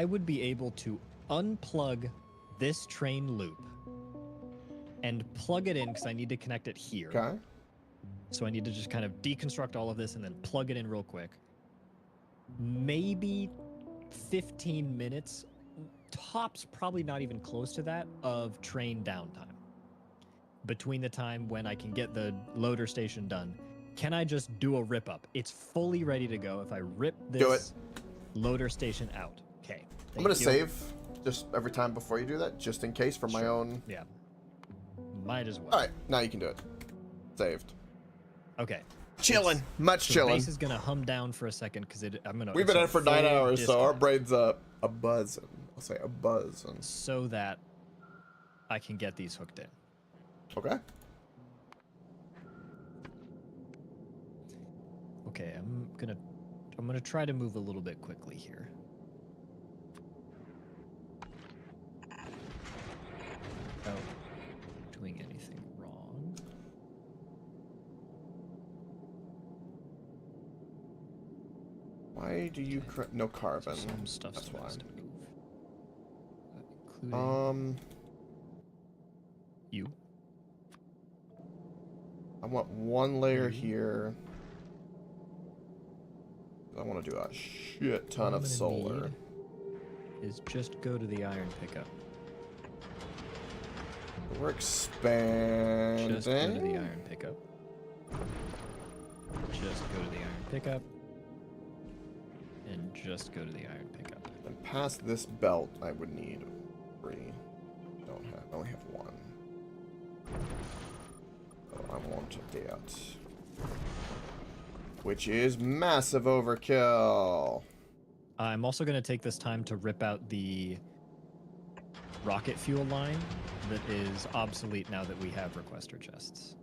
would be able to unplug this train loop and plug it in because I need to connect it here. Okay. So I need to just kind of deconstruct all of this and then plug it in real quick. Maybe 15 minutes, tops, probably not even close to that, of train downtime. Between the time when I can get the loader station done, can I just do a rip up? It's fully ready to go. If I rip this loader station out. Okay. I'm going to save just every time before you do that, just in case for my own. Yeah. Might as well. All right, now you can do it. Saved. Okay. Chilling. Much chilling. Base is going to hum down for a second because I'm going to. We've been at it for 9 hours, so our brain's a buzzing. I'll say a buzzing. So that I can get these hooked in. Okay. Okay, I'm gonna try to move a little bit quickly here. Oh, doing anything wrong? Why do you no carbon? So some stuff's That's why. supposed to move. Including you. I want one layer here. I want to do a shit ton of solar. Is just go to the iron pickup. We're expanding. Just go to the iron pickup. Just go to the iron pickup. And just go to the iron pickup. And past this belt, I would need 3. I only have 1. So I want that. Which is massive overkill. I'm also going to take this time to rip out the rocket fuel line that is obsolete now that we have requester chests.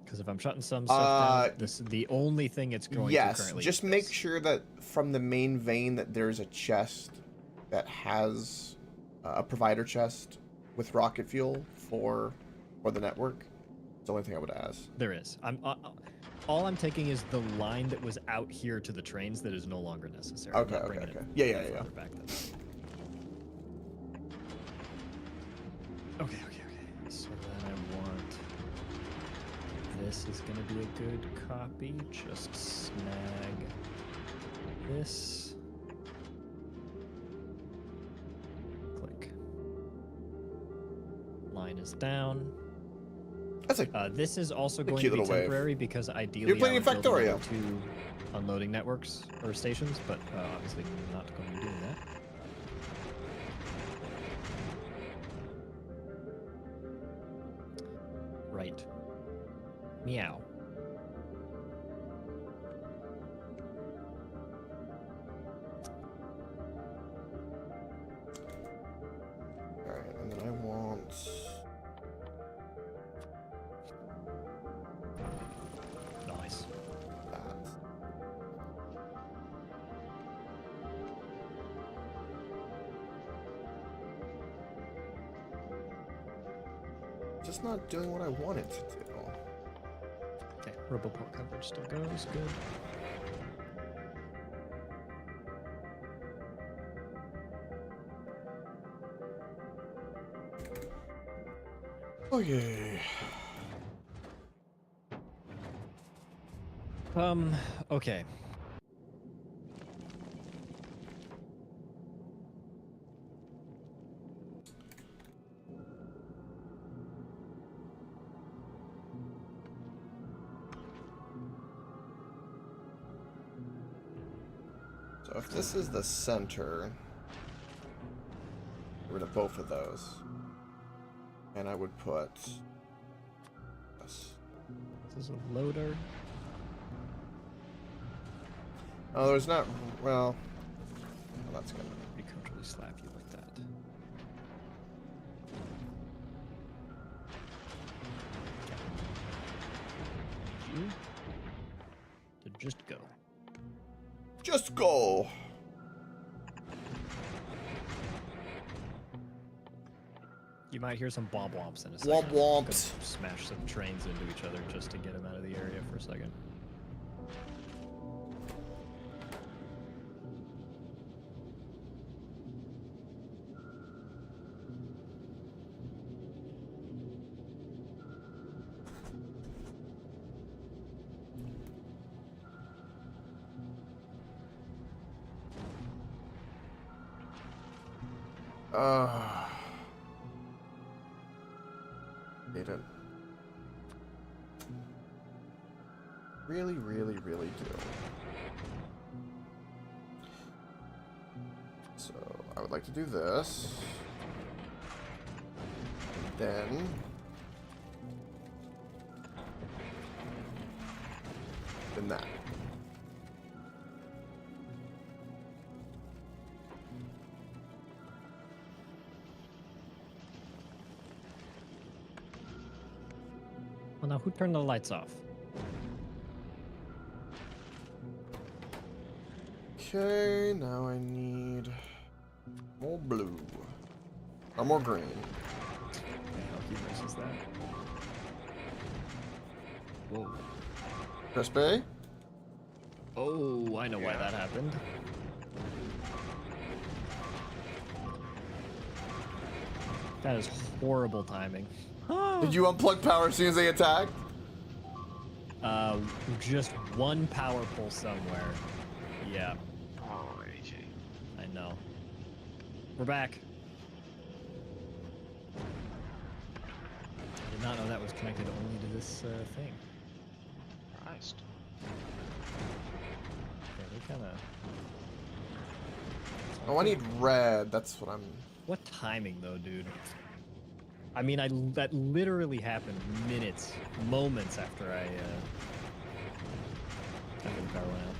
Because if I'm shutting some stuff down, this is the only thing it's going to currently just make sure that from the main vein that there's a chest that has a provider chest with rocket fuel for the network. It's the only thing I would ask. There is. All I'm taking is the line that was out here to the trains that is no longer necessary. Okay, okay. Yeah. Back then. Okay. So then I want... This is going to be a good copy. Just snag this. Click. Line is down. That's a this is also going to cute be little temporary wave. because ideally You're playing I would build Factorio. 2 unloading networks or stations, but obviously not going to be doing that. Right. Meow. Alright, and then I want... Nice. that. Just not doing what I want it to do. Okay, Roboport coverage still goes. Good. Okay. Okay. So if this is the center, we're gonna both of those. And I would put this. This is a loader. Oh, there's not. Well, that's gonna. Pretty comfortably slap you like that. You to just go. Just go. You might hear some womp womps in a Womp second. womps. Gonna smash some trains into each other just to get them out of the area for a second. Hate it. Really, really, really do. So, I would like to do this. And then... Then that. Well, now who turned the lights off? Okay, now I need more blue. Or more green. How he versus that? Whoa. Crispy? Oh, I know why that happened. That is horrible timing. Did you unplug power as soon as they attacked? Just one power pole somewhere. Yeah, Oh, AJ. I know. We're back. I did not know that was connected only to this thing. Christ. Okay, they kind of... Oh, I need red. That's what I'm... What timing, though, dude? I mean, that literally happened minutes, moments after after the power went out.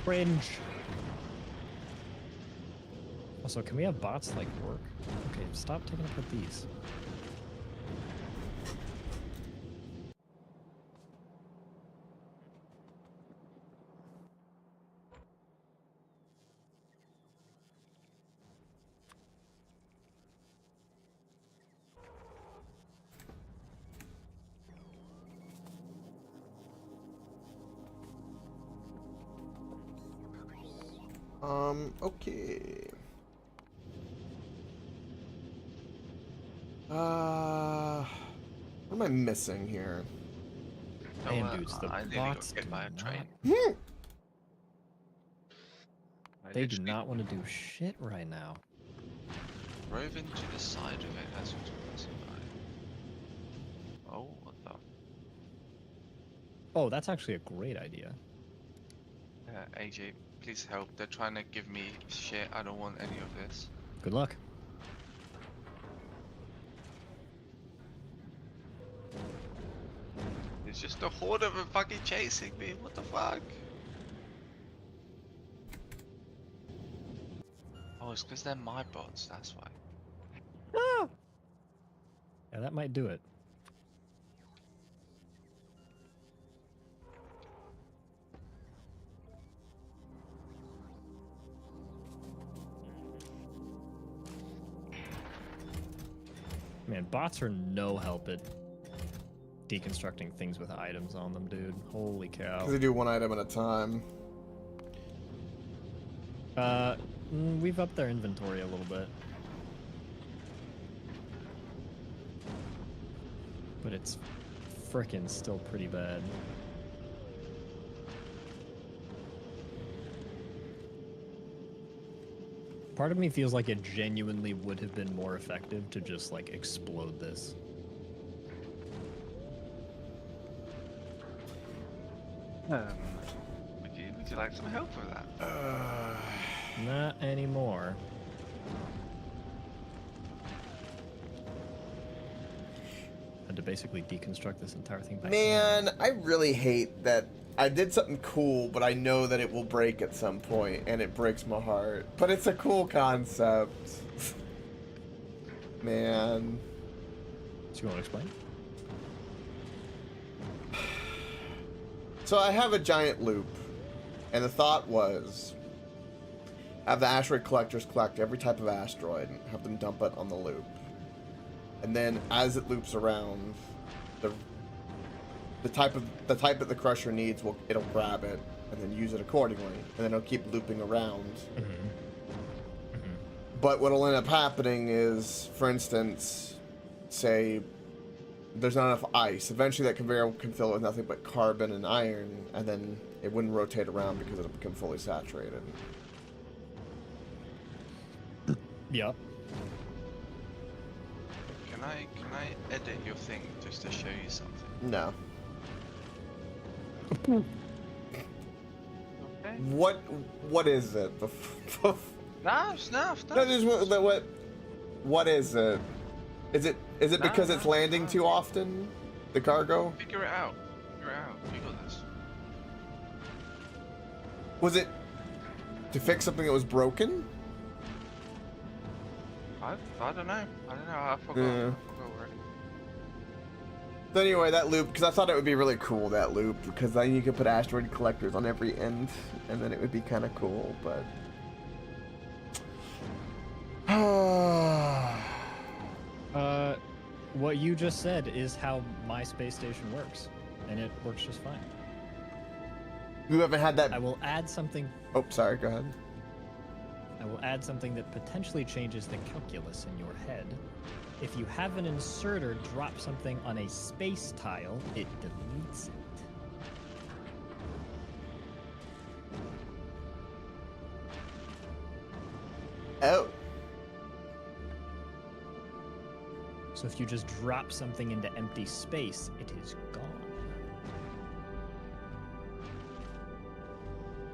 Cringe. Also, can we have bots like work? Okay, stop taking up with these. Okay. What am I missing here? Damn, dudes, the I nearly bots got hit do by a train. not, I they do literally not want to do shit right now. drove into the side of it as it was passing by. Oh, what the? Oh, that's actually a great idea. AJ, please help. They're trying to give me shit. I don't want any of this. Good luck. It's just a horde of them fucking chasing me. What the fuck? Oh, it's because they're my bots. That's why. Ah! Yeah, that might do it. Man, bots are no help at deconstructing things with items on them, dude. Holy cow. They do one item at a time. We've upped their inventory a little bit. But it's frickin' still pretty bad. Part of me feels like it genuinely would have been more effective to just, like, explode this. Would you like some help with that? Not anymore. Had to basically deconstruct this entire thing back. Man, I really hate that I did something cool, but I know that it will break at some point, and it breaks my heart. But it's a cool concept. Man. So you want to explain? So I have a giant loop, and the thought was, have the asteroid collectors collect every type of asteroid and have them dump it on the loop. And then as it loops around, the type that the crusher needs, it'll grab it and then use it accordingly, and then it'll keep looping around. But what'll end up happening is, for instance, say there's not enough ice. Eventually that conveyor can fill it with nothing but carbon and iron, and then it wouldn't rotate around because it'll become fully saturated. Yep. Can I edit your thing just to show you something? No. Okay. What is it? No, it's enough. No, just what is it? Is it because it's landing too often? The cargo? Figure it out. You got this. Was it to fix something that was broken? I don't know. I forgot. Yeah. I forgot already. So anyway, that loop, because I thought it would be really cool, that loop, because then you could put asteroid collectors on every end, and then it would be kind of cool, but... What you just said is how my space station works, and it works just fine. You haven't had that... I will add something. Oh, sorry, go ahead. I will add something that potentially changes the calculus in your head. If you have an inserter drop something on a space tile, it deletes it. Oh. So if you just drop something into empty space, it is gone.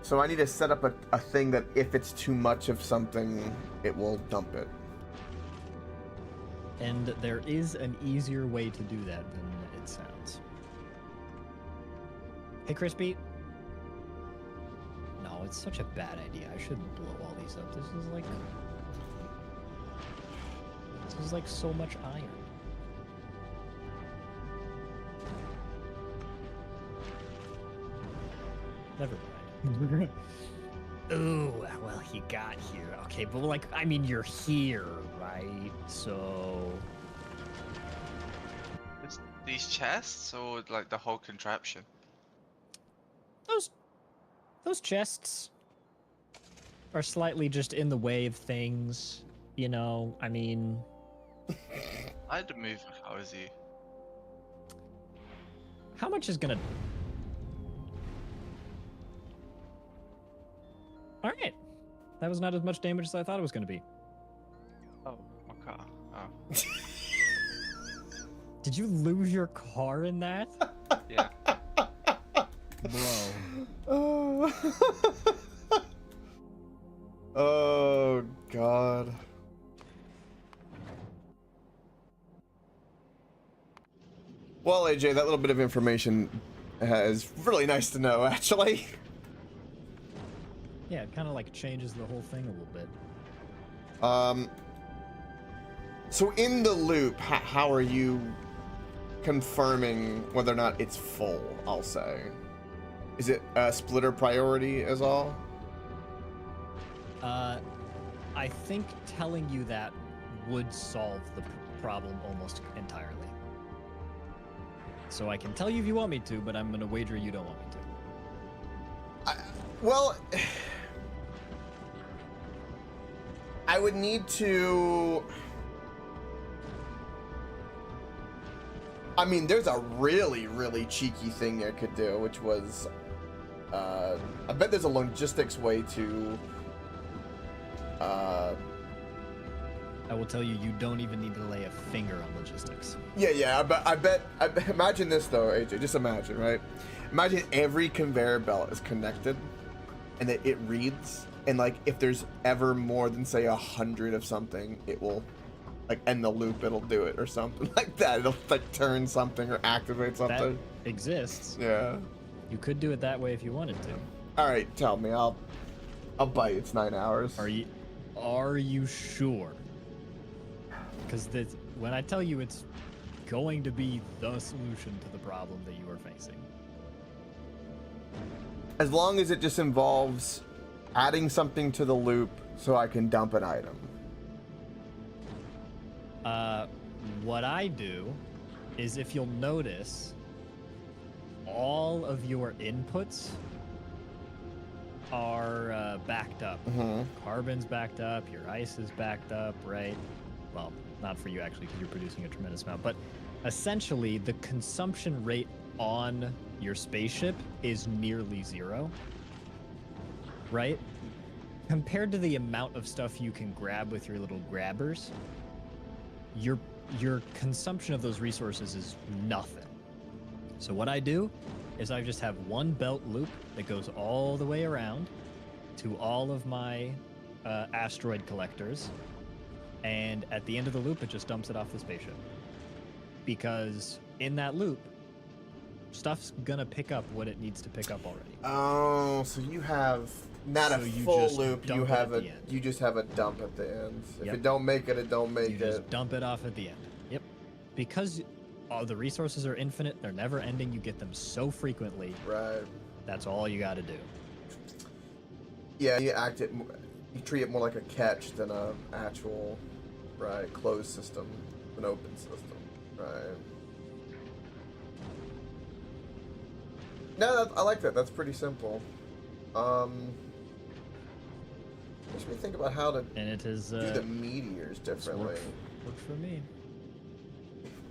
So I need to set up a thing that if it's too much of something, it will dump it. And there is an easier way to do that than it sounds. Hey, Crispy. No, it's such a bad idea. I shouldn't blow all these up. This is like so much iron. Never mind. Ooh, well, he got here. Okay, but like, I mean, you're here, right? So... It's these chests or like the whole contraption? Those chests are slightly just in the way of things, you know? I mean... I'd move if I was you. How much is gonna... Alright. That was not as much damage as I thought it was gonna be. Oh, my car. Oh. Did you lose your car in that? Yeah. Bro. Oh, God. Well, AJ, that little bit of information is really nice to know, actually. Yeah, it kind of like changes the whole thing a little bit. So in the loop, how are you confirming whether or not it's full, I'll say? Is it a splitter priority is all? I think telling you that would solve the problem almost entirely. So I can tell you if you want me to, but I'm gonna wager you don't want me to. Well, I would need to... I mean, there's a really, really cheeky thing I could do, which was... I bet there's a logistics way to... I will tell you, you don't even need to lay a finger on logistics. Yeah, I bet, imagine this though, AJ, just imagine, right? Imagine every conveyor belt is connected, and that it reads, and like, if there's ever more than, say, 100 of something, it will, like, end the loop, it'll do it, or something like that. It'll, like, turn something or activate something. That exists. Yeah. You could do it that way if you wanted to. All right, tell me. I'll bite. It's 9 hours. Are you sure? Because when I tell you it's going to be the solution to the problem that you are facing. As long as it just involves adding something to the loop so I can dump an item. What I do is, if you'll notice, all of your inputs are backed up. Mm-hmm. Carbon's backed up, your ice is backed up, right? Well, not for you actually, because you're producing a tremendous amount, but essentially the consumption rate on your spaceship is nearly zero, right? Compared to the amount of stuff you can grab with your little grabbers, your consumption of those resources is nothing. So what I do is I just have one belt loop that goes all the way around to all of my asteroid collectors, and at the end of the loop, it just dumps it off the spaceship. Because in that loop, stuff's gonna pick up what it needs to pick up already. Oh, so you have not a full loop. You just have a dump at the end. If Yep. it don't make it, it don't make You just dump it off at the end. Yep. Because all the resources are infinite, they're never ending. You get them so frequently. Right. That's all you got to do. Yeah, you treat it more like a catch than a actual, right, closed system, an open system, right. No, I like that. That's pretty simple. Makes me think about how to do the meteors differently. Worked for me.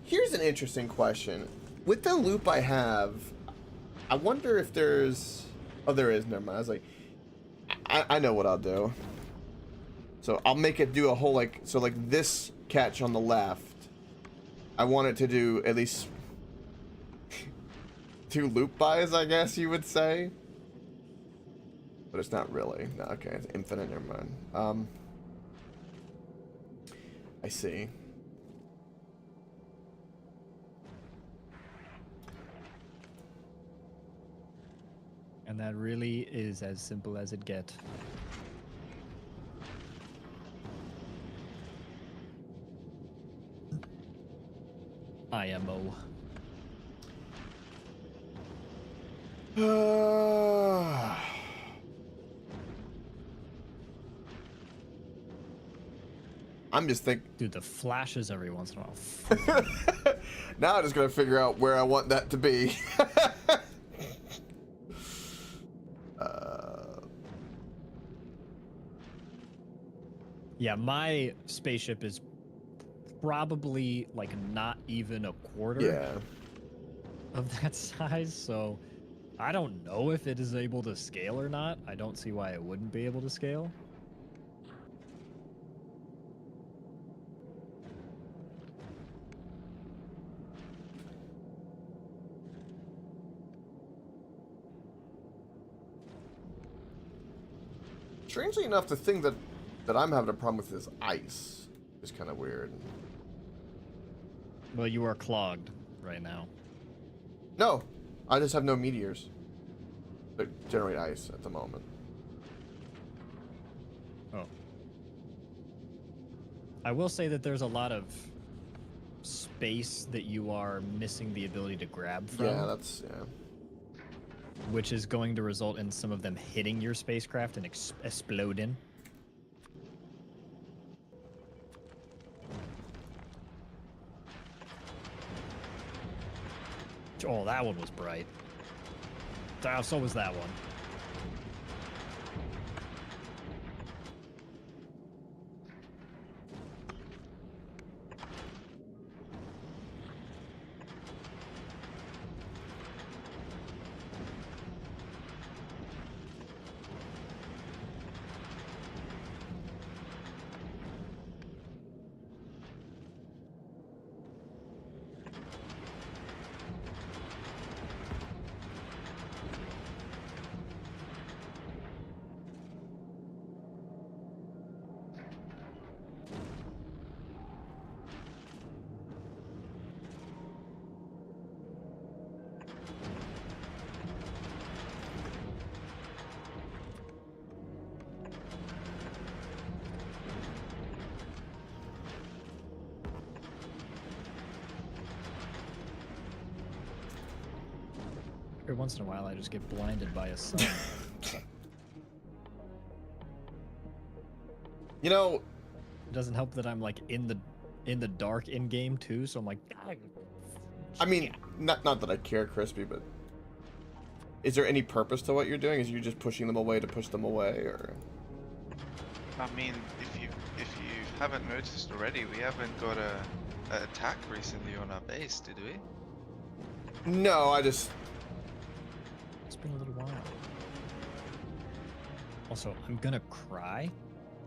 Here's an interesting question. With the loop I have, I wonder if there's... Oh, there is. Never mind. I was like... I know what I'll do. So I'll make it do a whole, like... So, like, this catch on the left, I want it to do at least... 2 loop buys, I guess you would say. But it's not really. No, okay. It's infinite. Never mind. I see. And that really is as simple as it gets. IMO. I'm just thinking. Dude, the flashes every once in a while. Now I'm just gonna figure out where I want that to be. Yeah, my spaceship is probably like not even a quarter of that size, so I don't know if it is able to scale or not. I don't see why it wouldn't be able to scale. Strangely enough, the thing that I'm having a problem with is ice. It's kind of weird. Well, you are clogged right now. No, I just have no meteors that generate ice at the moment. Oh. I will say that there's a lot of space that you are missing the ability to grab from. Yeah, that's, yeah. Which is going to result in some of them hitting your spacecraft and exploding. Oh, that one was bright. So was that one. Every once in a while, I just get blinded by a sun. You know, It doesn't help that I'm like in the dark in game too, so I'm like. I mean, not that I care, Crispy, but is there any purpose to what you're doing? Is you just pushing them away to push them away, or? I mean, if you haven't noticed already, we haven't got a attack recently on our base, did we? No, I just. It's been a little while. Also, I'm gonna cry.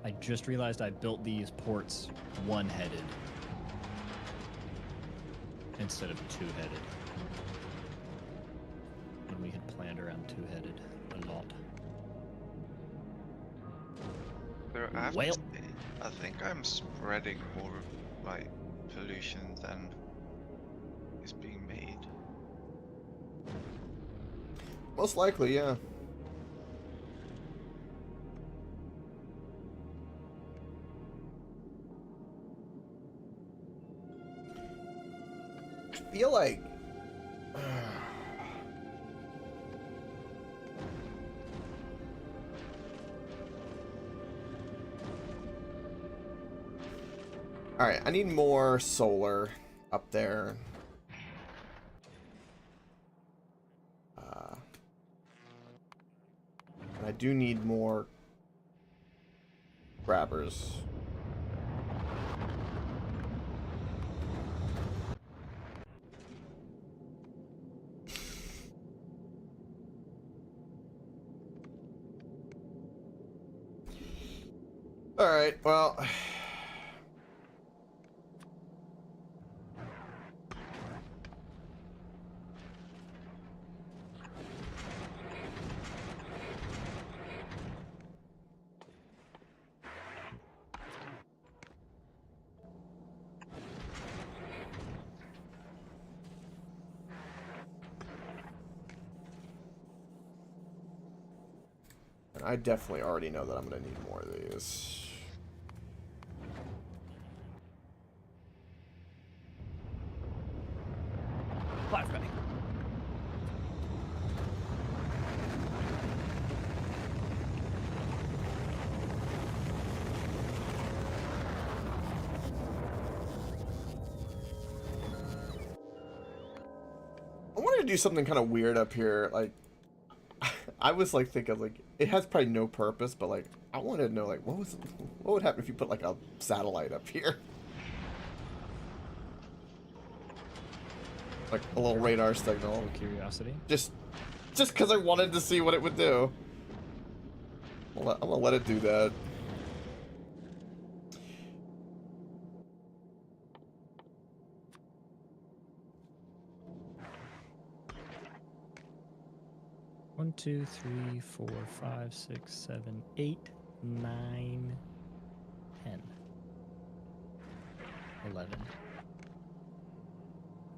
I just realized I built these ports one-headed instead of two-headed. And we had planned around two-headed a lot. Well, I think I'm spreading more like pollution than is being made. Most likely, yeah. I feel like all right, I need more solar up there. And I do need more grabbers. All right, well. I definitely already know that I'm going to need more of these. Flashbang. I wanted to do something kind of weird up here, like I was like thinking like it has probably no purpose, but like I wanted to know like what would happen if you put like a satellite up here, like a little radar signal. Curiosity. Just because I wanted to see what it would do. I'm gonna let it do that. One, 2, 3, 4, 5, 6, 7, 8, 9, 10, 11.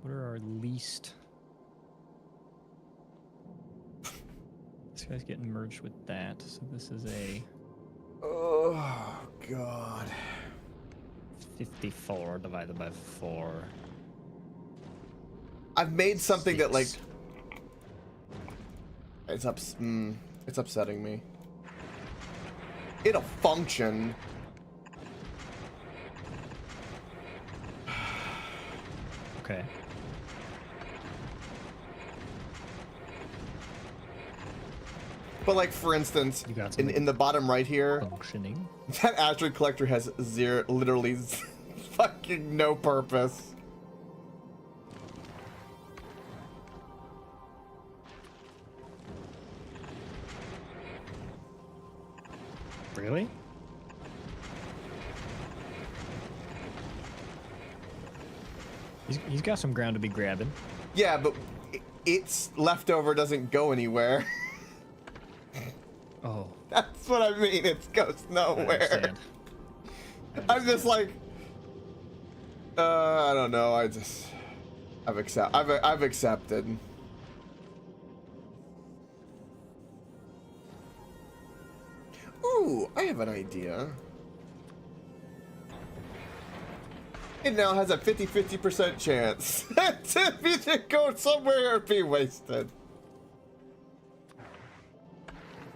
What are our least? This guy's getting merged with that, so this is a. Oh God. 54 divided by 4. I've made something that like. 6. It's upsetting me. It'll function. Okay. But like for instance, You got in the bottom right here, functioning. that asteroid collector has literally fucking no purpose. Really? He's got some ground to be grabbing. Yeah, but its leftover doesn't go anywhere. Oh. That's what I mean. It goes I nowhere. understand. I'm just like, I don't know. I've accepted. Ooh, I have an idea. It now has a 50-50% chance to either go somewhere or be wasted.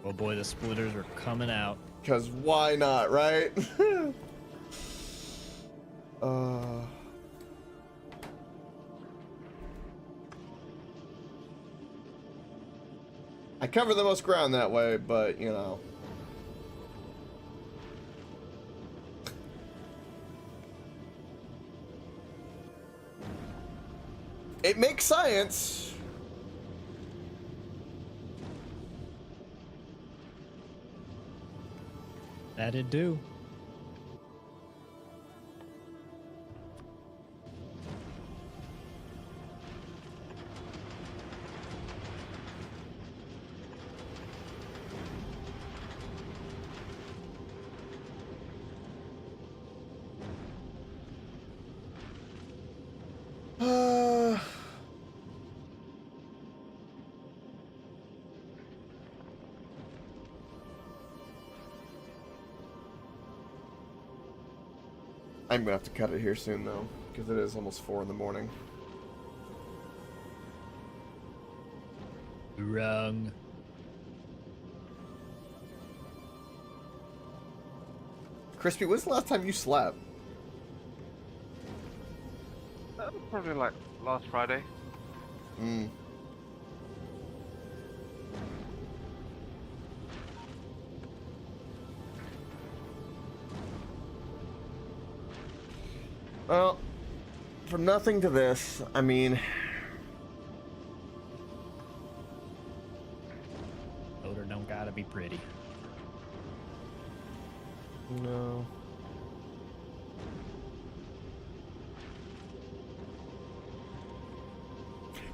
Oh boy, the splitters are coming out. Because why not, right? I cover the most ground that way, but, you know. It makes science. That'd do. I'm gonna have to cut it here soon, though, because it is almost 4 in the morning. Wrong. Crispy, when's the last time you slept? Probably like last Friday. Well, from nothing to this, I mean... Odor don't gotta be pretty. No.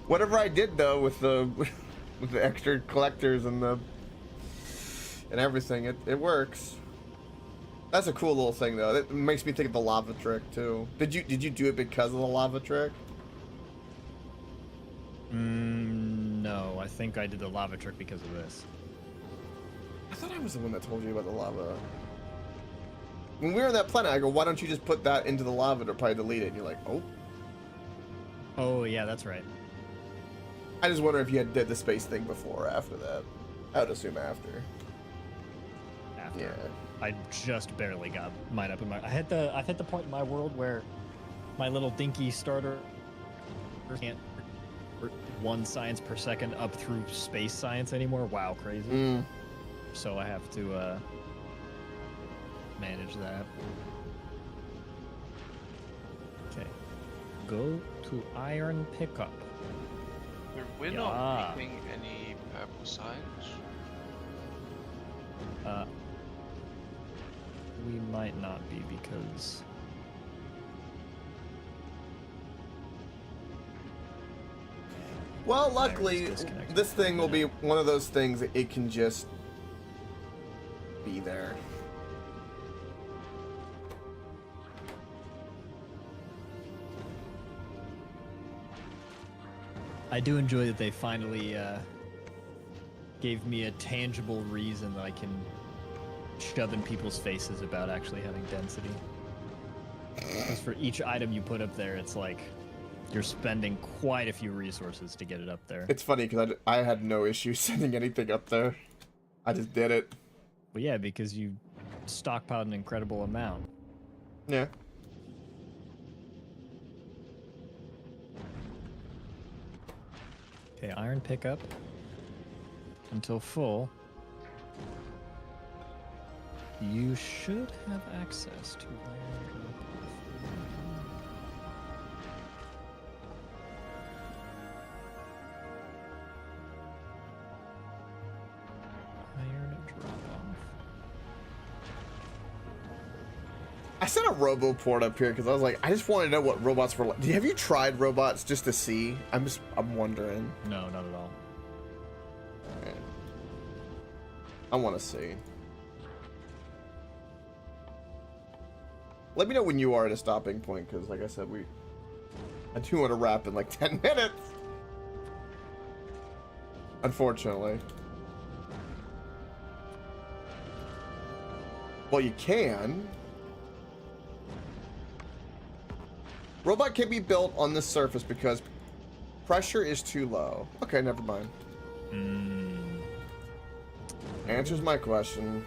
Whatever I did, though, with the with the extra collectors and everything, it works. That's a cool little thing, though. It makes me think of the lava trick too. Did you do it because of the lava trick? No, I think I did the lava trick because of this. I thought I was the one that told you about the lava. When we were on that planet, I go, why don't you just put that into the lava to probably delete it? And you're like, oh. Oh yeah, that's right. I just wonder if you had did the space thing before or after that. I would assume after. After. Yeah. I just barely got mine up in my. I hit the point in my world where my little dinky starter can't 1 science per second up through space science anymore. Wow, crazy. So I have to manage that. Okay, go to iron pickup. We're not making any purple science. We might not be because Well, luckily, this thing will be one of those things that it can just be there. I do enjoy that they finally gave me a tangible reason that I can shove in people's faces about actually having density. Because for each item you put up there, it's like you're spending quite a few resources to get it up there. It's funny because I had no issue sending anything up there. I just did it. Well, yeah, because you stockpiled an incredible amount. Yeah. Okay, iron pickup until full. You should have access to iron drop-off. Iron drop-off. I sent a RoboPort up here because I was like, I just want to know what robots were like. Have you tried robots just to see? I'm wondering. No, not at all. Okay. I want to see. Let me know when you are at a stopping point, because like I said, I do want to wrap in like 10 minutes. Unfortunately. Well, you can. Robot can be built on this surface because pressure is too low. Okay, never mind. Answers my question.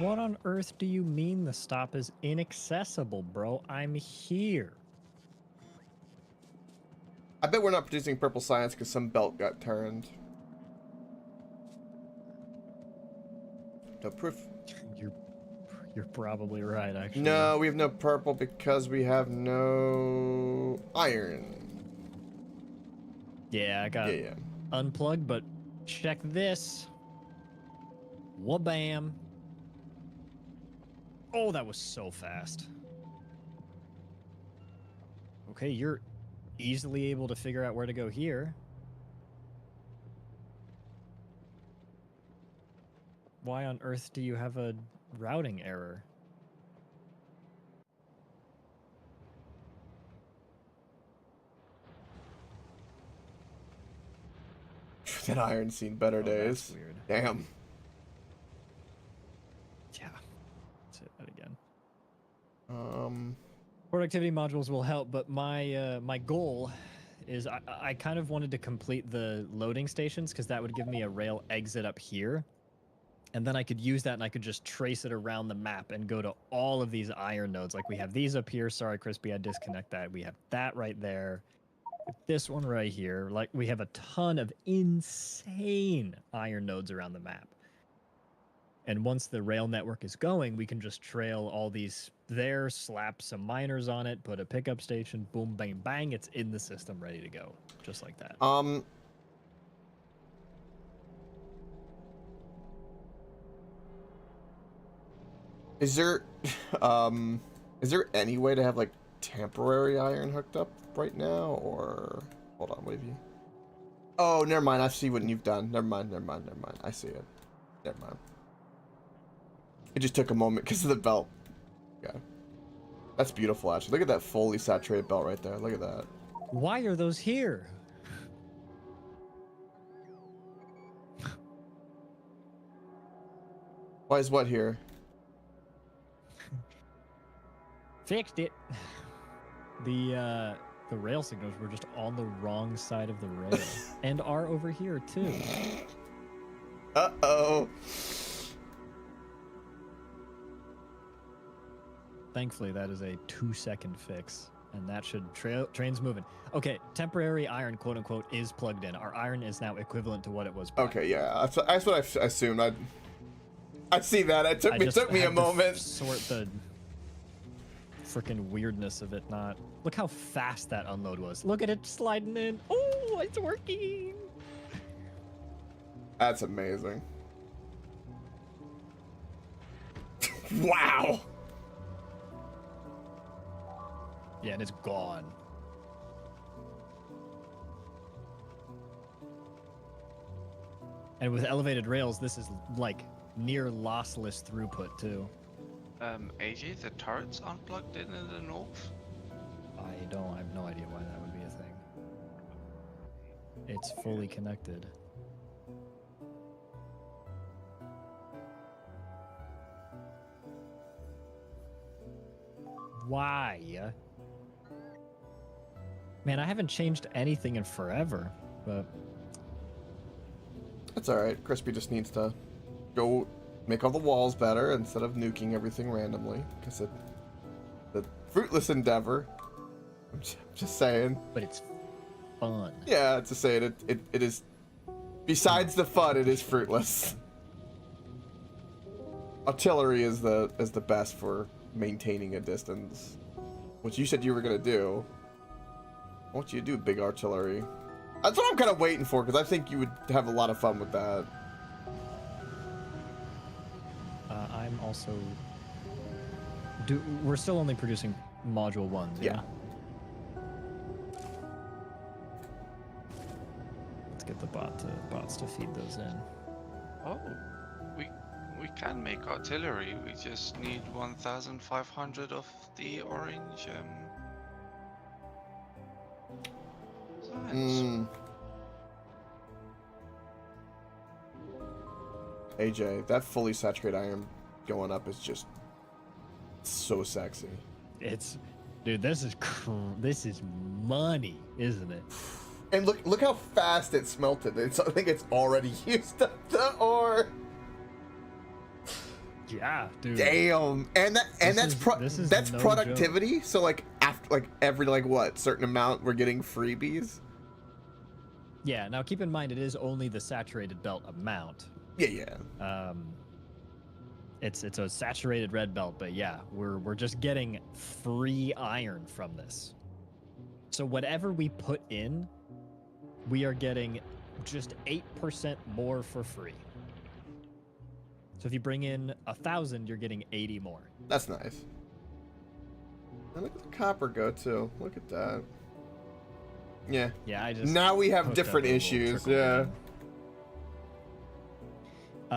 What on earth do you mean the stop is inaccessible, bro? I'm here. I bet we're not producing purple science because some belt got turned. No proof. You're probably right, actually. No, we have no purple because we have no iron. Yeah, I got unplugged, but check this. Wabam. Oh, that was so fast. Okay, you're easily able to figure out where to go here. Why on earth do you have a routing error? That iron's seen better days. That's weird. Damn. Yeah. Let's hit that again. Um. Productivity modules will help, but my my goal is I kind of wanted to complete the loading stations because that would give me a rail exit up here. And then I could use that and I could just trace it around the map and go to all of these iron nodes. Like we have these up here. Sorry, Crispy, I disconnect that. We have that right there. This one right here. Like we have a ton of insane iron nodes around the map. And once the rail network is going, we can just trail all these there, slap some miners on it, put a pickup station, boom, bang, bang. It's in the system, ready to go. Just like that. Is there any way to have like temporary iron hooked up right now, or hold on, what have you? Oh, never mind. I see what you've done. Never mind. I see it. Never mind. It just took a moment because of the belt. Yeah, that's beautiful. Actually, look at that fully saturated belt right there. Look at that. Why are those here? Why is what here? Fixed it. The rail signals were just on the wrong side of the rail and are over here too. Uh-oh. Thankfully, that is a 2-second fix, and that should train's moving. Okay, temporary iron, quote unquote, is plugged in. Our iron is now equivalent to what it was. Okay, yeah, that's what I assumed. I see that. It took me a moment. Sort the freaking weirdness of it. Not look how fast that unload was. Look at it sliding in. Oh, it's working. That's amazing. Wow. Yeah, and it's gone. And with elevated rails, this is like near lossless throughput too. AJ, the turrets aren't plugged in the north? I have no idea why that would be a thing. It's fully connected. Why? Man, I haven't changed anything in forever, but... That's alright. Crispy just needs to go make all the walls better instead of nuking everything randomly. Because it's a fruitless endeavor. I'm just saying. But it's fun. Yeah, to say it is... Besides the fun, it is fruitless. Artillery is the best for maintaining a distance. Which you said you were going to do. I want you to do big artillery. That's what I'm kind of waiting for, because I think you would have a lot of fun with that. I'm also... We're still only producing module 1s, yeah? Let's get the bots to feed those in. Oh, we can make artillery. We just need 1,500 of the orange AJ, that fully saturated iron going up is just so sexy. It's, dude, this is money, isn't it? And look how fast it smelted. I think it's already used up the ore. Yeah, dude. Damn. And that's no productivity. So like after every what certain amount we're getting freebies. Yeah. Now keep in mind it is only the saturated belt amount. Yeah. It's a saturated red belt, but yeah, we're just getting free iron from this. So whatever we put in, we are getting just 8% more for free. So if you bring in 1,000, you're getting 80 more. That's nice. And look at the copper go too. Look at that. Yeah. Yeah, I just now we have different issues. Yeah.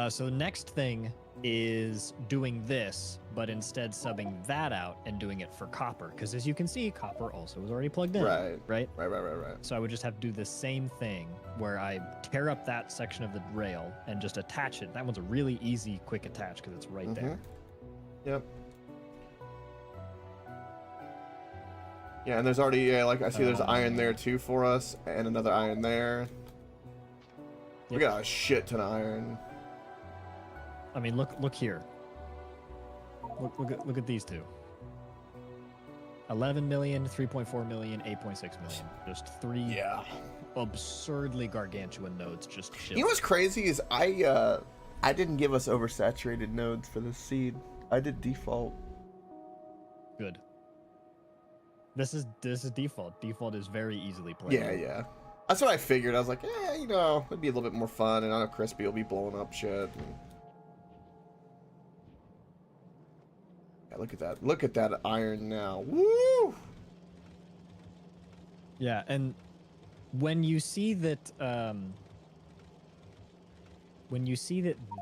So the next thing is doing this, but instead subbing that out and doing it for copper. Because as you can see, copper also is already plugged in. Right. So I would just have to do the same thing where I tear up that section of the rail and just attach it. That one's a really easy, quick attach because it's right there. Yep. Yeah, and there's already I see there's iron there too for us, and another iron there. We got a shit ton of iron. I mean, look here. Look at these two. 11 million, 3.4 million, 8.6 million. Just three absurdly gargantuan nodes just chilling. You know what's crazy is I didn't give us oversaturated nodes for this seed. I did default. Good. This is default. Default is very easily played. Yeah. That's what I figured. I was like, it'd be a little bit more fun, and I know Crispy will be blowing up shit. Look at that. Look at that iron now. Woo! Yeah, and when you see that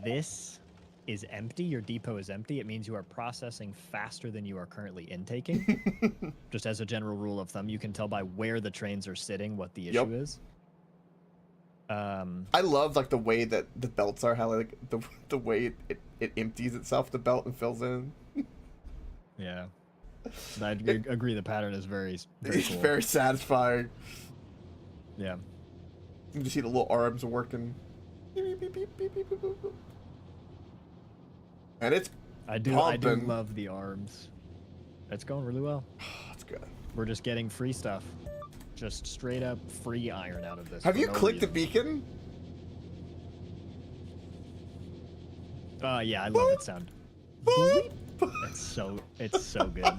this is empty, your depot is empty, it means you are processing faster than you are currently intaking. Just as a general rule of thumb, you can tell by where the trains are sitting what the issue is. I love the way that the belts are, how the way it empties itself, the belt, and fills in. Yeah, I agree. The pattern is very cool. Very satisfying. Yeah, you can see the little arms working, and it's I do love the arms. It's going really well. That's good. We're just getting free stuff, just straight up free iron out of this. Have you clicked the beacon? Yeah, I love that sound. It's so good.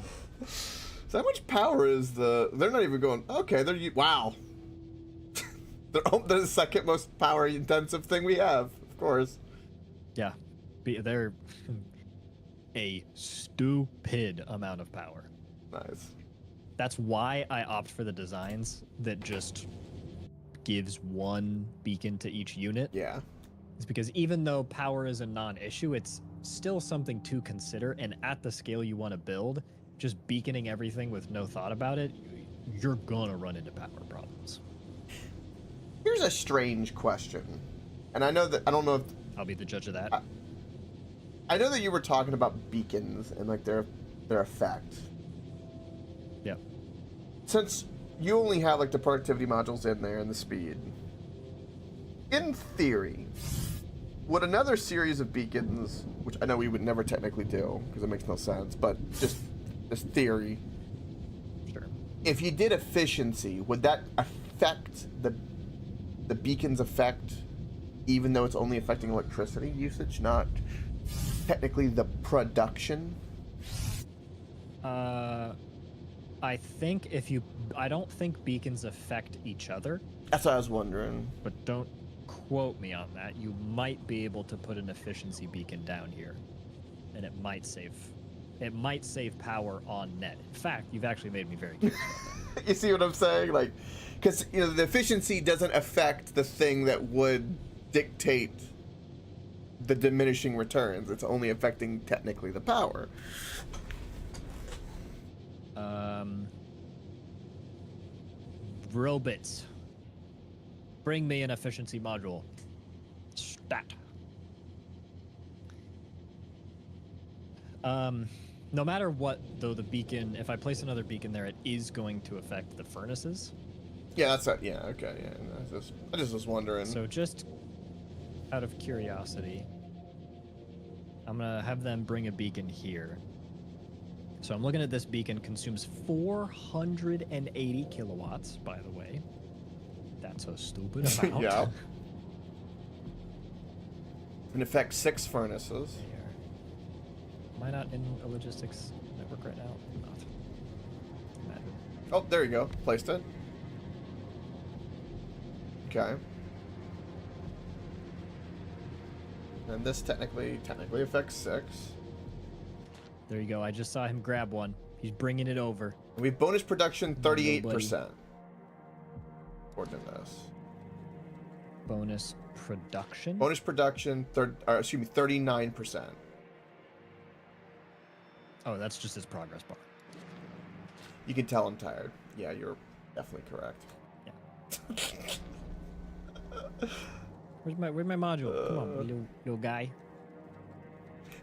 So how much power is they're not even going, okay, wow. They're the second most power intensive thing we have, of course. Yeah. They're a stupid amount of power. Nice. That's why I opt for the designs that just gives one beacon to each unit. Yeah. It's because even though power is a non-issue, it's still something to consider, and at the scale you want to build, just beaconing everything with no thought about it, you're gonna run into power problems. Here's a strange question, and I don't know if I'll be the judge of that. I know that you were talking about beacons and their effect. Yeah. Since you only have the productivity modules in there and the speed, in theory, would another series of beacons, which I know we would never technically do because it makes no sense, but just this theory, sure. If you did efficiency, would that affect the beacon's effect, even though it's only affecting electricity usage, not technically the production? I don't think beacons affect each other. That's what I was wondering. But don't quote me on that. You might be able to put an efficiency beacon down here, and it might save power on net. In fact, you've actually made me very curious about that. You see what I'm saying? Because the efficiency doesn't affect the thing that would dictate the diminishing returns. It's only affecting technically the power. Drill bits. Bring me an efficiency module. Stat. No matter what, though, the beacon, if I place another beacon there, it is going to affect the furnaces. Yeah, that's it. Yeah, okay, yeah. I just was wondering. So just out of curiosity, I'm gonna have them bring a beacon here. So I'm looking at this beacon, consumes 480 kilowatts, by the way. That's a stupid amount. Yeah. And affects 6 furnaces. Am I not in a logistics network right now? I'm not. Imagine. Oh, there you go. Placed it. Okay. And this technically affects 6. There you go. I just saw him grab one. He's bringing it over. We have bonus production 38%. According to this. Bonus production? Bonus production, 39%. Oh, that's just his progress bar. You can tell I'm tired. Yeah, you're definitely correct. Yeah. Where's my module? Come on, little guy.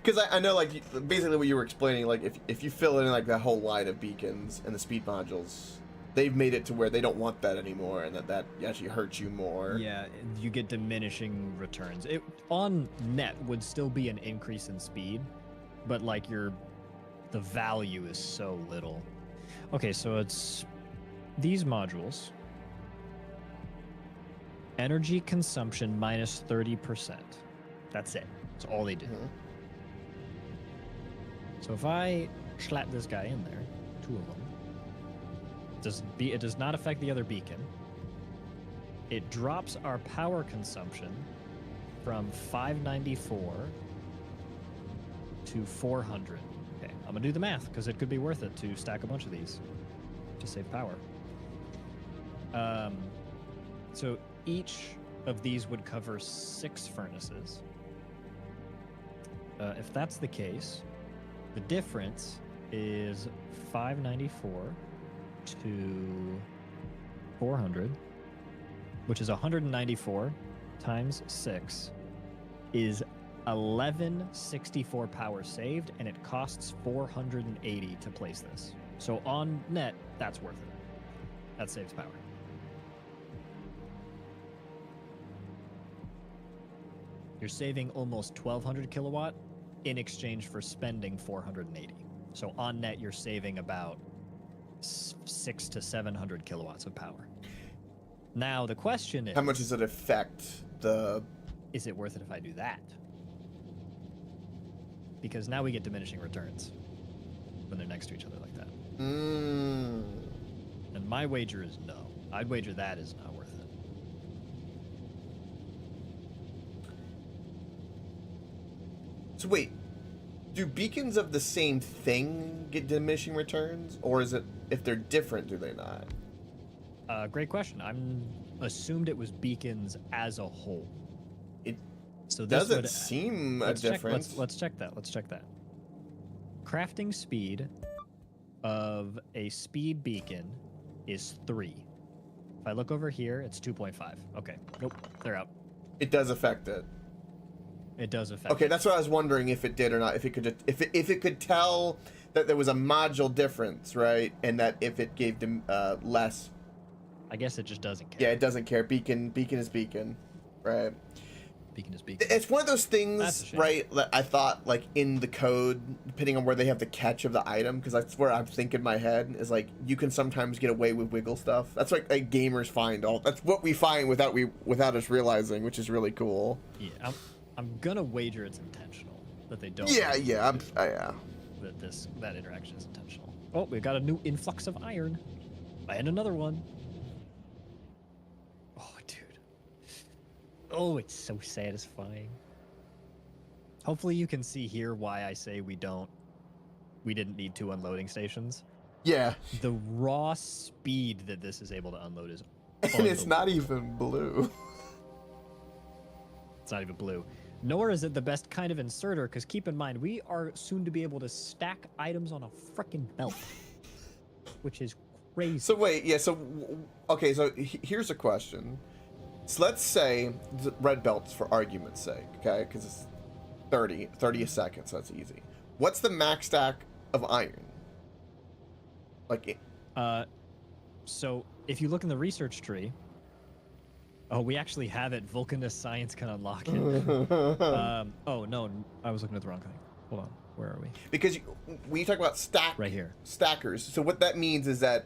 Because I know, like, basically what you were explaining, like, if you fill in, like, that whole line of beacons and the speed modules, they've made it to where they don't want that anymore, and that actually hurts you more. Yeah, you get diminishing returns. It on net would still be an increase in speed, but, like, the value is so little. Okay, so it's these modules. Energy consumption minus 30%. That's it. That's all they do. Mm-hmm. So if I slap this guy in there, 2 of them, it does not affect the other beacon. It drops our power consumption from 594 to 400. Okay, I'm gonna do the math because it could be worth it to stack a bunch of these to save power. So each of these would cover 6 furnaces. If that's the case, the difference is 594 to 400, which is 194 times 6 is 1164 power saved, and it costs 480 to place this. So on net, that's worth it. That saves power. You're saving almost 1200 kilowatt in exchange for spending 480. So on net, you're saving about 600 to 700 kilowatts of power. Now the question is, how much does it affect the... Is it worth it if I do that? Because now we get diminishing returns when they're next to each other like that. And my wager is no. I'd wager that is not worth it. So wait, do beacons of the same thing get diminishing returns, or is it if they're different, do they not? Great question. I'm assumed it was beacons as a whole. It so this doesn't seem a difference. Let's check that. Let's check that. Crafting speed of a speed beacon is 3. If I look over here, it's 2.5. Okay. Nope. They're out. It does affect it. It does affect. Okay, it. that's what I was wondering if it did or not. If it could, if it could tell that there was a module difference, right? And that if it gave them less. I guess it just doesn't care. Yeah, it doesn't care. Beacon is beacon, right? Beacon is beacon. It's one of those things, right? That I thought, like, in the code, depending on where they have the catch of the item, because that's where I'm thinking in my head is like you can sometimes get away with wiggle stuff. That's like gamers find all. That's what we find without us realizing, which is really cool. Yeah, I'm gonna wager it's intentional that they don't. Yeah. That interaction is intentional. Oh, we've got a new influx of iron, and another one. Oh, dude. Oh, it's so satisfying. Hopefully, you can see here why I say we didn't need 2 unloading stations. Yeah. The raw speed that this is able to unload is. And it's not even blue. It's not even blue. Nor is it the best kind of inserter, because keep in mind, we are soon to be able to stack items on a frickin' belt, which is crazy. So wait, yeah, so, okay, so here's a question. So let's say red belts for argument's sake, okay? Because it's 30 a second, so that's easy. What's the max stack of iron? Like, so if you look in the research tree, oh, we actually have it. Vulcanist Science can unlock it. Oh no, I was looking at the wrong thing. Hold on, where are we? Because when you talk about right here, stackers. So what that means is that,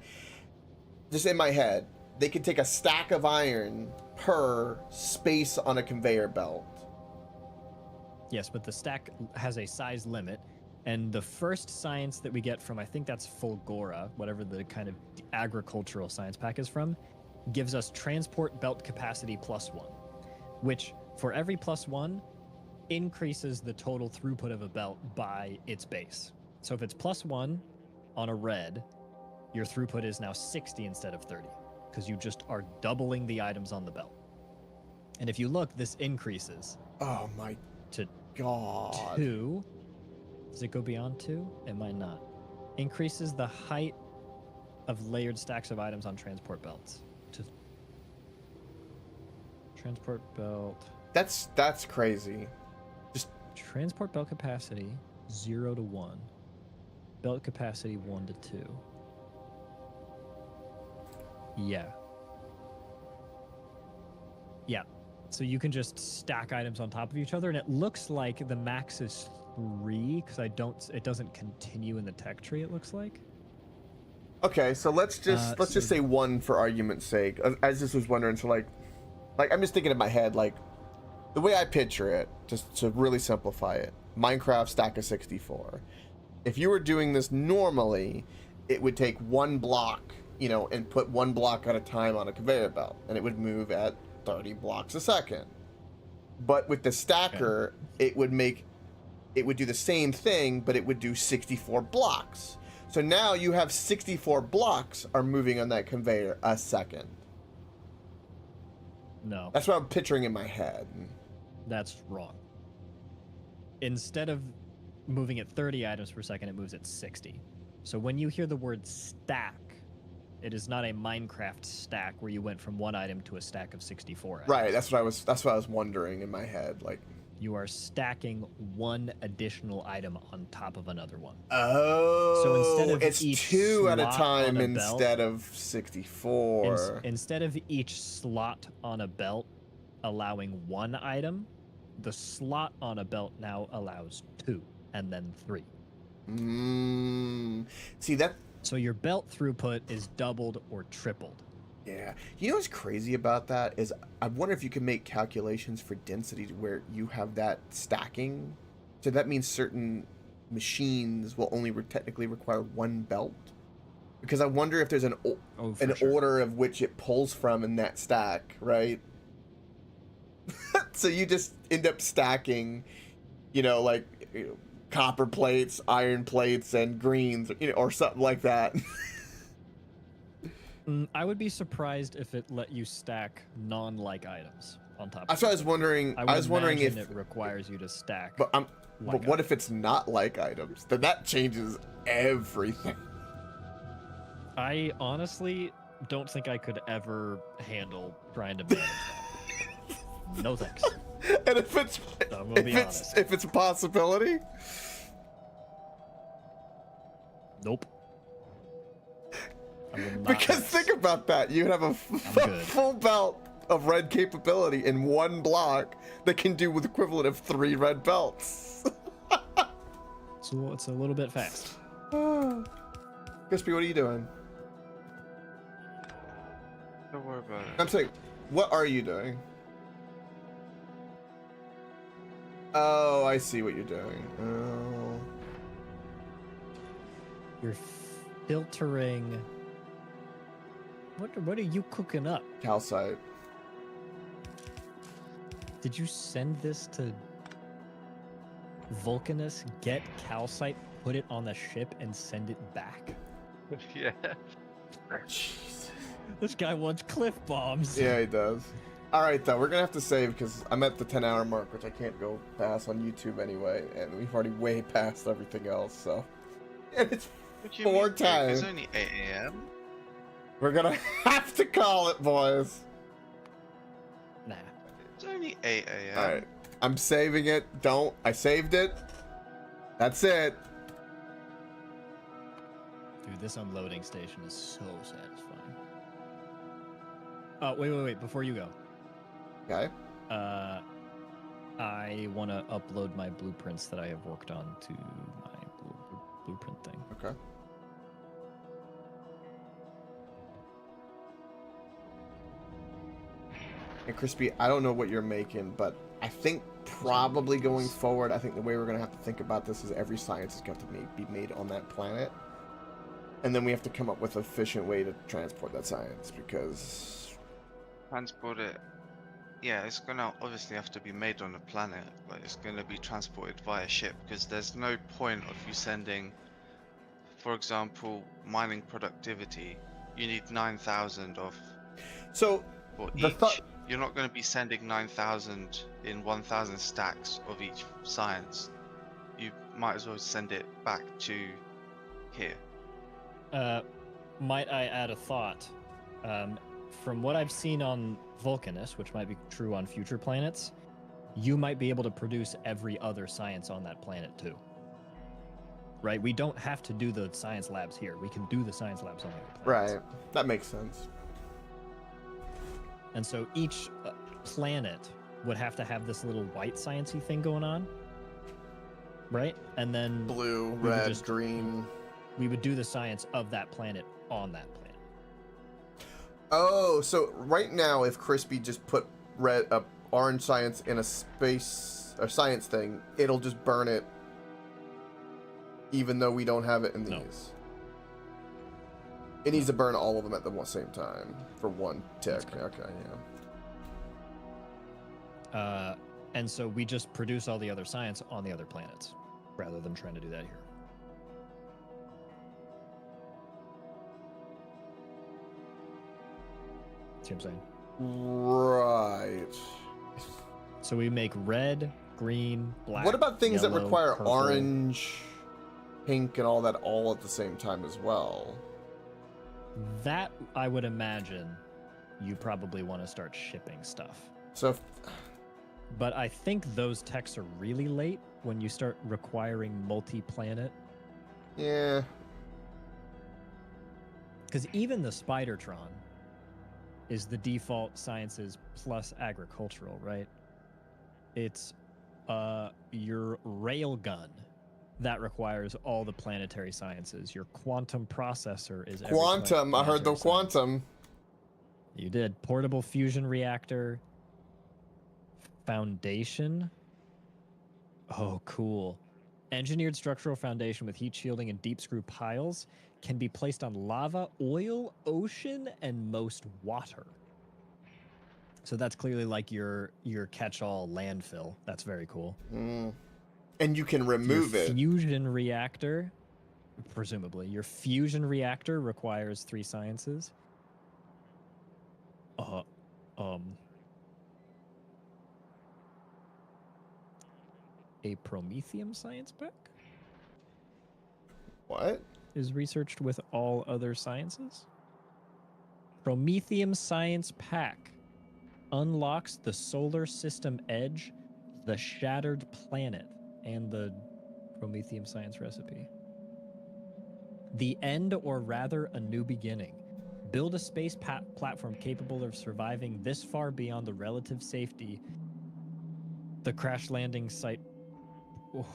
just in my head, they could take a stack of iron per space on a conveyor belt. Yes, but the stack has a size limit, and the first science that we get from, I think that's Fulgora, whatever the kind of agricultural science pack is from, gives us transport belt capacity +1, which for every +1 increases the total throughput of a belt by its base. So if it's +1 on a red, your throughput is now 60 instead of 30, because you just are doubling the items on the belt. And if you look, this increases. Oh my to God. 2. Does it go beyond 2? It might not. Increases the height of layered stacks of items on transport belts. To transport belt. That's crazy. Just transport belt capacity 0 to 1. Belt capacity 1 to 2. Yeah. Yeah. So you can just stack items on top of each other, and it looks like the max is 3 because it doesn't continue in the tech tree. It looks like. Okay, so let's just say 1 for argument's sake. I just was wondering, so like I'm just thinking in my head, like the way I picture it, just to really simplify it. Minecraft stack of 64. If you were doing this normally, it would take 1 block, you know, and put 1 block at a time on a conveyor belt, and it would move at 30 blocks a second. But with the stacker, it would do the same thing, but it would do 64 blocks. So now you have 64 blocks are moving on that conveyor a second. No. That's what I'm picturing in my head. That's wrong. Instead of moving at 30 items per second, it moves at 60. So when you hear the word stack, it is not a Minecraft stack where you went from 1 item to a stack of 64 items. Right, that's what I was wondering in my head, like you are stacking 1 additional item on top of another one. Oh, so instead of it's each 2 at a slot time on a instead belt, of 64. Instead of each slot on a belt allowing 1 item, the slot on a belt now allows 2 and then 3. See that? So your belt throughput is doubled or tripled. Yeah. You know what's crazy about that is I wonder if you can make calculations for density to where you have that stacking. So that means certain machines will only technically require 1 belt. Because I wonder if there's an order of which it pulls from in that stack, right? So you just end up stacking, you know, like copper plates, iron plates, and greens, you know, or something like that. I would be surprised if it let you stack non-like items on top. That's what I was wondering. I was wondering if it requires you to stack. But what if it's not like items? Then that changes everything. I honestly don't think I could ever handle trying to manage that. No thanks. And if it's a possibility, nope. Because think about that, you'd have a full belt of red capability in 1 block that can do with equivalent of 3 red belts. So it's a little bit fast. Crispy, what are you doing? Don't worry about it. I'm saying, what are you doing? Oh, I see what you're doing. Oh. You're filtering. What are you cooking up? Calcite. Did you send this to Vulcanus? Get calcite, put it on the ship, and send it back? Yeah. Jesus. This guy wants cliff bombs. Yeah, he does. All right, though, we're gonna have to save because I'm at the 10-hour mark, which I can't go past on YouTube anyway, and we've already way past everything else. So, and it's 4 times. It's only 8 a.m. We're gonna have to call it, boys. It's only 8 a.m. All right, I'm saving it. I saved it. That's it. Dude, this unloading station is so satisfying. Oh, wait. Before you go. Okay. I want to upload my blueprints that I have worked on to my blueprint thing. Okay. And Crispy, I don't know what you're making, but I think probably going forward, I think the way we're going to have to think about this is every science is going to be made on that planet. And then we have to come up with an efficient way to transport that science, because... Transport it. Yeah, it's gonna obviously have to be made on a planet, but it's gonna be transported via ship, because there's no point of you sending, for example, mining productivity. You need 9,000 of... So, for the each. You're not going to be sending 9,000 in 1,000 stacks of each science. You might as well send it back to here. Might I add a thought? From what I've seen on Vulcanus, which might be true on future planets, you might be able to produce every other science on that planet too. Right? We don't have to do the science labs here. We can do the science labs on the other planets. Right. That makes sense. And so each planet would have to have this little white sciencey thing going on, right? And then blue, red, green. We would do the science of that planet on that planet. Oh, so right now, if Crispy just put orange science in a space or science thing, it'll just burn it, even though we don't have it in these. No. It needs to burn all of them at the same time for one tick. Okay, yeah. And so we just produce all the other science on the other planets, rather than trying to do that here. See what I'm saying? Right. So we make red, green, black. What about things yellow, that require purple? orange, pink, and all that all at the same time as well? That, I would imagine, you probably want to start shipping stuff. So, but I think those techs are really late when you start requiring multi-planet. Yeah. Because even the Spidertron is the default sciences plus agricultural, right? It's your railgun that requires all the planetary sciences. Your quantum processor is quantum. I heard the quantum. You did. Portable fusion reactor. Foundation. Oh, cool. Engineered structural foundation with heat shielding and deep screw piles can be placed on lava, oil, ocean, and most water. So that's clearly like your catch-all landfill. That's very cool. Mm. And you can remove your it. Fusion reactor, presumably. Your fusion reactor requires 3 sciences. A Promethium science pack? What? Is researched with all other sciences? Promethium science pack unlocks the solar system edge, the shattered planet, and the Promethium science recipe. The end, or rather a new beginning. Build a space platform capable of surviving this far beyond the relative safety. The crash landing site... Oh,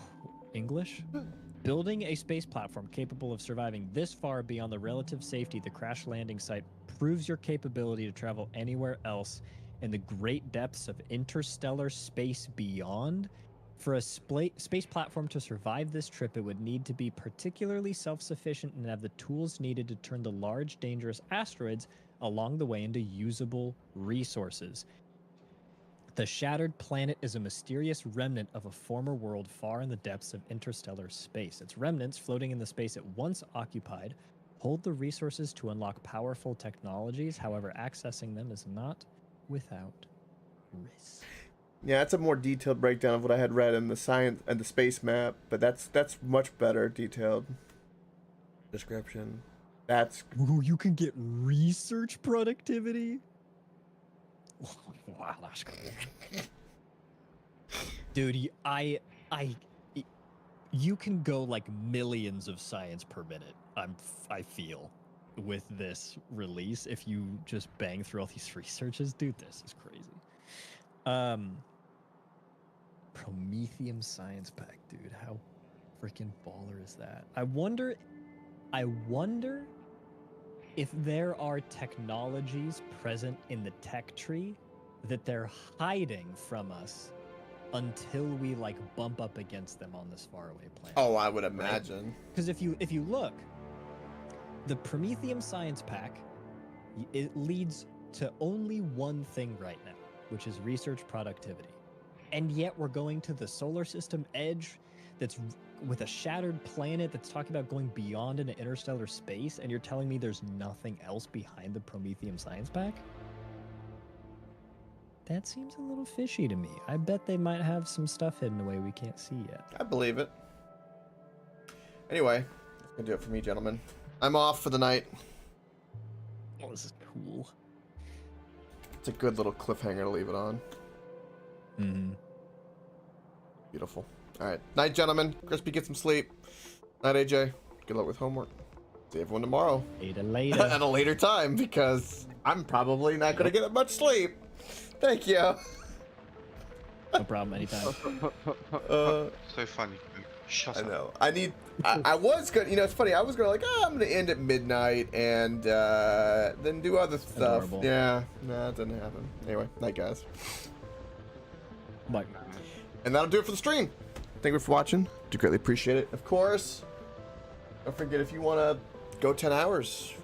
English? Building a space platform capable of surviving this far beyond the relative safety the crash landing site proves your capability to travel anywhere else in the great depths of interstellar space beyond. For a space platform to survive this trip, it would need to be particularly self-sufficient and have the tools needed to turn the large, dangerous asteroids along the way into usable resources. The shattered planet is a mysterious remnant of a former world far in the depths of interstellar space. Its remnants, floating in the space it once occupied, hold the resources to unlock powerful technologies. However, accessing them is not without risk. Yeah, that's a more detailed breakdown of what I had read in the science and the space map, but that's much better detailed description. That's Ooh, you can get research productivity. Wow, that's cool. Dude, you can go like millions of science per minute. I feel with this release if you just bang through all these researches. Dude, this is crazy. Prometheum Science Pack, dude. How freaking baller is that? I wonder if there are technologies present in the tech tree that they're hiding from us until we like bump up against them on this faraway planet. Oh, I would imagine. Because if you look, the Prometheum Science Pack, it leads to only one thing right now, which is research productivity. And yet we're going to the solar system edge that's with a shattered planet that's talking about going beyond into interstellar space, and you're telling me there's nothing else behind the Prometheum Science Pack? That seems a little fishy to me. I bet they might have some stuff hidden away we can't see yet. I believe it. Anyway, that's gonna do it for me, gentlemen. I'm off for the night. Oh, this is cool. It's a good little cliffhanger to leave it on. Mm-hmm. Beautiful. All right. Night, gentlemen. Crispy, get some sleep. Night, AJ. Good luck with homework. See everyone tomorrow. Later. At a later time, because I'm probably not going to get much sleep. Thank you. No problem, anytime. So funny. Shut I up. know. I was going to, you know, it's funny. I was going to like, I'm going to end at midnight and then do other stuff. Adorable. Yeah. No, it didn't happen. Anyway, night, guys. Bye. And that'll do it for the stream. Thank you for watching. Do greatly appreciate it. Of course, don't forget if you want to go 10 hours,